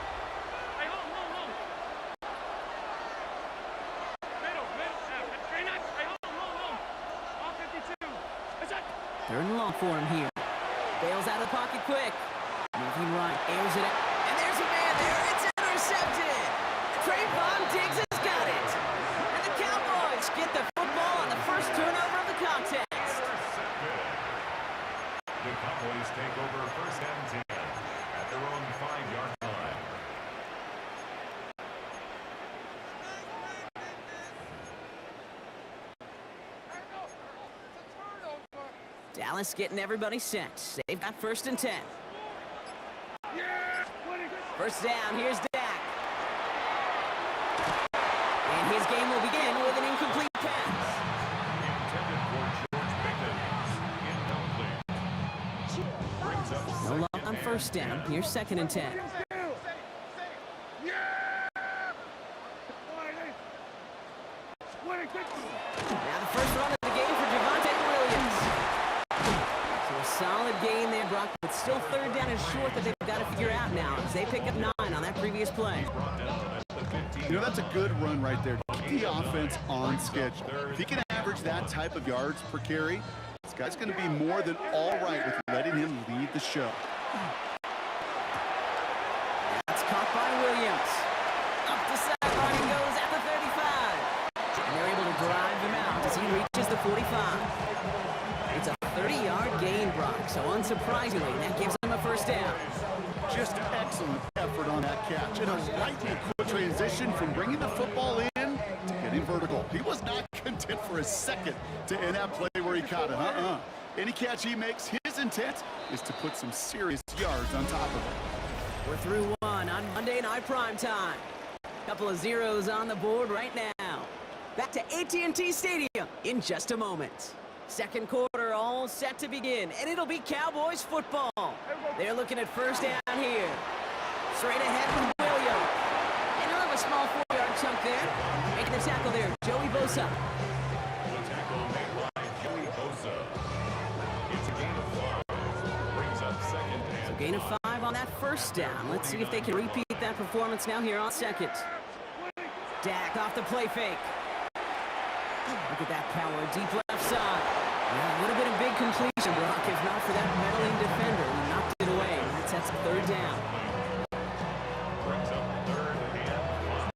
Third and long for him here. Bails out of the pocket quick. Moving right, airs it out. And there's a man there. It's intercepted. Trayvon Diggs has got it. And the Cowboys get the football on the first turnover of the contest. The Cowboys take over 1st and 10 at their own 5-yard line. Dallas getting everybody set. They've got 1st and 10. First down, here's Dak. And his game will begin with an incomplete pass. Intended for George Pickens. Incomplete. Brings up No luck on 1st down. Here's 2nd and 10. Now the first run of the game for Javonte Williams. So a solid gain there, Brock, but still 3rd down and short that they've got to figure out now as they pick up 9 on that previous play. You know, that's a good run right there. Keep the offense on schedule. If he can average that type of yards per carry, this guy's going to be more than all right with letting him lead the show. That's caught by Williams. Up the sideline he goes at the 35. And they're able to drive him out as he reaches the 45. It's a 30-yard gain, Brock, so unsurprisingly, that gives him a 1st down. Just excellent effort on that catch. And a lightning quick transition from bringing the football in to getting vertical. He was not content for a second to end that play where he caught it. Any catch he makes, his intent is to put some serious yards on top of it. We're through 1 on Monday Night Primetime. Couple of zeros on the board right now. Back to AT&T Stadium in just a moment. 2nd quarter all set to begin, and it'll be Cowboys football. They're looking at 1st down here. Straight ahead with Williams. And he'll have a small 4-yard chunk there. Making the tackle there, Joey Bosa. The tackle made by Joey Bosa. It's a gain of 5. Brings up 2nd and So gain of 5 on that 1st down. Let's see if they can repeat that performance now here on 2nd. Dak off the play fake. Look at that power, deep left side. Yeah, would have been a big completion, Brock, if not for that meddling defender who knocked it away. That sets 3rd down. brings up 3rd and 5.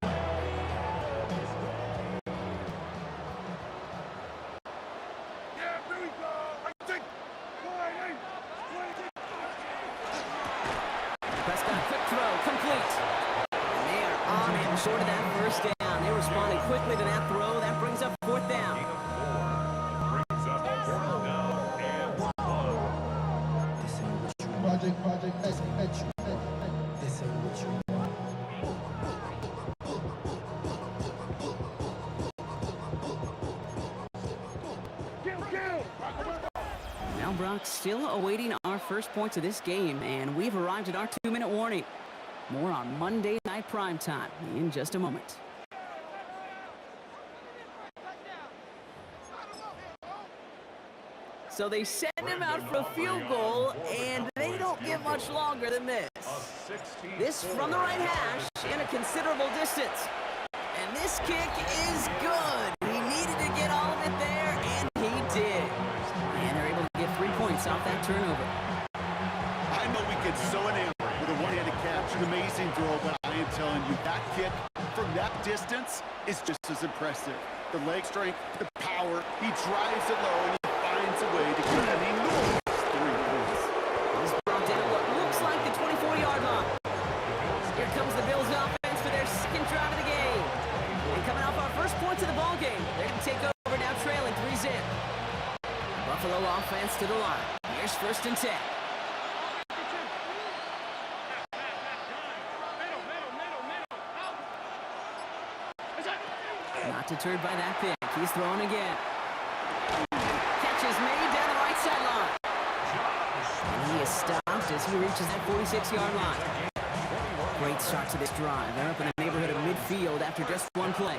Prescott, quick throw, complete. And they are on him short of that 1st down. They responded quickly to that throw. That brings up 4th down. Brings up 4th down and 1. Project, this ain't what you want. Now Brock still awaiting our first points of this game, and we've arrived at our 2-minute warning. More on Monday Night Primetime in just a moment. So they send him out for a field goal, and they don't get much longer than this. This from the right hash in a considerable distance. And this kick is good. He needed to get all of it there, and he did. And they're able to get 3 points off that turnover. I know we get so enamored with a one-handed catch, an amazing throw, but I am telling you, that kick from that distance is just as impressive. The leg strength, the power. He drives it low, and he finds a way to get an enormous 3 points. He's brought down what looks like the 24-yard line. Here comes the Bills offense for their second drive of the game. And coming off our first points of the ball game, they're going to take over now trailing 3-zip. Buffalo offense to the line. Here's 1st and 10. Not deterred by that pick. He's throwing again. Catch is made down the right sideline. And he is stopped as he reaches that 46-yard line. Great start to this drive. They're up in the neighborhood of midfield after just one play.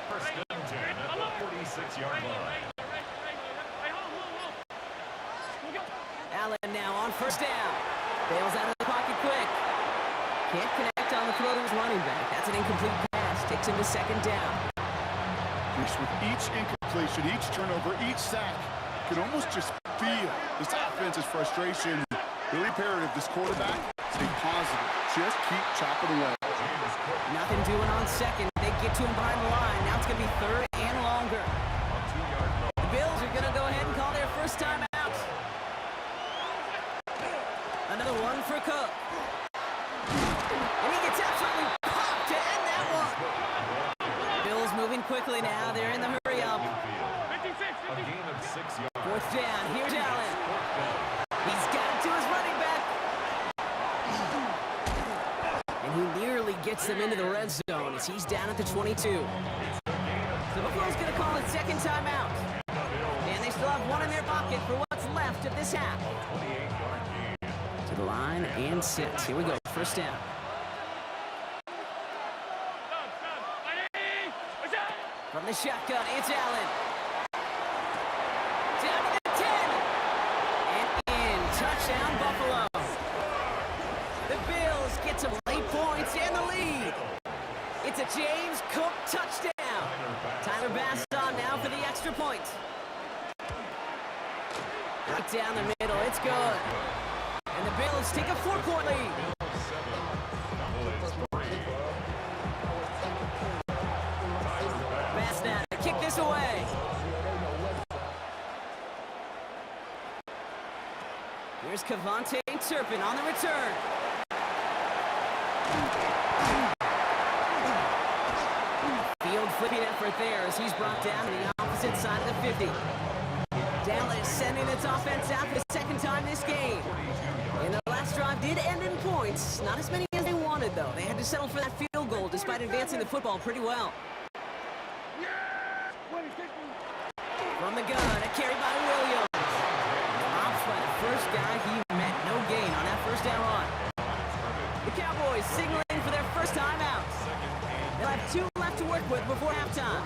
1st and 10 at the 46-yard line. Allen now on 1st down. Bails out of the pocket quick. Can't connect on the throw to his running back. That's an incomplete pass. Takes him to 2nd down. Just with each incompletion, each turnover, each sack, you can almost just feel this offense's frustration. Really imperative, this quarterback, stay positive. Just keep chopping away. Nothing doing on 2nd. They get to him behind the line. Now it's going to be 3rd and longer. The Bills are going to go ahead and call their first time out. Another one for Cook. And he gets absolutely popped to end that one. Bills moving quickly now. They're in the hurry up. A gain of 6 yards. 4th down. Here's Allen. He's got it to his running back. And he nearly gets them into the red zone as he's down at the 22. So Buffalo's going to call it 2nd timeout. And they still have one in their pocket for what's left of this half. To the line and sits. Here we go. 1st down. From the shotgun, it's Allen. Down to the 10. And in. Touchdown, Buffalo. The Bills get some late points and the lead. It's a James Cook touchdown. Tyler Bass on now for the extra point. Right down the middle. It's good. And the Bills take a 4-point lead. Bass now to kick this away. Here's Kevontae Turpin on the return. Field flipping effort there as he's brought down to the opposite side of the 50. Dallas sending its offense out for the 2nd time this game. And the last drive did end in points. Not as many as they wanted, though. They had to settle for that field goal despite advancing the football pretty well. From the gun, a carry by Williams. Off by the first guy he met. No gain on that 1st down run. The Cowboys signaling for their first time out. They'll have 2 left to work with before halftime.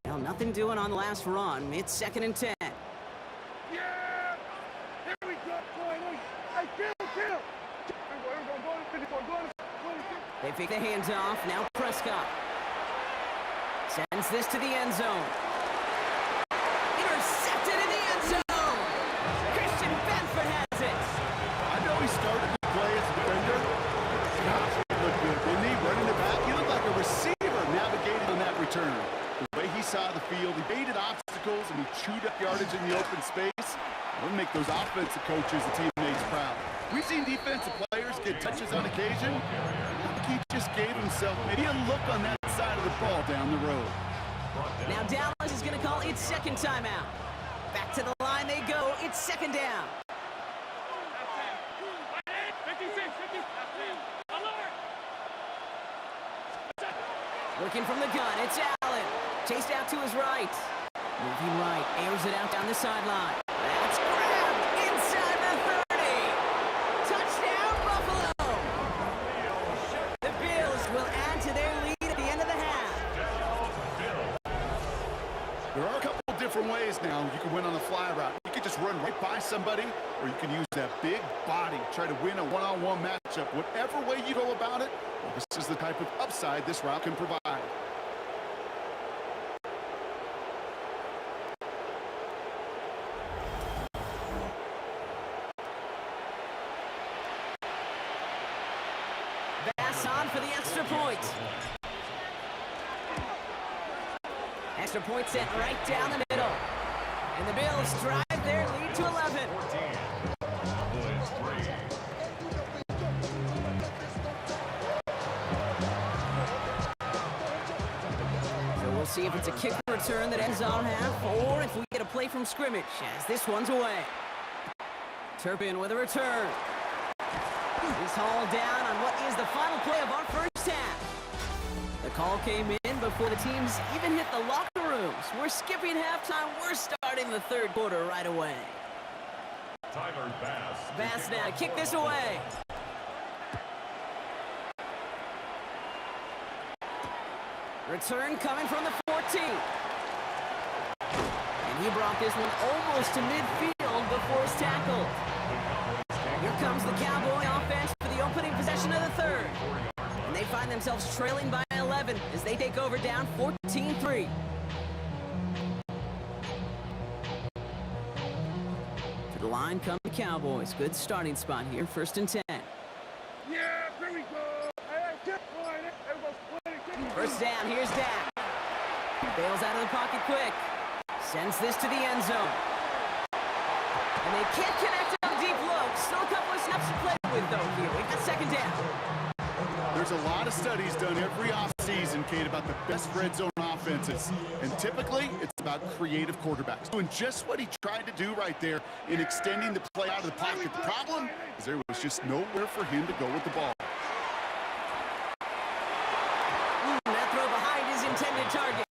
Well, nothing doing on the last run. It's 2nd and 10. Yeah! Here we go, boy. Hey, kill! They fake the hands off. Now Prescott sends this to the end zone. Intercepted in the end zone. Christian Benford has it. I know he started to play as a defender. Gosh, he looked good, didn't he? Running it back, he looked like a receiver navigating on that return. The way he saw the field, he baited obstacles, and he chewed up yardage in the open space. We'll make those offensive coaches and teammates proud. We've seen defensive players get touches on occasion. I think he just gave himself maybe a look on that side of the ball down the road. Now Dallas is going to call its 2nd timeout. Back to the line they go. It's 2nd down. Working from the gun, it's Allen. Chased out to his right. Moving right, airs it out down the sideline. That's grabbed inside the 30. Touchdown, Buffalo. The Bills will add to their lead at the end of the half. There are a couple different ways now you can win on the fly route. You can just run right by somebody, or you can use that big body, try to win a one-on-one matchup. Whatever way you go about it, this is the type of upside this route can provide. Extra point sent right down the middle. And the Bills drive their lead to 11. 14. Cowboys 3. So we'll see if it's a kick return that ends on half, or if we get a play from scrimmage, as this one's away. Turpin with a return. He's hauled down on what is the final play of our first half. The call came in before the teams even hit the locker rooms. We're skipping halftime. We're starting the third quarter right away. Tyler Bass. Bass now to kick this away. Return coming from the 14. And he brought this one almost to midfield before he's tackled. Here comes the Cowboy offense for the opening possession of the third. And they find themselves trailing by 11 as they take over down 14-3. To the line come the Cowboys. Good starting spot here, 1st and 10. Yeah, here we go. Hey, get behind it. Everyone's playing. First down, here's Dak. Bails out of the pocket quick. Sends this to the end zone. And they can't connect on the deep look. Still a couple of snaps to play with, though, here. We've got 2nd down. There's a lot of studies done every offseason, Kate, about the best red zone offenses. And typically, it's about creative quarterbacks. Doing just what he tried to do right there in extending the play out of the pocket. The problem is there was just nowhere for him to go with the ball. That throw behind his intended target.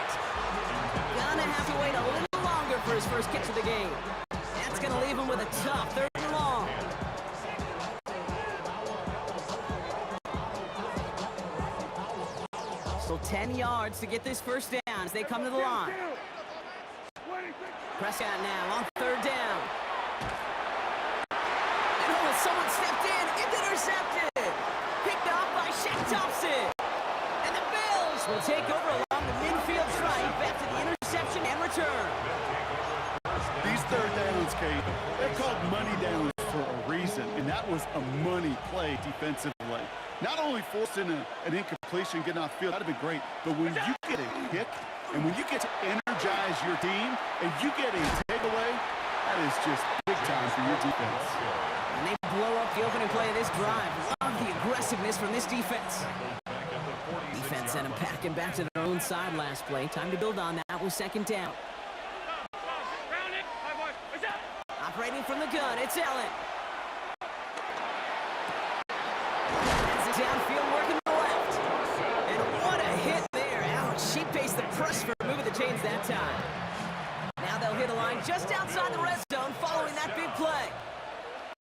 Gonna have to wait a little longer for his first catch of the game. That's gonna leave him with a tough 3rd and long. Still 10 yards to get this first down as they come to the line. Prescott now on 3rd down. And oh, someone stepped in. It's intercepted. Picked off by Shaq Thompson. And the Bills will take over along the midfield stripe after the interception and return. These 3rd downs, Kate, they're called money downs for a reason, and that was a money play defensively. Not only forcing an incompletion, getting off the field, that would be great, but when you get a kick, and when you get to energize your team, and you get a takeaway, that is just big time for your defense. And they blow up the opening play of this drive. Love the aggressiveness from this defense. Defense sent them packing back to their own side last play. Time to build on that with 2nd down. Operating from the gun, it's Allen. Downfield working to the left. And what a hit there. Ouch, she faced the press for moving the chains that time. Now they'll hit a line just outside the red zone following that big play.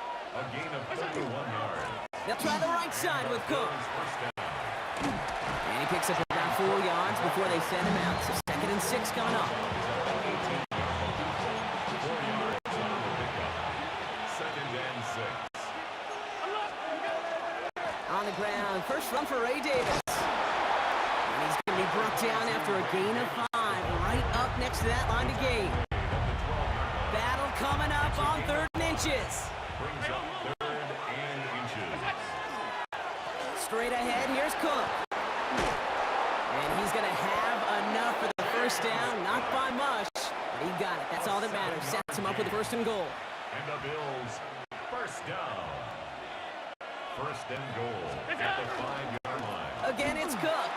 A gain of 31 yards. They'll try the right side with Cook. And he picks up about 4 yards before they send him out. So 2nd and 6 coming up. 4 yards on the pickup. 2nd and 6. On the ground, first run for Ray Davis. And he's going to be brought down after a gain of 5, right up next to that line to gain. Battle coming up on 3rd and inches. Brings up 3rd and inches. Straight ahead, here's Cook. And he's going to have enough for the first down, not by much, but he got it. That's all that matters. Sets him up with the 1st and goal. And the Bills, 1st down. 1st and goal at the 5-yard line. Again, it's Cook.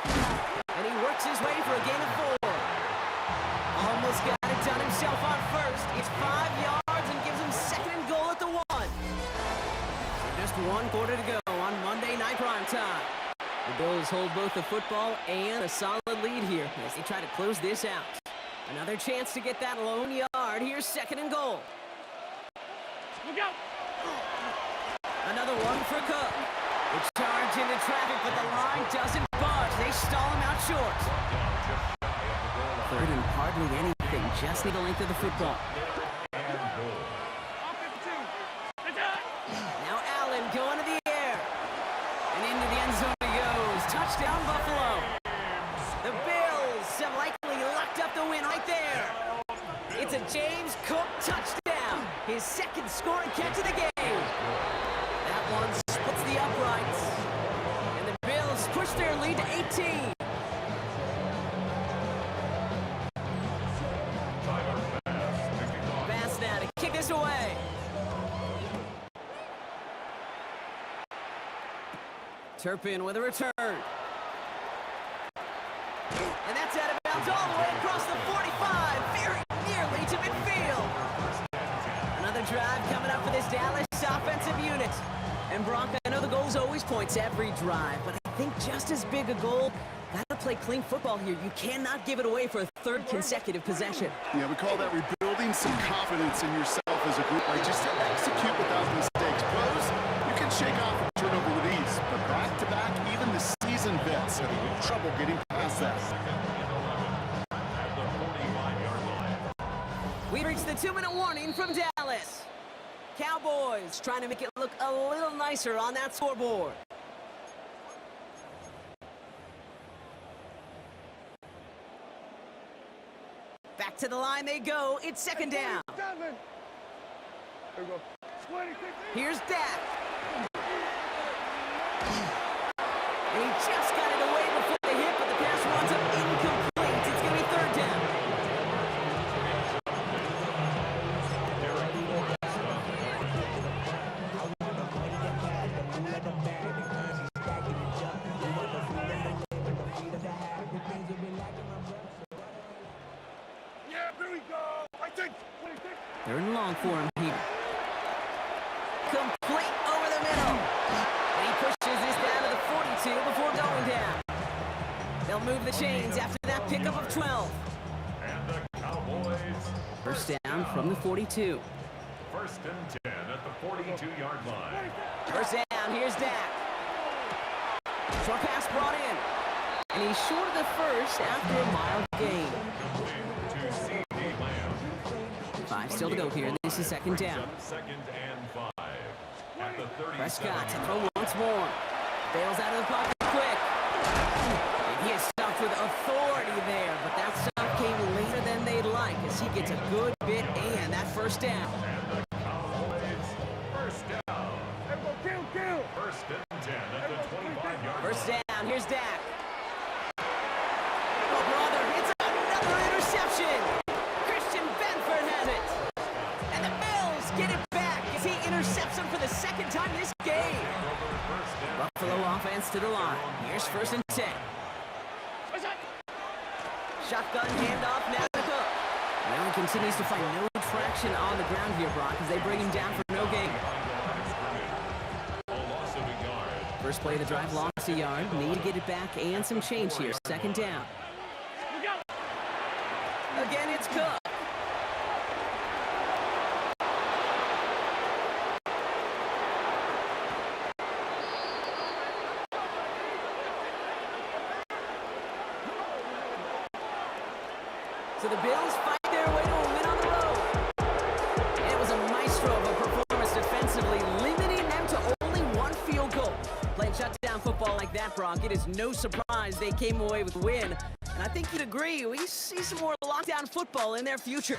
And he works his way for a gain of 4. Almost got it done himself on 1st. It's 5 yards and gives him 2nd and goal at the 1. So just 1 quarter to go on Monday Night Prime Time. The Bills hold both the football and a solid lead here as they try to close this out. Another chance to get that lone yard. Here's 2nd and goal. Look out! Another one for Cook. They charge into traffic, but the line doesn't budge. They stall him out short. 3rd and hardly anything. Just need the length of the football. Now Allen going to the air. And into the end zone he goes. Touchdown, Buffalo. The Bills have likely locked up the win right there. It's a James Cook touchdown. His 2nd scoring catch of the game. That one splits the uprights. And the Bills push their lead to 18. Turpin with a return. And that's out of bounds all the way across the 45, very nearly to midfield. Another drive coming up for this Dallas offensive unit. And Brock, I know the goal's always points every drive, but I think just as big a goal, gotta play clean football here. You cannot give it away for a third consecutive possession. Yeah, we call that rebuilding some confidence in yourself as a group. Right? Just execute without mistakes. Pros, you can shake off a turnover with ease, but back-to-back, even the seasoned vets have trouble getting past that. We reached the 2-minute warning from Dallas. Cowboys trying to make it look a little nicer on that scoreboard. Back to the line they go. It's second down. Here we go. Here's Dak. And he just got it away before the hit, but the pass winds up incomplete. It's going to be third down. Yeah, here we go. I think. They're in long for him here. Complete over the middle. And he pushes this down to the 42 before going down. They'll move the chains after that pickup of 12. And the Cowboys. First down from the 42. First and 10 at the 42-yard line. First down, here's Dak. Short pass brought in. And he's short of the first after a mild gain. To C.D. Lamb. 5 still to go here. This is second down. Second and 5 at the 37. Prescott to throw once more. Bails out of the pocket quick. And he is stopped with authority there, but that stop came later than they'd like as he gets a good bit and that first down. And the Cowboys first down. Kill. First and 10 at the 25-yard First line. down, here's Dak. Oh, brother, it's another interception. Christian Benford has it. And the Bills get it back as he intercepts him for the second time this game. Buffalo offense to the line. Here's first and 10. Shotgun handoff now to Cook. Well, he continues to find no traction on the ground here, Brock, as they bring him down for no gain. A loss of a yard. First play of the drive, lost a yard. Need to get it back and some change here. Second down. Again, it's Cook. So the Bills fight their way to a win on the road. And it was a maestro of a performance defensively, limiting them to only one field goal. Playing shutdown football like that, Brock, it is no surprise they came away with a win. And I think you'd agree, we see some more lockdown football in their future.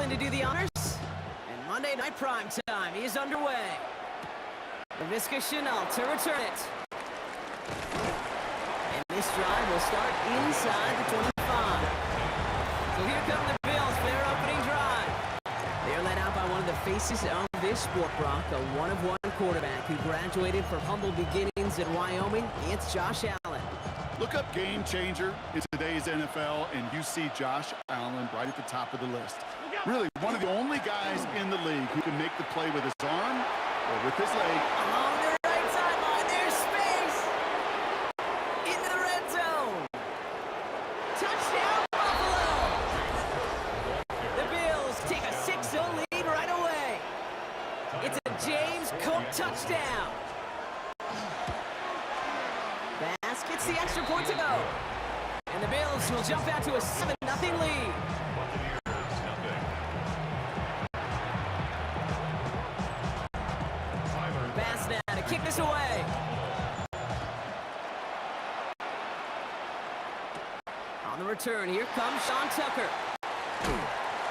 Allen to do the honors. And Monday Night Prime Time is underway. Laviska Shenault to return it. And this drive will start inside the 25. So here come the Bills for their opening drive. They're led out by one of the faces of this sport, Brock, a one-of-one quarterback who graduated from humble beginnings in Wyoming. It's Josh Allen. Look up game changer in today's NFL, and you see Josh Allen right at the top of the list. Really, one of the only guys in the league who can make the play with his arm or with his leg. Along the right sideline, there's space. Into the red zone. Touchdown, Buffalo. The Bills take a 6-0 lead right away. It's a James Cook touchdown. Bass gets the extra point to go. And the Bills will jump out to a 7-0 lead. Bass now to kick this away. On the return, here comes Sean Tucker.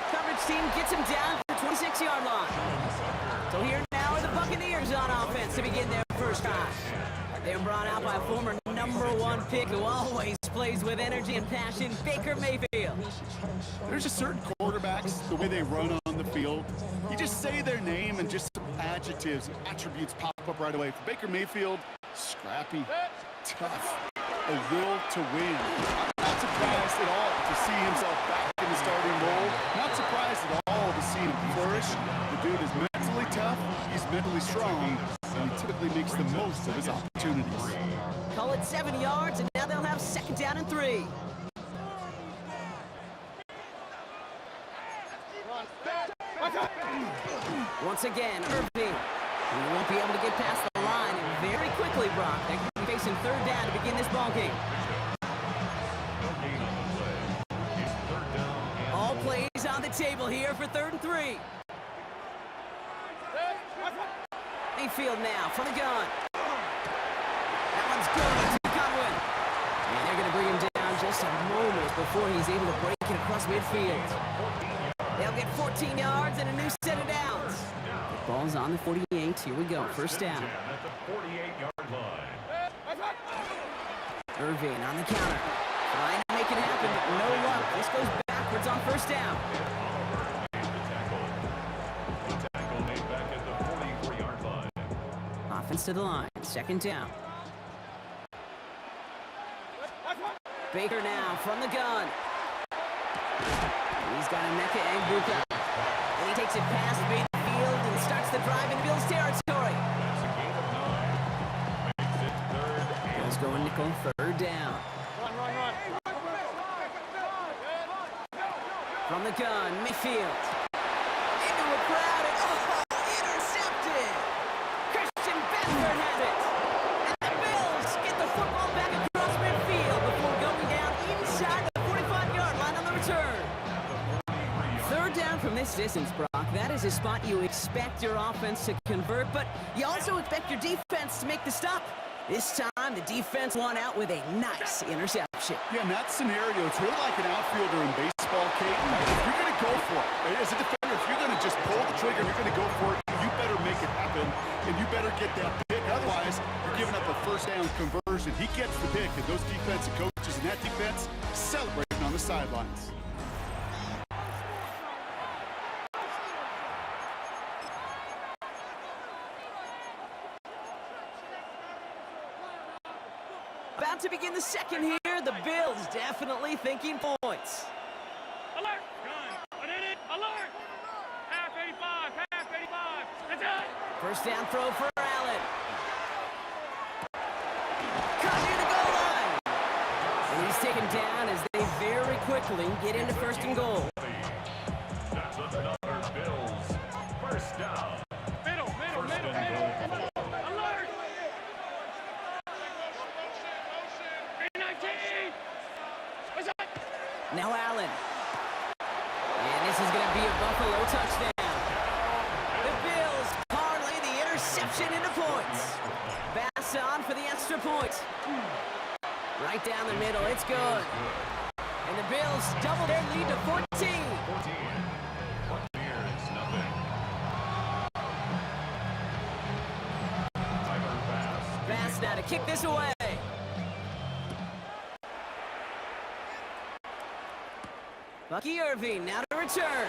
Coverage team gets him down to the 26-yard line. So here now are the Buccaneers on offense to begin their first drive. They're brought out by a former #1 pick who always plays with energy and passion, Baker Mayfield. There's just certain quarterbacks, the way they run on the field, you just say their name and just some adjectives, attributes pop up right away. For Baker Mayfield, scrappy, tough, a will to win. I'm not surprised at all to see himself back in the starting role. Not surprised at all to see him flourish. The dude is mentally tough, he's mentally strong, and he typically makes the most of his opportunities. Call it 7 yards, and now they'll have 2nd down and 3. Once again, Irving. He won't be able to get past the line, and very quickly, Brock, they could be facing 3rd down to begin this ball game. All plays on the table here for 3rd and 3. Mayfield now from the gun. That one's good to Godwin. And they're going to bring him down just a moment before he's able to break it across midfield. They'll get 14 yards and a new set of downs. The ball's on the 48. Here we go. 1st down. Irving on the counter. Trying to make it happen, but no luck. This goes backwards on 1st down. Offense to the line. 2nd down. Baker now from the gun. He's got Emeka Egbuka. And he takes it past midfield and starts the drive in Bills territory. Bills going nickel, 3rd down. Run. From the gun, Mayfield. Into a crowd and intercepted. Christian Benford has it. And the Bills get the football back across midfield before going down inside the 45-yard line on the return. 3rd down from this distance, Brock. That is a spot you expect your offense to convert, but you also expect your defense to make the stop. This time, the defense won out with a nice interception. Yeah, in that scenario, it's really like an outfielder in baseball, Kate. If you're going to go for it, as a defender, if you're going to just pull the trigger, you're going to go for it, you better make it happen, and you better get that pick. Otherwise, you're giving up a 1st down conversion. He gets the pick, and those defensive coaches in that defense celebrating on the sidelines. About to begin the 2nd here. The Bills definitely thinking points. Alert! Alert! Half 85! That's it! 1st down throw for Allen. Cut near the goal line. And he's taken down as they very quickly get into 1st and goal. That's another Bills 1st down. Middle. Alert! 319! What's up? Now Allen. And this is going to be a Buffalo touchdown. The Bills parlay the interception into points. Bass on for the extra point. Right down the middle. It's good. And the Bills double their lead to 14. pass now to kick this away. Bucky Irving now to return.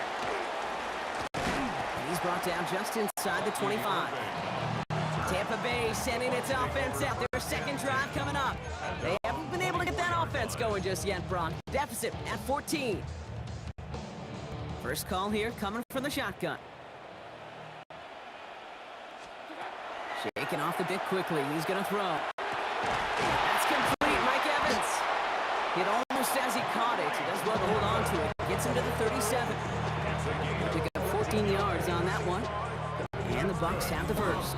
He's brought down just inside the 25. Tampa Bay sending its offense out. Their second drive coming up. They haven't been able to get that offense going just yet, Brock. Deficit at 14. First call here coming from the shotgun. Shaking off the bit quickly. He's going to throw. That's complete. Mike Evans. Hit almost as he caught it. He does well to hold on to it. Gets him to the 37. Pick up 14 yards on that one. And the Bucs have the first.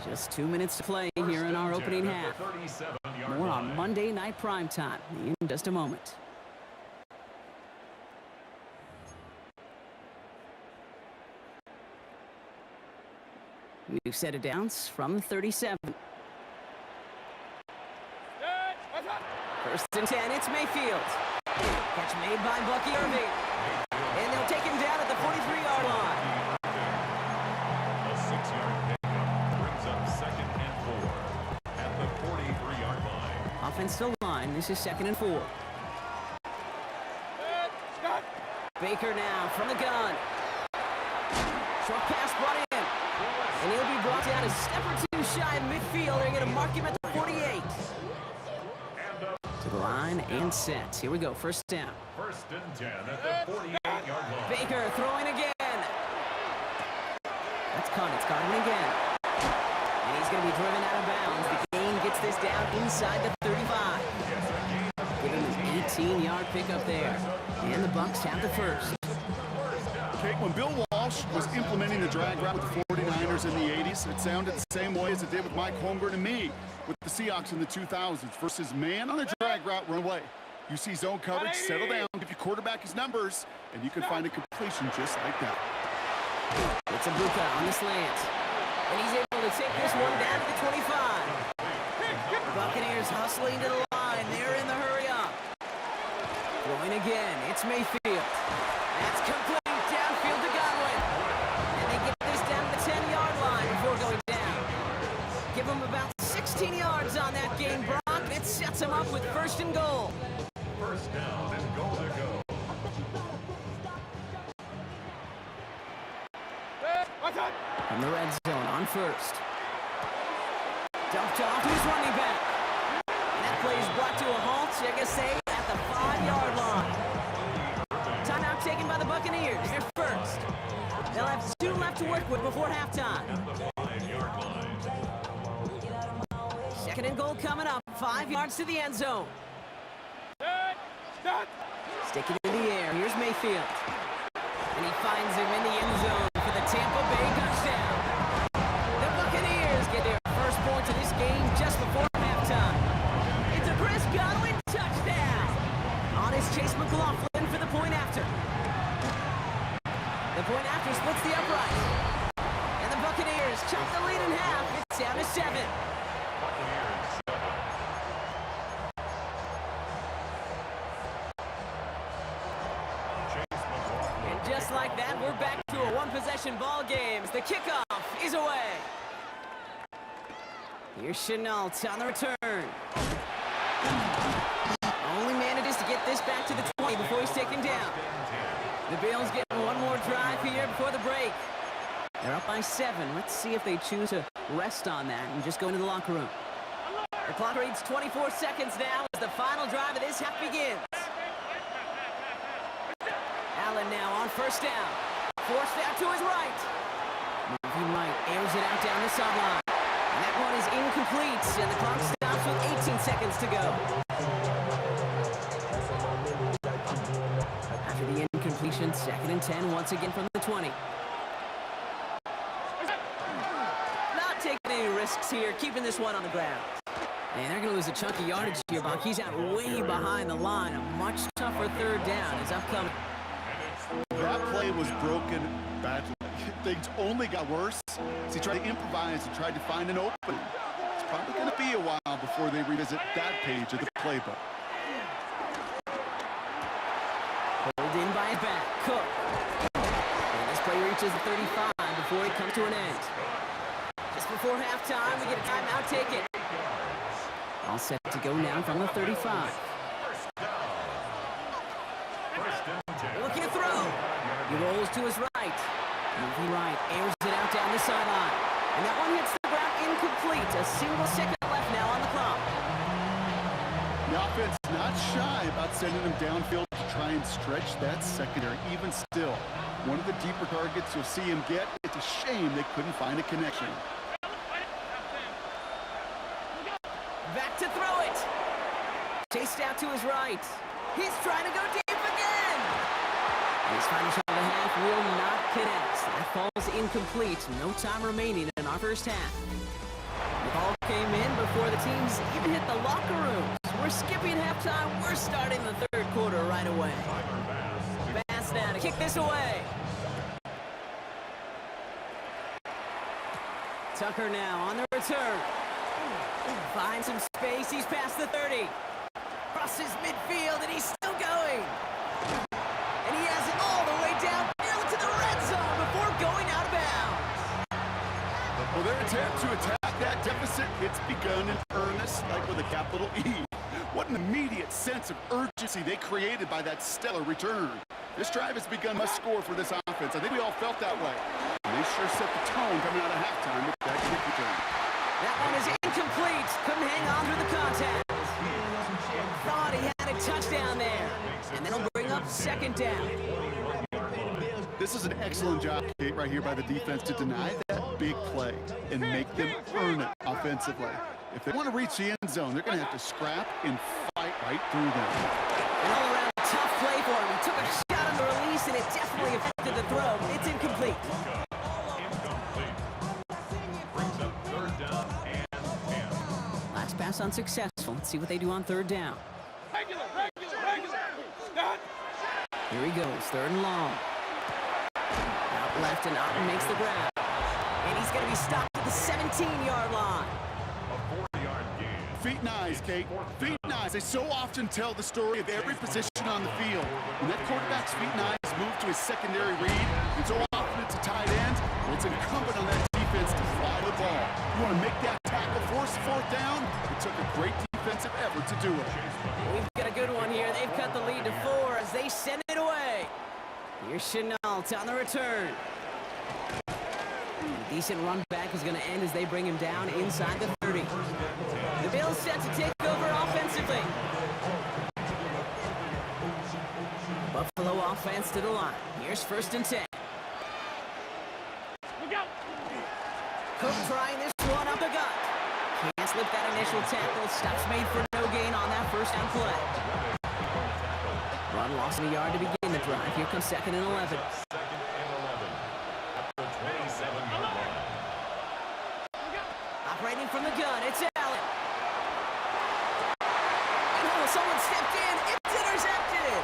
Just 2 minutes to play here in our opening half. More on Monday Night Primetime in just a moment. New set of downs from 37. First and 10, it's Mayfield. Catch made by Bucky Irving. And they'll take him down at the 43-yard line. A 6-yard pickup brings up second and 4 at the 43-yard line. Offensive line, this is 2nd and 4. Baker now from the gun. Short pass brought in. And he'll be brought down a step or two shy of midfield. They're going to mark him at the 48. To the line and set. Here we go, first down. First and 10 at the 48-yard line. Baker throwing again. That's caught. It's caught him again. And he's going to be driven out of bounds. The gain gets this down inside the 35. Give him an 18-yard pickup there. And the Bucs have the first. Okay, when Bill Walsh was implementing the drag route with the 49ers in the 80s, it sounded the same way as it did with Mike Holmgren and me with the Seahawks in the 2000s versus man on the drag route, run away. You see zone coverage, settle down, give your quarterback his numbers, and you can find a completion just like that. It's a Buka on the slant. And he's able to take this one down to the 25. The Buccaneers hustling to the line. They're in the hurry up. Going again. It's Mayfield. That's complete. Downfield to Godwin. And they get this down to the 10-yard line before going down. Give him about 16 yards on that gain, Brock. It sets him up with first and goal. First down and goal to go. From the red zone on first. Dumped off to his running back. And that play is brought to a halt, I guess say, at the 5-yard line. Timeout taken by the Buccaneers. They're first. They'll have 2 left to work with before halftime. At the 5-yard line. Second and goal coming up. 5 yards to the end zone. Stick it in the air. Here's Mayfield. And he finds him in the end zone for the Tampa Bay touchdown. The Buccaneers get their first points of this game just before halftime. It's a Chris Godwin touchdown. On is Chase McLaughlin for the point after. The point after splits the upright. And the Buccaneers chop the lead in half. It's down to 7. Buccaneers 7. And just like that, we're back to a one-possession ball game. The kickoff is away. Here's Chenault on the return. Only manages to get this back to the 20 before he's taken down. The Bills getting one more drive here before the break. They're up by 7. Let's see if they choose to rest on that and just go into the locker room. The clock reads 24 seconds now as the final drive of this half begins. Allen now on first down. Forced out to his right. Moving right, airs it out down the sideline. And that one is incomplete, and the clock stops with 18 seconds to go. After the incompletion, 2nd and 10 once again from the 20. Not taking any risks here, keeping this one on the ground. And they're going to lose a chunk of yardage here, Buck. He's out way behind the line. A much tougher third down is upcoming. That play was broken badly. Things only got worse as he tried to improvise and tried to find an opening. It's probably going to be a while before they revisit that page of the playbook. Pulled in by his back, Cook. And this play reaches the 35 before it comes to an end. Just Just before halftime, we get a timeout. Take it. All set to go now from the 35. Looking to throw. He rolls to his right. Moving right, airs it out down the sideline. And that one hits the ground incomplete. A single second left now on the clock. The offense not shy about sending them downfield to try and stretch that secondary. Even still, one of the deeper targets you'll see him get. It's a shame they couldn't find a connection. Back to throw it. Chased out to his right. He's trying to go deep again. His final shot of the half will not connect. That falls incomplete. No time remaining in our first half. The ball came in before the teams even hit the locker rooms. We're skipping halftime. We're starting the third quarter right away. Bass now to kick this away. Tucker now on the return. Finds some space. He's past the 30. Crosses midfield, and he's still going. And he has it all the way down nearly to the red zone before going out of bounds. Well, their attempt to attack that deficit, it's begun in earnest, like with a capital E. What an immediate sense of urgency they created by that stellar return. This drive has begun must score for this offense. I think we all felt that way. And they sure set the tone coming out of halftime with that kick return. That one is incomplete. Couldn't hang on through the contact. Thought he had a touchdown there. And then he'll bring up second down. This is an excellent job, Kate, right here by the defense to deny that big play and make them earn it offensively. If they want to reach the end zone, they're going to have to scrap and fight right through them. An all-around tough play for him. He took a shot on the release, and it definitely affected the throw. It's incomplete. Brings up third down and 10. Last pass unsuccessful. Let's see what they do on third down. Regular. Scott. Here he goes, third and long. Out left, and Otten makes the grab. And he's going to be stopped at the 17-yard line. A 40-yard gain. Feet and eyes, Kate. Feet and eyes. They so often tell the story of every position on the field. When that quarterback's feet and eyes move to his secondary read, and so often it's a tight end, well, it's incumbent on that defense to fly the ball. You want to make that tackle, force fourth down? It took a great defensive effort to do it. We've got a good one here. They've cut the lead to 4 as they send it away. Here's Chenault on the return. A decent run back is going to end as they bring him down inside the 30. The Bills set to take over offensively. Buffalo offense to the line. Here's first and 10. Cook trying this one up the gut. Can't slip that initial tackle. Stops made for no gain on that first down play. Run loss in a yard to begin the drive. Here comes second and 11. Second and 11. At the 27-yard line. Operating from the gun, it's Allen. And someone stepped in. It's intercepted.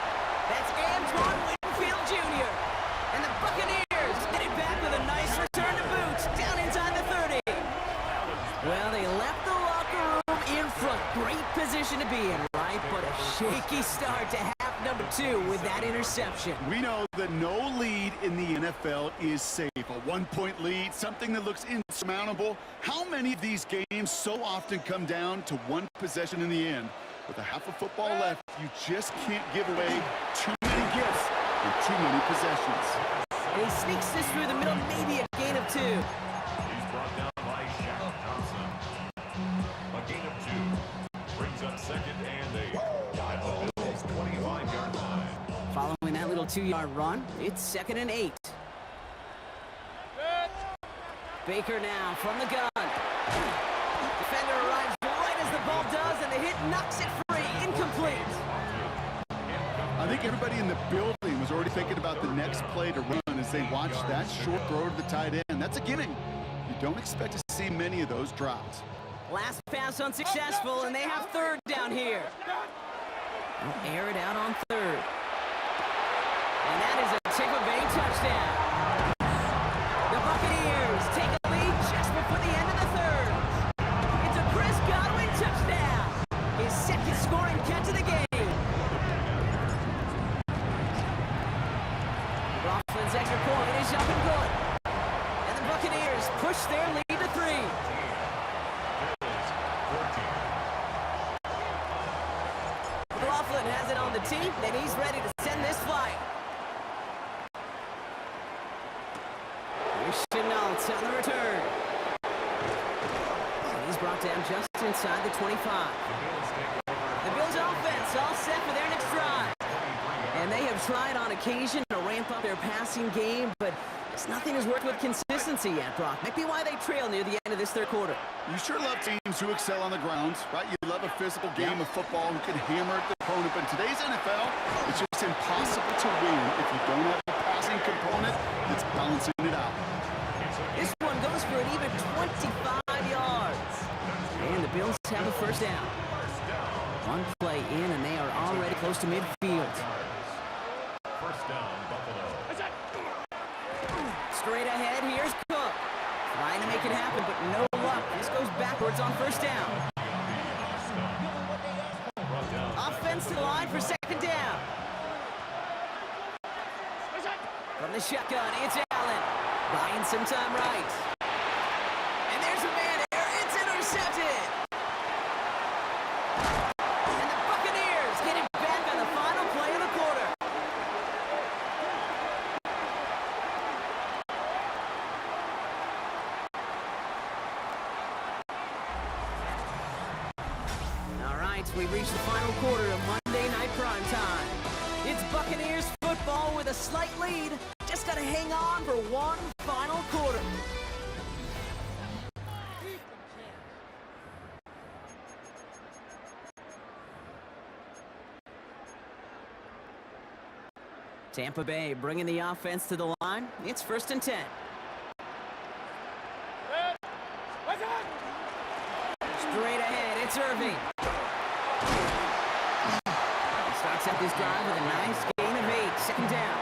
That's Antoine Winfield Jr. And the Buccaneers get it back with a nice return to boot down inside the 30. Well, they left the locker room in front. Great position to be in, right? But a shaky start to half number 2 with that interception. We know that no lead in the NFL is safe. A one-point lead, something that looks insurmountable. How many of these games so often come down to one possession in the end? With a half of football left, you just can't give away too many gifts and too many possessions. And he sneaks this through the middle, maybe a gain of 2. He's brought down by Shaq Thompson. A gain of 2. Brings up second and 8. At the Bills' 25-yard line. Following that little 2-yard run, it's second and 8. Baker now from the gun. Defender arrives right as the ball does, and the hit knocks it free. Incomplete. I think everybody in the building was already thinking about the next play to run as they watched that short throw to the tight end. That's a gimme. You don't expect to see many of those drops. Last pass unsuccessful, and they have third down here. They'll air it out on third. And that is a Tampa Bay touchdown. The Buccaneers take a lead just before the end of the third. It's a Chris Godwin touchdown. His second scoring catch of the game. Rothman's extra point is up and good. And the Buccaneers push their lead to 3. team, and he's ready to send this flight. Here's Chenault on the return. He's brought down just inside the 25. The Bills offense all set for their next drive. And they have tried on occasion to ramp up their passing game, but nothing has worked with consistency yet, Brock. Might be why they trail near the end of this third quarter. You sure love teams who excel on the ground, right? You love a physical game of football who can hammer at the opponent, but in today's NFL, it's just impossible to win if you don't have a passing component that's balancing it out. This one goes for an even 25 yards. And the Bills have a first down. One play in, and they are already close to midfield. First down, Buffalo. Straight ahead, here's Cook. Trying to make it happen, but no luck. This goes backwards on first down. Offense to the line for second down. From the shotgun, it's Allen. Buying some time right. And there's a man there. It's intercepted. And the Buccaneers get it back on the final play of the quarter. All right, we've reached the final quarter of Monday Night Prime Time. It's Buccaneers football with a slight lead. Just got to hang on for one final quarter. Tampa Bay bringing the offense to the line. It's 1st and 10. Straight ahead, it's Irving. He starts out this drive with a nice gain of 8. Second down.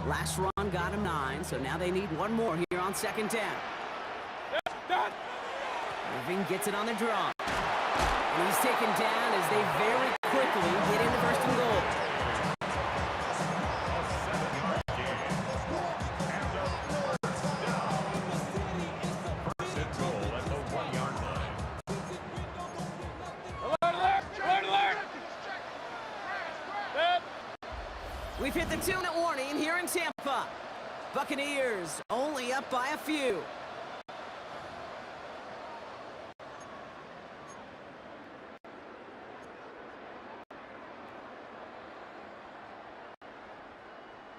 Last run got him 9, so now they need one more here on second down. Irving gets it on the draw. And he's taken down as they very quickly get into 1st and goal. First and goal at the 1-yard line. We've hit the 2-minute warning here in Tampa. Buccaneers only up by a few.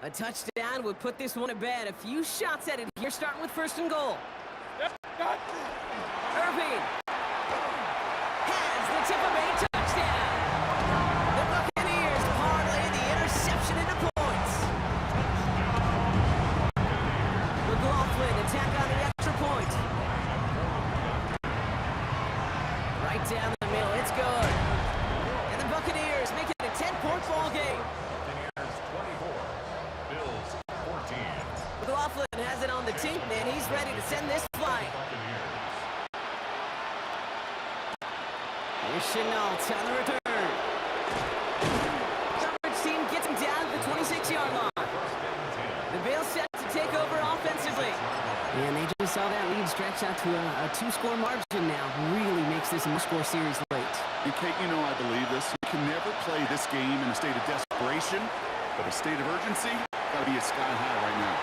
A touchdown would put this one to bed. A few shots at it here, starting with 1st and goal. Irving has the Tampa Bay touchdown. The Buccaneers parlay the interception into points. McLaughlin attack on the extra point. Right down the middle, it's good. And the Buccaneers make it a 10-point ball game. McLaughlin has it on the team, and he's ready to send this flying. Here's Chenault on the return. Coverage team gets him down to the 26-yard line. The Bills set to take over offensively. And they just saw that lead stretch out to a 2-score margin now. Really makes this a no-score series late. And Kate, you know I believe this. You can never play this game in a state of desperation, but a state of urgency got to be a sky high right now.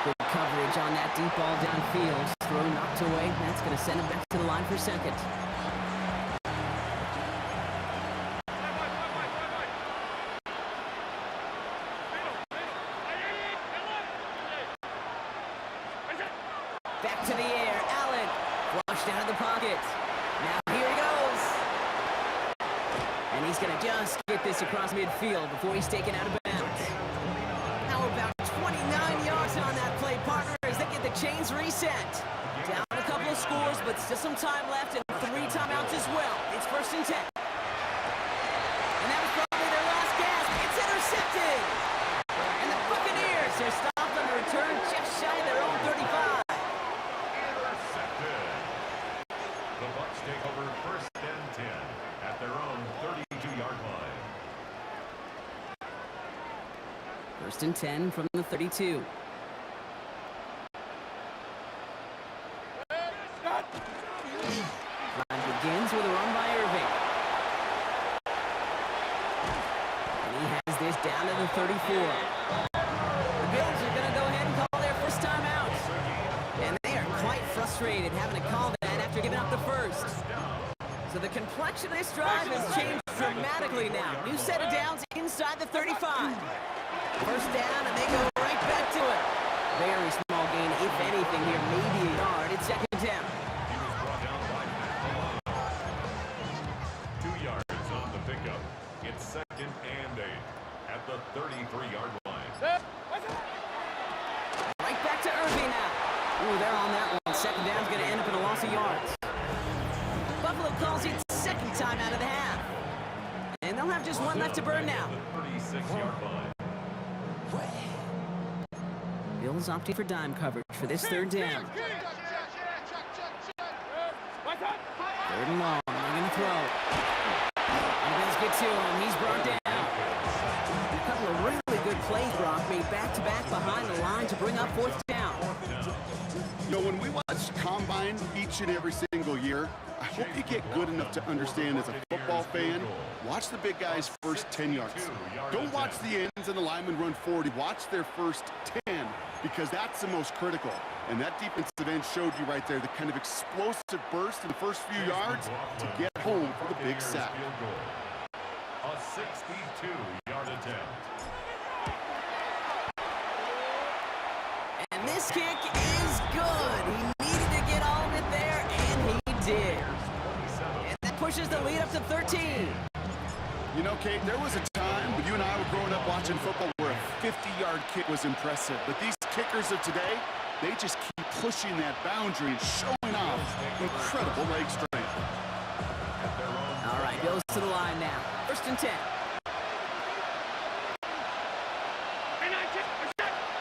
Good coverage on that deep ball downfield. Throw knocked away. That's going to send him back to the line for second. Back to the air. Allen flushed out of the pocket. Now here he goes. And he's going to just get this across midfield before he's taken out of bounds. How about 29 yards on that play, partner, as they get the chains reset. Down a couple of scores, but still some time left and 3 timeouts as well. It's 1st and 10. And that was probably their last gasp. It's intercepted. And the Buccaneers are stopped on the return just shy of their own 35. Intercepted. The Bucs take over 1st and 10 at their own 32-yard line. 1st and 10 from the 32. with a run by Irving. And he has this down to the 34. The Bills are going to go ahead and call their first timeout. And they are quite frustrated having to call that after giving up the first. So the complexion of this drive has changed dramatically now. New set of downs inside the 35. First down, and they go right back to it. Very small gain, if anything here, maybe a yard. It's second down. He was brought down by Matt Milano. 2 yards on the pickup. It's second and 8 at the 33-yard line. Right back to Irving now. Ooh, they're on that one. Second down's going to end up in a loss of yards. Buffalo calls it second time out of the half. And they'll have just one left to burn now. The 36-yard line. Bills opting for dime coverage for this third down. Third and long. They're going to throw. And the Bills get to him. He's brought down. A couple of really good plays, Brock, made back-to-back behind the line to bring up fourth down. You know, when we watch Combine each and every single year, I hope you get good enough to understand as a football fan, watch the big guys' first 10 yards. Don't watch the ends and the linemen run 40. Watch their first 10, because that's the most critical. And that defensive end showed you right there the kind of explosive burst in the first few yards to get home for the big sack. A 62-yard attempt. And this kick is good. He needed to get all of it there, and he did. And that pushes the lead up to 13. You know, Kate, there was a time when you and I were growing up watching football where a 50-yard kick was impressive. But these kickers of today, they just keep pushing that boundary and showing off incredible leg strength. All right, goes to the line now. First and 10.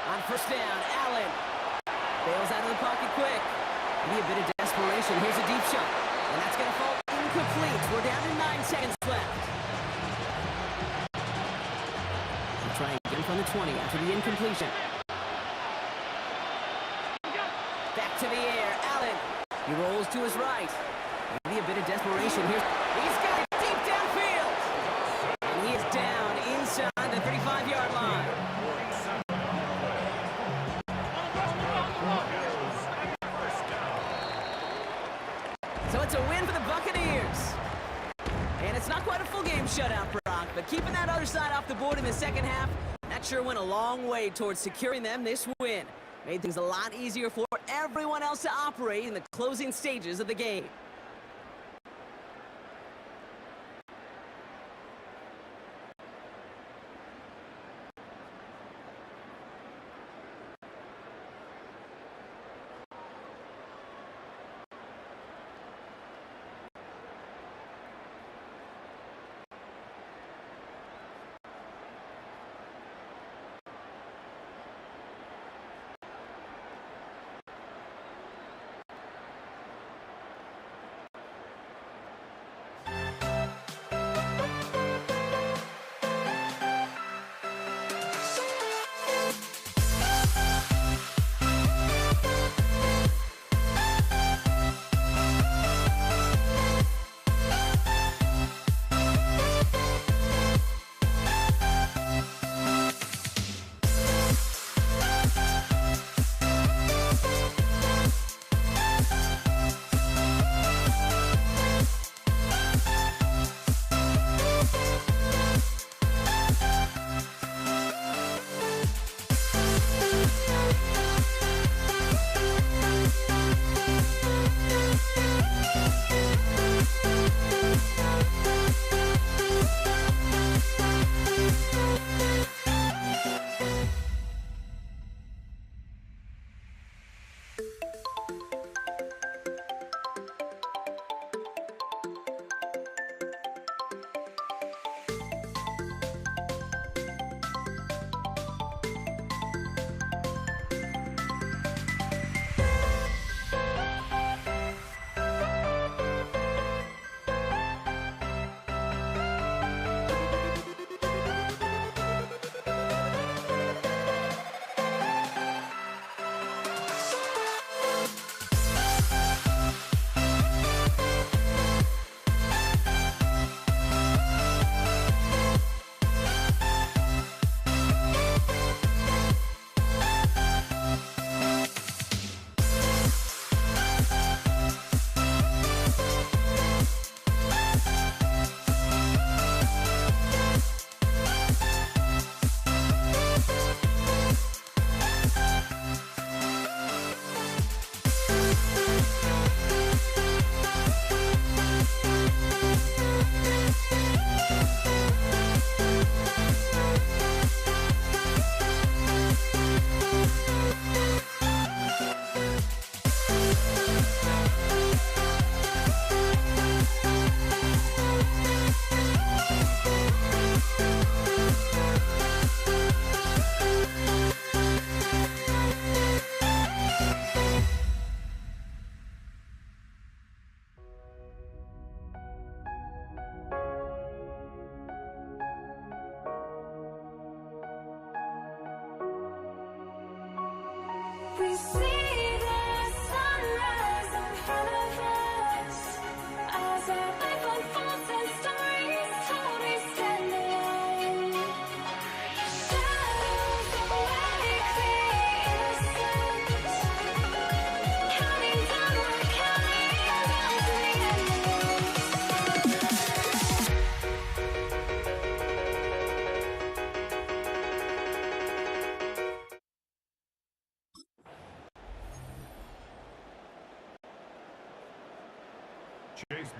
On first down, Allen bails out of the pocket quick. Maybe a bit of desperation. Here's a deep shot, and that's going to fall incomplete. We're down to 9 seconds left. We'll try again from the 20 after the incompletion. Back to the air, Allen. He rolls to his right. Maybe a bit of desperation here. He's got it deep downfield. And he is down inside the 35-yard line. So it's a win for the Buccaneers. And it's not quite a full game shutout, Brock, but keeping that other side off the board in the second half, that sure went a long way towards securing them this win. Made things a lot easier for everyone else to operate in the closing stages of the game.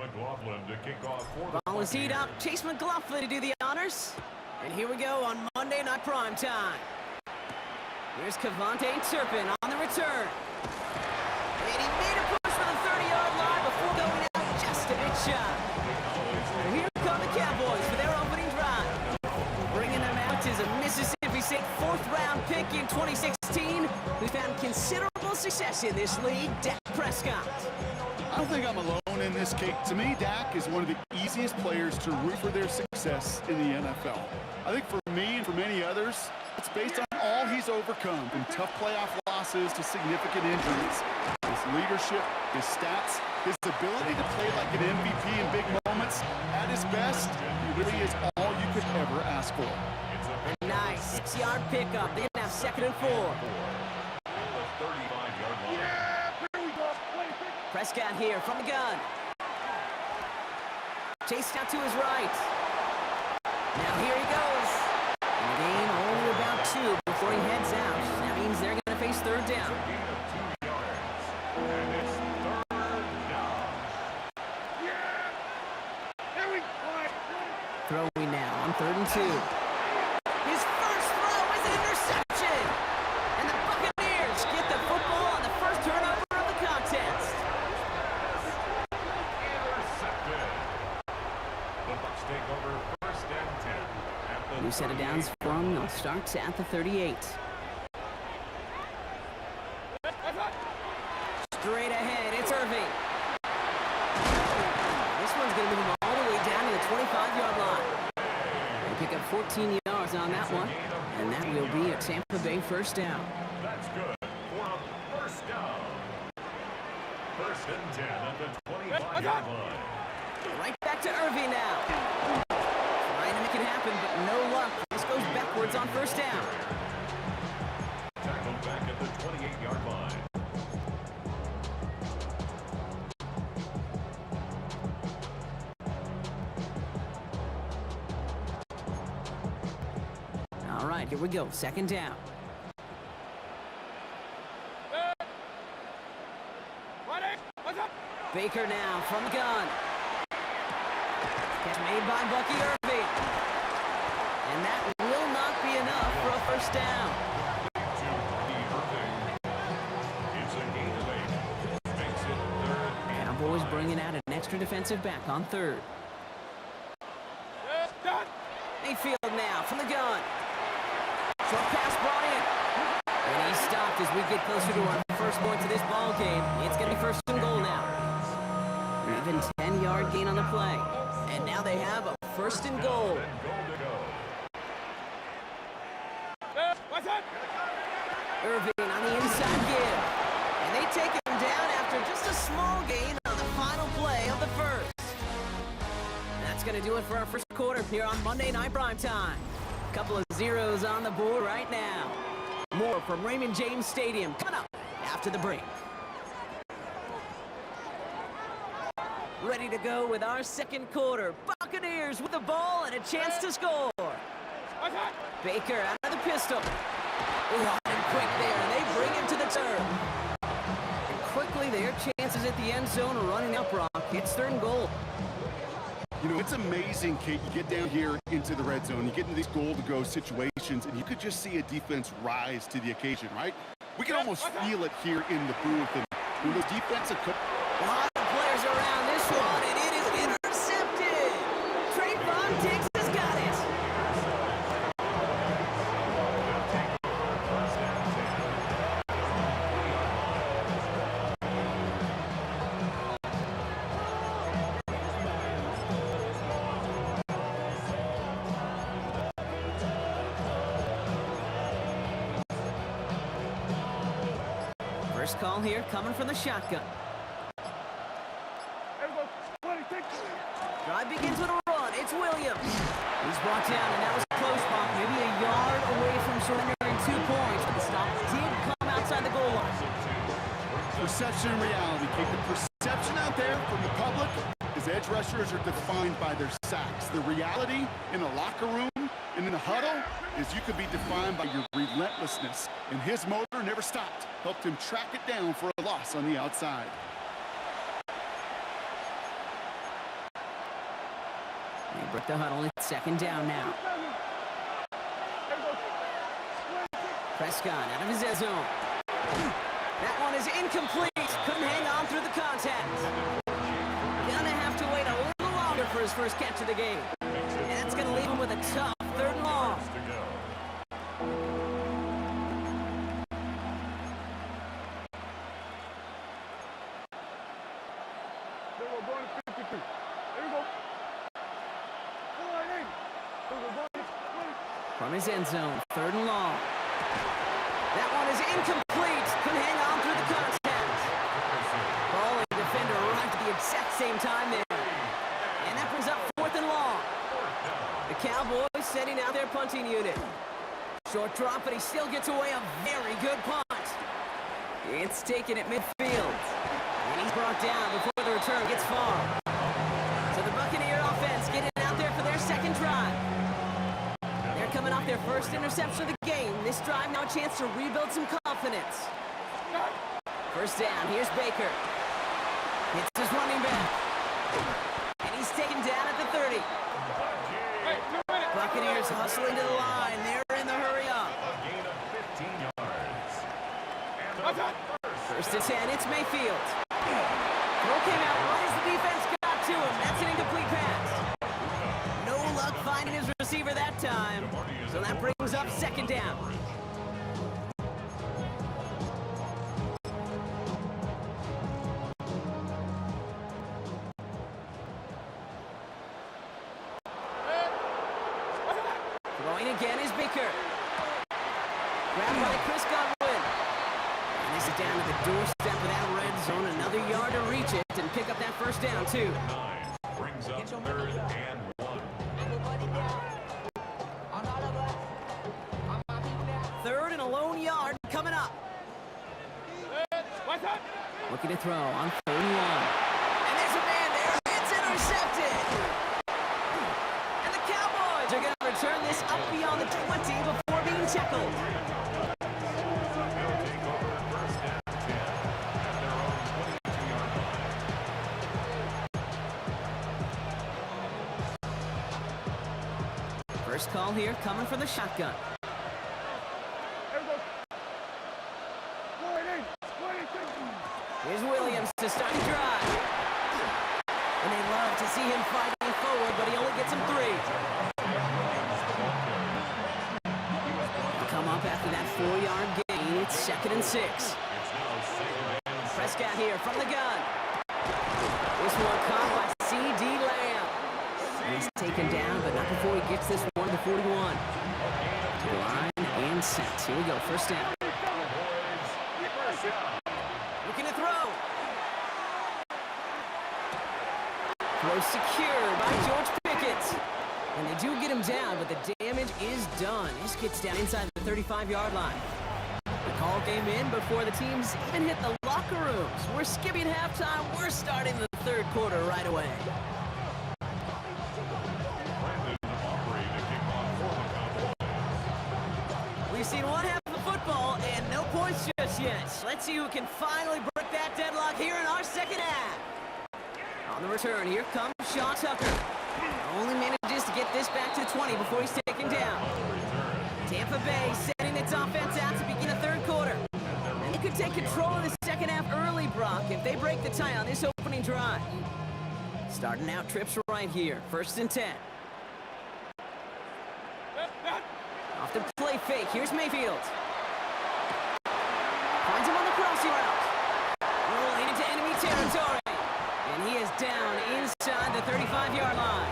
McLaughlin to kick off for the Ball is teed up. Buccaneers. Chase McLaughlin to do the honors. And here we go on Monday Night Primetime. Here's Cavante Turpin on the return. And he made a push for the 30-yard line before going out just a bit shy. And here come the Cowboys for their opening drive. Bringing them out is a Mississippi State fourth-round pick in 2016 who found considerable success in this league, Dak Prescott. I don't think I'm alone in this case. To me, Dak is one of the easiest players to root for their success in the NFL. I think for me and for many others, it's based on all he's overcome, from tough playoff losses to significant injuries. His leadership, his stats, his ability to play like an MVP in big moments. At his best, he really is all you could ever ask for. Nice 6-yard pickup. They're now 2nd and 4. The 35-yard line. Here we go. Play pick. Prescott here from the gun. Chased out to his right. Now here he goes. And the gain only about 2 before he heads out. That means they're going to face 3rd down. Gain of 2 yards. And it's 3rd down. Here we go. Throwing now on 3rd and 2. His first throw is an interception. And the Buccaneers get the football on the first turnover of the contest. Intercepted. The Bucs take over 1st and 10 at the New set of downs for them. They'll start at the 38. Straight ahead, it's Irving. This one's going to move him all the way down to the 25-yard line. They pick up 14 yards on that one, and that will be a Tampa Bay 1st down. That's good for a 1st down. 1st and 10 at the 25-yard line. Right back to Irving now. Trying to make it happen, but no luck. This goes backwards on 1st down. Tackled back at the 28-yard line. All right, here we go. 2nd down. What's up? Baker now from the gun. Catch made by Bucky Irving. And that will not be enough for a 1st down. To Irving. It's a gain of 8. Makes it 3rd and Cowboys 5. bringing out an extra defensive back on 3rd. Done. Mayfield now from the gun. Short pass brought in. And he stopped as we get closer to our first point to this ball game. It's going to be 1st and goal now. Even 10-yard gain on the play. And now they have a 1st and goal. And goal to go. What's up? Irving on the inside give. And they take him down after just a small gain on the final play of the 1st. That's going to do it for our 1st quarter here on Monday Night Primetime. Couple of zeros on the board right now. More from Raymond James Stadium coming up after the break. Ready to go with our 2nd quarter. Buccaneers with the ball and a chance to score. What's up? Baker out of the pistol. Hot and quick there, and they bring him to the turn. And quickly, their chances at the end zone are running up, Brock. It's 3rd and goal. You know, it's amazing, Kate. You get down here into the red zone, you get into these goal-to-go situations, and you could just see a defense rise to the occasion, right? We can almost feel it here in the booth, and when those defensive... A lot of players around this one, and it is intercepted. Trayvon Diggs has got it. First call here coming from the shotgun. Everybody, play pick. Drive begins with a run. It's Williams. He's brought down, and that was close, Bob. Maybe a yard away from surrendering 2 points. But the stop did come outside the goal line. Perception and reality, Kate. The perception out there from the public is edge rushers are defined by their sacks. The reality in the locker room and in the huddle is you could be defined by your relentlessness. And his motor never stopped. Helped him track it down for a loss on the outside. They break the huddle. It's second down now. Prescott out of his end zone. That one is incomplete. Couldn't hang on through the contact. Gonna have to wait a little longer for his first catch of the game. And that's gonna leave him with a tough third and long. From his end zone, third and long. That one is incomplete. Couldn't hang on through the contact. Ball and defender arrived at the exact same time there. And that brings up fourth and long. The Cowboys setting out their punting unit. Short drop, but he still gets away a very good punt. It's taken at midfield. And he's brought down before the return gets far. So the Buccaneer offense getting out there for their second drive. They're coming off their first interception of the game. This drive now a chance to rebuild some confidence. First down, here's Baker. It's his running back. And he's taken down at the 30. Buccaneers hustling to the line. They're in the hurry up. First and 10, it's Mayfield. Throw came out right as the defense got to him. That's an incomplete pass. No luck finding his receiver that time. So that brings up second down. Throwing again is Baker. Grabbed by Chris Godwin. And this is down to the doorstep of that red zone. Another yard to reach it and pick up that first down, too. Brings up third and 1. Third and a lone yard coming up. Looking to throw on third and long. And there's a man there. It's intercepted. And the Cowboys are going to return this up beyond the 20 before being tackled. They'll take over first and 10 at their own 22-yard line. First call here coming from the shotgun. Here's Williams to start the drive. And they love to see him fighting forward, but he only gets him 3. Come up after that 4-yard gain. It's second and 6. Prescott here from the gun. This one caught by C.D. Lamb. And he's taken down, but not before he gets this one to 41. To the line and set. Here we go, first down. Looking to throw. Throw secured by George Pickett. And they do get him down, but the damage is done. This gets down inside the 35-yard line. The call came in before the teams even hit the locker rooms. We're skipping halftime. We're starting the third quarter right away. We've seen one half of football and no points just yet. Let's see who can finally break that deadlock here in our second half. On the return, here comes Sean Tucker. Only manages to get this back to the 20 before he's taken down. Tampa Bay sending its offense out to begin the third quarter. And they could take control of the second half early, Brock, if they break the tie on this opening drive. Starting out trips right here. First and 10. Off the play fake. Here's Mayfield. Finds him on the crossing route. Rolling into enemy territory. And he is down inside the 35-yard line.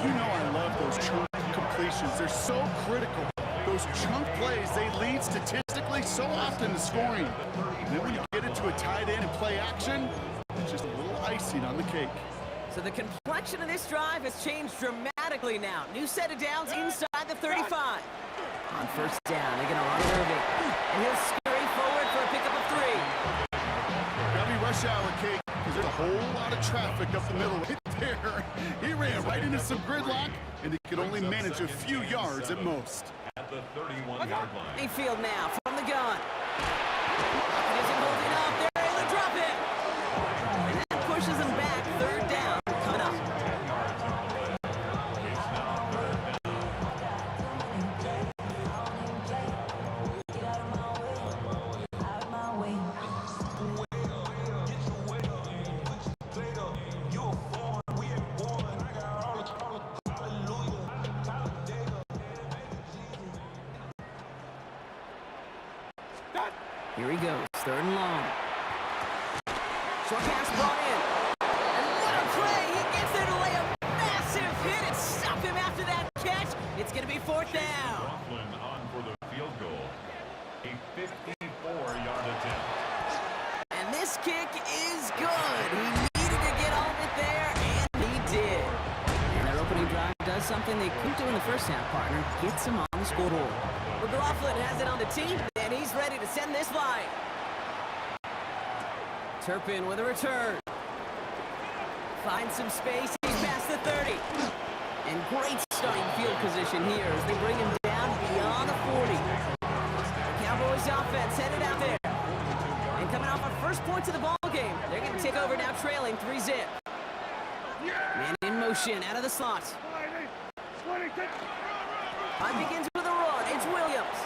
You know I love those chunk completions. They're so critical. Those chunk plays, they lead statistically so often to scoring. And then when you get it to a tight end and play action, it's just a little icing on the cake. So the complexion of this drive has changed dramatically now. New set of downs inside the 35. On first down, they're going to run Irving. And he'll scurry forward for a pickup of 3. Gotta be rush hour, Cake, because there's a whole lot of traffic up the middle right there. He ran right into some gridlock, and he could only manage a few yards at most. At the 31-yard line. Mayfield now from the gun. He isn't holding up. They're able to drop it. And that pushes him back. Third down coming up. Here he goes, 3rd and long. Short pass brought in. And what a play! He gets there to lay a massive hit and stop him after that catch. It's going to be 4th down. Rockland on for the field goal. A 54-yard attempt. And this kick is good. He needed to get all of it there, and he did. And their opening drive does something they couldn't do in the first half, partner. Gets them on the scoreboard. McLaughlin has it on the team, and he's ready to send this flying. Turpin with a return. Finds some space. He's past the 30. And great starting field position here as they bring him down beyond the 40. The Cowboys offense headed out there. And coming off our first points of the ball game, they're going to take over now trailing 3-zip. Man in motion out of the slot. Time begins with a run. It's Williams.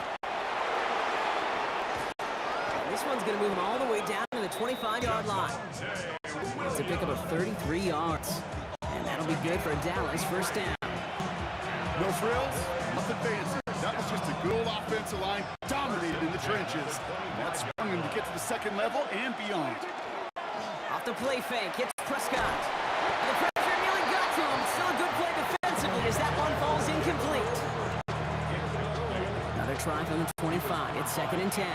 This one's going to move him all the way down to the 25-yard line. It's a pickup of 33 yards. And that'll be good for Dallas. 1st down. No frills, nothing fancy. That was just a good old offensive line dominated in the trenches. That swung him to get to the 2nd level and beyond. Off the play fake, hits Prescott. The pressure nearly got to him. Still a good play defensively as that one falls incomplete. Another try from the 25. It's 2nd and 10.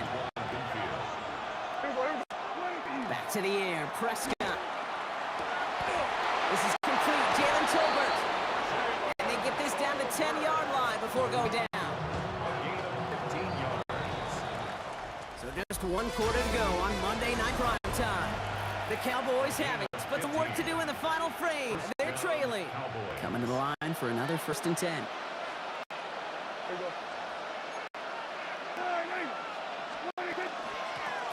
Back to the air, Prescott. This is complete, Jalen Tolbert. And they get this down the 10-yard line before going down. So just 1 quarter to go on Monday Night Prime Time. The Cowboys have it, but some work to do in the final frame. They're trailing. Coming to the line for another 1st and 10.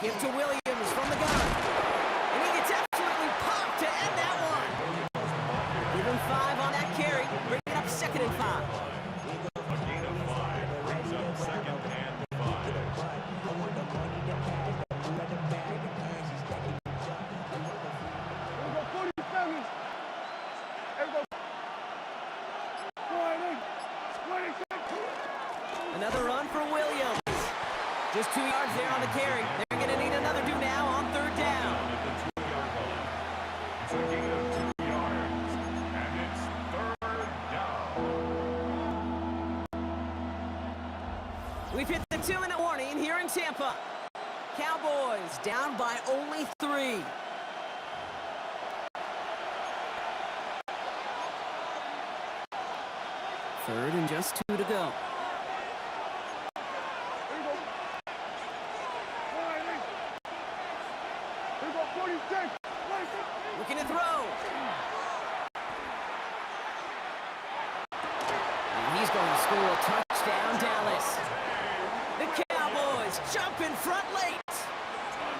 Give to Williams from the gun. And he gets absolutely popped to end that one. Give him 5 on that carry. Bring it up 2nd and 5. A gain of 5 brings up 2nd and 5. Another run for Williams. Just 2 yards there on the carry. They're going to need another do now on 3rd down. It's a gain of 2 yards, and it's 3rd down. We've hit the 2-minute warning here in Tampa. Cowboys down by only 3. Third and just 2 to go. Looking to throw. And he's going to score a touchdown, Dallas. The Cowboys jump in front late.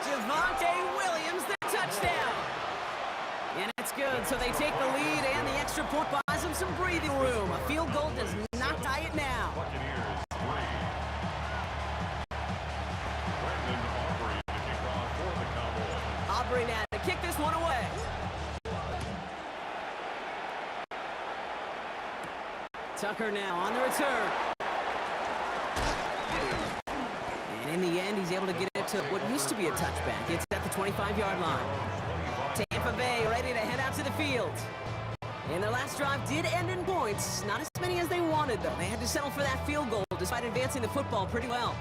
Javonte Williams, the touchdown. And it's good, so they take the lead, and the extra point buys them some breathing room. A field goal does not tie it now. Buccaneers 3. Brandon Aubrey to kick off for the Cowboys. Aubrey now to kick this one away. Tucker now on the return. And in the end, he's able to get it to what used to be a touchback. It's at the 25-yard line. Tampa Bay ready to head out to the field. And their last drive did end in points. Not as many as they wanted, though. They had to settle for that field goal despite advancing the football pretty well.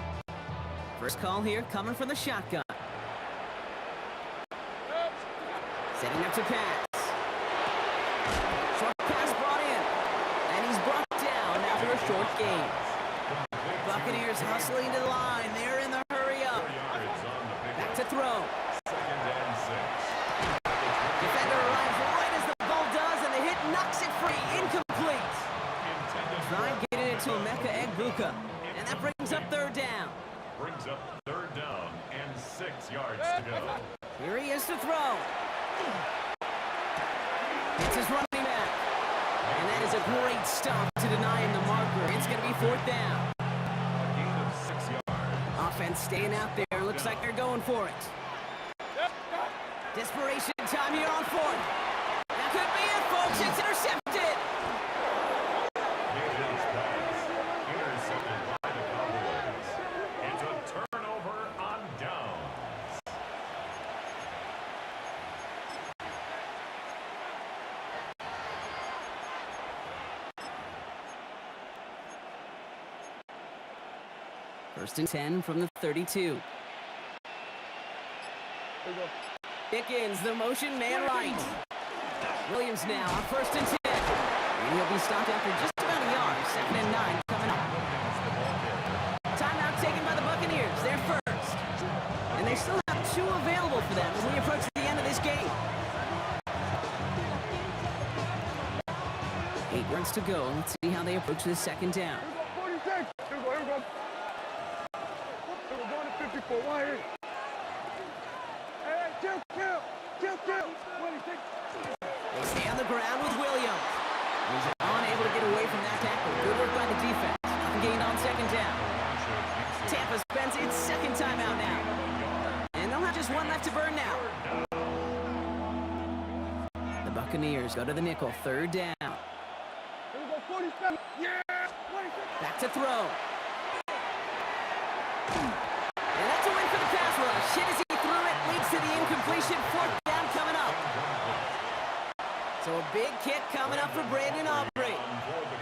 First call here coming from the shotgun. Setting up to pass. Short pass brought in. And he's brought down after a short gain. Buccaneers hustling to the line. They're in the hurry up. Back to throw. 2nd and 6. Defender arrives right as the ball does, and the hit knocks it free. Incomplete. Try getting it to Emeka Egbuka. And that brings up 3rd down. Brings up 3rd down and 6 yards to go. Here he is to throw. It's his running back. And that is a great stop to deny him the marker. It's going to be 4th down. A gain of 6 yards. Offense staying out there. Looks like they're going for it. Desperation time here on 4th. That could be it, folks. It's intercepted. Gaines pass intercepted by the Cowboys. It's a turnover on down. First and 10 from the 32. Pickens, the motion man right. Williams now on first and 10. And he'll be stopped after just about a yard. 2nd and 9 coming up. Timeout taken by the Buccaneers. They're first. And they still have 2 available for them as we approach the end of this game. 8 runs to go. Let's see how they approach this 2nd down. 46. Here we go. We're going to 54. Why here? Hey, kill. 26. They stay on the ground with Williams. He's unable to get away from that tackle. Good work by the defense. Gained on 2nd down. Tampa spends its 2nd timeout now. And they'll have just 1 left to burn now. The Buccaneers go to the nickel. 3rd down. Here we go. 47. Yeah. 26. Back to throw. And that's a win for the pass rush. Hit as he threw it. Leads to the incompletion. 4th down coming up. So a big kick coming up for Brandon Aubrey.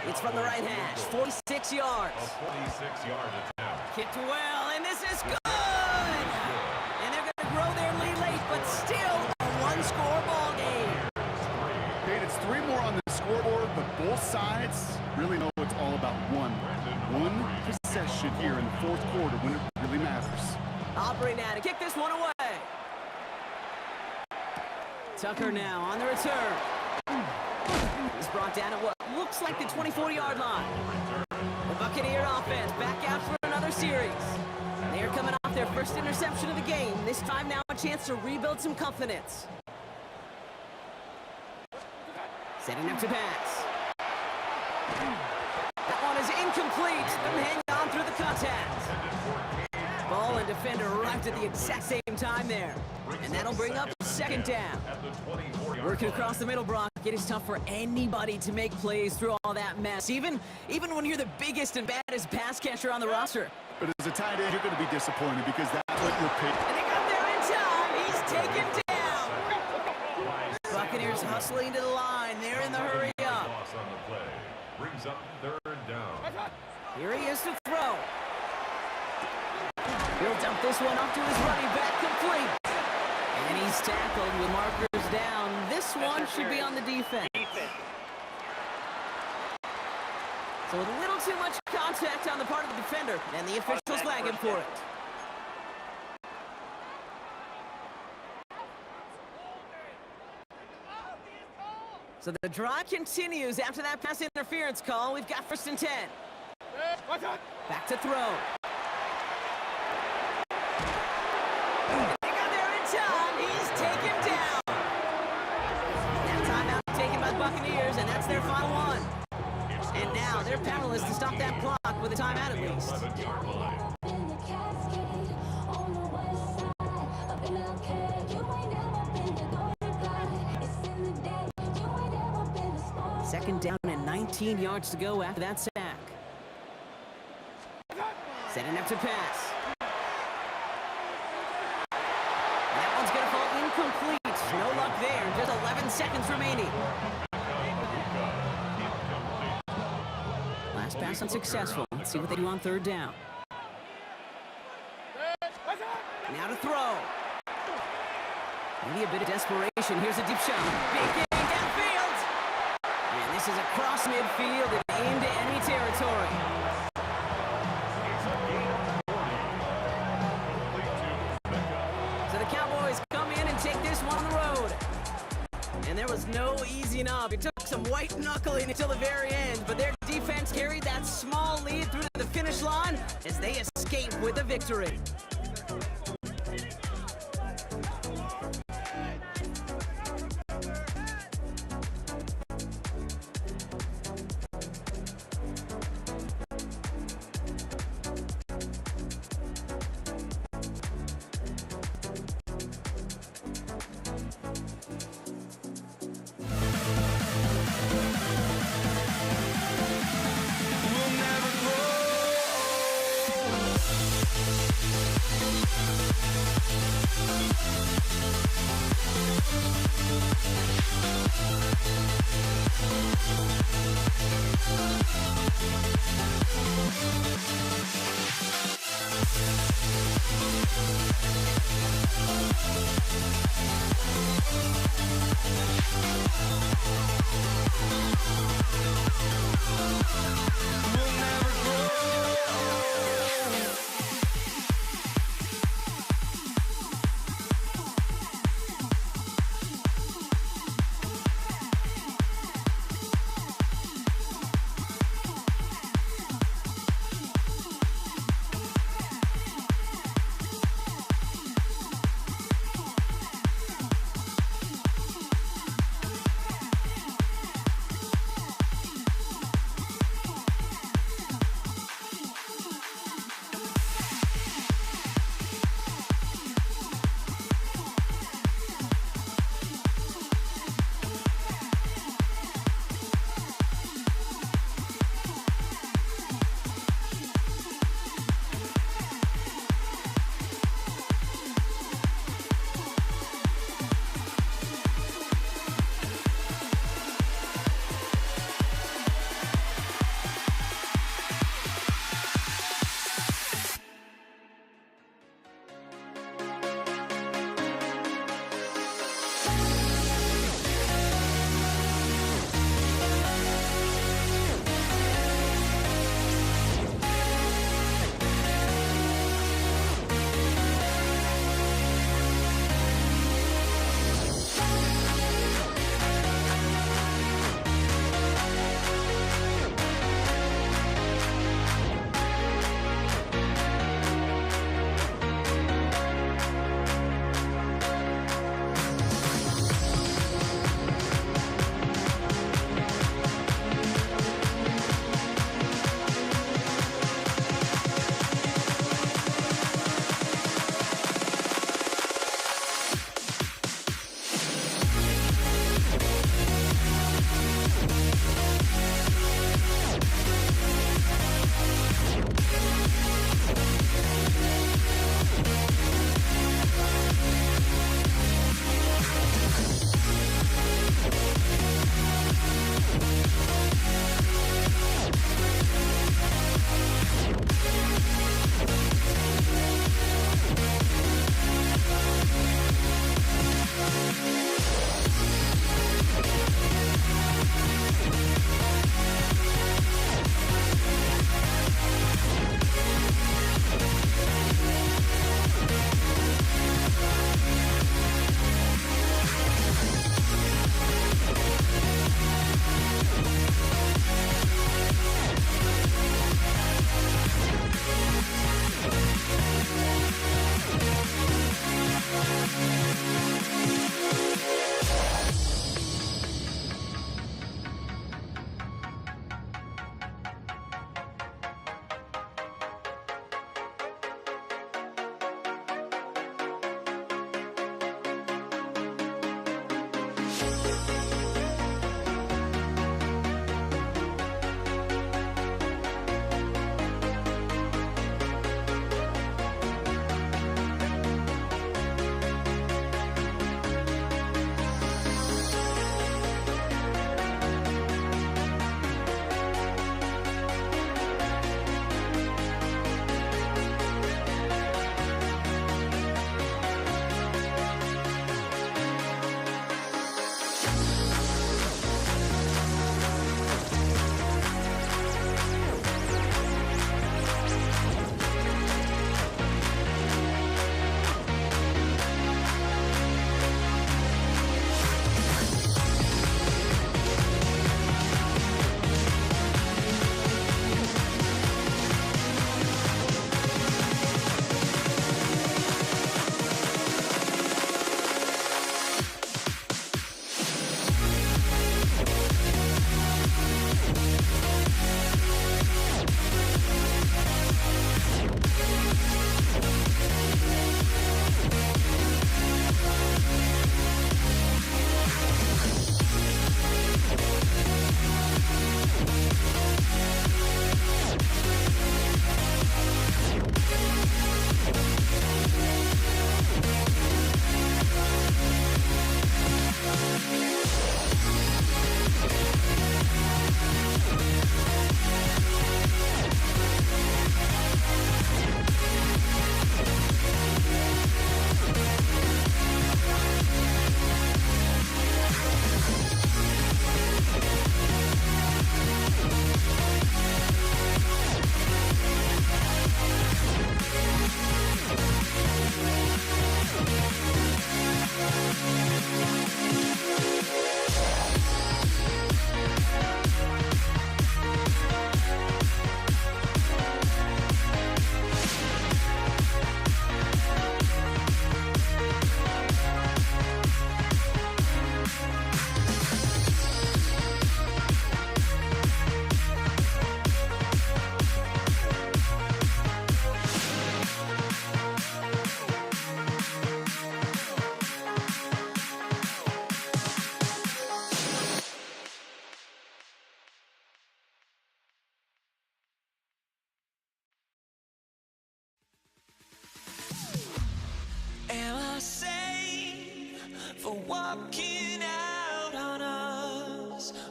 It's from the right hash. 46 yards. A 46-yard attempt. Kicked well, and this is good! And they're going to grow their lead late, but still a 1-score ball game. Dave, it's 3 more on the scoreboard, but both sides really know it's all about one possession here in the 4th quarter when it really matters. Aubrey now to kick this one away. Tucker now on the return. He's brought down at what looks like the 24-yard line. The Buccaneer offense back out for another series. They are coming off their first interception of the game. This time now a chance to rebuild some confidence. Setting up to pass. That one is incomplete. Doesn't hang on through the contact. Ball and defender arrived at the exact same time there. And that'll bring up 2nd down. Working across the middle, Brock. It is tough for anybody to make plays through all that mess, even when you're the biggest and baddest pass catcher on the roster. But as a tight end, you're going to be disappointed because that's what you're picked. And they got there in time. He's taken down. Buccaneers hustling to the line. They're in the hurry up. Brings up 3rd down. Here he is to throw. He'll dump this one off to his running back, complete. And he's tackled with markers down. This one should be on the defense. So with a little too much contact on the part of the defender, and the officials flag him for it. So the drive continues after that pass interference call. We've got 1st and 10. Back to throw. They got there in time. He's taken down. That timeout taken by the Buccaneers, and that's their final one. And now they're powerless to stop that clock with a timeout at least. 11-yard line. 2nd down and 19 yards to go after that sack. Setting up to pass. That one's going to fall incomplete. No luck there. Just 11 seconds remaining. Last pass unsuccessful. Let's see what they do on 3rd down. Now to throw. Maybe a bit of desperation. Here's a deep shot. Big game downfield. And this is across midfield and into enemy territory. So the Cowboys come in and take this one on the road. And there was no easing up. It took some white knuckling until the very end, but their defense carried that small lead through to the finish line as they escape with a victory. We'll never grow.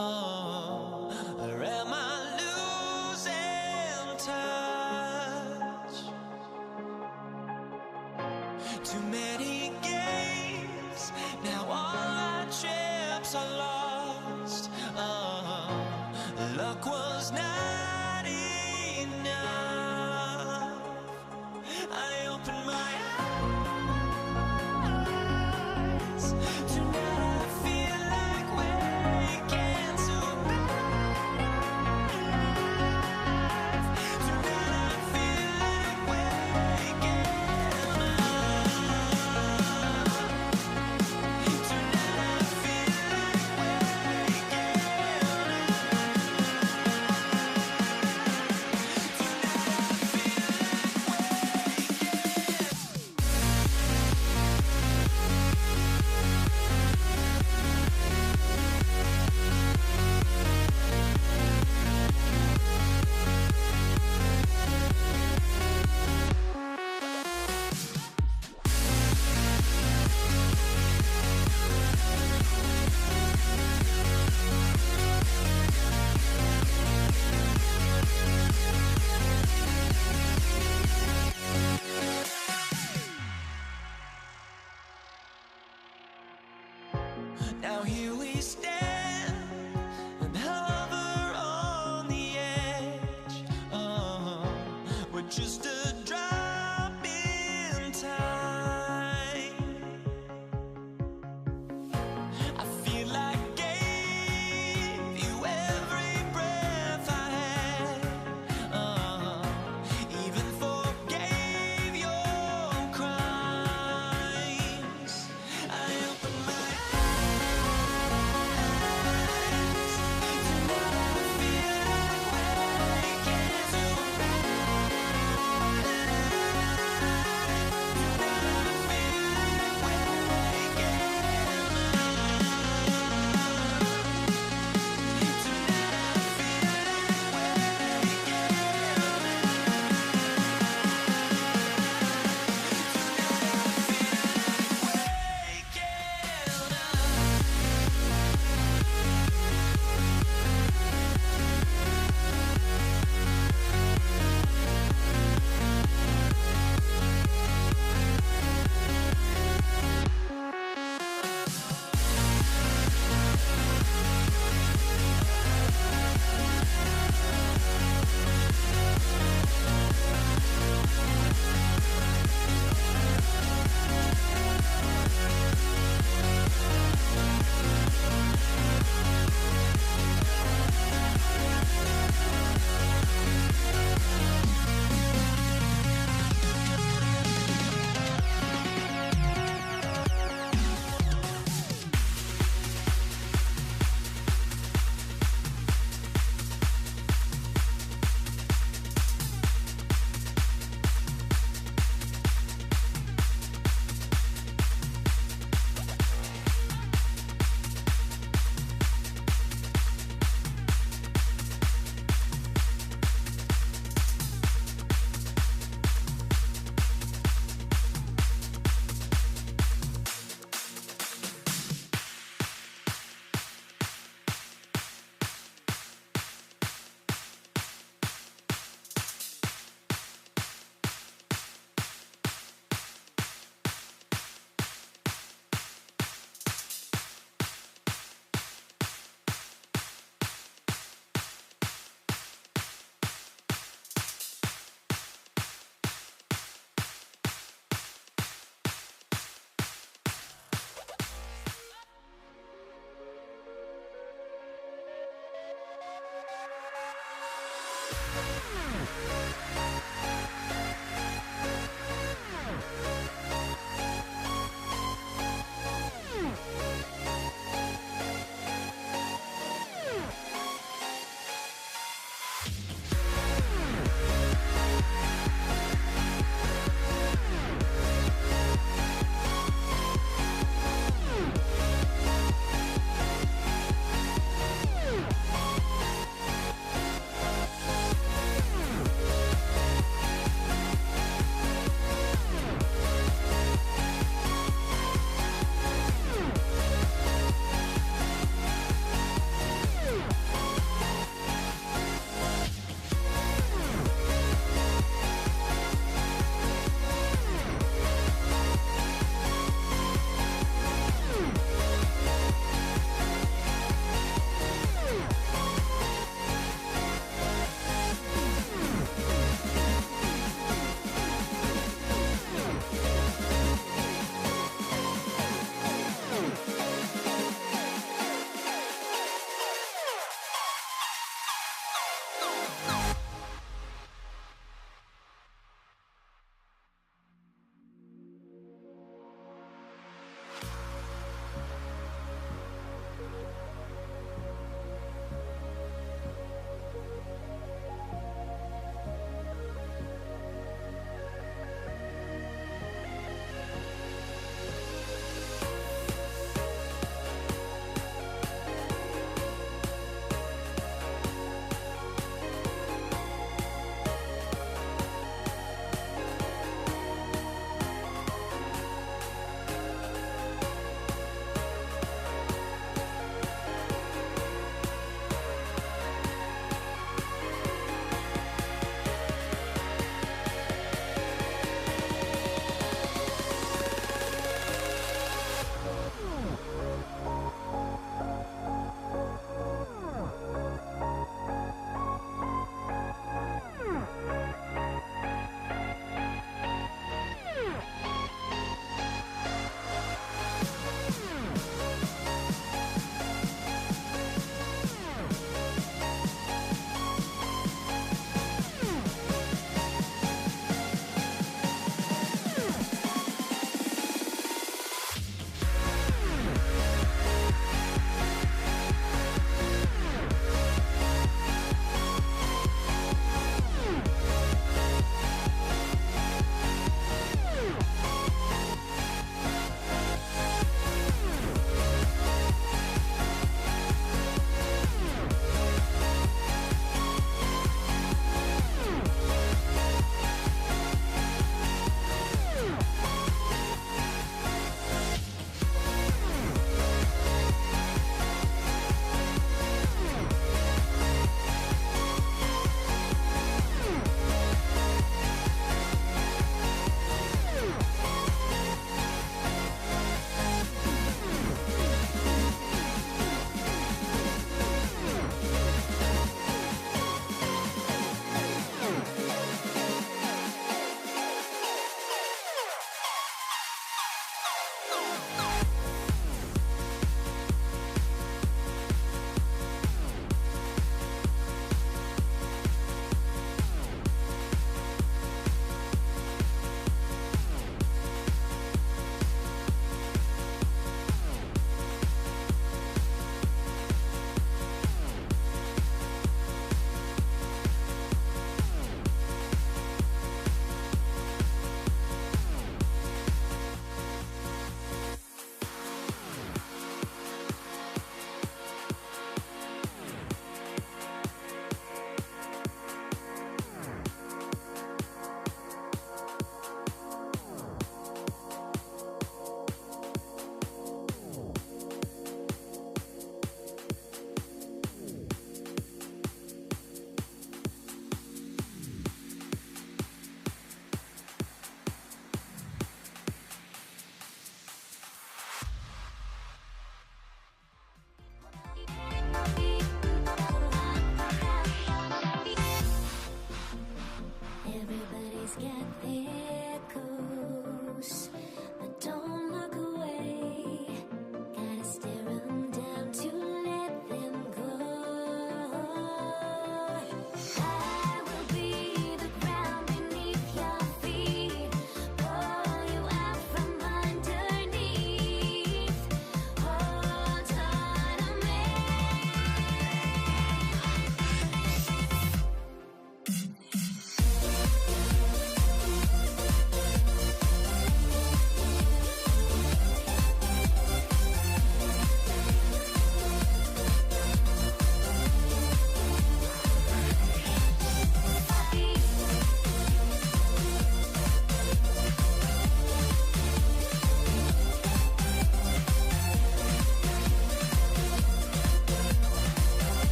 Or am I losing touch? Too many games, now all our chips are lost. Luck was not enough. I opened my eyes. Tonight I feel like waking to life. Tonight I feel like waking up. Tonight I feel like waking Now here we stand and hover on the edge. We're just a drop in time. I feel like I gave you every breath I had. Even forgave your crimes. I opened my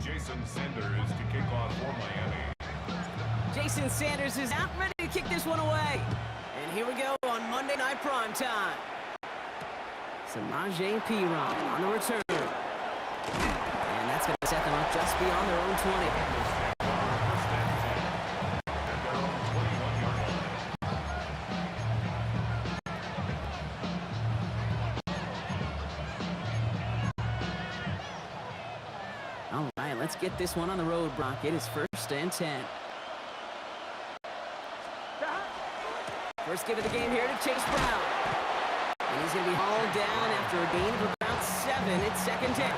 Jason Sanders to kick off for Miami. Jason Sanders is out, ready to kick this one away. And here we go on Monday Night Prime Time. Samaje Perine on the return. And that's going to set them up just beyond their own 20. All right, let's get this one on the road, Brock. It is 1st and 10. First give of the game here to Chase Brown. And he's going to be hauled down after a gain of about 7. It's 2nd down.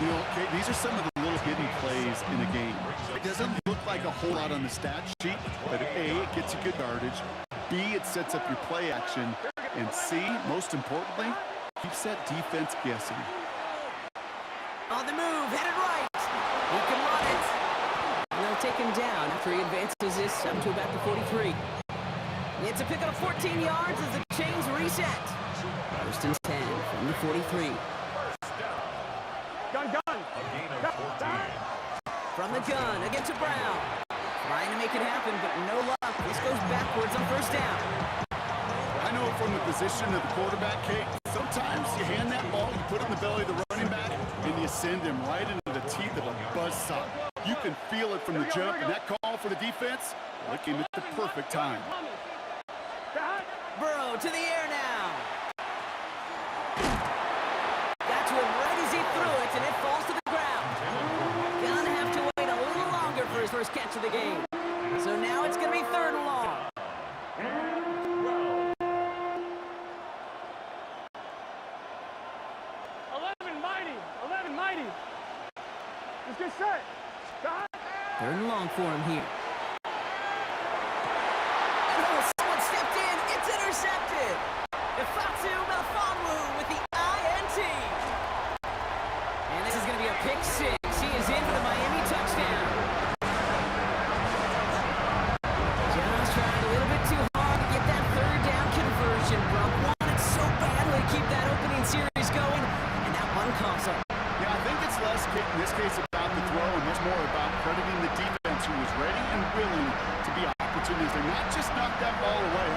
You know, okay, these are some of the little hidden plays in a game. It doesn't look like a whole lot on the stat sheet, but A, it gets you good yardage. B, it sets up your play action. And C, most importantly, keeps that defense guessing. On the move, headed right. He can run it. And they'll take him down after he advances this up to about the 43. It's a pick of 14 yards as the chains reset. 1st and 10 from the 43. Gun. A gain of 14. From the gun, again to Brown. Trying to make it happen, but no luck. This goes backwards on 1st down. I know from the position of the quarterback, Kate, sometimes you hand that ball, you put it in the belly of the running back, and you send him right into the teeth of a buzzsaw. You can feel it from the jump, and that call for the defense, well, it came at the perfect time. Burrow to the air now. Got to him right as he threw it, and it falls to the ground. Gonna have to wait a little longer for his first catch of the game. So now it's going to be 3rd and long. Let's get set. 3rd and long for him here. Someone stepped in. It's intercepted. Ifeatu Melifonwu with the INT. And this is going to be a pick 6. He is in for the Miami touchdown. Just tried a little bit too hard to get that 3rd down conversion. Brock wanted so badly to keep that opening series going, and that one costs him. Yeah, I think it's less, in this case, about the throw and much more about crediting the defense who was ready and willing to be opportunities. They not just knocked that ball away.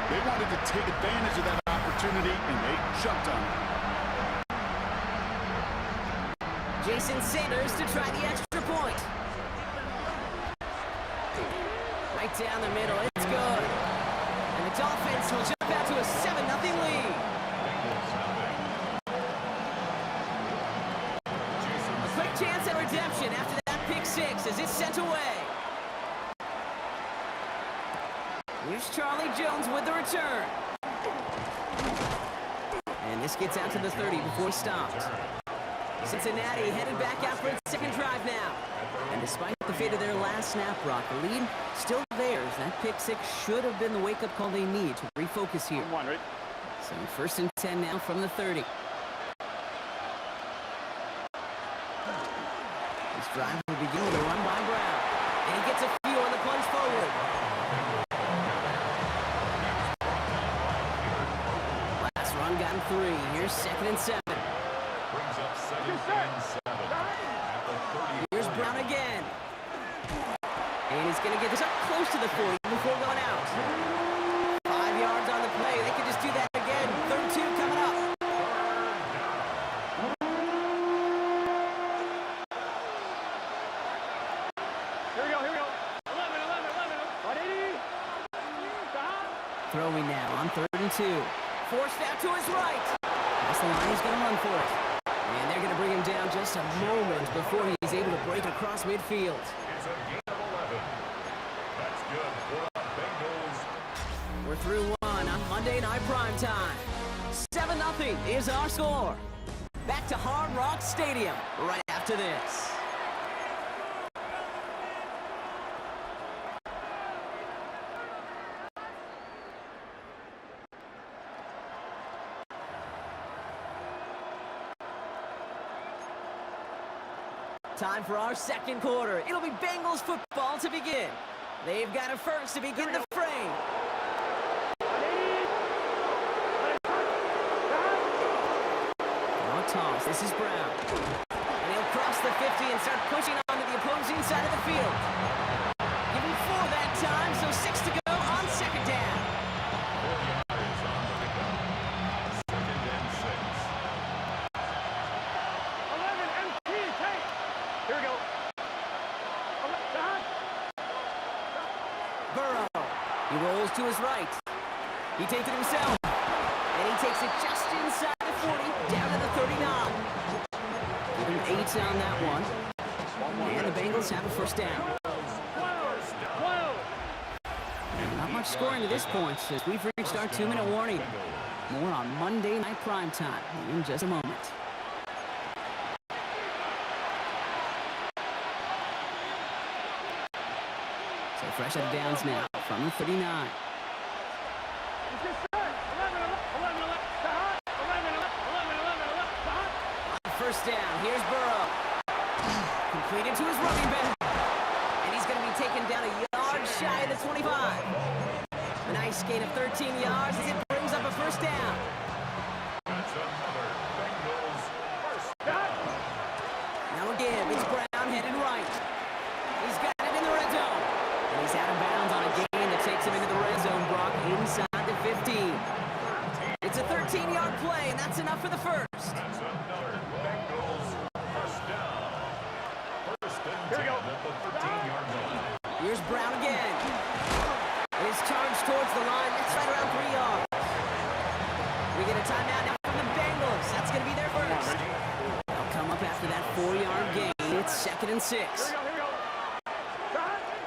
They wanted to take advantage of that opportunity, and they jumped on it. Jason Sanders to try the extra point. middle. It's good. And the Dolphins will jump out to a 7-0 lead. A quick chance at redemption after that pick six as it's sent away. Here's Charlie Jones with the return. And this gets out to the 30 before he stops. Cincinnati headed back out for its second drive now. And despite the fate of their last snap, Brock, the lead still theirs. That pick six should have been the wake-up call they need to refocus here. So first and 10 now from the 30. This drive will begin with a run by Brown. And he gets a few on the plunge forward. Last run gotten 3. Here's second and 7. Brings up second and 7 at the 30. Here's Brown again. And he's going to get this up close to the 40 before going out. 5 yards on the play. They could just do that again. 3rd and 2 coming up. Here we go, here we go. 11, 180. Throwing now on 3rd and 2. Forced out to his right. That's the line. He's going to run for it. And they're going to bring him down just a moment before he's able to break across midfield. It's a gain of 11. That's good for the Bengals. We're through one on Monday Night Primetime. 7-0 is our score. Back to Hard Rock Stadium right after this. Time for our second quarter. It'll be Bengals football to begin. They've got a first to begin the frame. Now a toss. This is Brown. And he'll cross the 50 and start pushing onto the opposing side of the field. Give him 4 that time, so 6 to go on second down. 4 yards on the pickup. Second and 6. 11, MT, take. Here we go. Burrow. He rolls to his right. He takes it himself. And he takes it just inside the 40, down to the 39. Give him 8 on that one. And the Bengals have a first down. 12. Not much scoring to this point as we've reached our 2-minute warning. More on Monday Night Primetime in just a moment. So fresh out of downs now from the 39. First down, here's Burrow. Completed to his running back. And he's going to be taken down a yard shy of the 25. A nice gain of 13 yards as it brings up a first down. That's another Bengals first down. Now again, it's Brown headed right. He's got it in the red zone. And he's out of bounds on a gain that takes him into the red zone, Brock, inside the 15. It's a 13-yard play, and that's enough for the first. That's another Bengals first down. First and 10 at the 13-yard line. Here's Brown again. His charge towards the line. That's right around 3 yards. We get a timeout now from the Bengals. That's going to be their first. They'll come up after that 4-yard gain. It's second and 6. Here we go.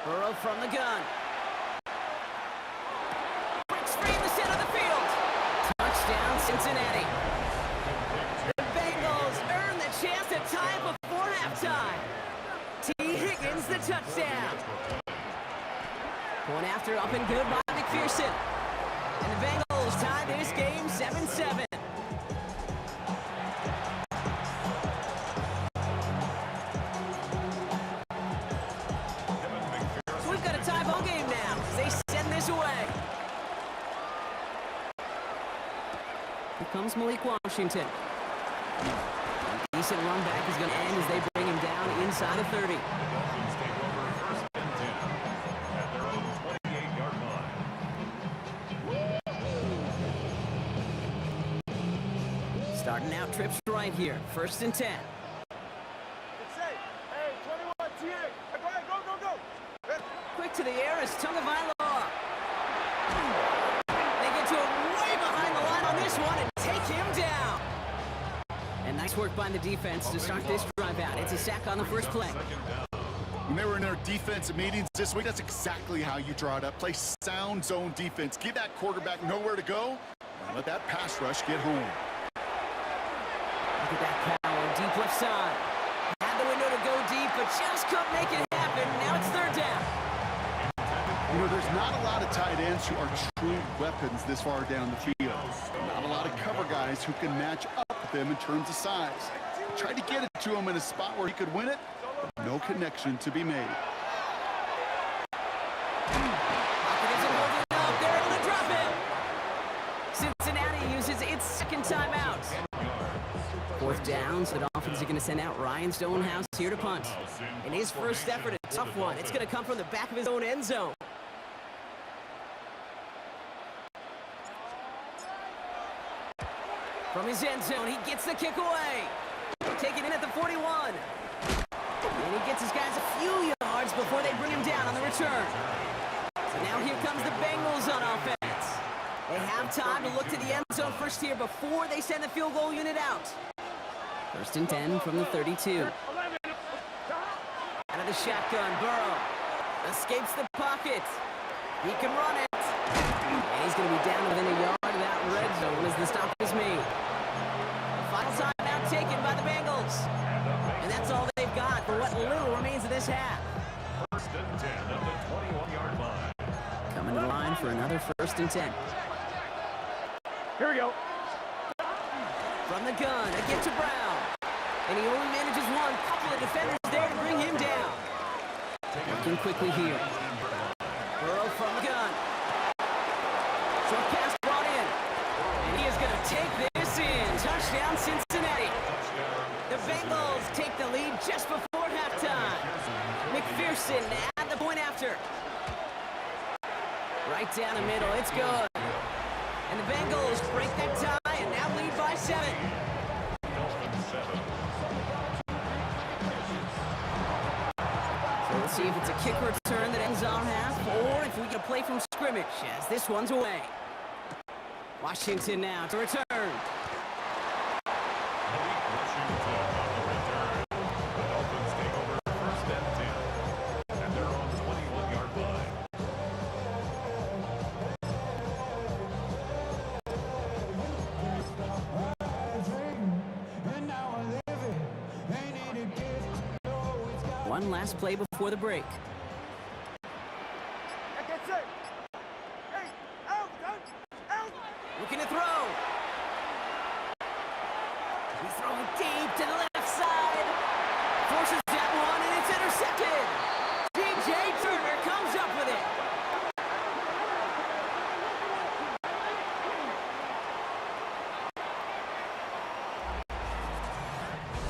Burrow from the gun. Breaks free in the center of the field. Touchdown, Cincinnati. The Bengals earn the chance to tie it before halftime. T. Higgins, the touchdown. Going after up and good by McPherson. And the Bengals tie this game 7-7. So we've got a tie ball game now as they send this away. Here comes Malik Washington. A decent run back is going to end as they bring him down inside the 30. Dolphins take over first and 10 at their own 28-yard line. Starting out trips right here. First and 10. It's safe. Hey, 21, TA. Go ahead, go. Quick to the air is Tagovailoa. Nice work by the defense to start this drive out. It's a sack on the first play. When they were in their defensive meetings this week, that's exactly how you draw it up. Play sound zone defense. Give that quarterback nowhere to go, and let that pass rush get home. Look at that power, deep left side. Had the window to go deep, but just couldn't make it happen. Now it's third down. You know, there's not a lot of tight ends who are true weapons this far down the field. Not a lot of cover guys who can match up with them in terms of size. Tried to get it to him in a spot where he could win it, but no connection to be made. Pocket isn't holding up. They're able to drop it. Cincinnati uses its second timeout. Fourth down, so the Dolphins are going to send out Ryan Stonehouse here to punt. In his first effort, a tough one. It's going to come from the back of his own end zone. From his end zone, he gets the kick away. Taken in at the 41. And he gets his guys a few yards before they bring him down on the return. So now here comes the Bengals on offense. They have time to look to the end zone first here before they send the field goal unit out. First and 10 from the 32. Out of the shotgun, Burrow escapes the pocket. He can run it. And he's going to be down within a yard of that red zone as the stop is made. The final timeout taken by the Bengals. And that's all they've got for what little remains of this half. First and 10 at the 21-yard line. Coming to the line for another first and 10. Here we go. From the gun, a get to Brown. And he only manages one. Couple of defenders there to bring him down. Working quickly here. Burrow from the gun. Short pass brought in. And he is going to take this in. Touchdown, Cincinnati. The Bengals take the lead just before halftime. McPherson to add the point after. Right down the middle. It's good. And the Bengals break that tie and now lead by 7. So we'll see if it's a kick return that ends our half, or if we get a play from scrimmage as this one's away. Washington now to return. One last play before the break. Looking to throw. He's throwing deep to the left side. Forces that one, and it's intercepted. DJ Turner comes up with it.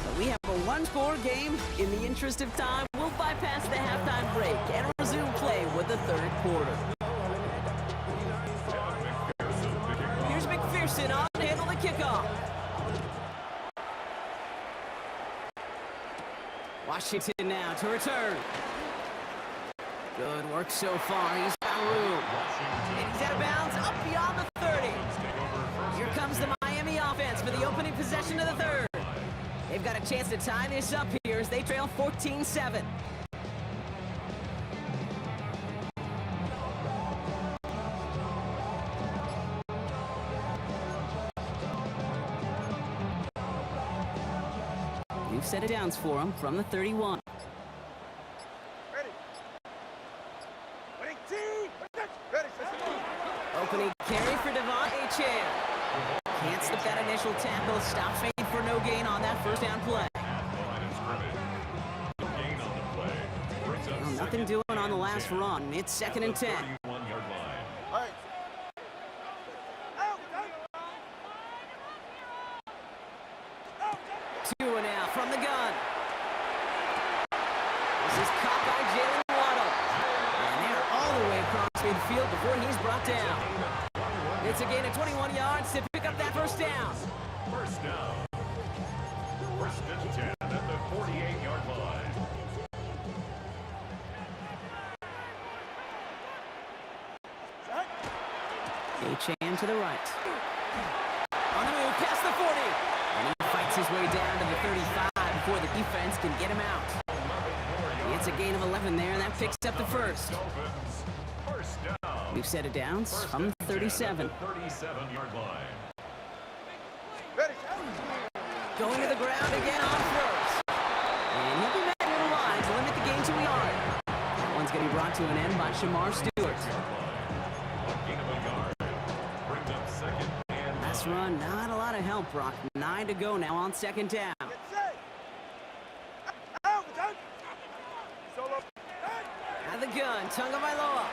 So we have a one-score game. In the interest of time, we'll bypass the halftime break and resume play with the third quarter. Here's McPherson on to handle the kickoff. Washington now to return. Good work so far. He's got room. And he's out of bounds up beyond the 30. Here comes the Miami offense for the opening possession of the third. They've got a chance to tie this up here as they trail 14-7. New set of downs for them from the 31. Ready. Winning team. Ready. Opening carry for Devon Achane. Can't slip that initial tackle. Stops made for no gain on that first down play. Well, nothing doing on the last run. It's second and 10. Two and out from the gun. This is caught by Jalen Waddle. And they're all the way across midfield before he's brought down. It's a gain of 21 yards to pick up that first down. First down. First and 10 at the 48-yard line. Achane to the right. On the move, past the 40. And he fights his way down the 35 before the defense can get him out. It's a gain of 11 there, and that picks up the first. We've set it down from the 37. 37-yard line. Going to the ground again on throws. And he'll be met in the line to limit the gain to a yard. That one's going to be brought to an end by Shamar Stewart. Last run, not a lot of help, Brock. 9 to go now on second down. Out of the gun, Tagovailoa.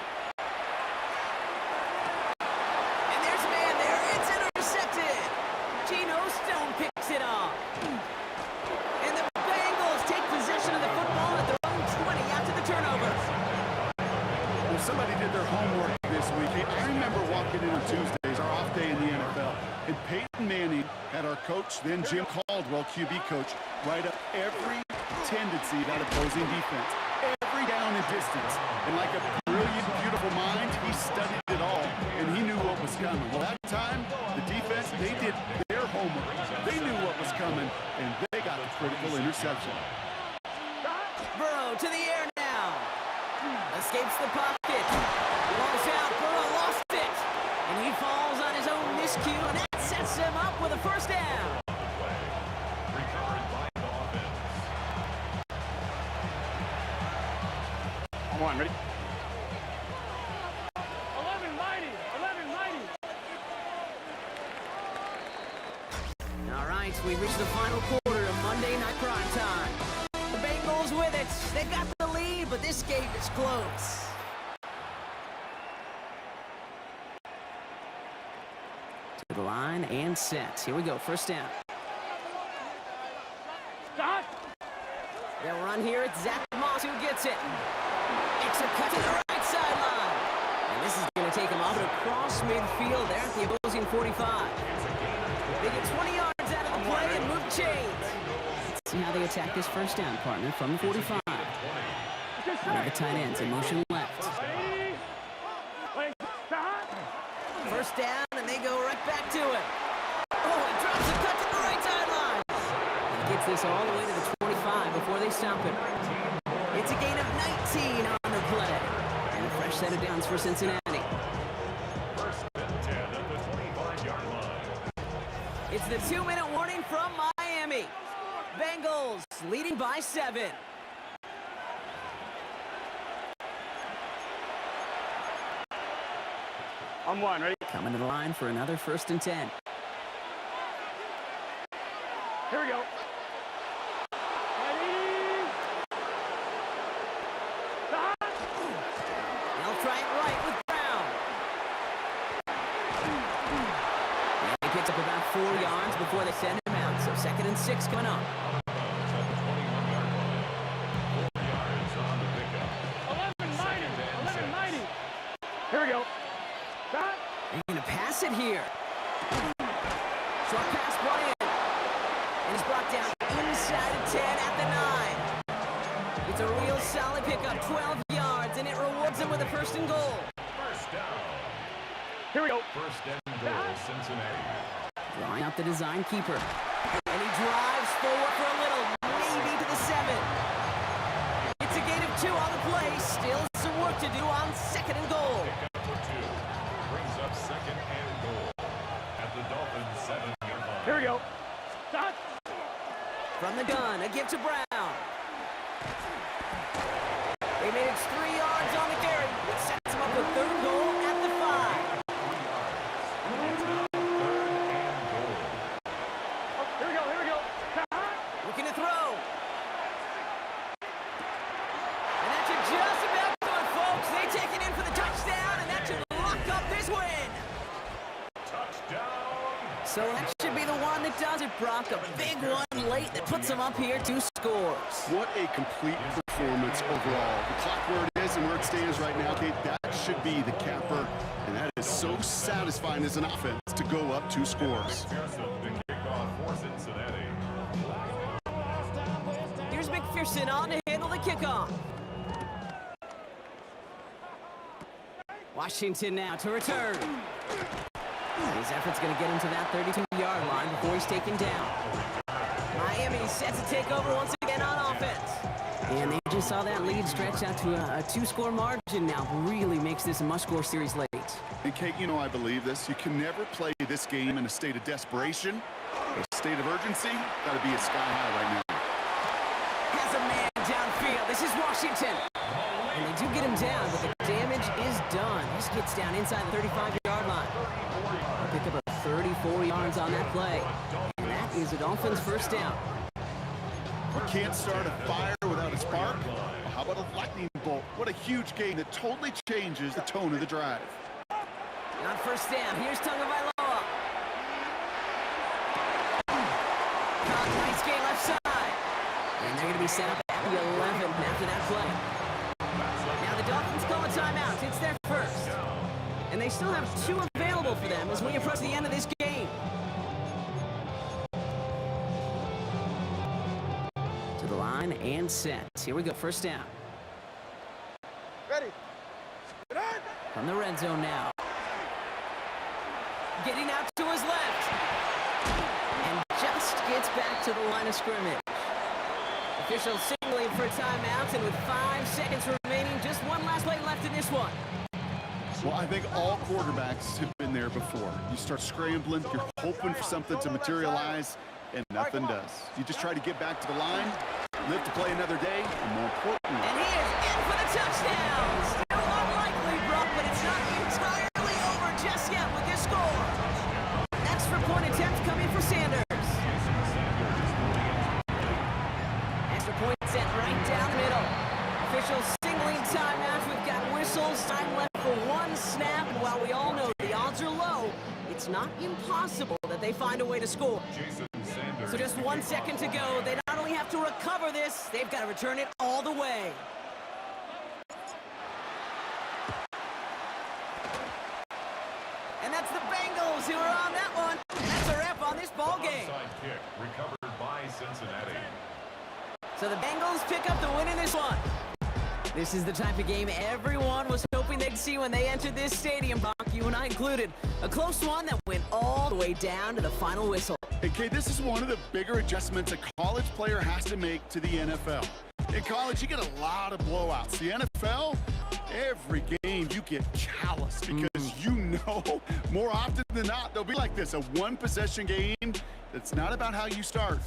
And there's a man there. It's intercepted. Geno Stone picks it off. And the Bengals take possession of the football at their own 20 after the turnover. Well, somebody did their homework this week. I remember walking in on Tuesdays, our off day in the NFL, and Peyton Manning had our coach, then Jim Caldwell, QB coach, write up every tendency of that opposing defense, every down and distance. And like a brilliant, beautiful mind, he studied it all, and he knew what was coming. Well, that time, the defense, they did their homework. They knew what was coming, and they got the critical interception. Burrow to the air now. Escapes the pocket. Rolls out. Burrow lost it. And he falls on his own miscue, and that sets him up with a first down. Come on, ready? 11 mighty. All right, we've reached the final quarter of Monday Night Prime Time. The Bengals with it. They've got the lead, but this game is close. To the line and set. Here we go, first down. Stop. They'll run here. It's Zach Moss who gets it. It's a cut to the right sideline. And this is going to take him out across midfield there at the opposing 45. They get 20 yards out of the play and move chains. Let's see how they attack this first down, partner, from the 45. Now the tight ends in motion left. First down, and they go right back to it. Oh, he drops a cut to the right sideline. He gets this all the way to the 25 before they stop him. It's a gain of 19 on the play. And a fresh set of downs for Cincinnati. First and 10 at the 25-yard line. It's the 2-minute warning from Miami. Bengals leading by 7. On one, ready? Coming to the line for another first and 10. Here we go. They'll try it right with Brown. And he picks up about 4 yards before they send him out. So 2nd and 6 coming up. 11 mighty. Here we go. Stop. They're going to pass it here. Short pass brought in. And it's brought down inside of 10 at the 9. It's a real solid pickup, 12 yards, and it rewards them with a first and goal. First down. Here we go. First and goal, Cincinnati. Drawing out the design keeper. And he drives forward for a little, maybe to the 7. It's a gain of 2 on the play. Still some work to do on 2nd and goal. Pick up for 2. Brings up 2nd and goal at the Dolphins' 7-yard line. Here we go. Stop. From the gun, a gift to Brown. They made it 3 yards on the carry. It sets him up with 3rd goal at the 5. It's now 3rd and goal. Oh, here we go. Stop. Looking to throw. And that should just about do it, folks. They take it in for the touchdown, and that should lock up this win. Touchdown. So that should be the one that does it, Brock. A big one late that puts them up here 2 scores. What a complete performance overall. The clock where it is and where it stands right now, Kate, that should be the capper. And that is so satisfying as an offense to go up 2 scores. McPherson to kick off for Cincinnati. Here's McPherson on to handle the kickoff. Washington now to return. His effort's going to get him to that 32-yard line before he's taken down. Miami's set to take over once again on offense. And they just saw that lead stretch out to a two-score margin now. Really makes this a must-score series late. And Kate, you know I believe this. You can never play this game in a state of desperation. A state of urgency, got to be at sky high right now. Has a man downfield. This is Washington. And they do get him down, but the damage is done. This gets down inside the 35-yard line. Pick up a 34 yards on that play. And that is a Dolphins first down. You can't start a fire without a spark. Well, how about a lightning bolt? What a huge game that totally changes the tone of the drive. On first down, here's Tagovailoa. Caught, nice game left side. And they're going to be set up at the 11 after that play. Now the Dolphins call a timeout. It's their first. And they still have 2 available for them as we approach the end of this game. To the line and set. Here we go, first down. Ready. From the red zone now. Getting out to his left. And just gets back to the line of scrimmage. Officials signaling for a timeout, and with 5 seconds remaining, just one last play left in this one. Well, I think all quarterbacks have been there before. You start scrambling, you're hoping for something to materialize, and nothing does. You just try to get back to the line, live to play another day, and more importantly... And he is in for the touchdown! Still unlikely, Brock, but it's not entirely over just yet with this score. Extra point attempt coming for Sanders. Extra point set right down the middle. Officials signaling timeout. We've got whistles. Time left for 1 snap. And while we all know the odds are low, it's not impossible that they find a way to score. So just 1 second to go. They not only have to recover this, they've got to return it all the way. And that's the Bengals who are on that one. That's a wrap on this ball game. Onside kick recovered by Cincinnati. So the Bengals pick up the win in this one. This is the type of game everyone was hoping they'd see when they entered this stadium, Bach, you and I included. A close one that went all the way down to the final whistle. Hey, Kate, this is one of the bigger adjustments a college player has to make to the NFL. In college, you get a lot of blowouts. The NFL, every game you get calloused because you know more often than not they'll be like this, a one-possession game that's not about how you start.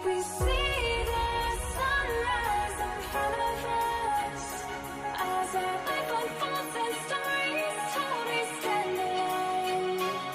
We see the sunrise in front of us as our life unfolds and stories told we stand alone.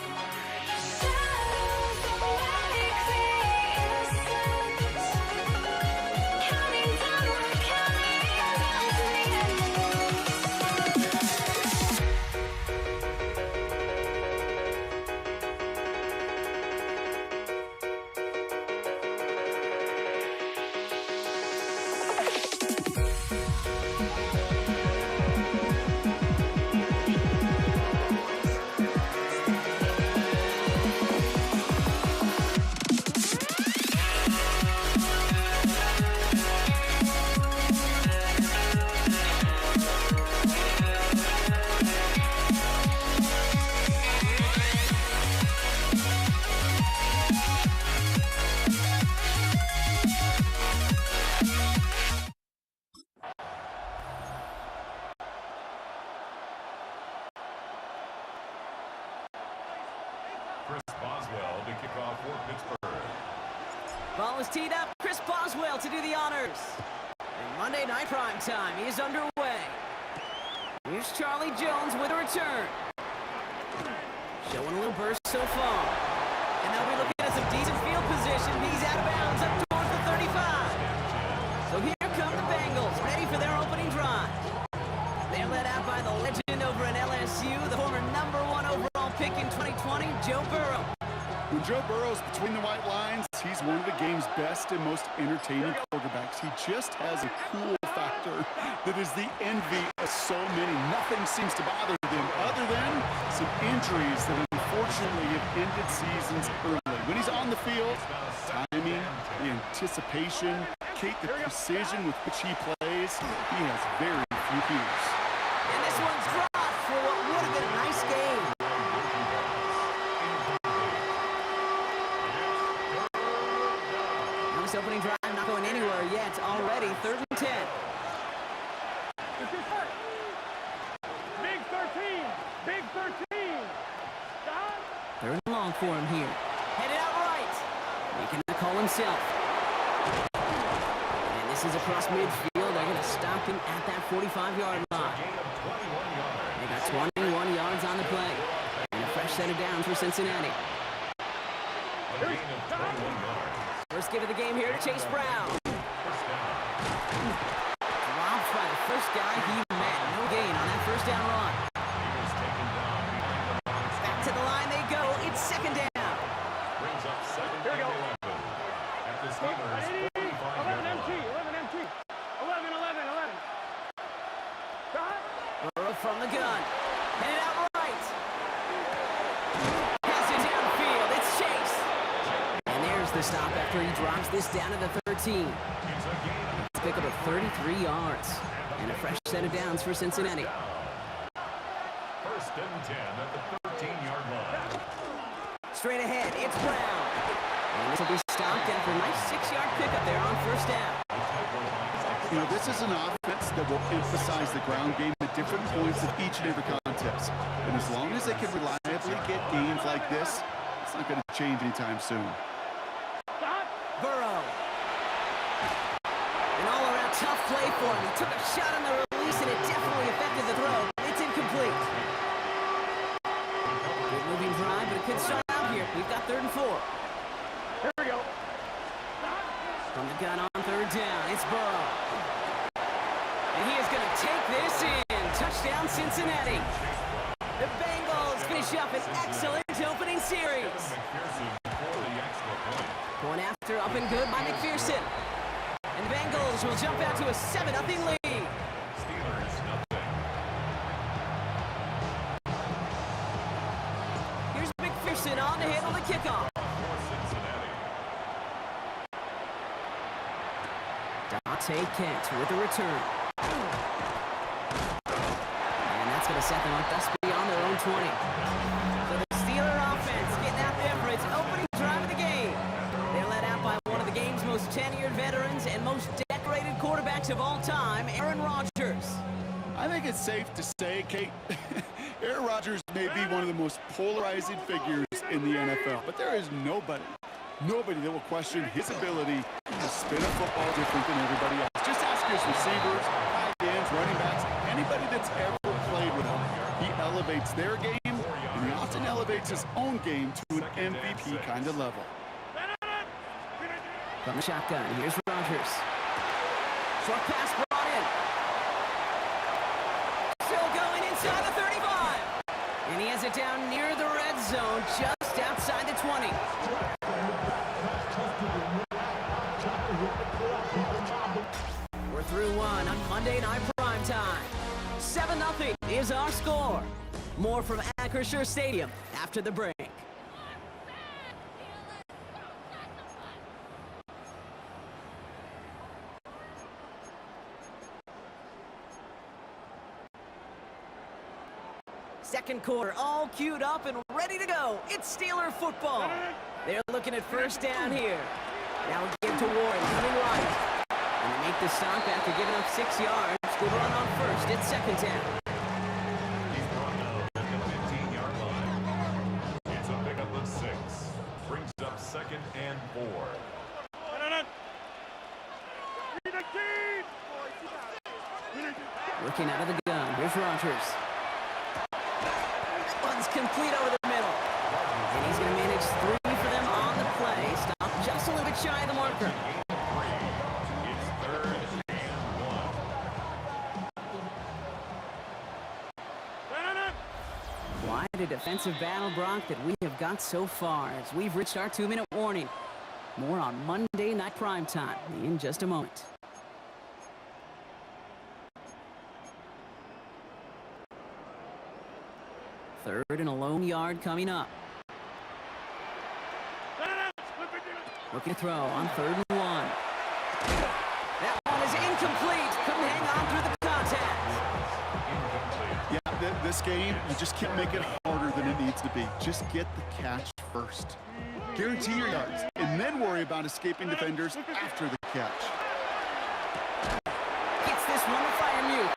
Pittsburgh. Ball is teed up. Chris Boswell to do the honors. And Monday Night Prime Time is underway. Here's Charlie Jones with a return. Showing a little burst so far. And they'll be looking at some decent field position. He's out of bounds up towards the 35. So here come the Bengals, ready for their opening drive. They're led out by the legend over at LSU, the former #1 overall pick in 2020, Joe Burrow. When Joe Burrow's between the white lines, he's one of the game's best and most entertaining quarterbacks. He just has a cool factor that is the envy of so many. Nothing seems to bother them other than some injuries that unfortunately have ended seasons early. When he's on the field, timing, the anticipation, Kate, the precision with which he plays, he has very few peers. And this one's dropped for what would have been a nice game. Now this opening drive not going anywhere yet. Already 3rd and 10. Big 13. Big 13. Stop. 3rd and long for him here. Headed out right. Making the call himself. And this is across midfield. They're going to stop him at that 45-yard line. They got 21 yards on the play. And a fresh set of downs for Cincinnati. First give of the game here to Chase Brown. Dropped by the first guy he met. No gain on that first down run. Back to the line they go. It's 2nd down. Brings up 2nd Here we go. and 11. At the Steelers' 11 MT. 11 MT. 11, 11, 11. Stop. Burrow from the gun. Headed out right. Pass it downfield. It's Chase. And there's the stop after he drops this down to the 13. Let's pick up a 33 yards. And a fresh set of downs for Cincinnati. 1st and 10 at the 13-yard line. Straight ahead, it's Brown. And this will be stopped after a nice 6-yard pickup there on 1st down. You know, this is an offense that will emphasize the ground game at different points of each and every contest. And as long as they can reliably get gains like this, it's not going to change anytime soon. Burrow. An all-around tough play for him. He took a shot on the release, and it definitely affected the throw. It's incomplete. Good moving drive, but it could start out here. We've got 3rd and 4. Here we go. From the gun on 3rd down, it's Burrow. And he is going to take this in. Touchdown, Cincinnati. The Bengals finish up an excellent opening series. Going after, up and good by McPherson. And the Bengals will jump out to a 7-0 lead. Steelers, nothing. Here's McPherson on to handle the kickoff. For Cincinnati. Dante Kent with the return. And that's going to set them up thus beyond their own 20. So the Steeler offense getting out there for its opening drive of the game. They're led out by one of the game's most tenured veterans and most decorated quarterbacks of all time, Aaron Rodgers. I think it's safe to say, Kate, Aaron Rodgers may be one of the most polarizing figures in the NFL, but there is nobody that will question his ability to spin a football different than everybody else. Just ask his receivers, tight ends, running backs, anybody that's ever played with him. He elevates their game, and he often elevates his own game to an MVP kind of level. From the shotgun, here's Rodgers. Short pass brought in. Still going inside the 35. And he has it down near the red zone, just outside the 20. We're through one on Monday Night Prime Time. 7-0 is our score. More from Acrisure Stadium after the break. Second quarter, all queued up and ready to go. It's Steeler football. They're looking at 1st down here. Now a give to Warren, coming right. And they make the stop after giving up 6 yards. Good run on 1st. It's 2nd down. He's brought down at the 15-yard line. It's a pickup of 6. Brings up 2nd Working out of the gun. Here's Rodgers. One's complete over the middle. And he's going to manage 3 for them on the play. Stop just a little bit shy of the marker. It's 3rd and 1. Quite a defensive battle, Brock, that we have got so far as we've reached our 2-minute warning. More on Monday Night Primetime in just a moment. Third and a lone yard coming up. Looking to throw on 3rd and 1. That one is incomplete. Couldn't hang on through the contact. Yeah, this game, you just can't make it harder than it needs to be. Just get the catch first. Guarantee your yards, and then worry about escaping defenders after the catch. Gets this one to Freiermuth.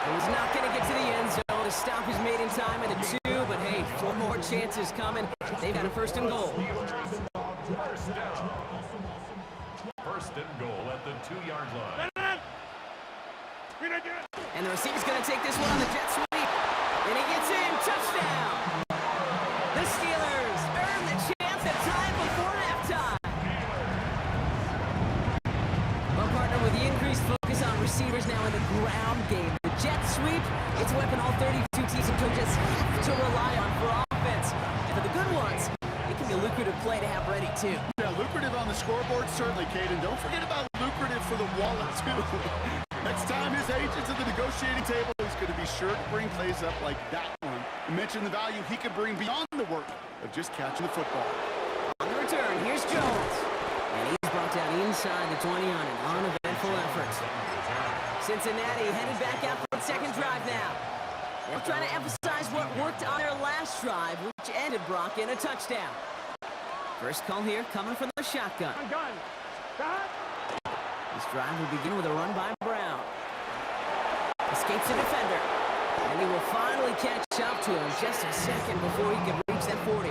He's not going to get to the end zone. The stop is made in time at the 2, but hey, 4 more chances coming. They've got a 1st and goal. First down. 1st and goal at the 2-yard line. And the receiver's going to take this one on the jet sweep. And he gets in. Touchdown. The Steelers earn the chance at time before halftime. Well, partner, with the increased focus on receivers now in the ground game, the jet sweep, it's a weapon all 32 teams and coaches have to rely on for offense. And for the good ones, it can be a lucrative play to have ready, too. Yeah, lucrative on the scoreboard, certainly, Caden. Don't forget about lucrative for the wallet, too. Next time his agent's at the negotiating table, he's going to be sure to bring plays up like that one. You mentioned the value he could bring beyond the work of just catching the football. On the return, here's Jones. And he's brought down inside the 20 on an uneventful effort. Cincinnati headed back out for the 2nd drive now. They'll try to emphasize what worked on their last drive, which ended Brock in a touchdown. First call here coming from the shotgun. This drive will begin with a run by Brown. Escapes the defender. And he will finally catch up to him just a second before he can reach that 40.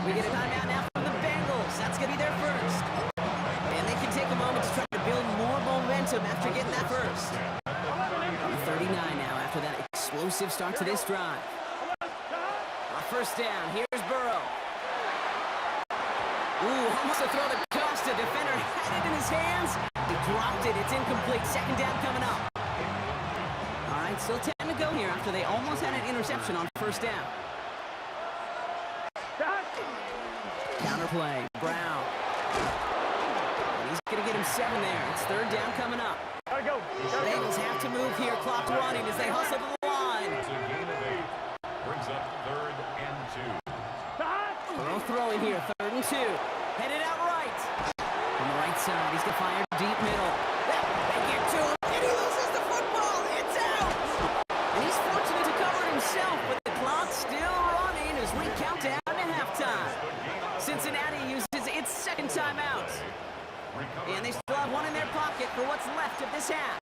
We get a timeout now from the Bengals. That's going to be their first. And they can take a moment to try to build more momentum after getting that first. 39 now after that explosive start to this drive. A 1st down. Here's Burrow. Ooh, almost a throw that cost a defender. Had it in his hands. He dropped it. It's incomplete. 2nd down coming up. All right, still 10 to go here after they almost had an interception on 1st down. Counterplay. Brown. And he's going to get him 7 there. It's 3rd down coming up. Bengals have to move here. Clock running as they hustle to the line. It's a gain of 8. Brings up 3rd and 2. Burrow throwing here. 3rd and 2. Headed out right. On the right side, he's going to fire deep middle. They get to him, and he loses the football. It's out. And he's fortunate to cover it himself, but the clock's still running as we count down to halftime. Cincinnati uses its 2nd timeout. And they still have one in their pocket for what's left of this half.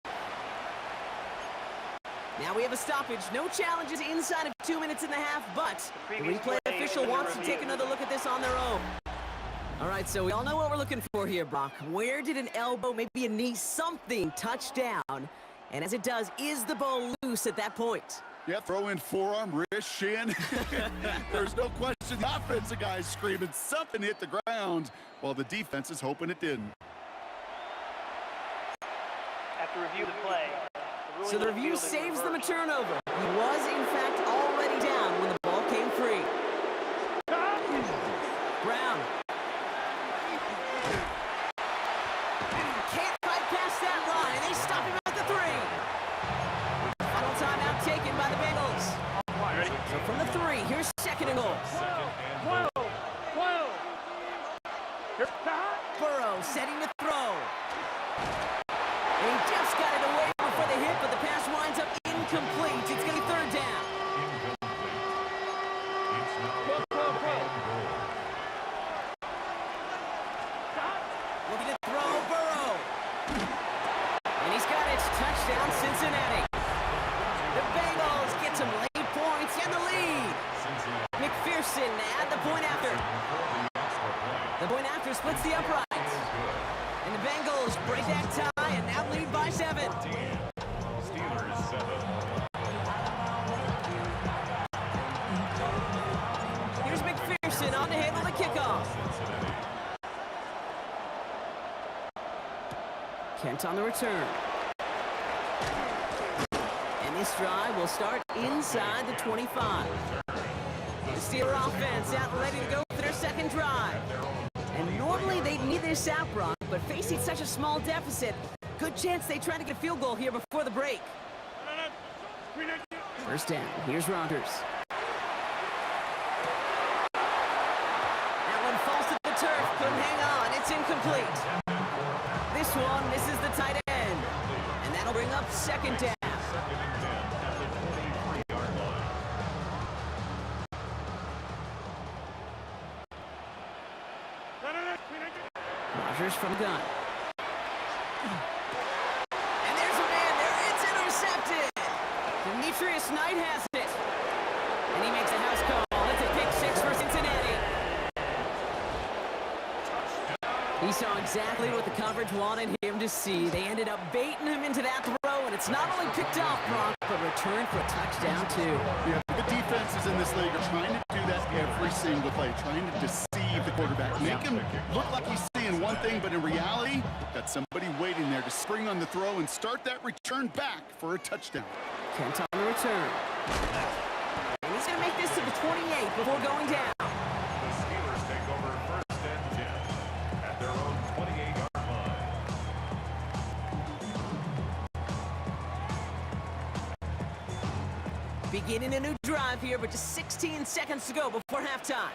Now we have a stoppage. No challenges inside of 2 minutes and a half, but the replay official wants to take another look at this on their own. All right, so we all know what we're looking for here, Brock. Where did an elbow, maybe a knee, something touch down? And as it does, is the ball loose at that point? Yeah, throw in forearm, wrist, shin. There's no question the offensive guy's screaming something hit the ground while the defense is hoping it didn't. After review the play, so the review saves them a turnover. He was, in fact, already down when the ball came free. Brown. Can't fight past that line. They stop him at the 3. Final timeout taken by the Bengals. So from the 3, here's 2nd and goal. Burrow setting the throw. And he just got it away before the hit, but the pass winds up incomplete. It's going to be 3rd down. Looking to throw Burrow. And he's got it. Touchdown, Cincinnati. The Bengals get some late points and the lead. McPherson at the point after. The point after splits the uprights. And the Bengals break that tie and now lead by 7. Steelers Here's McPherson on to handle the kickoff. Kent on the return. And this drive will start inside the 25. The Steeler offense out and ready to go for their second drive. And normally they'd need this out, Brock, but facing such a small deficit, good chance they try to get a field goal here before the break. First down, here's Rodgers. That one falls to the turf, couldn't hang on, it's incomplete. This one misses the tight end, and that'll bring up second down. Rodgers from gun. And there's a man there. It's intercepted. Demetrius Knight has it. And he makes a house call. It's a pick six for Cincinnati. He saw exactly what the coverage wanted him to see. They ended up baiting him into that throw, and it's not only picked off, Brock, but returned for a touchdown, too. Yeah, the defenses in this league are trying to do that every single play, trying to deceive the quarterback. Make him look like he's seeing one thing, but in reality, got somebody waiting there to spring on the throw and start that return back for a touchdown. Kent on the return. And he's going to make this to the 28 before going down. The Steelers take over first and 10 at their own 28-yard line. Beginning a new drive here, but just 16 seconds to go before halftime.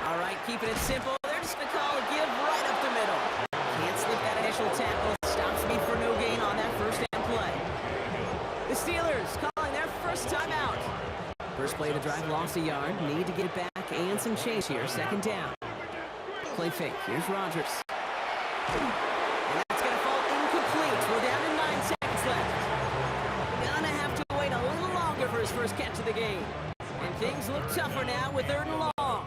All right, keeping it simple. They're just going to call a give right up the middle. Can't slip that initial tackle. Stops me for no gain on that first down play. The Steelers calling their first timeout. First play of the drive lost a yard. Need to get it back and some chase here. Second down. Play fake. Here's Rodgers. And that's going to fall incomplete. We're down to 9 seconds left. Gonna have to wait a little longer for his first catch of the game. And things look tougher now with 3rd and long.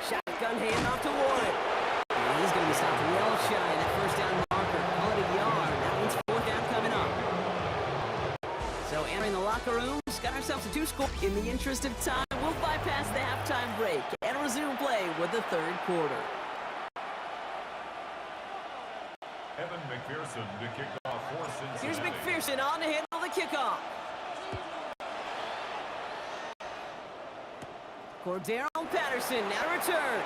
Shotgun handoff to Warren. And he's going to be stopped well shy of that first down marker. Call it a yard. That means 4th down coming up. So entering the locker room, got ourselves a 2-score. In the interest of time, we'll bypass the halftime break and resume play with the 3rd quarter. Evan McPherson to kick off for Cincinnati. Here's McPherson on to handle the kickoff. Cordero Patterson now to return.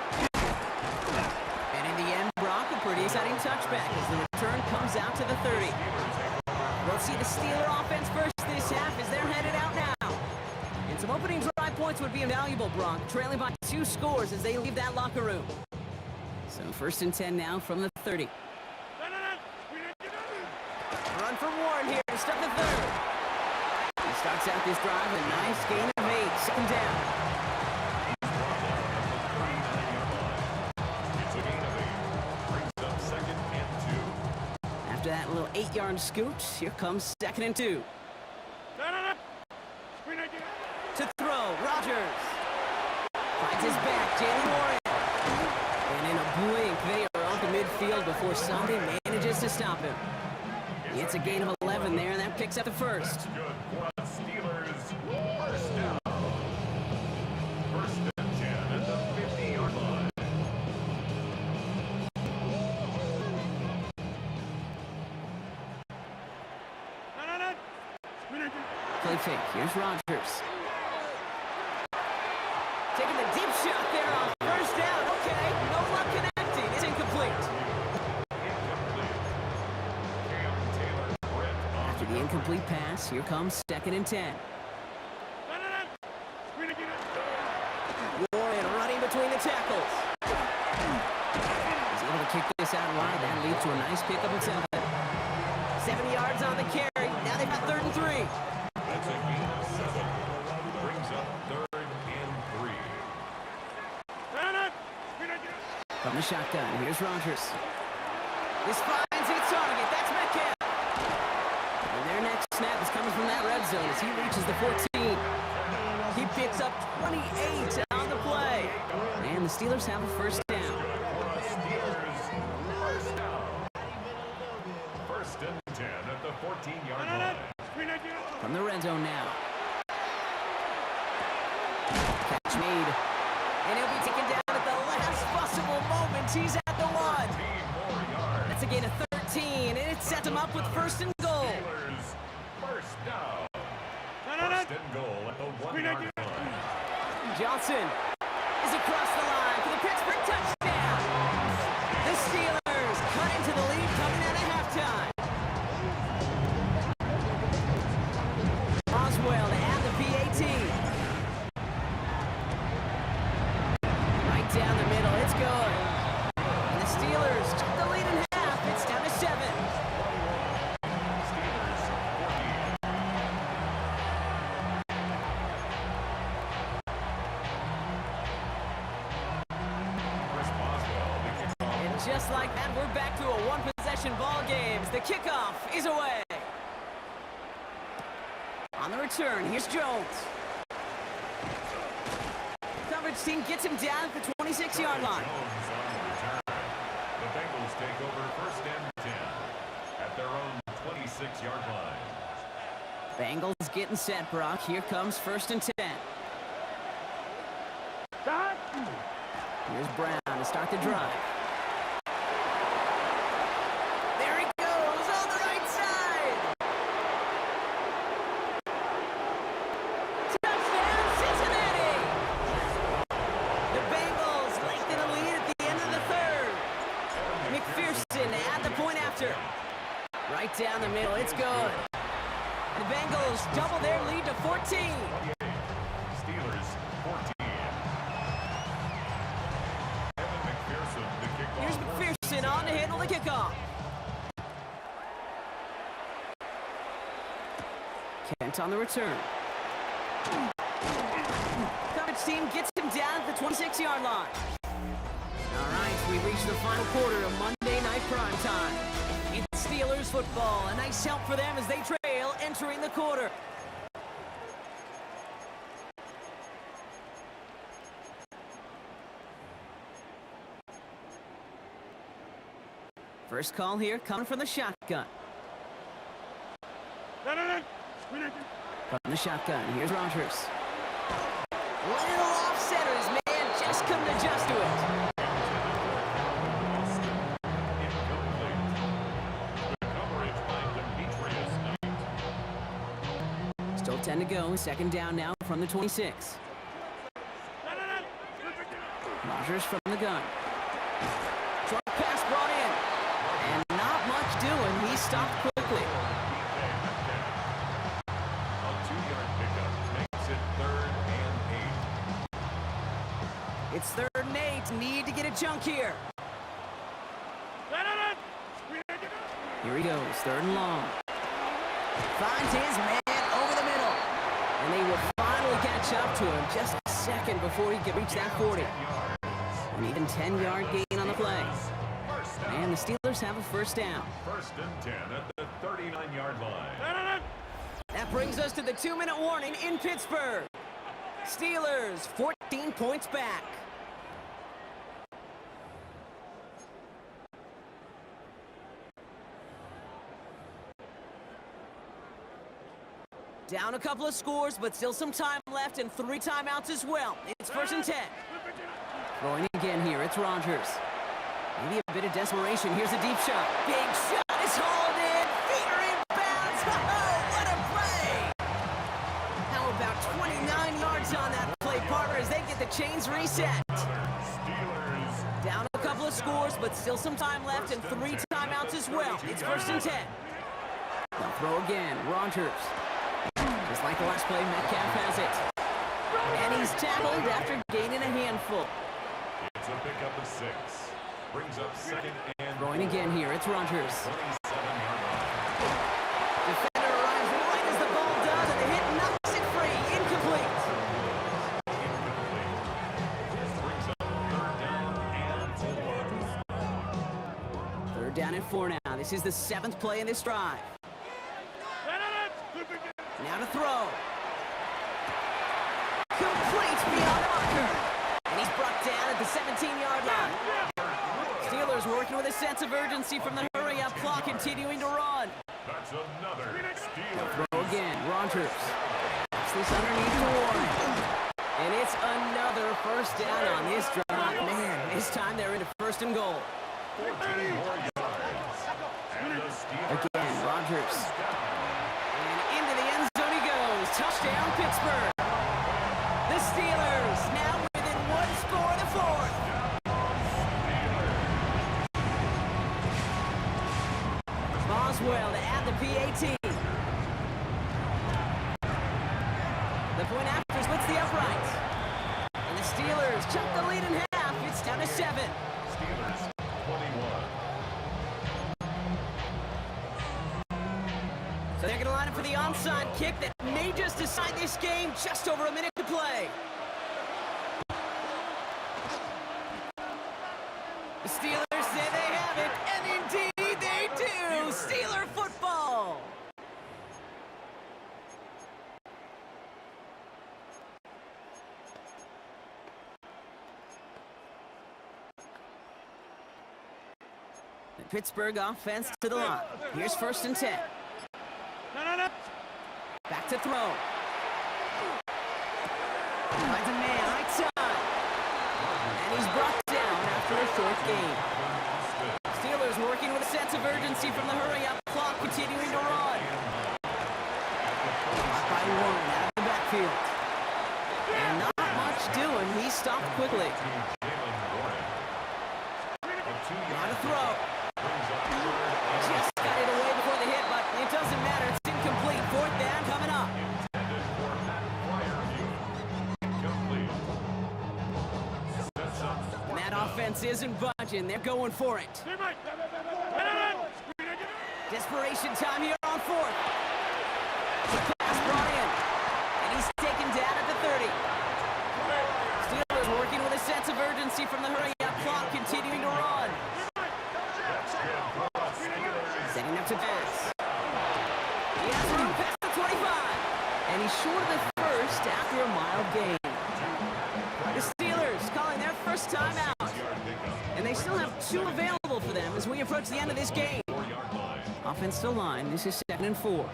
And in the end, Brock, a pretty exciting touchback as the return comes out to the 30. We'll see the Steeler offense first this half as they're headed out now. And some opening drive points would be invaluable, Brock, trailing by 2 scores as they leave that locker room. So 1st and 10 now from the 30. Run for Warren here to start the 3rd. He starts out this drive with a nice gain of 8. Second down. After that little 8-yard scoot, here comes 2nd and 2. To throw, Rodgers. Finds his back, Jalen Warren. And in a blink, they are onto midfield before somebody manages to stop him. It's a gain of 11 there, and that picks up the first. Good for the Steelers. First down. 1st and 10 at the 50-yard line. Play fake. Here's Rodgers. Taking the deep shot there on 1st down. Okay, no luck connecting. It's incomplete. After the incomplete pass, here comes 2nd and 10. Warren running between the tackles. He's able to kick this out wide. That leads to a nice pickup of 7. 70 yards on the carry. Now they've got 3rd and 3. That's a gain of 7. Brings up 3rd and 3. From the shotgun, here's Rodgers. This finds its target. That's Metcalf. And their next snap is coming from that red zone as he reaches the 14. He picks up 28 on the play. And the Steelers have a 1st down. 14-yard line. From the red zone now. Catch made. And he'll be taken down at the last possible moment. He's at the 1. 13 more yards. That's a gain of 13, and it sets him up with first and goal. Steelers first down. First and goal at the 1-yard line. Johnson is across the line for the Pittsburgh touchdown. The Steelers cut into the lead coming out of halftime. Oswell to add the PAT. Right down the middle, it's good. And the Steelers took the lead in half. It's down to 7. Steelers 14. Chris Boswell, the kickoff. And just like that, we're back to a one-possession ball game. The kickoff is away. On the return, here's Jones. Coverage team gets him down at the 26-yard line. Jones on the return. The Bengals take over first and 10 at their own 26-yard line. Bengals getting set, Brock. Here comes first and 10. Here's Brown to start the drive. There he goes on the right side. Touchdown, Cincinnati! The Bengals lengthen the lead at the end of the third. McPherson to add the point after. Right down the middle, it's good. The Bengals double their lead to 14. 28. Steelers 14. Evan McPherson, the kickoff. Here's McPherson on to handle the kickoff. Kent on the return. Coverage team gets him down at the 26-yard line. All right, we reach the final quarter of Monday Night Primetime. It's Steelers football. A nice help for them as they trail entering the quarter. First call here coming from the shotgun. From the shotgun, here's Rodgers. Little off-centers, man, just couldn't adjust to it. Incomplete. The coverage by Demetrius Knight. Still 10 to go, second down now from the 26. Rodgers from the gun. Short pass brought in. And not much doing, he stopped quickly. A 2-yard pickup makes it 3rd and 8. It's 3rd and 8, need to get a chunk here. Here he goes, 3rd and long. Finds his man over the middle. And they will finally catch up to him just a second before he can reach that 40. An even 10-yard gain on the play. And the Steelers have a first down. 1st and 10 at the 39-yard line. That brings us to the 2-minute warning in Pittsburgh. Steelers 14 points back. Down a couple of scores, but still some time left and 3 timeouts as well. It's 1st and 10. Throwing again here, it's Rodgers. Maybe a bit of desperation. Here's a deep shot. Big shot is hauled in. Feet are in bounds. Oh, what a play! How about 29 yards on that play, partner, as they get the chains reset. Steelers. Down a couple of scores, but still some time left and 3 timeouts as well. It's 1st and 10. They'll throw again. Rodgers. Just like the last play, Metcalf has it. And he's tackled after gaining a handful. It's a pickup of 6. Brings up 2nd and Throwing again here, it's Rodgers. 27-yard line. Defender arrives right as the ball does, and the hit knocks it free. Incomplete. Incomplete. Brings up 3rd down and 4. 3rd down and 4 now. This is the 7th play in this drive. Now to throw. Complete beyond marker. And he's brought down at the 17-yard line. Steelers working with a sense of urgency from the hurry-up clock, continuing to run. That's That's another Steeler. Throw again, Rogers. Pass this underneath to Warren. And it's another first down on this drive. Man, this time they're into first and goal. 14 more yards. And the Steelers Again, Rogers. And into the end zone he goes. Touchdown, Pittsburgh. The Steelers now within one score in the fourth. Boswell to add the PAT. The point after splits the uprights. And the Steelers chunk the lead in half. It's down to 7. Steelers 21. So they're going to line up for the onside kick that may just decide this game. Just over a minute to play. The Steelers say they have it, and indeed they do. Steeler football. The Pittsburgh offense to the line. Here's first and 10. Back to throw. Finds a man, right side. And he's brought down after a short game. Steelers working with a sense of urgency from the hurry-up clock, continuing to run. Caught by Warren out of the backfield. And not much doing. He stopped quickly. Now to throw. Just got it away before the hit, but it doesn't matter. It's incomplete. Fourth down coming up. And that offense isn't budging. They're going for it. Desperation time here on fourth. Pass brought in. And he's taken down at the 30. Steelers working with a sense of urgency from the hurry-up clock, continuing to run. Setting up to pass. He has room past the 25. And he's short of the first after a mild gain. The Steelers calling their first timeout. And they still have 2 available for them as we approach the end of this game. Offense to line. This is 2nd and 4.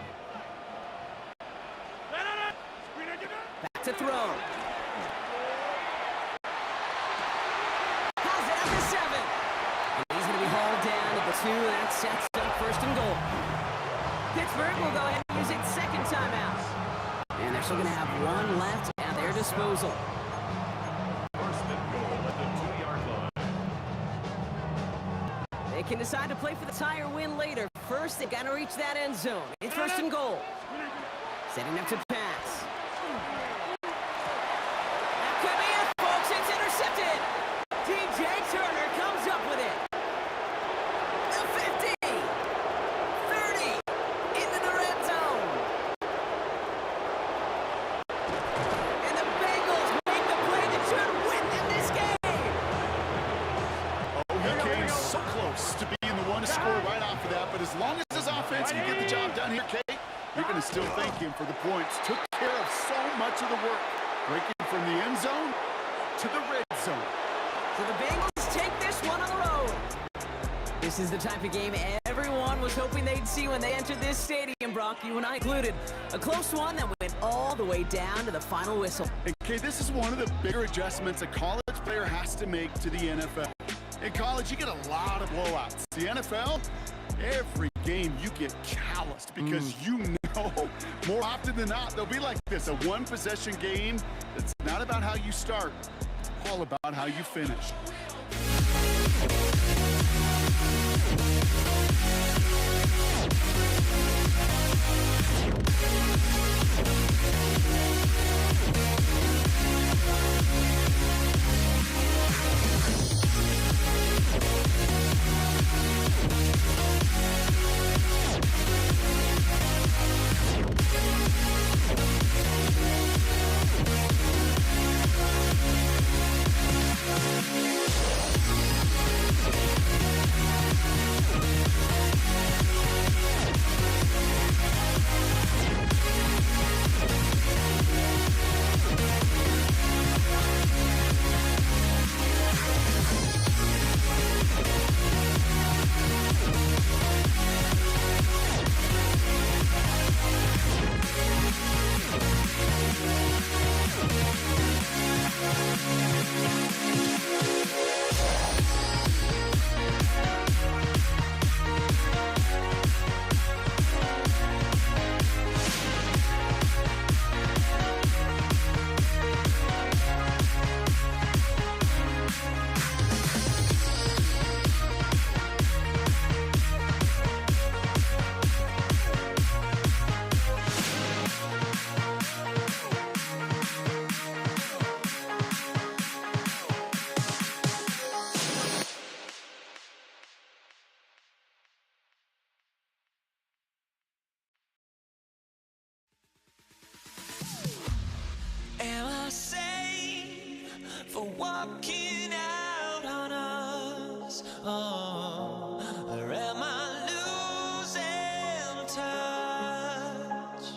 Back to throw. How's it up to 7? And he's going to be hauled down at the 2. That sets up first and goal. Pittsburgh will go ahead and use its second timeout. And they're still going to have 1 left at their disposal. First and goal at the 2-yard line. They can decide to play for the tie or win later. First, they got to reach that end zone. It's first and goal. Setting up to pass. That could be it, folks. It's intercepted. DJ Turner comes up with it. The 50. 30. Into the red zone. And the Bengals make the play that should win them this game. Oh, he came so close to being the one to score right off of that, but as long as his offense can get the job done here, Kate, you're going to still thank him for the points. Took care of so much of the work, breaking from the end zone to the red zone. So the Bengals take this one on the road. This is the type of game everyone was hoping they'd see when they entered this stadium, Brock, you and I included. A close one that went all the way down to the final whistle. Okay, this is one of the bigger adjustments a college player has to make to the NFL. In college, you get a lot of blowouts. The NFL, every game you get calloused because you know more often than not they'll be like this, a one-possession game that's not about how you start. It's all about how you finish. walking out on us? Oh, or am I losing touch?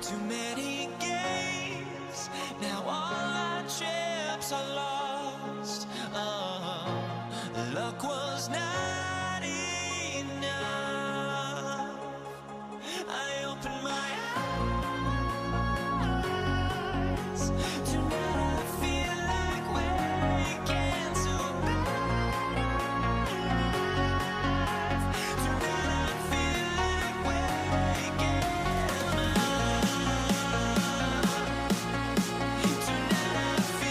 Too many games, now all our chips are lost. Oh, luck was not enough. I opened my eyes. Tonight I feel like waking to life. Tonight I feel like waking up. Tonight I feel like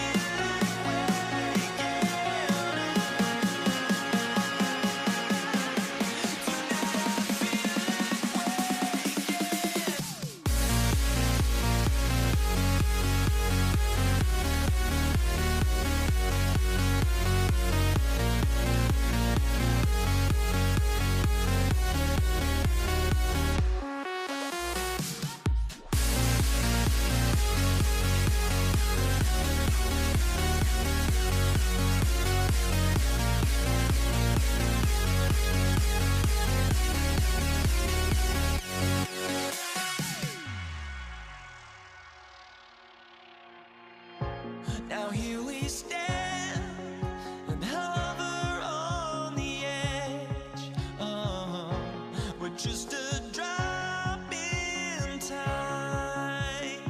waking Now here we stand and hover on the edge. Oh, we're just a drop in time.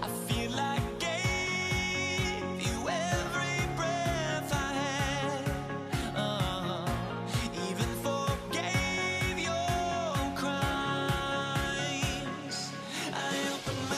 I feel like I gave you every breath I had. Oh, even forgave your crimes. I opened my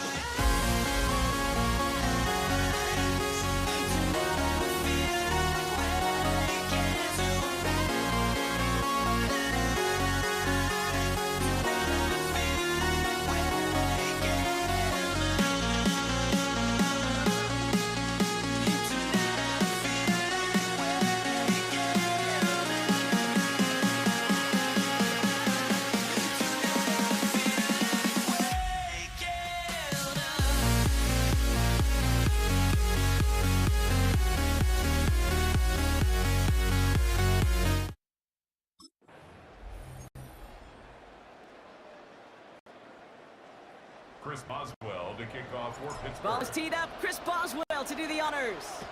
Chris Boswell to kick off for Pittsburgh. Ball is teed up. Chris Boswell to do the honors.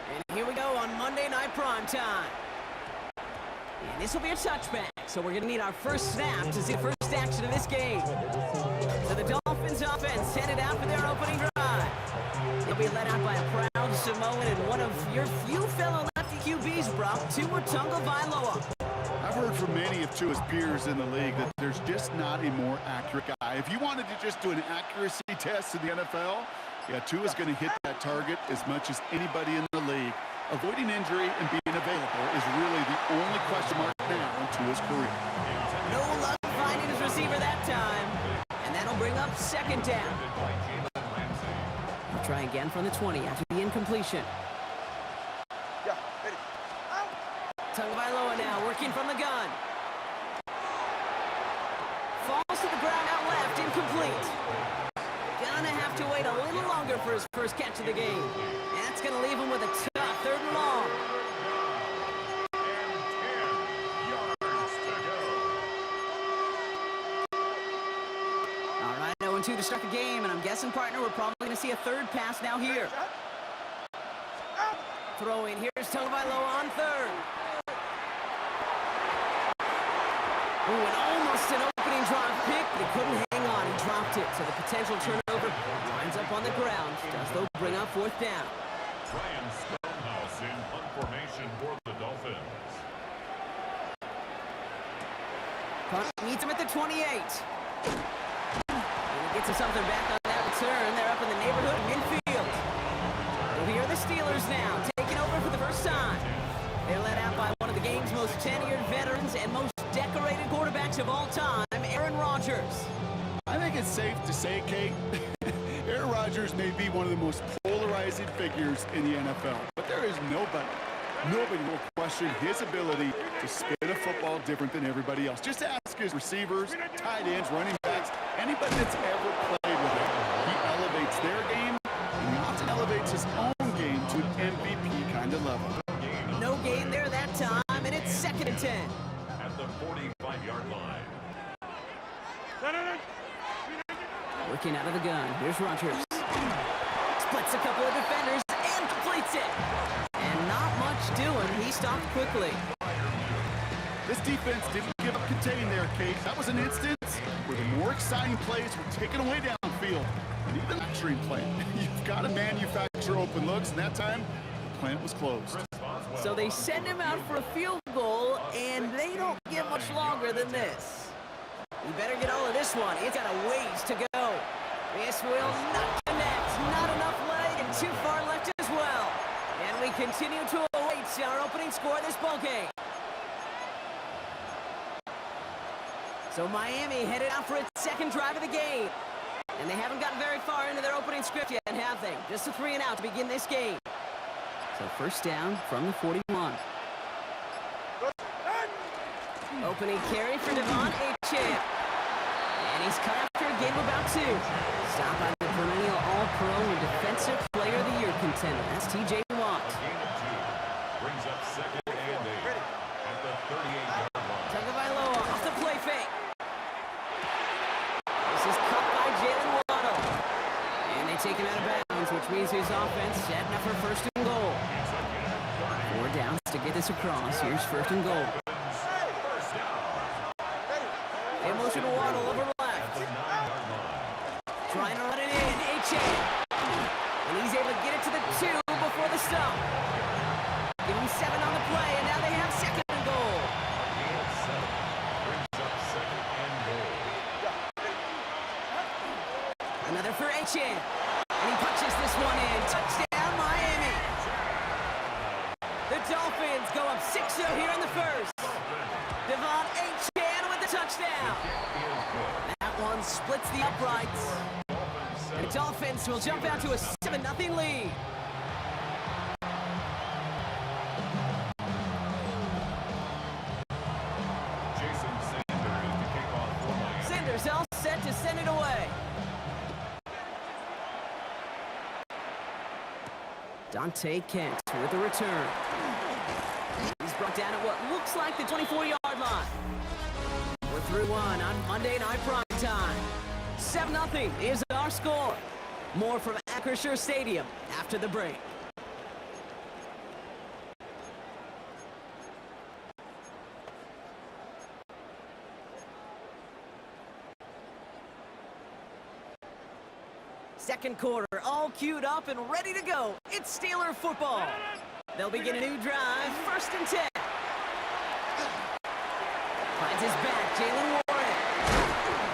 And here we go on Monday Night Primetime. And this will be a touchback, so we're going to need our first snap to see the first action of this game. So the Dolphins offense headed out for their opening drive. They'll be led out by a proud Samoan and one of your few fellow lefty QBs, Brock, Tua Tagovailoa. I've heard from many of Tua's peers in the league that there's just not a more accurate guy. If you wanted to just do an accuracy test in the NFL, yeah, Tua's going to hit that target as much as anybody in the league. Avoiding injury and being available is really the only question mark now in Tua's career. No luck finding his receiver that time. And that'll bring up second down. We'll try again from the 20 after the incompletion. Tagovailoa now working from the gun. Falls to the ground out left, incomplete. Gonna have to wait a little longer for his first catch of the game. And that's gonna leave him with a tough third and long. All right, 0-2 to start the game, and I'm guessing, partner, we're probably gonna see a third pass now here. Throwing, here's Tagovailoa on third. Ooh, and almost an opening drop pick, but he couldn't hang on. He dropped it, so the potential turnover winds up on the ground. Does, though, bring up fourth down. Ryan Stonehouse in punt formation for the Dolphins. Punt meets him at the 28. And he gets something back on that return. They're up in the neighborhood midfield. Well, here are the Steelers now, taking over for the first time. They're led out by one of the game's most tenured veterans and most decorated quarterbacks of all time, Aaron Rodgers. I think it's safe to say, Kate, Aaron Rodgers may be one of the most polarizing figures in the NFL, but there is nobody will question his ability to spin a football different than everybody else. Just ask his receivers, tight ends, running backs, anybody that's ever played with him. He elevates elevates their game, and he often elevates his own game to an MVP kind of level. No gain there that time, and it's 2nd and 10. At the 45-yard line. Working out of the gun. Here's Rogers. Splits a couple of defenders and completes it. And not much doing. He stopped quickly. This defense didn't give up contain there, Kate. That was an instance where the more exciting plays were taken away downfield. And even manufacturing play. You've got to manufacture open looks, and that time, the plant was closed. So they send him out for a field goal, and they don't get much longer than this. You better get all of this one. It's got a ways to go. This will not connect. Not enough leg, and too far left as well. And we continue to await our opening score of this ballgame. So Miami headed out for its 2nd drive of the game. And they haven't gotten very far into their opening script yet, have they? Just a 3 and out to begin this game. So 1st down from the 41. Opening carry for Devon Achane. And he's cut after a game of about 2. Stopped by the perennial All-Pro and Defensive Player of the Year contender. That's T.J. Watt. Gain of 2. Brings up 2nd and 8. At the 38-yard line. Tagovailoa off the play fake. This is cut by Jalen Waddle. And they take him out of bounds, which means his offense setting up for 1st and goal. 4 downs to get this across. Here's 1st and goal. They motion to Waddle over left. Trying to run it in. Achane. And he's able to get it to the 2 before the stop. Give him 7 on the play, and now they have 2nd and goal. Gain of 7. Brings up 2nd and goal. Another for Achane. And he punches this one in. Touchdown, Miami. The Dolphins go up 6-0 here in the 1st. Devon Achane with the touchdown. That one splits the uprights. The Dolphins will jump out to a 7-0 lead. Jason Sanders to kick off for Miami. Sanders all set to send it away. Dante Kent with the return. He's brought down at what looks like the 24-yard line. We're through 1 on Monday Night Prime Time. 7-0 is our score. More from Acrisure Stadium after the break. Second quarter, all queued up and ready to go. It's Steeler football. They'll begin a new drive, 1st and 10. Finds his back, Jalen Warren.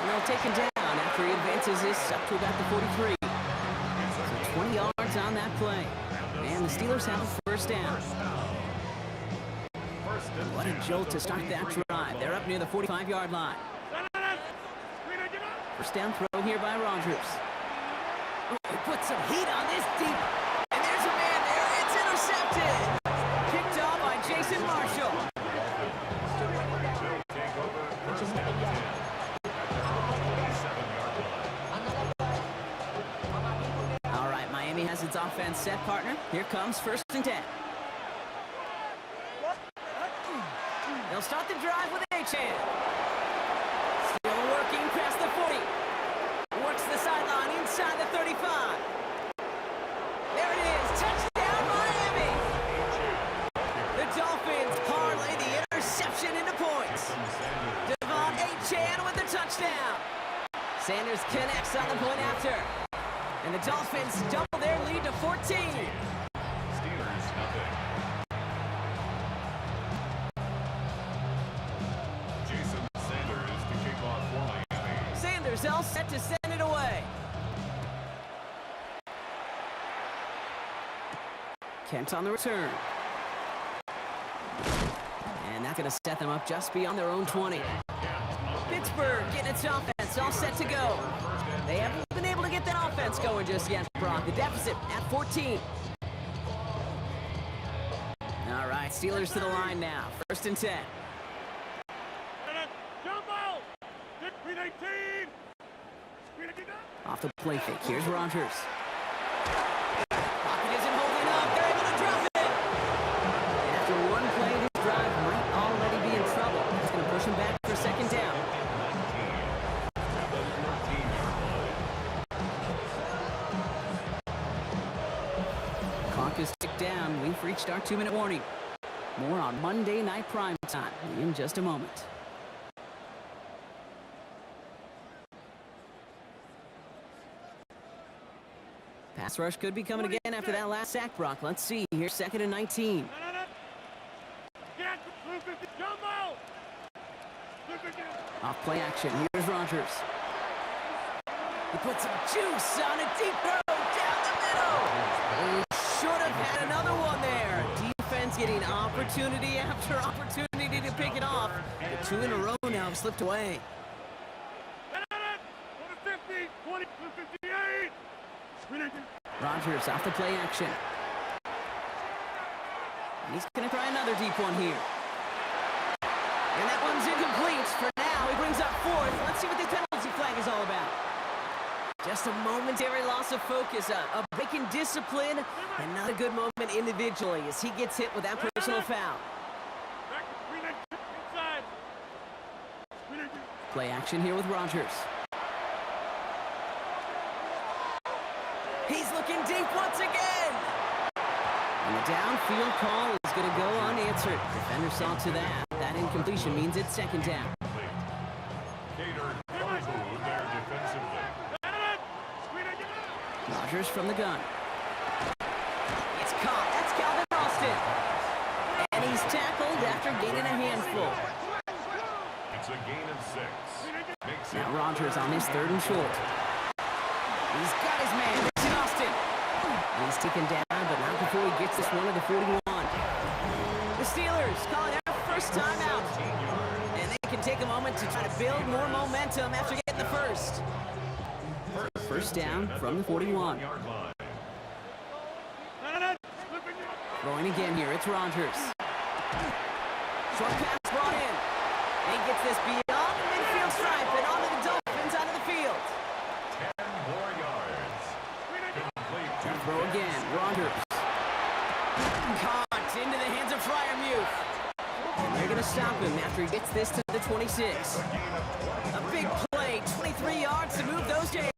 And they'll take him down after he advances this up to about the 43. So 20 yards on that play. And the Steelers have a 1st down. What a jolt to start that drive. They're up near the 45-yard line. 1st down throw here by Rogers. He puts some heat on this deep. And there's a man there. It's intercepted. Picked off by Jason Marshall. All right, Miami has its offense set, partner. Here comes 1st and 10. They'll start the drive with Achane. Still working past the 40. Works the sideline inside the 35. There it is. Touchdown, Miami. The Dolphins parlay the interception into points. Devon Achane with the touchdown. Sanders connects on the point after. And the Dolphins double their lead to 14. Steelers, nothing. Jason Sanders to kick off for Miami. Sanders all set to send it away. Kent on the return. And that's going to set them up just beyond their own 20. Pittsburgh getting its offense all set to go. They haven't been able to get that offense going just yet, Brock. The deficit at 14. All right, Steelers to the line now. 1st and 10. Jump ball! Screen 18! Screen 18! Off the play fake. Here's Rogers. Pocket isn't holding up. They're able to drop it. And after one play, this drive might already be in trouble. It's going to push him back for second down. Clock is ticked down. We've reached our 2-minute warning. More on Monday Night Prime Time in just a moment. Pass rush could be coming again after that last sack, Brock. Let's see. Here's 2nd and 19. Off play action. Here's Rogers. He puts some juice on a deep throw down the middle. He should have had another one there. Defense getting opportunity after opportunity to pick it off. The 2 in a row now have slipped away. Rogers off the play action. And he's going to try another deep one here. And that one's incomplete. For now, he brings up 4th. Let's see what this penalty flag is all about. Just a momentary loss of focus, a break in discipline, and not a good moment individually as he gets hit with that personal foul. Play action here with Rogers. He's looking deep once again. And the downfield call is going to go unanswered. Defender saw to that. That incompletion means it's 2nd down. Rogers from the gun. It's caught. That's Calvin Austin. And he's tackled after gaining a handful. It's a gain of 6. Now Rogers on his 3rd and short. He's got his man. It's Austin. And he's taken down, but not before he gets this one at the 41. The Steelers calling their first timeout. And they can take a moment to try to build more momentum after getting the first. First down from the 41. Throwing again here, it's Rogers. Short pass brought in. And he gets this beyond the midfield stripe and onto the Dolphins out of the field. 10 more yards. Complete. Throw again, Rogers. Caught into the hands of Freiermuth. And they're going to stop him after he gets this to the 26. A big play, 23 yards to move those chains.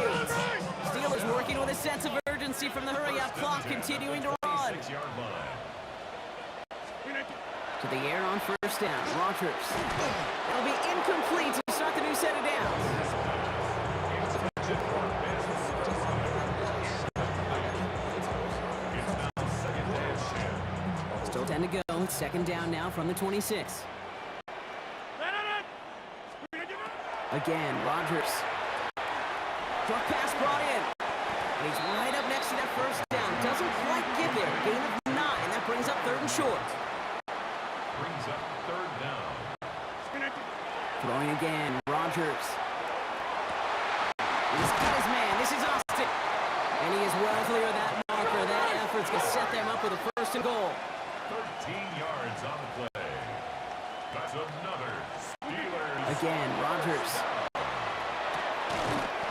Steelers working with a sense of urgency from the hurry-up clock, continuing to run. To the air on first down, Rogers. It'll be incomplete to start the new set of downs. Still 10 to go. It's 2nd down now from the 26. Again, Rogers. Short pass brought in. And he's right up next to that first down. Doesn't quite get there. Gain of 9. That brings up 3rd and short. Brings up 3rd down. Throwing again, Rogers. He's got his man. This is Austin. And he is well clear of that marker. That effort's going to set them up with a 1st and goal. 13 yards on the play. That's another Steelers. Again, Rogers.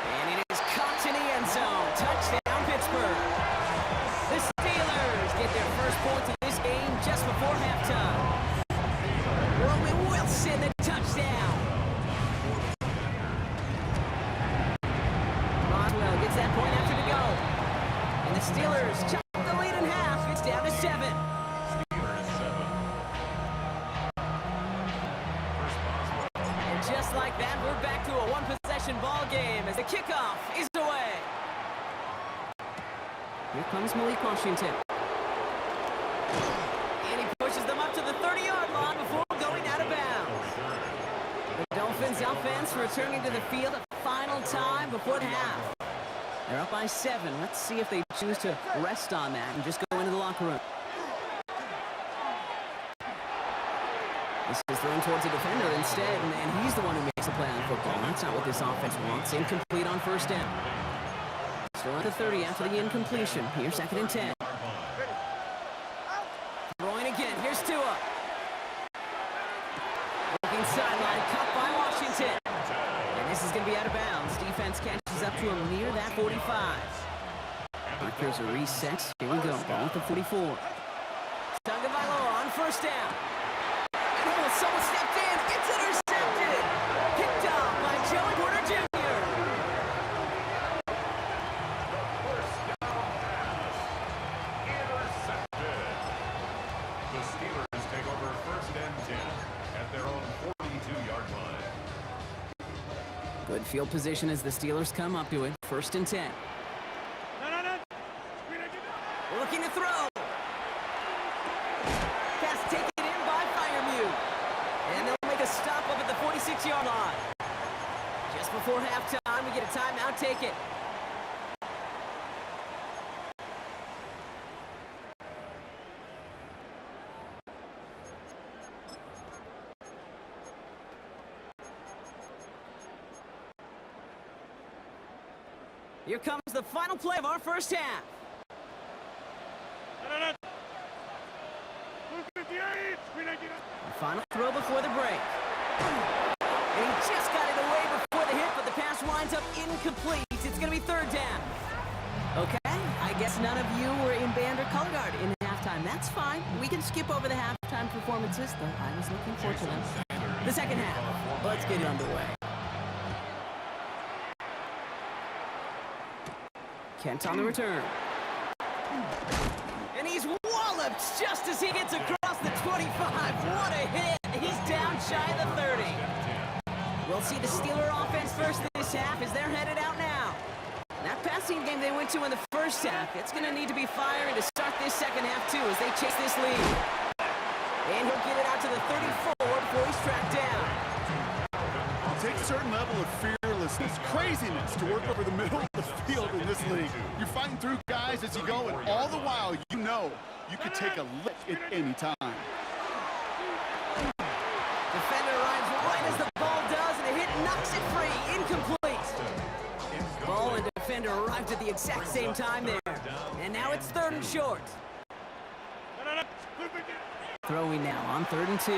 And it is caught in the end zone. Touchdown, Pittsburgh. The Steelers get their first points of this game just before halftime. Roman Wilson, the touchdown. Boswell gets that point after to go. And the Steelers chop the lead in half. It's down to 7. Just like that, we're back to a one-possession ball game as the kickoff is away. Here comes Malik Washington. And he pushes them up to the 30-yard line before going out of bounds. The Dolphins offense returning to the field a final time before the half. They're up by 7. Let's see if they choose to rest on that and just go into the locker room. This is thrown towards the defender instead, and he's the one who makes the play on football. That's not what this offense wants. Incomplete on first down. Still at the 30 after the incompletion. Here's 2nd and 10. Throwing again. Here's Tua. Looking sideline, cut by Washington. And this is going to be out of bounds. Defense catches up to him near that 45. Markers are reset. Here we go. Ball at the 44. Tagovailoa on first down. And someone stepped in. It's intercepted. Picked up by Joey Porter Jr. First down pass. Intercepted. The Steelers take over first and 10 at their own 42-yard line. Good field position as the Steelers come up to it. First and 10. Looking to throw. Pass taken in by Freiermuth. And they'll make a stop up at the 46-yard line. Just before halftime, we get a timeout. Take it. Here comes the final play of our first half. Final throw before the break. And he just got it away before the hit, but the pass winds up incomplete. It's going to be third down. Okay, I guess none of you were in band or color guard in halftime. That's fine. We can skip over the halftime performances, though I was looking forward to them. The second half. Let's get it underway. Kent on the return. And he's walloped just as he gets across the 25. What a hit. He's down shy of the 30. We'll see the Steeler offense first this half as they're headed out now. That passing game they went to in the first half, it's going to need to be firing to start this second half too as they chase this lead. And he'll get it out to the 34 before he's tracked down. It takes a certain level of fearlessness, craziness to work over the middle of the field in this league. You're fighting through guys as you go, and all the while you know you could take a lick at any time. Defender arrives right as the ball does, and a hit knocks it free. Incomplete. Ball and defender arrived at the exact same time there. And now it's third and short. Throwing now on 3rd and 2.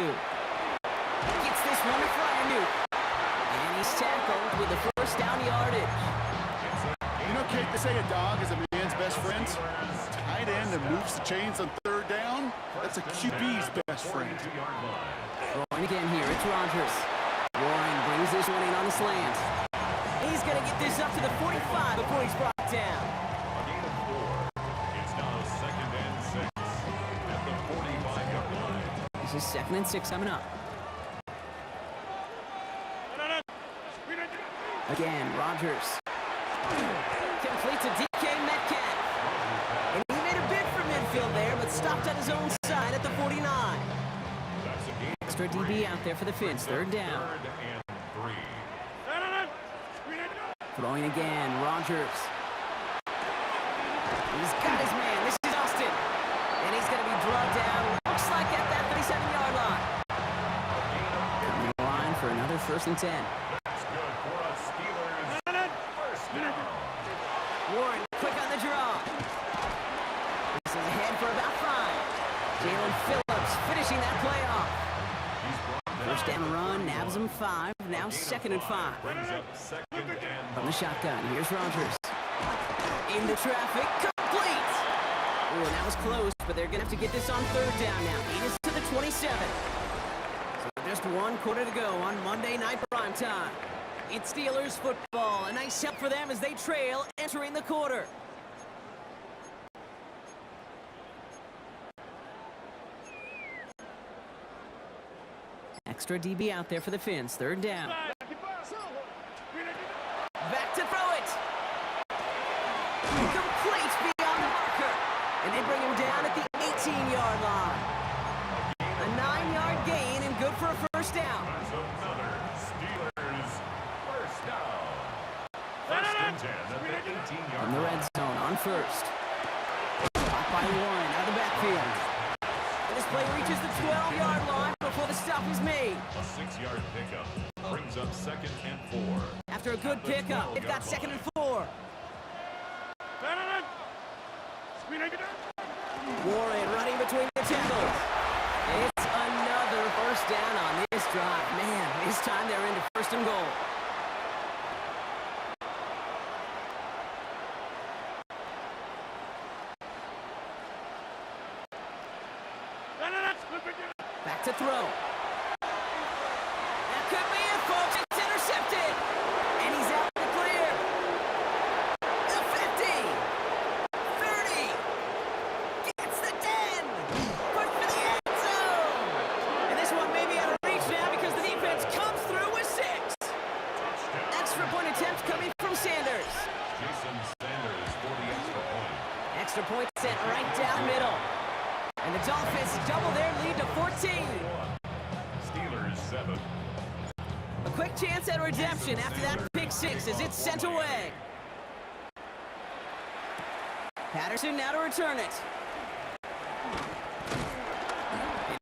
Gets this one to Freiermuth. And he's tackled with the first down yardage. You know, Kate, they say a dog is a man's best friend. Tight end that moves the chains on 3rd down, that's a QB's best friend. Throwing again here, it's Rodgers. Warren brings this one in on the slant. He's going to get this up to the 45 before he's brought down. A gain of 4. It's now 2nd and 6 at the 45-yard line. This is 2nd and 6 coming up. Again, Rodgers. Complete to DK Metcalf. And he made a bid for midfield there, but stopped on his own side at the 49. That's a gain of Extra DB out there for the Finns. 3rd down. 3rd and 3. Throwing again, Rodgers. He's got his man. This is Austin. And he's going to be brought down. Looks like at that 37-yard line. Coming the line for another 1st and 10. That's good for us Steelers. First down. Warren, quick on the draw. This is ahead for about 5. Jalen Phillips finishing that play off. First down run, nabs him 5. Now 2nd and 5. Brings up 2nd and From the shotgun, here's Rodgers. Into traffic, complete! Ooh, that was close, but they're going to have to get this on 3rd down now. Lead us to the 27. So just 1 quarter to go on Monday Night Primetime. It's Steelers football. A nice help for them as they trail entering the quarter. Extra DB out there for the Finns. 3rd down. Back to throw it. Complete beyond the marker. And they bring him down at the 18-yard line. A 9-yard gain and good for a first down. That's another Steelers first down. 1st and 10 at the 18-yard From the red zone on 1st. Caught by Warren out of the backfield. And this play reaches the 12-yard line before the stop is made. A 6-yard pickup brings up 2nd and 4. After a good pickup, they've got 2nd and 4. Warren running between the tackles. It's another first down on this drive. Man, this time they're into 1st and goal. to throw. That could be it, folks. It's intercepted. And he's out in the clear. The 50. 30. Gets the 10. Push for the end zone. And this one may be out of reach now because the defense comes through with 6. Extra point attempt coming from Sanders. Jason Sanders for the extra point. Extra point sent right down middle. And the Dolphins double their lead to 14. Steelers 7. A quick chance at redemption after that pick 6 as it's sent away. Patterson now to return it.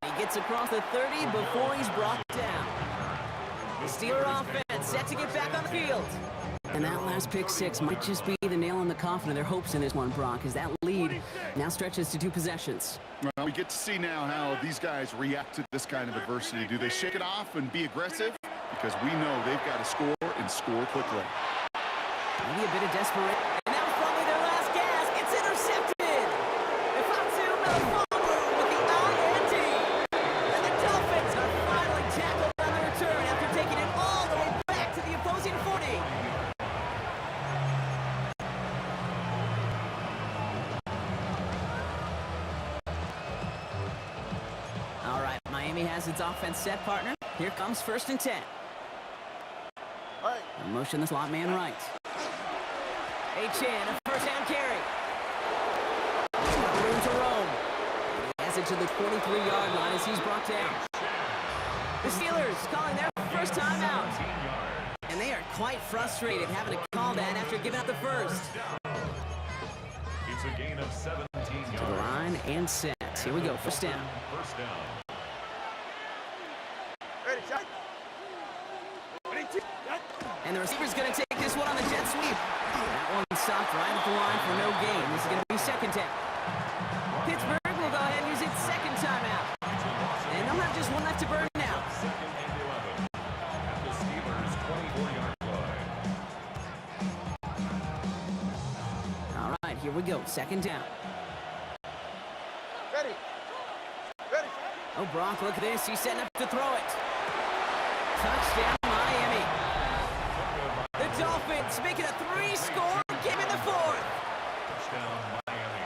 And he gets across the 30 before he's brought down. The Steeler offense set to get back on the field. And that last pick 6 might just be the nail in the coffin of their hopes in this one, Brock, as that lead now stretches to 2 possessions. Well, we get to see now how these guys react to this kind of adversity. Do they shake it off and be aggressive? Because we know they've got to score and score quickly. Maybe a bit of desperation. And that was probably their last gasp. It's intercepted. Ifansu Melifonwu with the INT. And the Dolphins are finally tackled on the return after taking it all the way back to the opposing 40. All right, Miami has its offense set, partner. Here comes 1st and 10. A motion the slot man right. Achane, a first down carry. He's got room to roam. He has it to the 23-yard line as he's brought down. The Steelers calling their first timeout. And they are quite frustrated having to call that after giving up the first. It's a gain of 17 yards. To the line and set. Here we go, first down. First down. And the receiver's going to take this one on the jet sweep. That one stopped right at the line for no gain. This is going to be 2nd down. Pittsburgh will go ahead and use its 2nd timeout. And they'll have just one left to burn now. 2nd and 11 at the Steelers' 24-yard line. All right, here we go. 2nd down. Ready. Oh, Brock, look at this. He's setting up to throw it. Touchdown, Miami. The Dolphins make it a 3-score game in the 4th. Touchdown, Miami.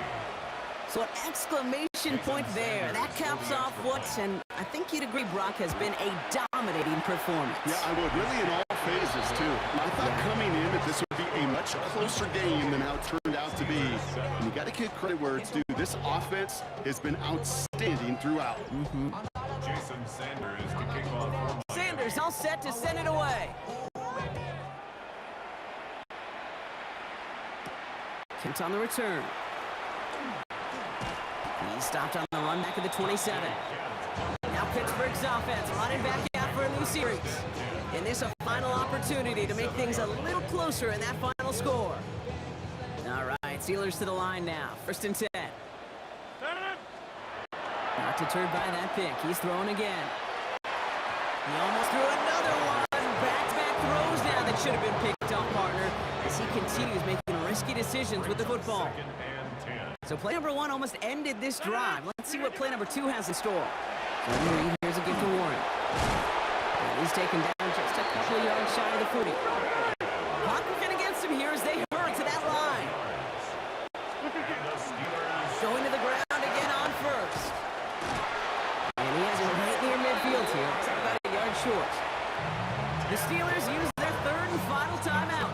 So an exclamation point there. That caps off what, and I think you'd agree, Brock, has been a dominating performance. Yeah, I would. Really in all phases, too. I thought coming in that this would be a much closer game than how it turned out to be. And you got to give credit where it's due. This offense has been outstanding throughout. Jason Sanders to kick off for Miami. Sanders all set to send it away. Kent on the return. He stopped on the run back at the 27. Now Pittsburgh's offense running back out for a new series. And this a final opportunity to make things a little closer in that final score. All right, Steelers to the line now. 1st and 10. Not deterred by that pick. He's throwing again. He almost threw another one. Back-to-back throws now that should have been picked off, partner, as he continues making risky decisions with the football. 2nd and 10. So play number 1 almost ended this drive. Let's see what play number 2 has in store. So here's a gift to Warren. And he's taken down just a couple of yards shy of the 40. Clock working against him here as they hurry to that line. And the Steelers Going to the ground again on 1st. And he has it right near midfield here. It's about a yard short. The Steelers use their 3rd and final timeout.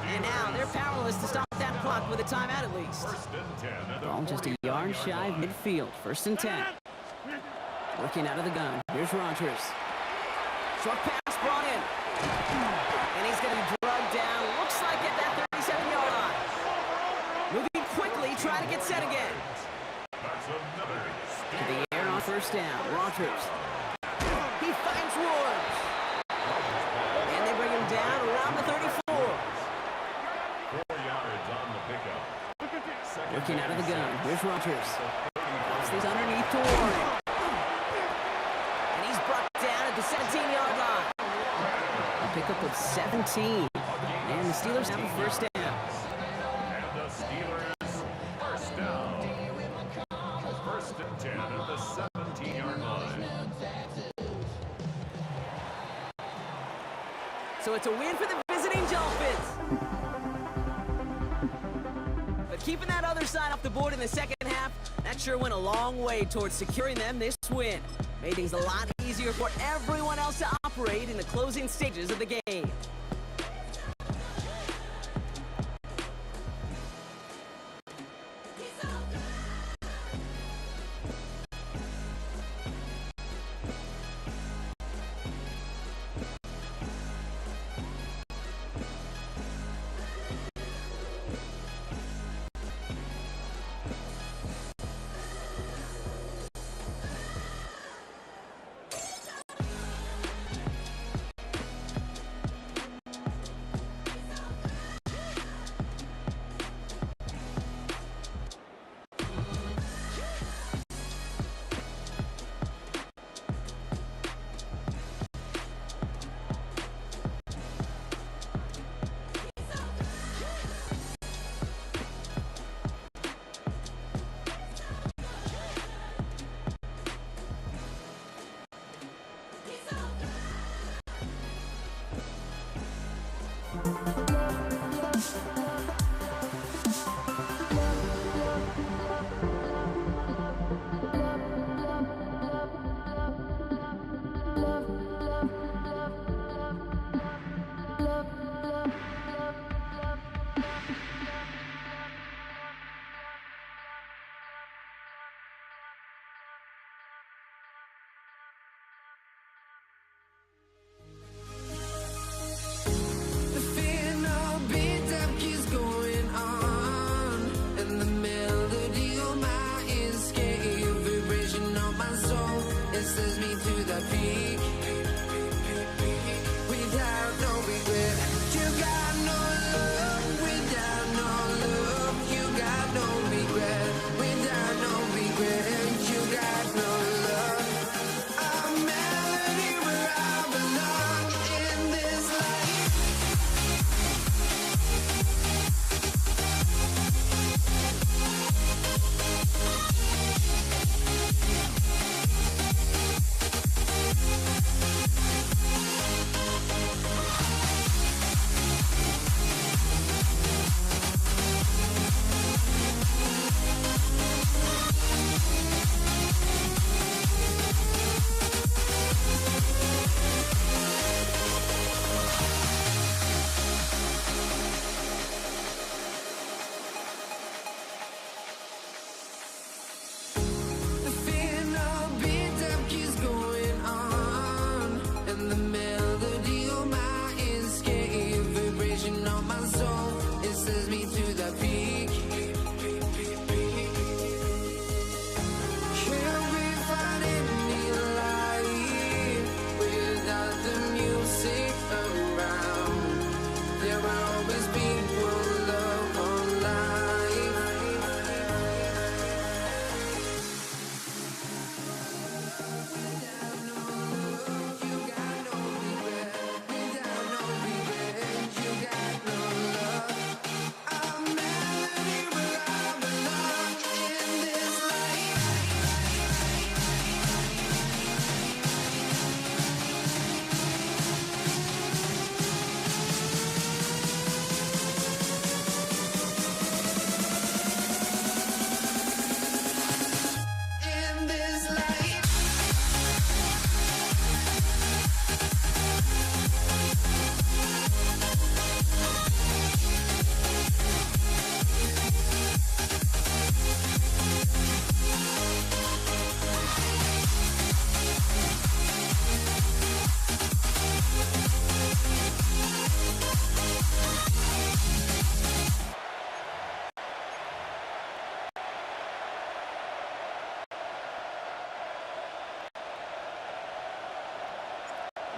And now they're powerless to stop that clock with a timeout at least. 1st and 10 at the Ball just a yard shy of midfield. 1st and 10. Working out of the gun. Here's Rodgers. Short pass brought in. And he's going to be drugged down. Looks like at that 37-yard line. Moving quickly, trying to get set again. That's another To the air on 1st down. Rodgers. He finds Ward. And they bring him down around the 34. 4 yards on the pickup. Working out of the gun. Here's Rodgers. Drops these underneath to Warren. And he's brought down at the 17-yard line. A pickup of 17. And the Steelers have a 1st down. And the Steelers 1st down. 1st and 10 at the 17-yard line. So it's a win for the visiting Dolphins. But keeping that other side off the board in the second half, that sure went a long way towards securing them this win. Made things a lot easier for everyone else to operate in the closing stages of the game.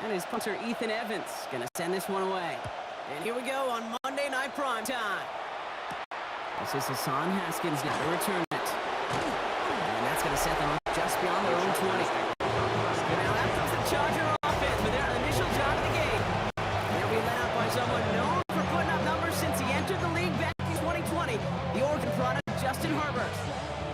And his punter, Ethan Evans, gonna send this one away. And here we go on Monday Night Primetime. This is Hassan Haskins now to return it. And that's gonna set them up just beyond their own 20. And now that comes the Charger offense with their initial shot of the game. They'll be led out by someone known for putting up numbers since he entered the league back in 2020, the Oregon product, Justin Herbert.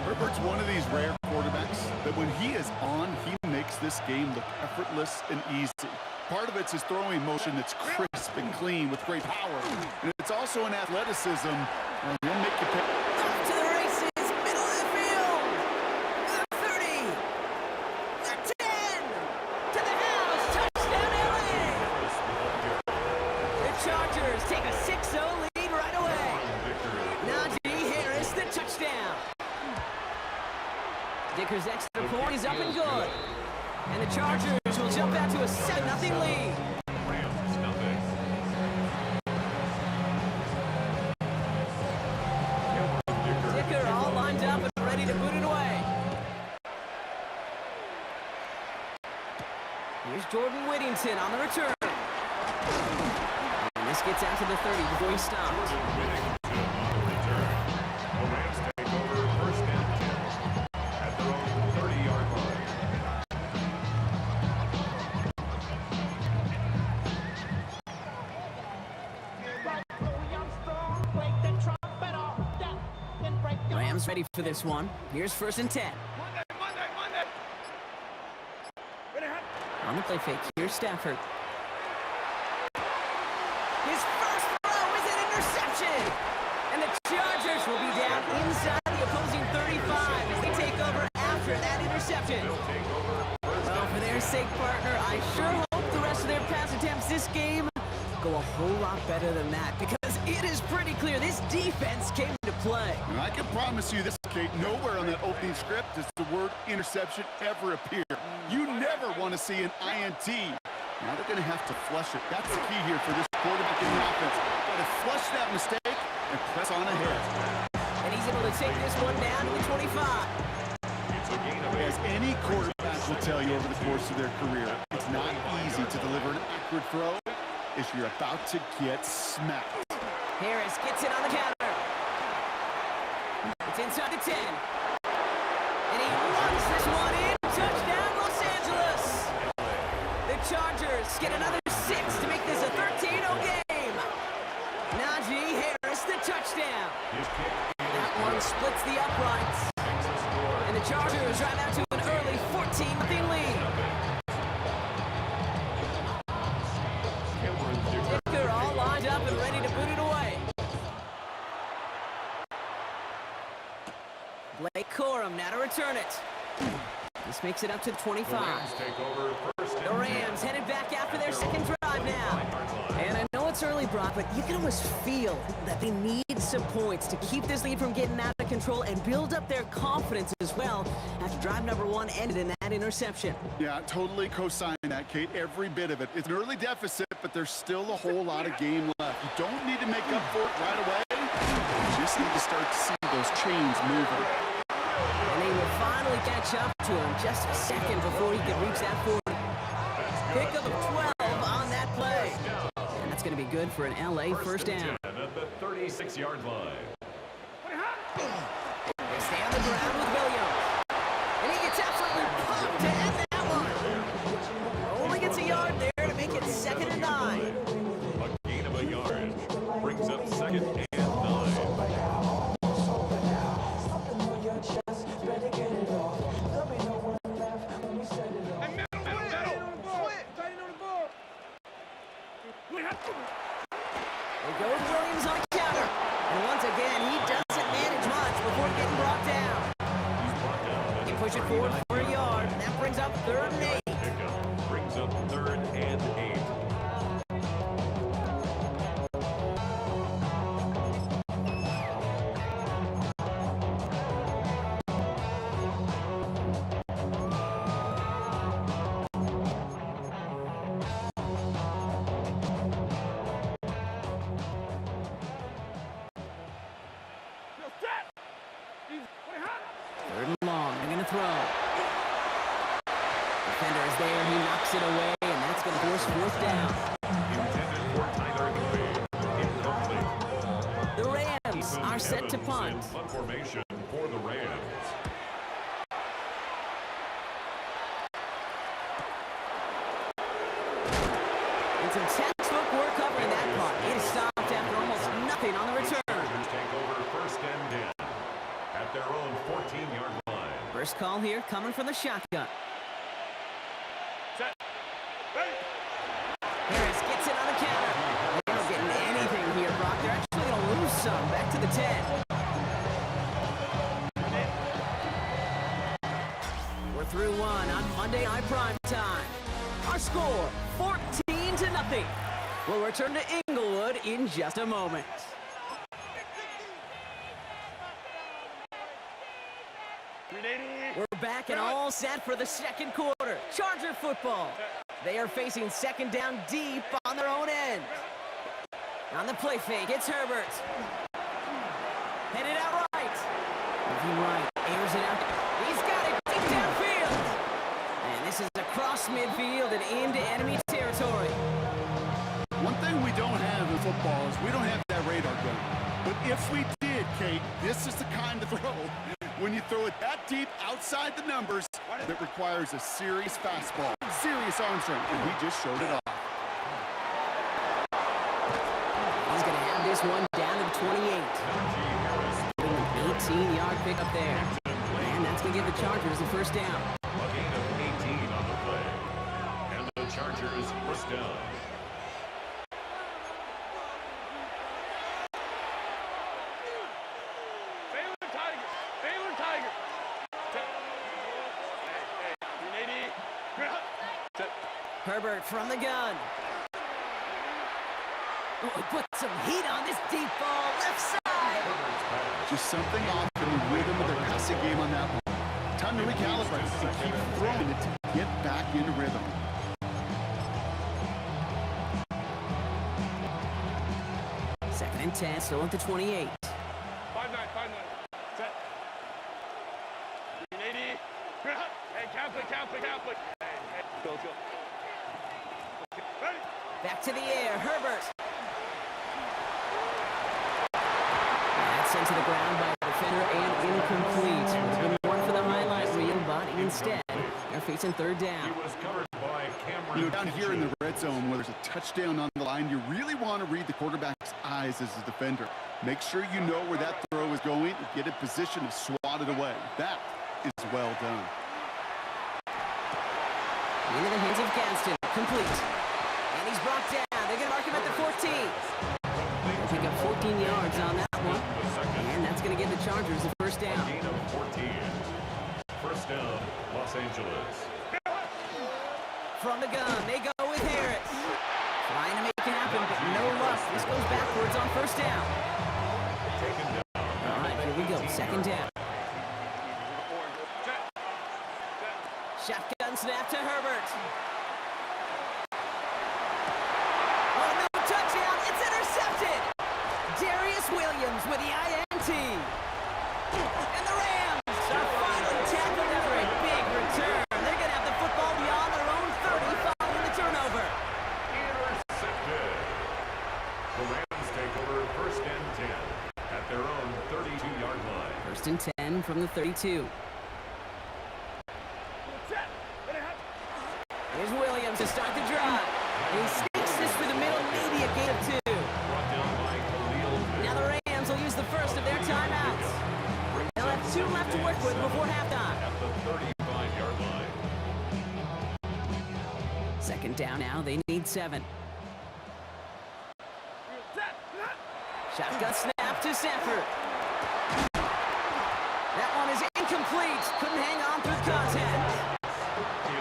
Herbert's one of these rare quarterbacks that when he is on, he makes this game look effortless and easy. Part of it's his throwing motion that's crisp and clean with great power. And it's also an athleticism. He'll make you pick. Off to the races, middle of the field. The 30, the 10, to the house, touchdown LA. The Chargers take a 6-0 lead right away. Najee Harris, the touchdown. Dicker's extra point is up and good. And the Chargers will jump out to a 7-0 lead. Rams, nothing. Dicker all lined up and ready to boot it away. Here's Jordan Whittington on the return. And this gets out to the 30 before he stops. The Rams take over first and 10 at their own 30-yard line. Rams ready for this one. Here's first and 10. Monday. Ready, hot. On the play fake, here's Stafford. His first throw is an interception! And the Chargers will be down inside the opposing 35 as they take over after that interception. Well, for their sake, partner, I sure hope the rest of their pass attempts this game go a whole lot better than that, because it is pretty clear this defense came to play. And I can promise you this, Kate, nowhere on that opening script does the word interception ever appear. You never want to see an INT. Now they're going to have to flush it. That's the key here for this quarterback in the offense. Got to flush that mistake and press on ahead. And he's able to take this one down to the 25. It's a gain of 8. As any quarterback will tell you over the course of their career, it's not easy to deliver an accurate throw if you're about to get smacked. Harris gets it on the counter. It's inside the 10. And he runs this one in. Touchdown, Los Angeles. The Chargers get another 6 to make this a 13-0 game. Najee Harris, the touchdown. That one splits the uprights. And the Chargers drive out to an early 14-0 lead. Dicker all lined up and ready to boot it away. Blake Corum now to return it. This makes it up to the 25. Rams take over first and The Rams headed back after their second drive now. And I know it's early, Brock, but you can almost feel that they need some points to keep this lead from getting out of control and build up their confidence as well after drive number 1 ended in that interception. Yeah, totally co-sign that, Kate. Every bit of it. It's an early deficit, but there's still a whole lot of game left. You don't need to make up for it right away. You just need to start to see those chains moving. And they will finally catch up to him just a second before he can reach that 40. Pickup of 12 on that play. And that's going to be good for an LA first down. At the 36-yard line. They stay on the ground with Williams. And he gets absolutely pumped to end that one. Only gets a yard there to make it 2nd and 9. A gain of a yard brings up 2nd and 9. They go with Williams on the counter. And once again, he doesn't manage much before getting brought down. He push it forward for a yard, and that brings up 3rd and 8. Pickup brings up 3rd and 8. Third and long, they're going to throw. Defender is there, he knocks it away, and that's going to force 4th down. Intended for Tyler Higbee. Incomplete. The Rams are set to punt. In punt formation for the Rams. And some textbook work covering that punt. It is stopped after almost nothing on the return. Chargers take over first and 10 at their own 14-yard line. First call here coming from the shotgun. Set. Ready. Monday Night Prime Time. Our score, 14-0. We'll return to Inglewood in just a moment. We're back and all set for the second quarter. Charger football. They are facing second down deep on their own end. On the play fake, it's Herbert. Headed out right. Moving right, airs it out. He's got it deep downfield. And this is across midfield and into enemy territory. One thing we don't have in football is we don't have that radar gun. But if we did, Kate, this is the kind of throw when you throw it that deep outside the numbers that requires a serious fastball, serious arm strength, and he just showed it off. He's going to have this one down to the 28. An 18-yard pickup there. And that's going to give the Chargers the first down. A gain of 18 on the play. And the Chargers first down. Baylor Tiger. Herbert from the gun. Oh, he put some heat on this deep ball, left side. Just something off in the rhythm of their passing game on that one. Time to recalibrate and keep throwing it to get back into rhythm. Second and 10, still at the 28. 5-9. Set. 380. Hey, Catholic. Hey. Go. Ready? Back to the air, Herbert. That's sent to the ground by the defender and incomplete. Would have been one for the highlight reel, but instead, they're facing third down. He was covered by Cameron. You know, down here in the red zone where there's a touchdown on the line, you really want to read the quarterback's eyes as a defender. Make sure you know where that throw is going and get in position to swat it away. That is well done. Into the hands of Gaston, complete. And he's brought down. They're going to mark him at the 14. They'll pick up 14 yards on that one. And that's going to give the Chargers the first down. Gain of 14. First down, Los Angeles. From the gun, they go with Harris. Trying to make it happen, but no luck. This goes backwards on first down. Taken down. All right, here we go. Second down. Shotgun snap to Herbert. Oh, no touchdown. It's intercepted. Darius Williams with the INT. And the Rams are finally tackled after a big return. They're going to have the football beyond their own 30 following the turnover. Intercepted. The Rams take over first and 10 at their own 32-yard line. First and 10 from the 32. Here's Williams to start the drive. And he sneaks this through the middle, maybe a gain of 2. Brought down by Khalil. Now the Rams will use the first of their timeouts. They'll have 2 left to work with before halftime. At the 35-yard line. Second down now, they need 7. Shotgun snap to Sanford. That one is incomplete. Couldn't hang on through the contact.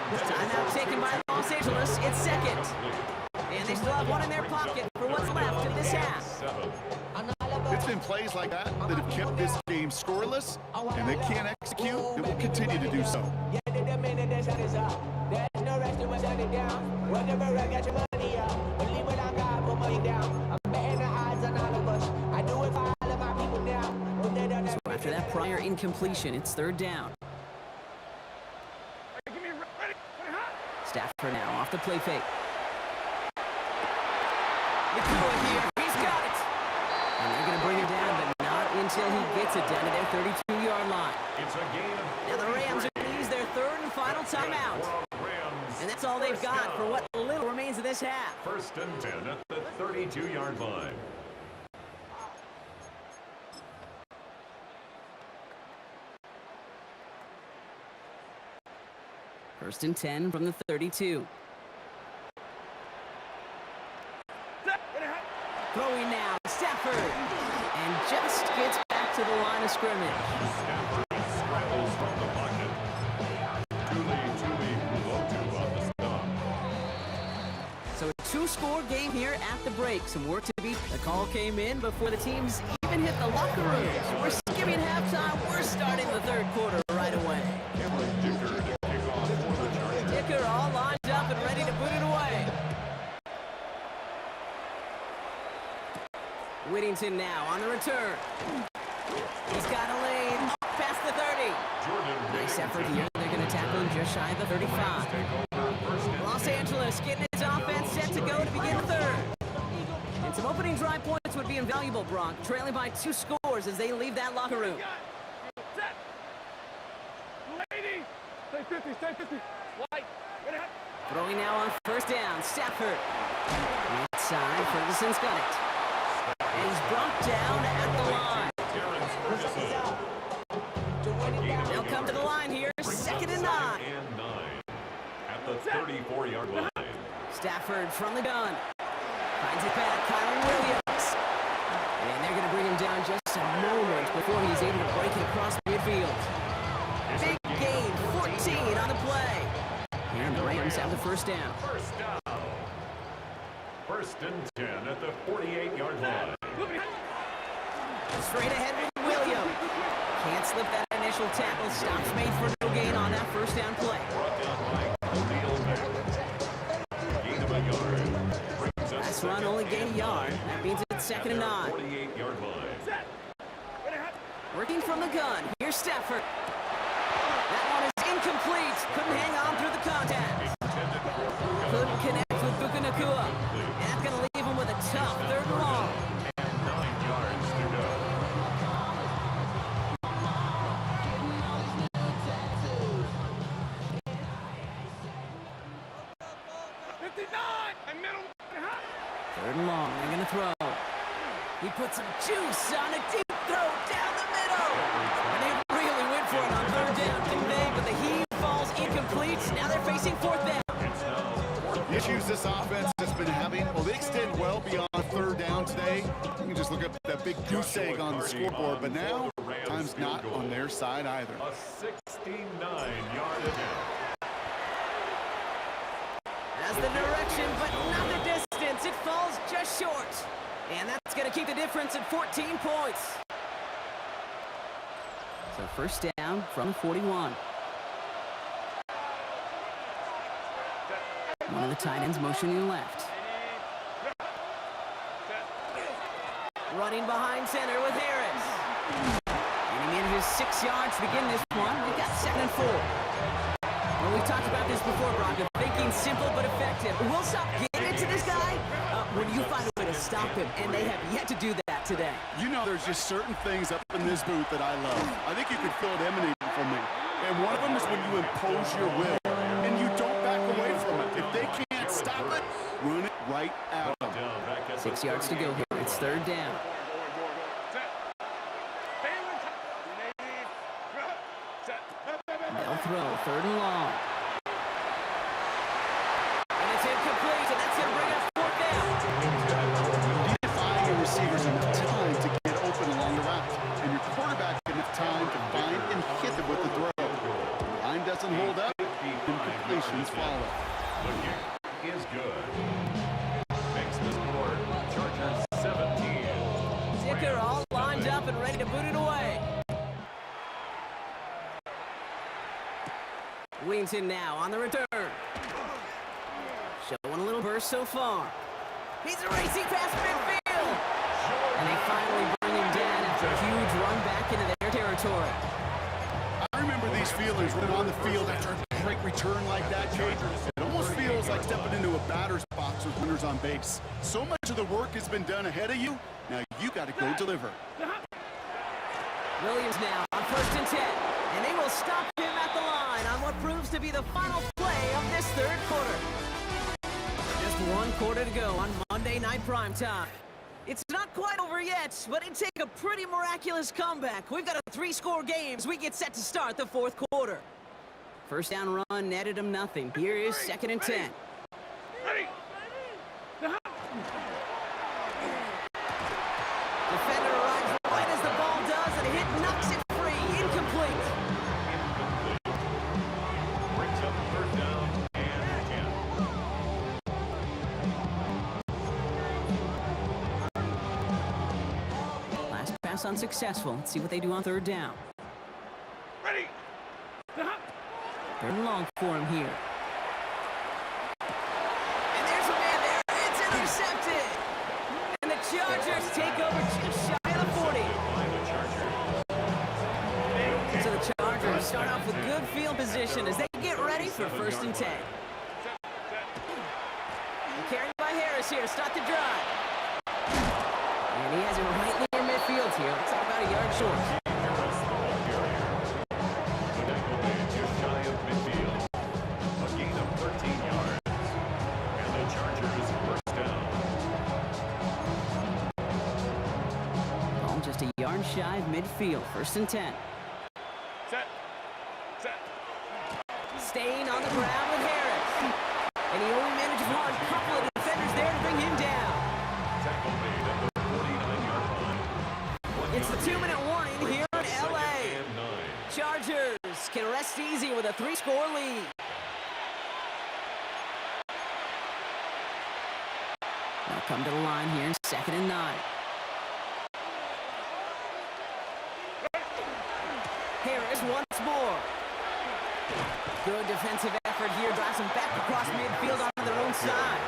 Timeout taken by Los Angeles. It's second. And they still have one in their pocket for what's left in this half. It's been plays like that that have kept this game scoreless, and they can't execute. It will continue to do so. So after that prior incompletion, it's third down. Stafford now off the play fake. Nakua here, he's got it! And they're going to bring him down, but not until he gets it down to their 32-yard line. It's a gain of Now the Rams are going to use their third and final timeout. And that's all they've got for what little remains of this half. First and 10 at the 32-yard line. First and 10 from the 32. Throwing now, Stafford. And just gets back to the line of scrimmage. Stafford scrambles from the pocket. Tuli here at the break. Some work to be. The call came in before the teams even hit the locker rooms. We're skipping halftime. We're starting the third quarter right away. Dicker all lined up and ready to put it away. Whittington now on the return. He's got a lane past the 30. Nice effort here. They're going to tackle him just shy of the 35. Los Angeles getting its offense set to go to begin the third. And some opening drive points would be invaluable, Brock, trailing by 2 scores as they leave that locker room. Stay 50, stay 50. White. Throwing now on first down, Stafford. Inside, Ferguson's got it. And he's brought down at the line. They'll come to the line here, 2nd and 9. At the 34-yard line. Stafford from the gun. Finds it back, Kyron Williams. And they're going to bring him down just a moment before he's able to break it across midfield. Big gain, 14 on the play. And the Rams have the first down. First and 10 at the 48-yard line. Straight ahead with Williams. Can't slip that initial tackle. Stops made for no gain on that first down play. Brought down by Khalil Mack. Gain of a yard. Last run only gained a yard. That means it's 2nd and 9. 48-yard line. Working from the gun. Here's Stafford. That one is incomplete. Couldn't hang on through the contact. Couldn't connect with Puka Nacua. And that's going to leave him with a tough 3rd and long. 9 yards to go. Third and long, they're going to throw. He put some juice on a deep throw down the middle. And they really went for it on 3rd down, didn't they? But the heave falls incomplete. Now they're facing 4th down. The issues this offense has been having, well, they extend well beyond 3rd down today. You can just look at that big goose egg on the scoreboard, but now time's not on their side either. A 69-yard attempt. That's the direction, but not the distance. It falls just short. And that's going to keep the difference at 14 points. So first down from 41. One of the tight ends motioning left. Running behind center with Harris. And he manages 6 yards to begin this one. We've got 2nd and 4. Well, we've talked about this before, Brock. Thinking simple but effective. We'll stop getting it to this guy when you find a way to stop him, and they have yet to do that today. You know, there's just certain things up in this booth that I love. I think you can feel it emanating from me. And one of them is when you impose your will, and you don't back away from it. If they can't stop it, run it right at them. 6 yards to go here. It's 3rd down. They'll throw 3rd and long. And it's incomplete, and that's going to bring us 4th down. You need to find your receivers enough time to get open along the route, and your quarterback enough time to find and hit them with the throw. The line doesn't hold up, incompletions follow. The kick is good. Makes the score Chargers 17. Dicker all lined up and ready to boot it away. Whittington now on the return. Showing a little burst so far. He's racing past midfield. And they finally bring him down after a huge run back into their territory. I remember these feelings when on the field after a great return like that, Jake. It almost feels like stepping into a batter's box with runners on base. So much of the work has been done ahead of you. Now you got to go deliver. Williams now on 1st and 10. And they will stop him at the line on what proves to be the final play of this 3rd quarter. Just 1 quarter to go on Monday Night Primetime. It's not quite over yet, but it'd take a pretty miraculous comeback. We've got a 3-score game as we get set to start the 4th quarter. First down run netted him nothing. Here is 2nd and 10. Defender arrives right as the ball does, and a hit knocks it free. Incomplete. Brings up 3rd down and 10. pass unsuccessful. Let's see what they do on third down. Ready. Third and long for him here. And there's a man there. It's intercepted. And the Chargers take over just shy of the 40. So the Chargers start off with good field position as they get ready for 1st and 10. Carried by Harris here to start the drive. And he has it right near midfield here. Looks like about a yard short. Just shy of midfield. A gain of 13 yards. And the Chargers first down. Ball just a yard shy of midfield. 1st and 10. Set. Staying on the ground with Harris. And he only manages one. Couple of defenders there to bring him down. Tackle made at the 49-yard line. It's the 2-minute warning here in Second LA. and 9. Chargers can rest easy with a 3-score lead. Now come to the line here in 2nd and 9. Harris once more. Good defensive effort here. Drives him back across midfield onto their own side.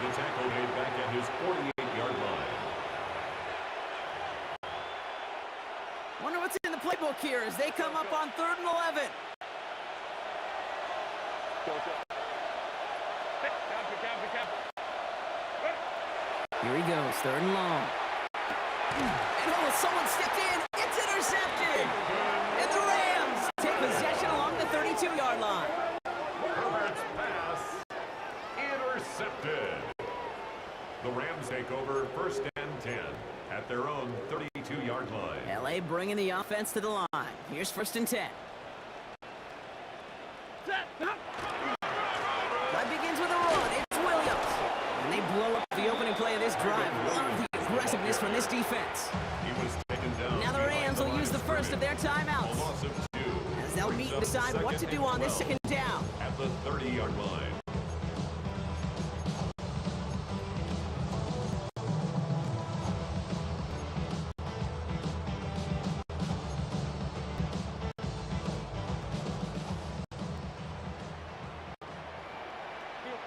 The tackle made back at his 48-yard line. Wonder what's in the playbook here as they come up on 3rd and 11. Here he goes, 3rd and long. And oh, someone stepped in. It's intercepted. And the Rams take possession along the 32-yard line. Herbert's pass intercepted. The Rams take over 1st and 10 at their own 32-yard line. LA bringing the offense to the line. Here's 1st and 10. Play begins with a run. It's Williams. And they blow up the opening play of this drive. Love the aggressiveness from this defense. He was taken down. Now the Rams will use the first of their A timeouts loss of 2. as they'll meet and decide what to do on this 2nd down. At the 30-yard line.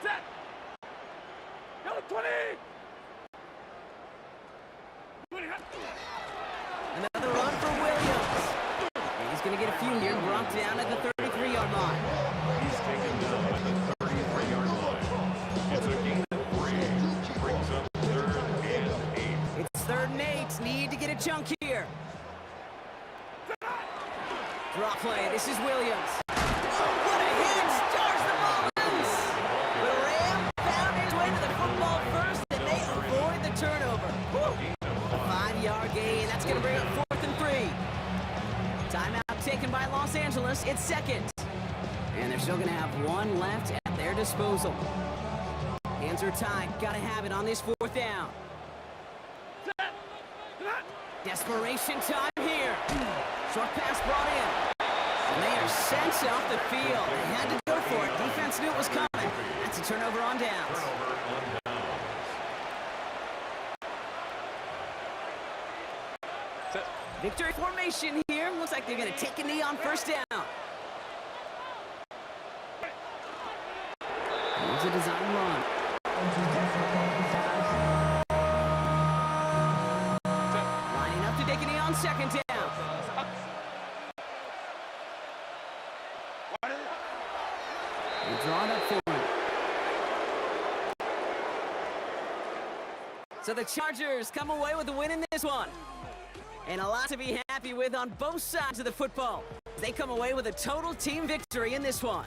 Set. Yellow 20. Another run for Williams. And he's going to get a few here, brought down at the 33-yard line. He's taken down at the 33-yard line. It's a gain of 3. Brings up 3rd and 8. It's 3rd and 8. Need to get a chunk here. Drop play. This is Williams. Oh, what a hit! Stars the ball loose. The Ram found his way to the football first, and they avoid the turnover. Woo. A 5-yard gain. That's going to bring up 4th and 3. Timeout taken by Los Angeles. It's 2nd. And they're still going to have one left at their disposal. Hands are tied. Got to have it on this 4th down. Desperation time here. Short pass brought in. And they are sent off the field. They had to go for it. Defense knew it was coming. That's a turnover on downs. Turnover on downs. Victory formation here. Looks like they're going to take a knee on 1st down. Here's a design run. Lining up to take a knee on 2nd down. They draw it up for him. So the Chargers come away with the win in this one. And a lot to be happy with on both sides of the football. They come away with a total team victory in this one.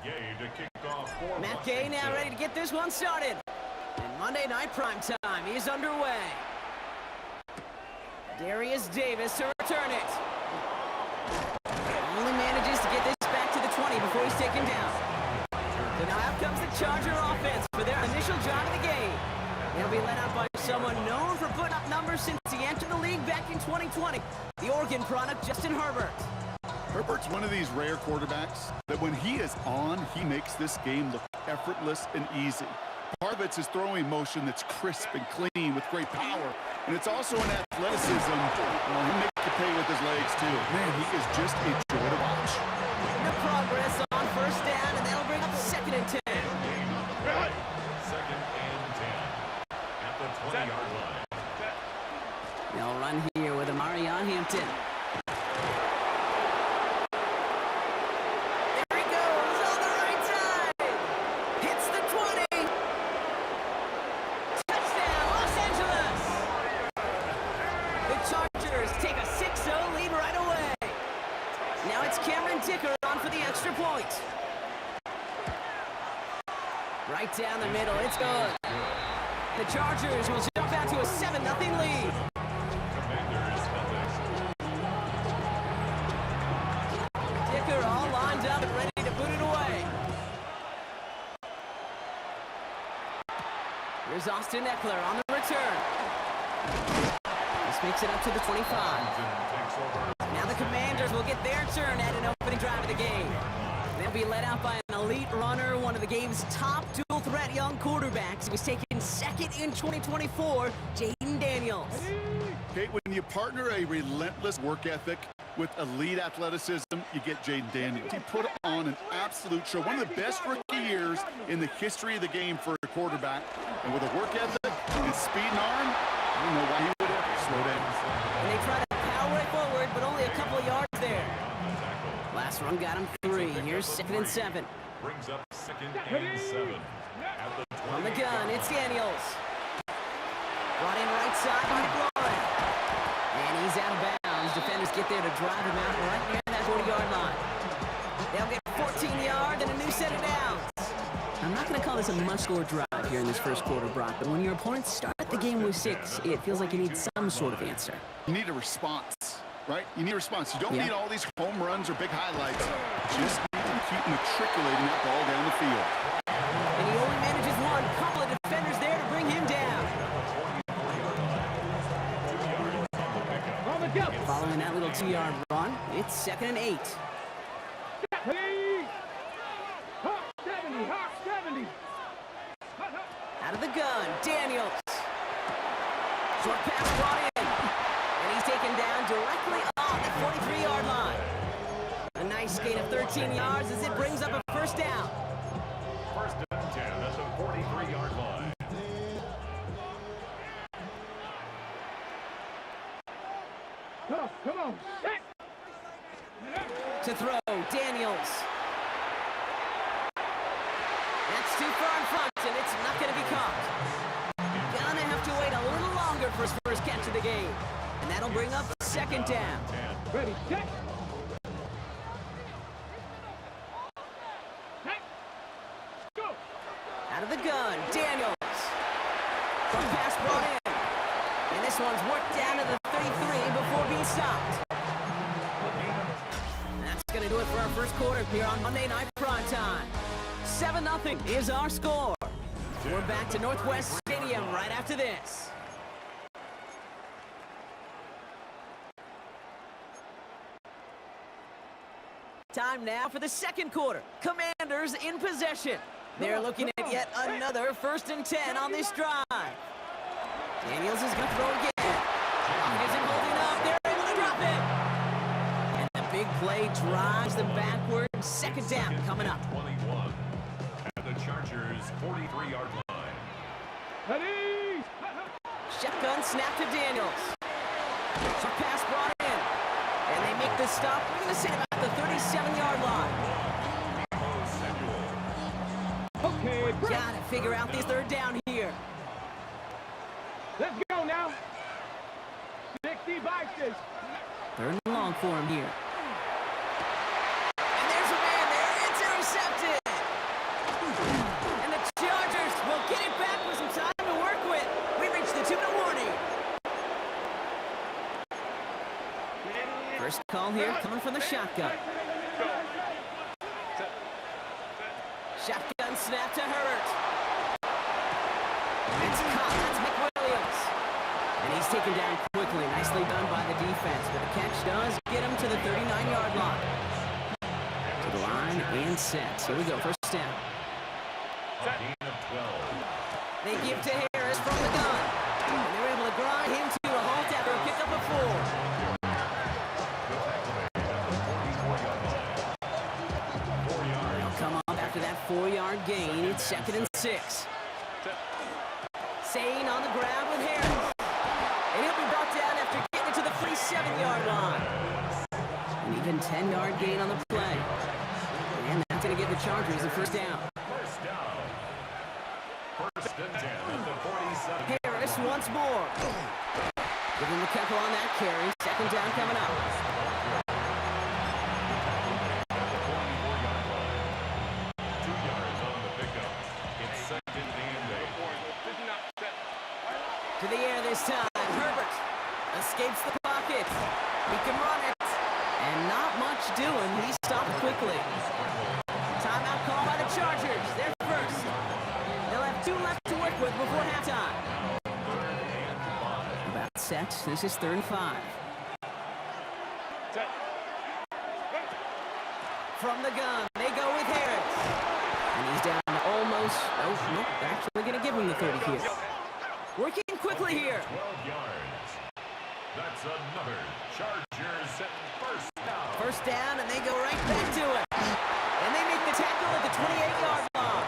Gay to kick off for Matt Gay now ready to get this one started. And Monday Night Primetime is underway. Darius Davis to return it. Only manages to get this back to the 20 before he's taken down. So now out comes the Charger offense for their initial jog of the game. They'll be led out by someone known for putting up numbers since he entered the league back in 2020. The Oregon product, Justin Herbert. Herbert's one of these rare quarterbacks that when he is on, he makes this game look effortless and easy. Part of it's his throwing motion that's crisp and clean with great power. And it's also an athleticism. Well, he makes the pay with his legs, too. Man, he is just a joy to watch. The progress on first down, and that'll bring up 2nd and 10. 2nd and 10 at the 20-yard line. They'll run here with Amarion Hampton. There he goes on the right side. Hits the 20. Touchdown, Los Angeles. The Chargers take a 6-0 lead right away. Now it's Cameron Dicker on for the extra point. Right down the middle, it's good. The Chargers will jump out to a 7-0 lead. Dicker all lined up and ready to put it away. Here's Austin Eckler on the return. This makes it up to the 25. Now the Commanders will get their turn at an opening drive of the game. They'll be led out by an elite runner, one of the game's top dual-threat young quarterbacks. He was taken 2nd in 2024, Jaden Daniels. Okay, when you partner a relentless work ethic with elite athleticism, you get Jaden Daniels. He put on an absolute show. One of the best rookie years in the history of the game for a quarterback. And with a work ethic and speed and arm, I don't know why he would ever slow down. And they try to power right forward, but only a couple of yards there. Last run got him 3. Here's 2nd and 7. Brings up 2nd and 7 at the 20. On the gun, it's Daniels. Brought in right side by McLaurin. And he's out of bounds. Defenders get there to drive him out right near that 40-yard line. They'll get 14 yards and a new set of downs. I'm not going to call this a must-score drive here in this first quarter, Brock, but when your opponents start the game with 6, it feels like you need some sort of answer. You need a response, right? You need a response. You don't need all these home runs or big highlights. Just need to keep matriculating that ball down the field. And he only manages one. Couple of defenders there to bring him down. Following that little 2-yard run, it's 2nd and 8. Out of the gun, Daniels. Short pass brought in. And he's taken down directly on the 43-yard line. A nice gain of 13 yards as it brings up a first down. 1st and 10 at the 43-yard line. Come on. To throw, Daniels. That's too far in front, and it's not going to be caught. Gonna have to wait a little longer for his first catch of the game. And that'll bring up 2nd down. Ready, check. Go. Out of the gun, Daniels. Front pass brought in. And this one's worked down to the 33 before being stopped. And that's going to do it for our first quarter here on Monday Night Primetime. 7-0 is our score. We're back to Northwest Stadium right after this. Time now for the second quarter. Commanders in possession. They're looking at yet another 1st and 10 on this drive. Daniels is going to throw again. Isn't holding up. They're able to drop it. And the big play drives them backward. 2nd down coming up. 21 at the Chargers' 43-yard line. Ready. Shotgun snap to Daniels. Short pass brought in. And they make the stop. We're going to say about the 37-yard line. Okay, Gotta figure out this 3rd down here. let's go now. 60 boxes. 3rd and long for him here. And there's a man there. It's intercepted. First call here coming from the shotgun. Shotgun snap to Herbert. It's caught. That's McWilliams. And he's taken down quickly. Nicely done by the defense. But the catch does get him to the 39-yard line. To the line and set. Here we go. First down. A gain of 12. They give to Harris from the gun. And they're able to grind him to a halt after a pickup of 4. They'll come up after that 4-yard gain. It's 2nd and 6. Sane on the ground with Harris. And he'll be brought down after getting it to the 47-yard line. An even 10-yard gain on the play. And that's going to give the Chargers a first down. First down. First and 10 at the 47. Harris once more. Give him the couple on that carry. 2nd down coming up. At the 44-yard line. 2 yards on the pickup. It's 2nd and 8. To the air this time. Herbert escapes the pocket. He can run it. And not much doing. He stopped quickly. Timeout call by the Chargers. They're first. They'll have 2 left to work with before halftime. About set. This is 3rd and 5. From the gun, they go with Harris. And he's down to almost, nope, actually going to give him the 30 here. Working quickly here. 12 yards. That's another Chargers setting first down. First down, and they go right back to it. And they make the tackle at the 28-yard line.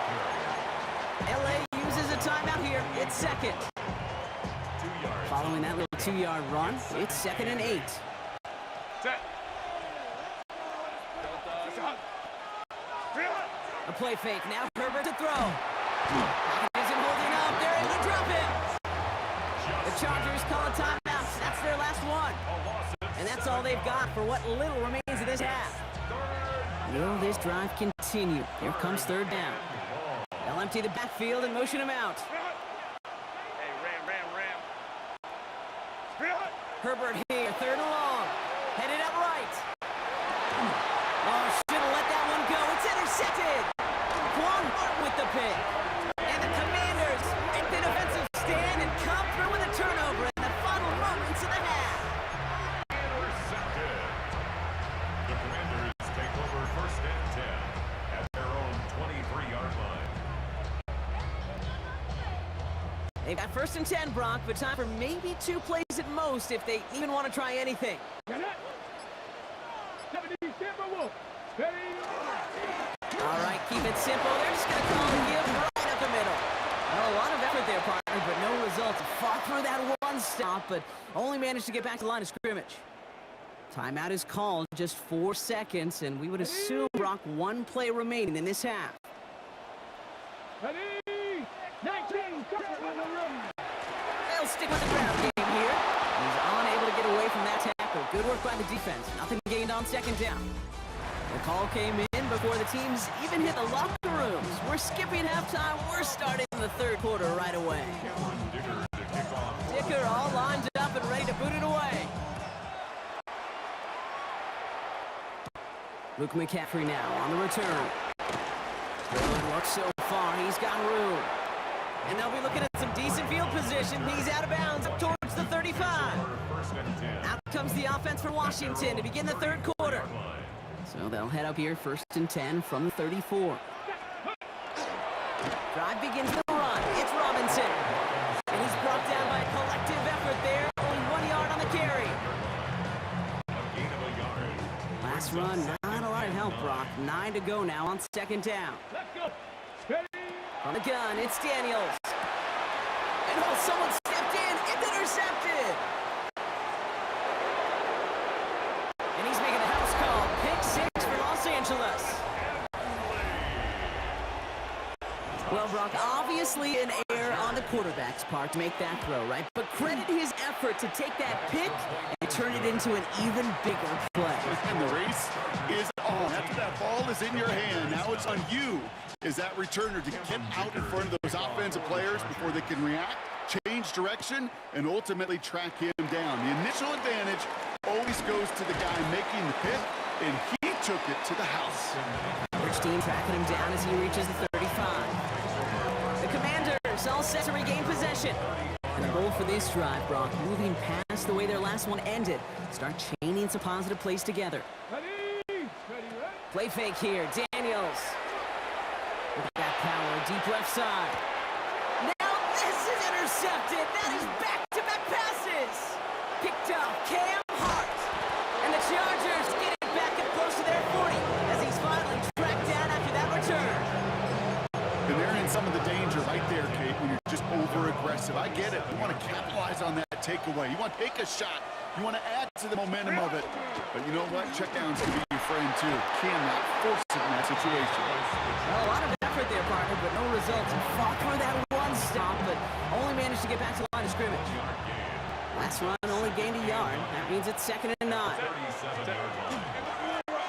LA uses a timeout here. It's 2nd. 2 yards. Following that little 2-yard run, it's 2nd and 8. A play fake. Now Herbert to throw. Isn't holding up. They're able to drop him. The Chargers call a timeout. That's their last one. And that's all they've got for what little remains of this half. Will this drive continue? Here comes 3rd down. They'll empty the backfield and motion him out. Hey, Ram. Herbert here, 3rd and long. Headed up right. Oh, should have let that one go. It's intercepted. Quan Hart with the pick. And the Commanders make the defensive stand and come through with a turnover in the final moments of the half. Intercepted. The Commanders take over 1st and 10 at their own 23-yard line. They've got 1st and 10, Brock, but time for maybe 2 plays at most if they even want to try anything. All right, keep it simple. They're just going to call and give right up the middle. Well, a lot of effort there, partner, but no results. Fought through that one stop, but only managed to get back to the line of scrimmage. Timeout is called, just 4 seconds, and we would assume, Brock, 1 play remaining in this half. They'll stick with the ground game here. He's unable to get away from that tackle. Good work by the defense. Nothing gained on 2nd down. The call came in before the teams even hit the locker rooms. We're skipping halftime. We're starting the 3rd quarter right away. Dicker to kick off. Dicker all lined up and ready to boot it away. Luke McCaffrey now on the return. Good look so far. He's got room. And they'll be looking at some decent field position. He's out of bounds up towards the 35. 1st and 10. Out comes the offense for Washington to begin the 3rd quarter. So they'll head up here 1st and 10 from the 34. Drive begins the run. It's Robinson. And he's brought down by a collective effort there. Only 1 yard on the carry. A gain of a yard. Last run, not a lot of help, Brock. 9 to go now on 2nd down. On the gun, it's Daniels. And oh, someone stepped in. It's intercepted. And he's making the house call. Pick 6 for Los Angeles. Well, Brock, obviously an error on the quarterback's part to make that throw, right? But credit his effort to take that pick and turn it into an even bigger play. And the race is on. After that ball is in your hand, now it's on you as that returner to get out in front of those offensive players before they can react, change direction, and ultimately track him down. The initial advantage always goes to the guy making the pick, and he took it to the house. Rich team tracking him down as he reaches the 35. The Commanders all set to regain possession. And the goal for this drive, Brock, moving past the way their last one ended. Start chaining some positive plays together. Play fake here, Daniels. With that power, deep left side. Now this is intercepted. That is back-to-back passes. Picked up Cam Hart. And the Chargers get it back up close to their 40 as he's finally tracked down after that return. And they're in some of the danger right there, Kate, when you're just over-aggressive. I get it. You want to capitalize on that takeaway. You want to take a shot. You want to add to the momentum of it. But you know what? Checkdowns can be your friend, too. Cannot force it in that situation. Well, a lot of effort there, partner, but no results. He fought for that one stop, but only managed to get back to the line of scrimmage. Last run only gained a yard. That means it's 2nd and 9.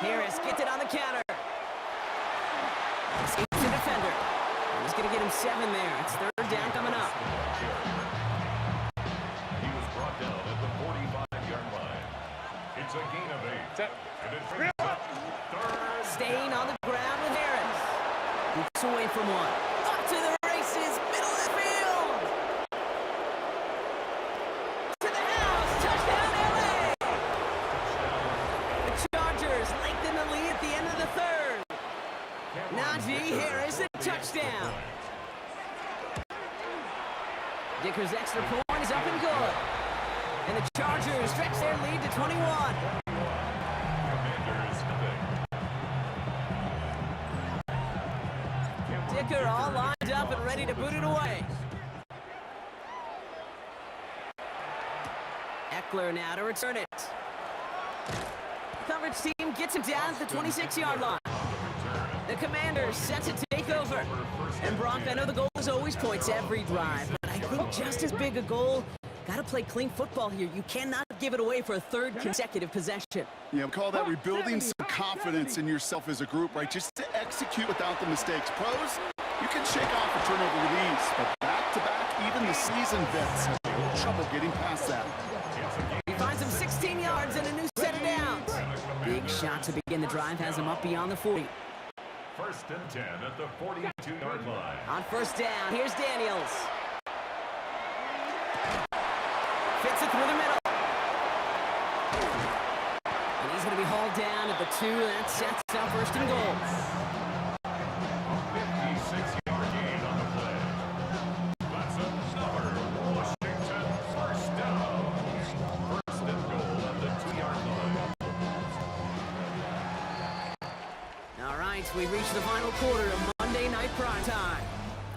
Harris gets it on the counter. Escapes the defender. He's going to get him 7 there. It's 3rd down coming up. He was brought down at the 45-yard line. It's a gain of 8. And it brings up 3rd. Staying on the ground with Harris. Looks away from one. Up to the races. Middle of the field. To the house. Touchdown, LA. The Chargers lengthen the lead at the end of the 3rd. Najee Harris, a touchdown. Dicker's extra point is up and good. And the Chargers stretch their lead to 21. Dicker all lined up and ready to boot it away. Eckler now to return it. Coverage team gets him down at the 26-yard line. The Commanders set to take over. And Brock, I know the goal is always points every drive, but I think just as big a goal, got to play clean football here. You cannot give it away for a 3rd consecutive possession. Yeah, we call that rebuilding some confidence in yourself as a group, right? Just to execute without the mistakes. Pros, you can shake off a turnover with ease, but back-to-back, even the seasoned vets have a little trouble getting past that. He finds him 16 yards and a new set of downs. Big shot to begin the drive has him up beyond the 40. 1st and 10 at the 42-yard line. On 1st down, here's Daniels. Fits it through the middle. And he's going to be hauled down at the 2. That sets up 1st and goal. 56-yard gain on the play. That's another Washington 1st down. 1st and goal at the 2-yard line. All right, we reached the final quarter of Monday Night Prime Time.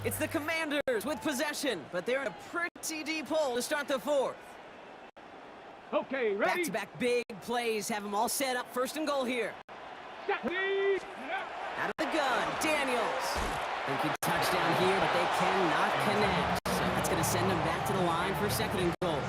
It's the Commanders with possession, but they're in a pretty deep hole to start the 4th. Okay, ready? Back-to-back big plays have them all set up. 1st and goal here. Out of the gun, Daniels. Thinking touchdown here, but they cannot connect. So that's going to send them back to the line for 2nd and goal.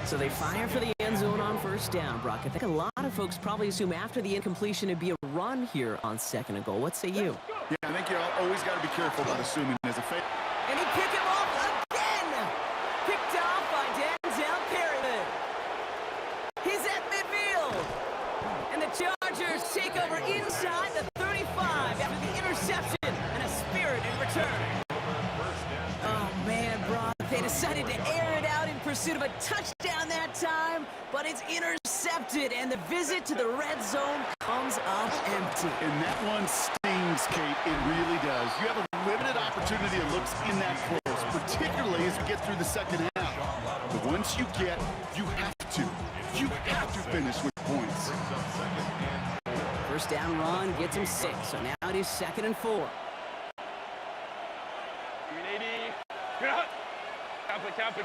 So they fire for the end zone on 1st down, Brock. I think a lot of folks probably assume after the incompletion it'd be a run here on 2nd and goal. What say you? Yeah, I think you always got to be careful about assuming as a fake. And he picked him off again! Picked off by Denzel Perryman. He's at midfield. And the Chargers take over inside the 35 after the interception and a spirited return. Oh, man, Brock, they decided to air it out in pursuit of a touchdown that time, but it's intercepted, and the visit to the red zone comes up empty. And that one stings, Kate. It really does. You have a limited opportunity that looks in that close, particularly as we get through the 2nd half. But once you have to finish with points. 1st down run gets him 6, so now it is 2nd and 4.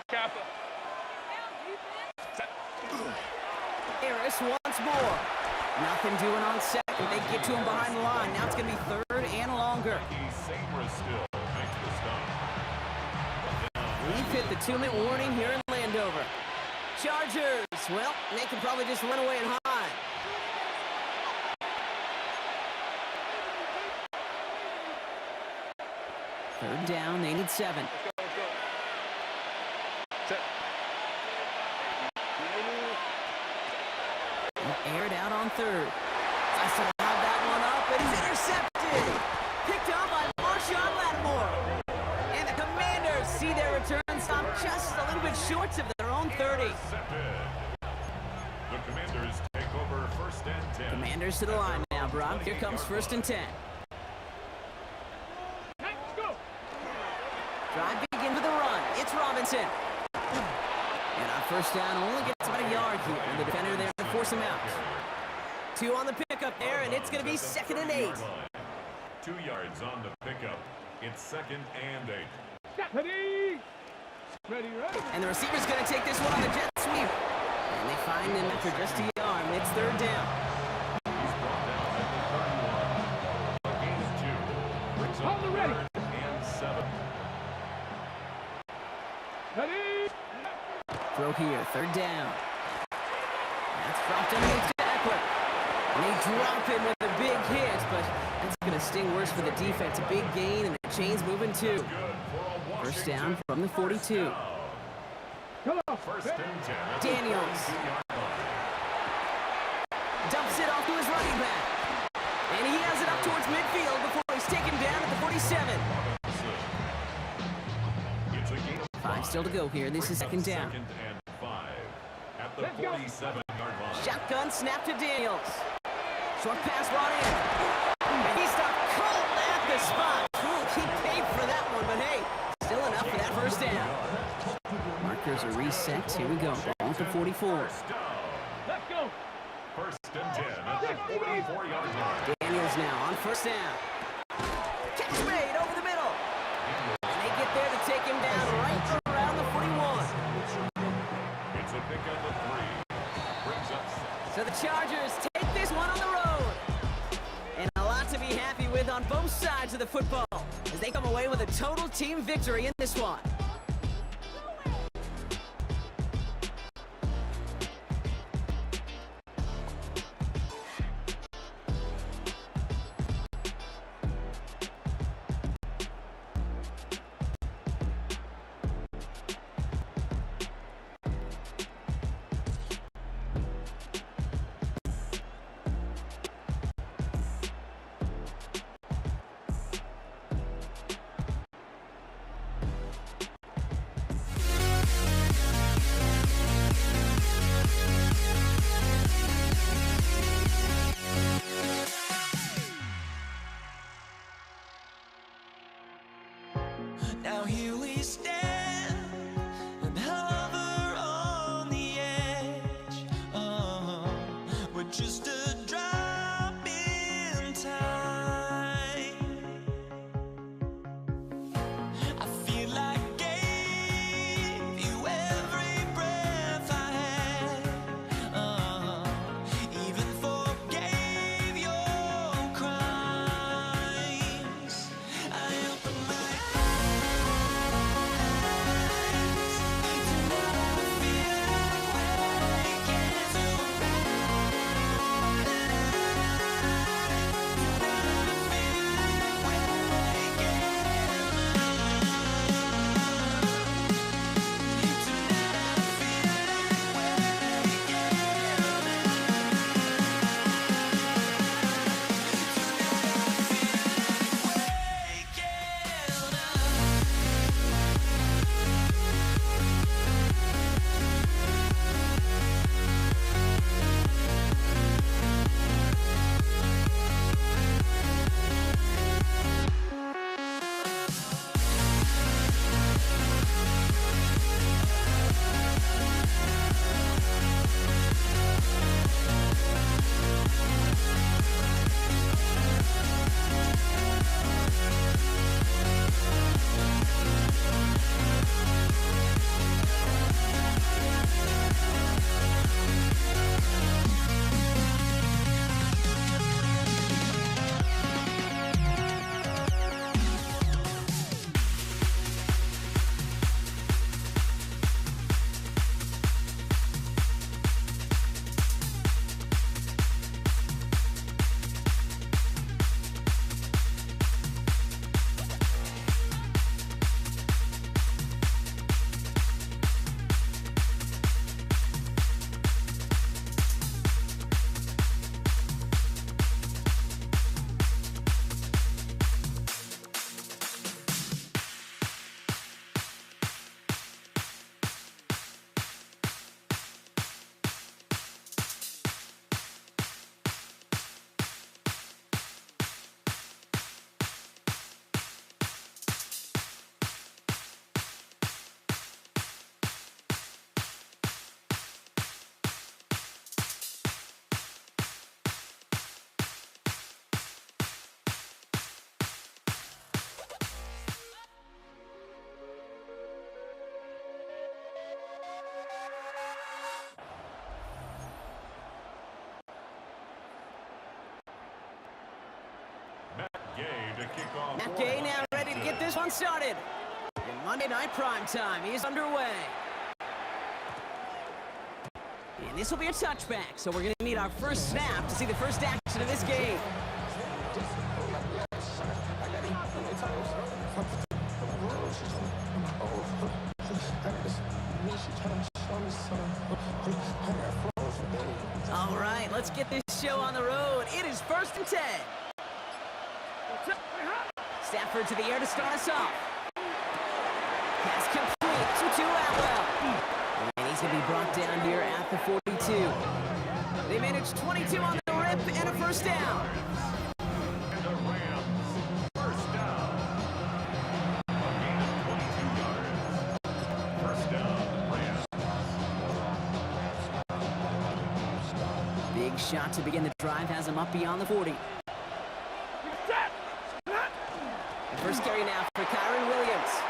Kappa. Harris once more. Nothing doing on 2nd. They get to him behind the line. Now it's going to be 3rd and longer. We've hit the 2-minute warning here in Landover. Chargers, well, they can probably just run away and hide. Third down, they need 7. third. Tries to lob that one up, and it's intercepted. Picked up by Marshawn Lattimore. And the Commanders see their return stop just a little bit short of their own 30. The Commanders take over first and 10. Commanders to the line now, Brock. Here comes first and 10. Let's go. Drive begins with a run. It's Robinson. And on first down, only gets about a yard here. And the defender there to force him out. 2 on the pickup there, and it's going to be 2nd and 8. 2 yards on the pickup. It's 2nd and 8. Ready. Ready, ready. And the receiver's going to take this one on the jet sweep. And they find him after just a yard. It's 3rd down. He's brought down at the 31. A gain of 2. Brings up Hold it ready. 3rd and 7. Ready. Throw here, 3rd down. That's dropped underneath tackler. And they drop him with a big hit, but that's going to sting worse for the defense. A big gain, and the chain's moving too. Good for a First down Washington from the 42. Come on. First and 10. at the Daniels. 42-yard line. Dumps it off to his running back. And he has it up towards midfield before he's taken down at the 47. It's a gain of 5 still to go here. This is 2nd down. 2nd and 5 at the 47-yard line. Shotgun snap to Daniels. Short pass brought in. And he stopped cold at the spot. He paid for that one, but hey, still enough for that first down. Markers are reset. Here we go. Ball at the 44. First down. Let's go. First and 10 at the 44-yard line. Daniels now on first down. Catch made over the middle. And they get there to take him down right around the 41. It's a pickup of 3. Brings up 6. So the Chargers take this one on the road. And a lot to be happy with on both sides of the football as they come away with a total team victory in this one. Gay to kick off. Matt Gay now ready to get this one started. In Monday Night Prime Time, he is underway. And this will be a touchback, so we're going to need our first snap to see the first action of this game. All right, let's get this show on the road. It is 1st and 10. Stafford to the air to start us off. Pass complete to Atwell. And he's going to be brought down here at the 42. They managed 22 on the rip and a first down. And the Rams, first down. A gain of 22 yards. First down, Rams. Big shot to begin the drive has him up beyond the 40. The first carry now for Kyron Williams.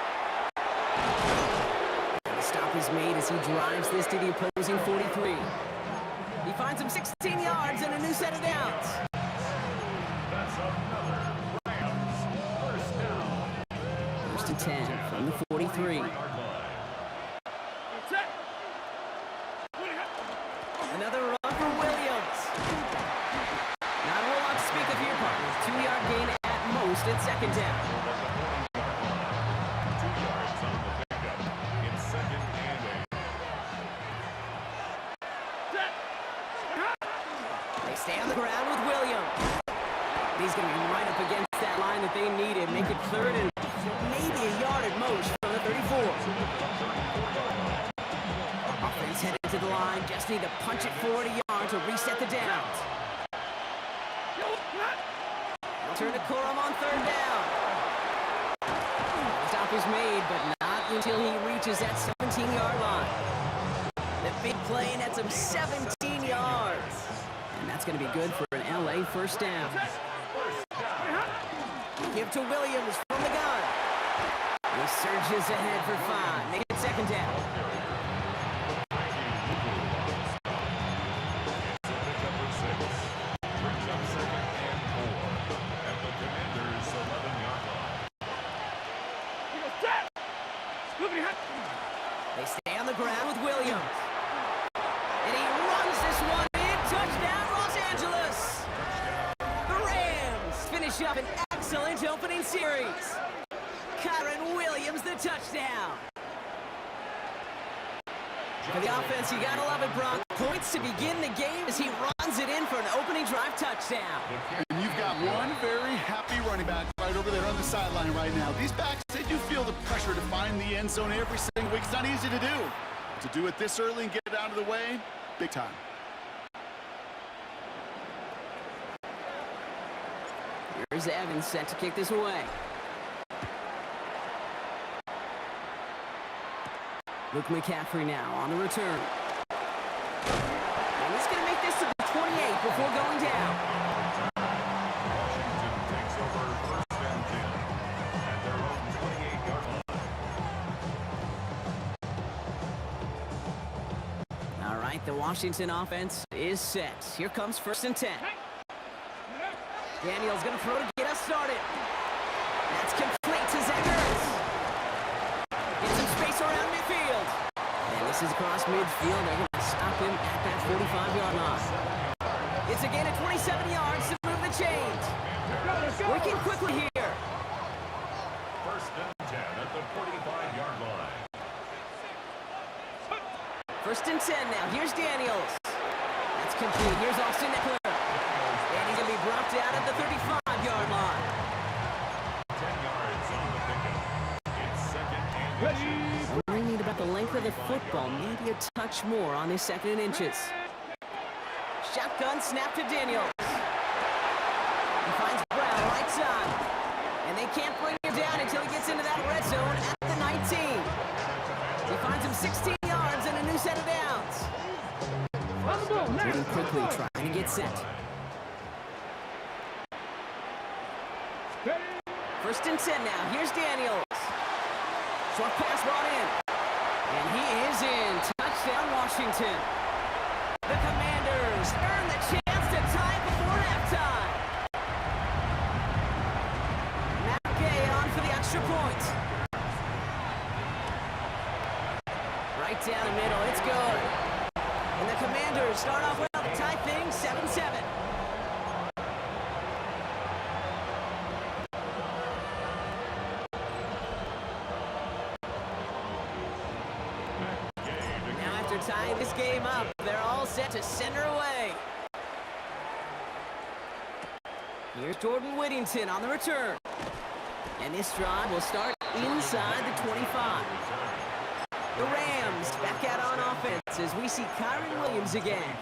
And the stop is made as he drives this to the opposing 43. He finds him 16 yards and a new set of downs. That's another Rams, first down. 1st and 10 from the 43. Another run for Williams. Not a whole lot to speak of here, partners. 2-yard gain at most at second down. 2 yards on the pickup in second and 8. They stay on the ground with Williams. He's going to be right up against that line that they needed. Make it 3rd and maybe a yard at most from the 34. Offense headed to the line. Just need to punch it forward a yard to reset the downs. Turn to Corum on 3rd down. Stop is made, but not until he reaches that 17-yard line. The big play nets him 17 yards. And that's going to be good for an LA first down. Give to Williams from the gun. He surges ahead for 5. Make it second down. They stay on the ground with Williams. And he runs this one in. Touchdown, Los Angeles. The Rams finish up an excellent opening series. Kyron Williams, the touchdown. For the offense, you gotta love it, Brock. Points to begin the game as he runs it in for an opening drive touchdown. And you've got one very happy running back right over there on the sideline right now. These backs, they do feel the pressure to find the end zone every single week. It's not easy to do. To do it this early and get it out of the way, big time. Here's Evans set to kick this away. Luke McCaffrey now on the return. And he's going to make this to the 28 before going down. Washington takes over first and 10 at their own 28-yard line. All right, the Washington offense is set. Here comes 1st and 10. Daniel's going to throw to get us started. That's complete to Zach Ertz. Get some space around midfield. And this is across midfield. They're going to stop him at that 45-yard line. It's a gain of 27 yards to move the chains. Working quickly here. First and 10 at the 45-yard line. 1st and 10 now. Here's Daniels. That's complete. Here's Austin Eckler. And he's going to be brought down at the 35-yard line. 10 yards on the pickup. It's second and inches. Only need about the length of the football, maybe a touch more on his 2nd and inches. Shotgun snap to Daniels. He finds Brown right side. And they can't bring him down until he gets into that red zone at the 19. He finds him 16 yards and a new set of downs. Moving quickly, trying to get set. 1st and 10 now. Here's Daniels. Short pass brought in. And he is in. Touchdown, Washington. The Commanders earn the chance to tie before halftime. right down the middle. It's good. And the Commanders start off well to tie things 7-7. Now after tying this game up, they're all set to send her away. Here's Jordan Whittington on the return. And this drive will start inside the 25. The Rams back out on offense as we see Kyron Williams again.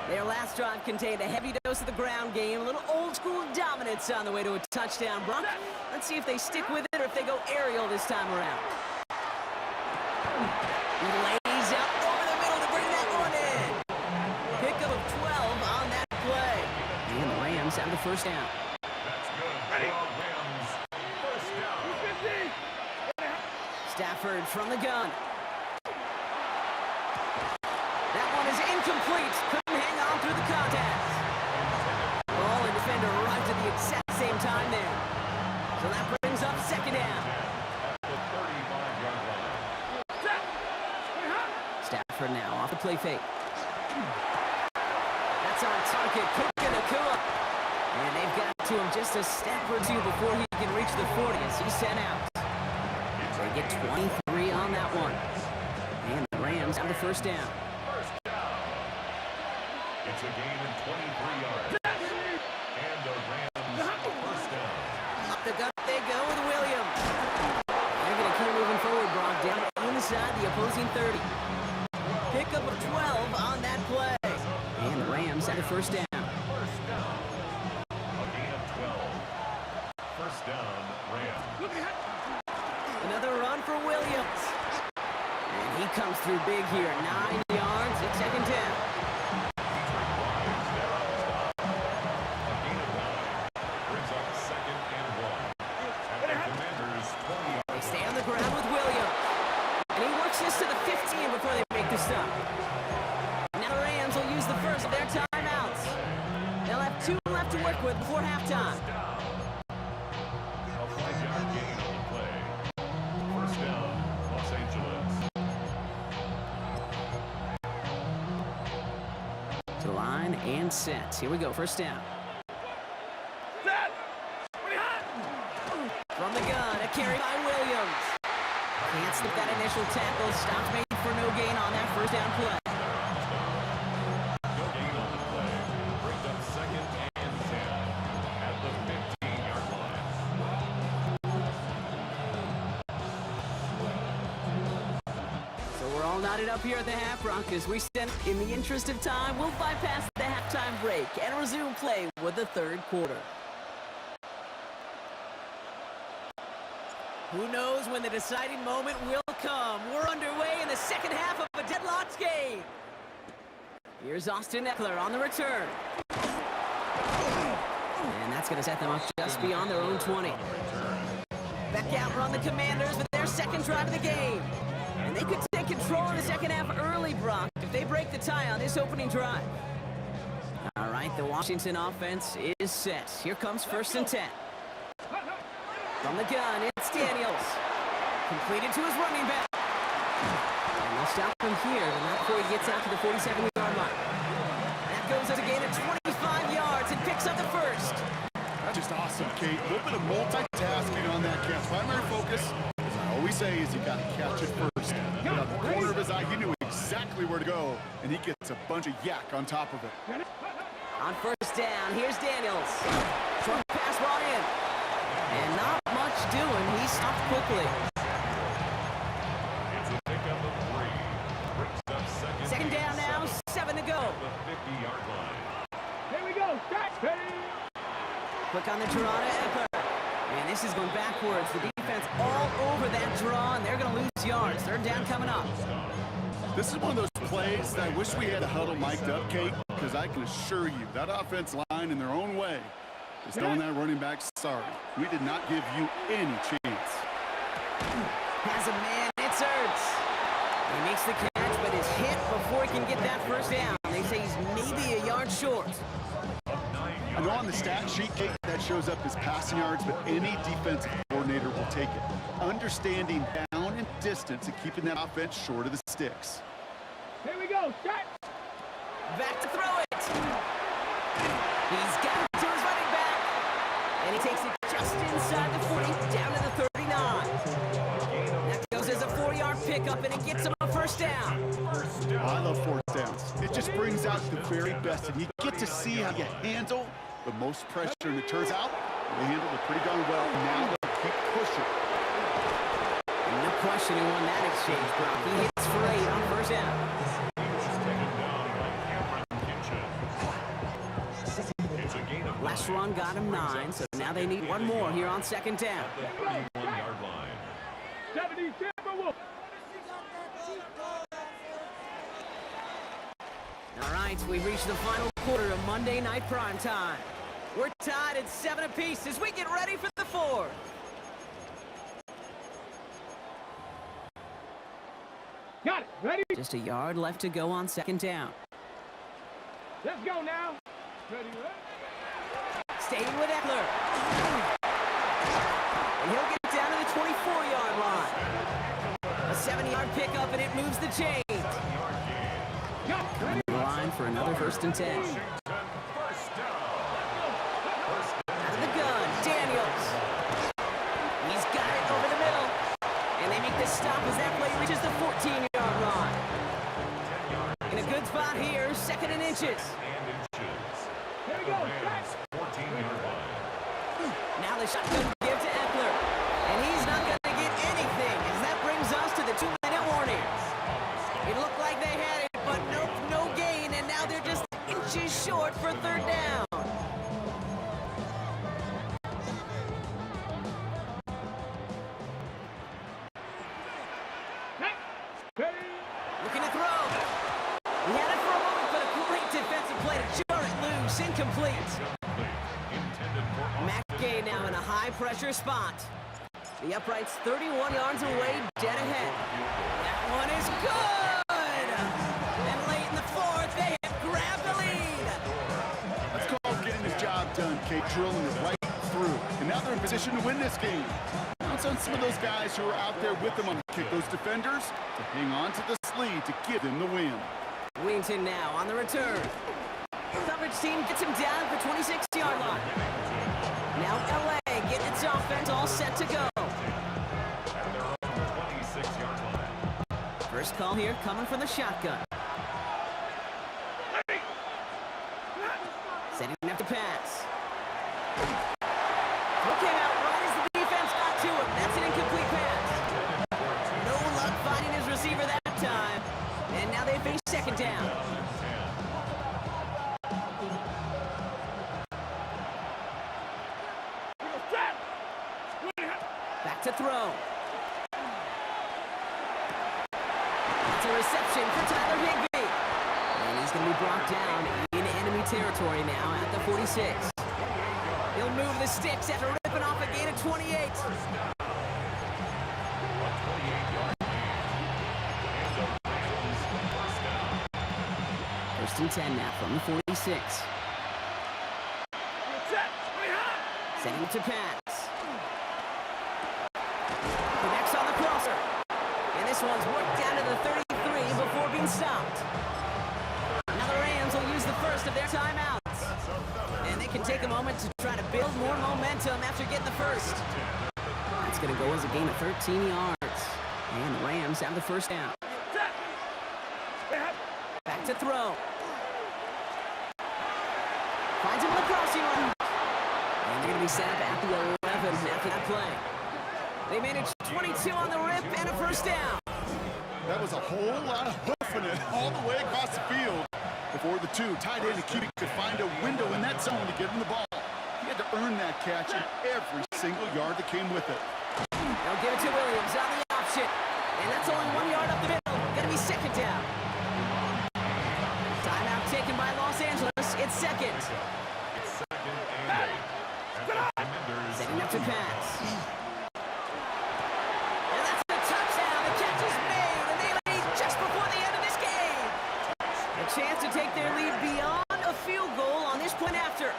Their last drive contained a heavy dose of the ground game, a little old-school dominance on the way to a touchdown. Brock, let's see if they stick with it or if they go aerial this time around. He lays out over the middle to bring that one in. Pickup of 12 on that play. And the Rams have the first down. That's good. Rams, first down. Stafford from the gun. That one is incomplete. Couldn't hang on through the contact. Ball and defender arrived at the exact same time there. So that brings up second down. The 35-yard line. Stafford now off the play fake. That's on target. Cook and Akua. And they've got to him just a step or two before he can reach the 40 as he's sent out. They get 23 on that one. And the Rams have the first down. It's a gain in 23 yards. And the Rams first down. Up the gut they go with Williams. They're going to keep moving forward, Brock, down inside the opposing 30. Pickup of 12 on that play. And the Rams have the first down. First down. A gain of 12. First down, Rams. Another run for Williams. And he comes through big here. 9 yards at second down. They stay on the ground with Williams. And he works this to the 15 before they make the stop. Now the Rams will use the first of their timeouts. They'll have 2 left to work with before halftime. A 5-yard gain on the play. First down, Los Angeles. To the line and set. Here we go, first down. From the gun, a carry by Williams. Can't slip that initial tackle. Stops made for no gain on that first down play. No gain on the play. Brings up second and 10 at the 15-yard line. So we're all knotted up here at the half, Brock. As we stand, in the interest of time, we'll bypass the halftime break and resume play with the third quarter. Who knows when the deciding moment will come? We're underway in the second half of a deadlocked game. Here's Austin Eckler on the return. And that's going to set them up just beyond their own 20. Back out run the Commanders with their second drive of the game. And they could take control in the second half early, Brock, if they break the tie on this opening drive. All right, the Washington offense is set. Here comes first and 10. From the gun, it's Daniels. Completed to his running back. And they'll stop him here, but not before he gets out to the 47-yard line. That goes as a gain of 25 yards and picks up the first. That's just awesome, Kate. A little bit of multitasking on that catch. Primary focus, as I always say, is you got to catch it first. But out the corner of his eye, he knew exactly where to go, and he gets a bunch of yak on top of it. On first down, here's Daniels. Short pass brought in. And not much doing. He stopped quickly. It's a pickup of 3. Brings up Second down now, 7 to go. The 50-yard line. Here we go. Quick on the draw to Eckler. And this is going backwards. The defense all over that draw, and they're going to lose yards. Third down coming up. This is one of those plays that I wish we had the huddle mic'd up, Kate, because I can assure you that offense line in their own way is telling that running back, sorry, we did not give you any chance. Has a man, it's Ertz. He makes the catch, but is hit before he can get that first down. They say he's maybe a yard short. I know on the stat sheet, Kate, that shows up as passing yards, but any defensive coordinator will take it. Understanding down and distance and keeping that offense short of the sticks. Here we go. Shot. Back to throw it. He's got it to his running back. And he takes it just inside the 40, down to the 39. That goes as a 4-yard pickup, and it gets him a first down. I love fourth downs. It just brings out the very best, and you get to see how you handle the most pressure, and it turns out they handled it pretty darn well. Now they'll keep pushing. No question who won that exchange, Brock. He hits for 8 on first down. Last run got him 9, so now they need one more here on second down. 31-yard line. 70 Timberwolves. All right, we've reached the final quarter of Monday Night Primetime. We're tied at 7 apiece as we get ready for the fourth. Got it. Ready? Just a yard left to go on second down. Let's go now. Ready? Staying with Eckler. And he'll get down to the 24-yard line. A 7-yard pickup, and it moves the chains. Coming to the line for another 1st and 10. Out of the gun, Daniels. He's got it over the middle. And they make the stop as that play reaches the 14-yard line. In a good spot here, 2nd and inches. Here we go. Now the shotgun give to Eckler. And he's not going to get anything as that brings us to the 2-minute warning. It looked like they had it, but nope, no gain, and now they're just inches short for 3rd down. Looking to throw. He had it for a moment, but a great defensive play to jar it loose. Incomplete. McGay now in a high-pressure spot. The upright's 31 yards away, dead ahead. That one is good! And late in the 4th, they have grabbed the lead. That's called getting the job done, Kate, drilling it right through. And now they're in position to win this game. Bounce on some of those guys who are out there with them on the kick, those defenders, to hang on to this lead to give them the win. Wington now on the return. Coverage team gets him down at the 26-yard line. Now LA getting its offense all set to go. First call here coming from the shotgun. Setting up to pass. Throw came out right as the defense got to him. That's an incomplete pass. No luck finding his receiver that time. And now they face 2nd down. Back to throw. It's a reception for Tyler Higbee. And he's going to be brought down in enemy territory now at the 46. He'll move the sticks after ripping off a gain of 28. First and 10 now from the 46. Setting to pass. Connects on the crosser. And this one's worked down to the 33 before being stopped. Now the Rams will use the first of their timeouts. And they can take a moment to try to build more momentum after getting the first. That's going to go as a gain of 13 yards. And the Rams have the first down. Back to throw. Finds him in the crossing run. And they're going to be set up at the 11 after that play. They managed 22 on the rip and a first down. That was a whole lot of hoofing it all the way across the field before the two tight end and QB could find a window in that zone to get him the ball. He had to earn that catch in every single yard that came with it. They'll give it to Williams on the option. And that's only 1 yard up the middle. Going to be 2nd down. Timeout taken by Los Angeles. It's 2nd. Setting up to pass. And that's the touchdown. The catch is made, and they lead just before the end of this game. A chance to take their lead beyond a field goal on this point after.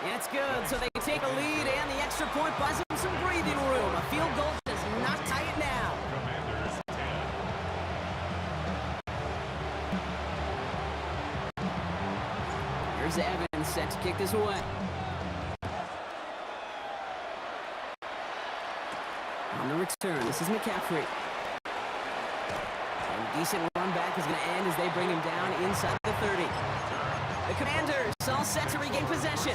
And it's good, so they can take a lead, and the extra point buys them some breathing room. A field goal does not tie it now. Here's Evans set to kick this away. On the return, this is McCaffrey. And decent run back is going to end as they bring him down inside the 30. The Commanders all set to regain possession.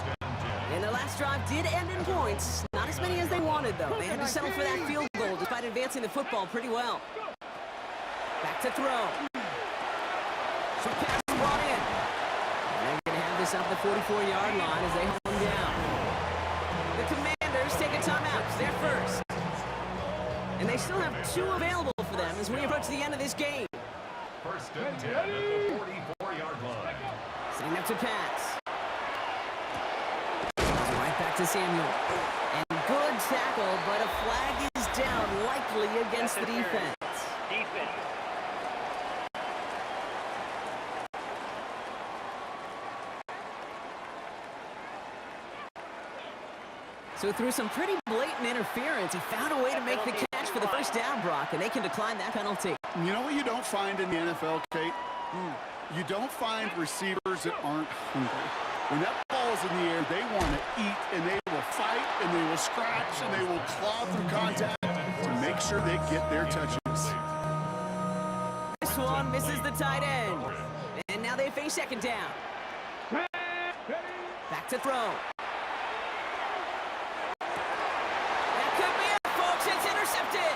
And their last drive did end in points. Not as many as they wanted, though. They had to settle for that field goal despite advancing the football pretty well. Back to throw. So pass brought in. And they're going to have this up the 44-yard line as they hold him down. The Commanders take a timeout. It's their first. And they still have 2 available for them as we approach the end of this game. First and 10 at the 44-yard line. Setting up to pass. Right back to Samuel. And good tackle, but a flag is down, likely against the defense. Defense. So through some pretty blatant interference, he found a way to make the catch for the first down, Brock, and they can decline that penalty. You know what you don't find in the NFL, Kate? You don't find receivers that aren't hungry. When that ball is in the air, they want to eat, and they will fight, and they will scratch, and they will claw through contact to make sure they get their touches. This one misses the tight end. And now they face second down. Back to throw. That could be it, folks. It's intercepted.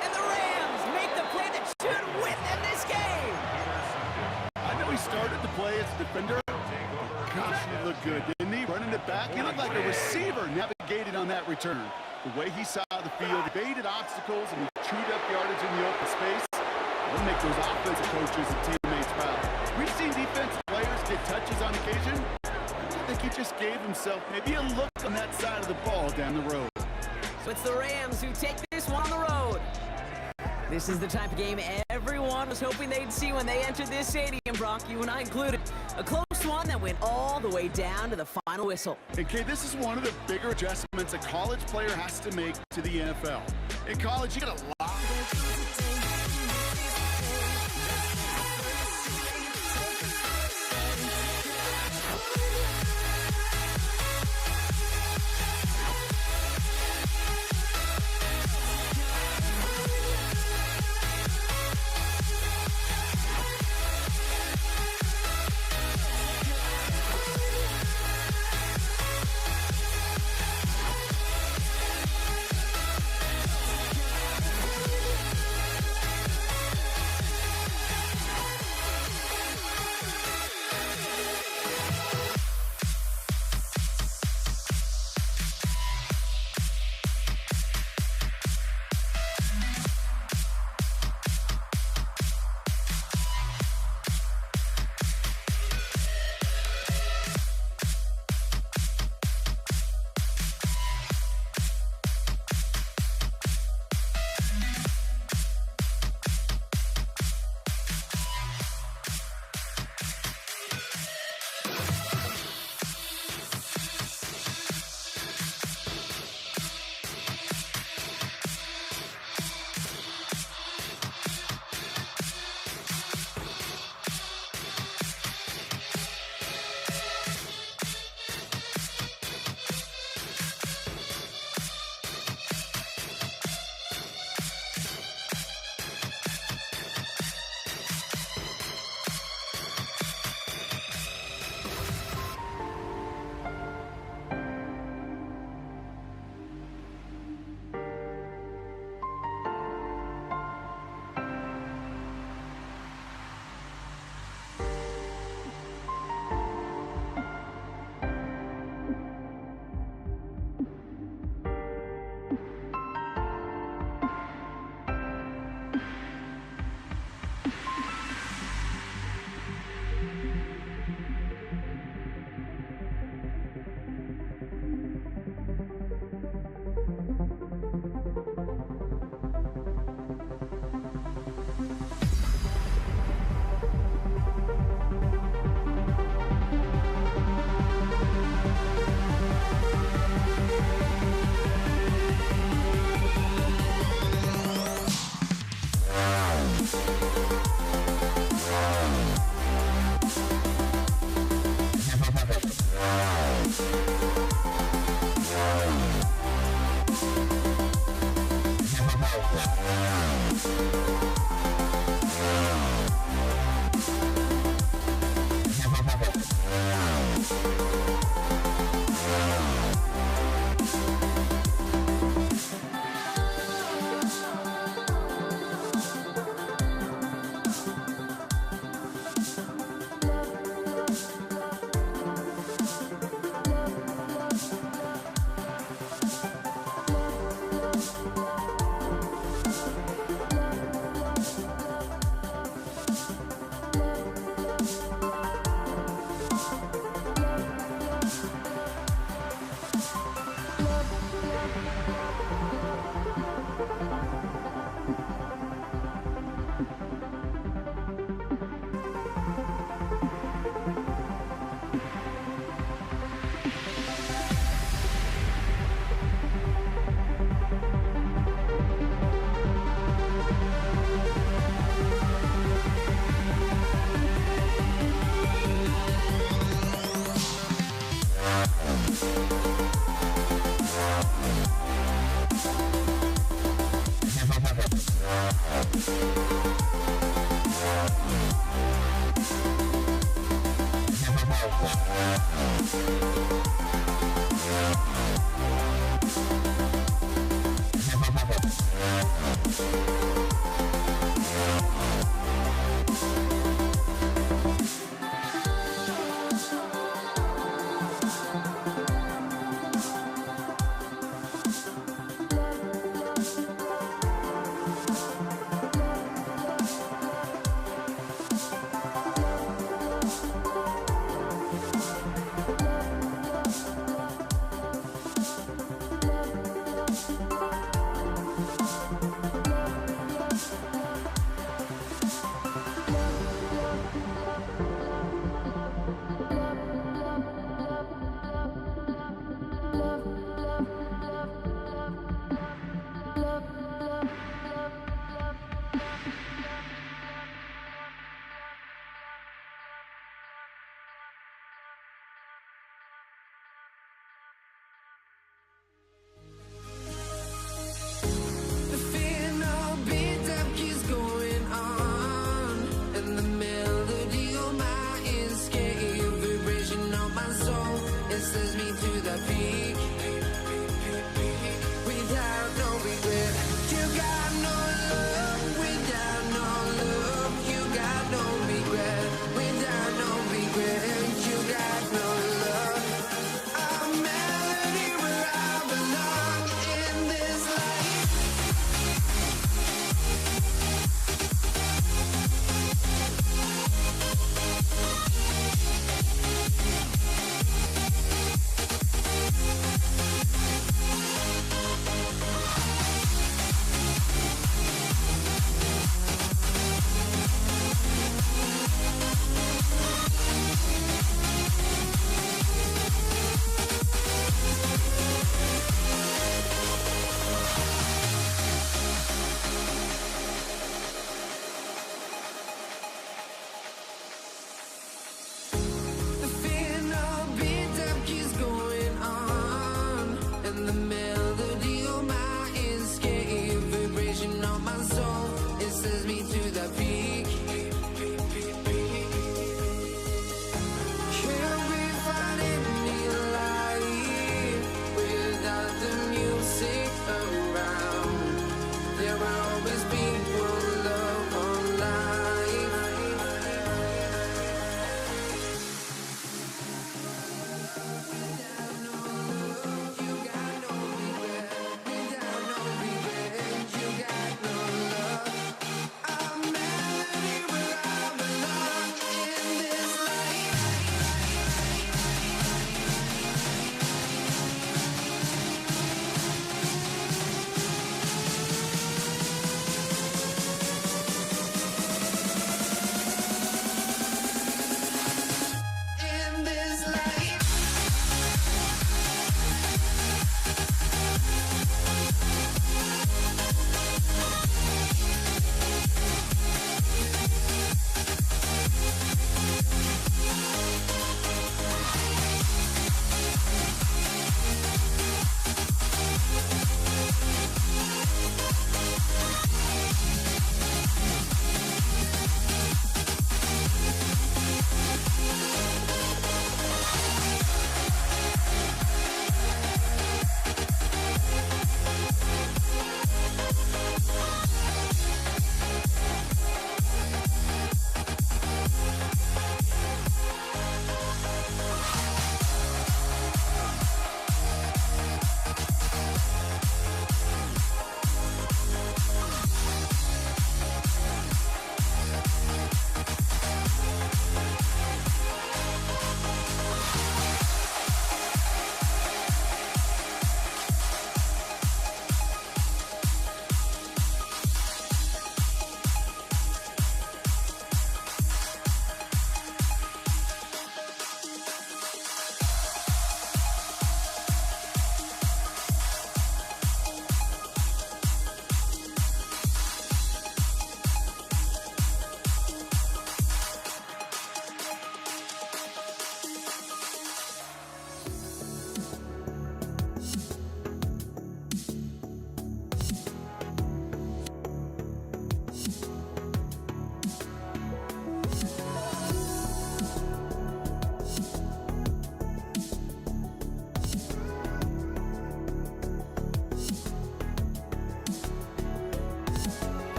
And the Rams make the play that should win them this game. I know he started the play as a defender. Gosh, he looked good, didn't he? Running it back, he looked like a receiver navigating on that return. The way he saw the field, evaded obstacles, and he chewed up yardage in the open space. It'll make those offensive coaches and teammates proud. We've seen defensive players get touches on occasion. I think he just gave himself maybe a look on that side of the ball down the road. So it's the Rams who take this one on the road. This is the type of game everyone was hoping they'd see when they entered this stadium, Brock, you and I included. A close one that went all the way down to the final whistle. And Kate, this is one of the bigger adjustments a college player has to make to the NFL. In college, you got a lot.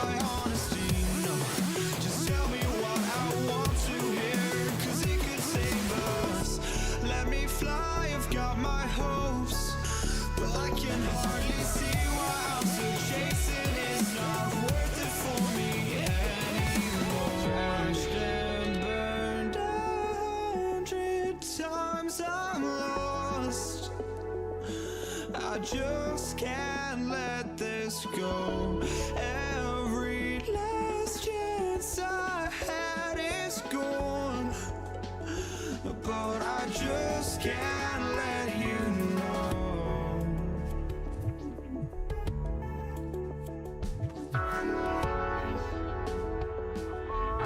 my honesty, no. Just tell me what I want to hear, 'cause it could save us. Let me fly, I've got my hopes, but I can hardly see why I'm still chasing. It's not worth it for me anymore. Crashed and burned 100 times, I'm lost. I just can't let this go. Every last chance I had is gone, but I just can't let you know.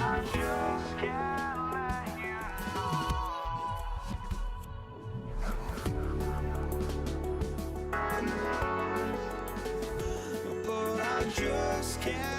I just can't let you know. But I just can't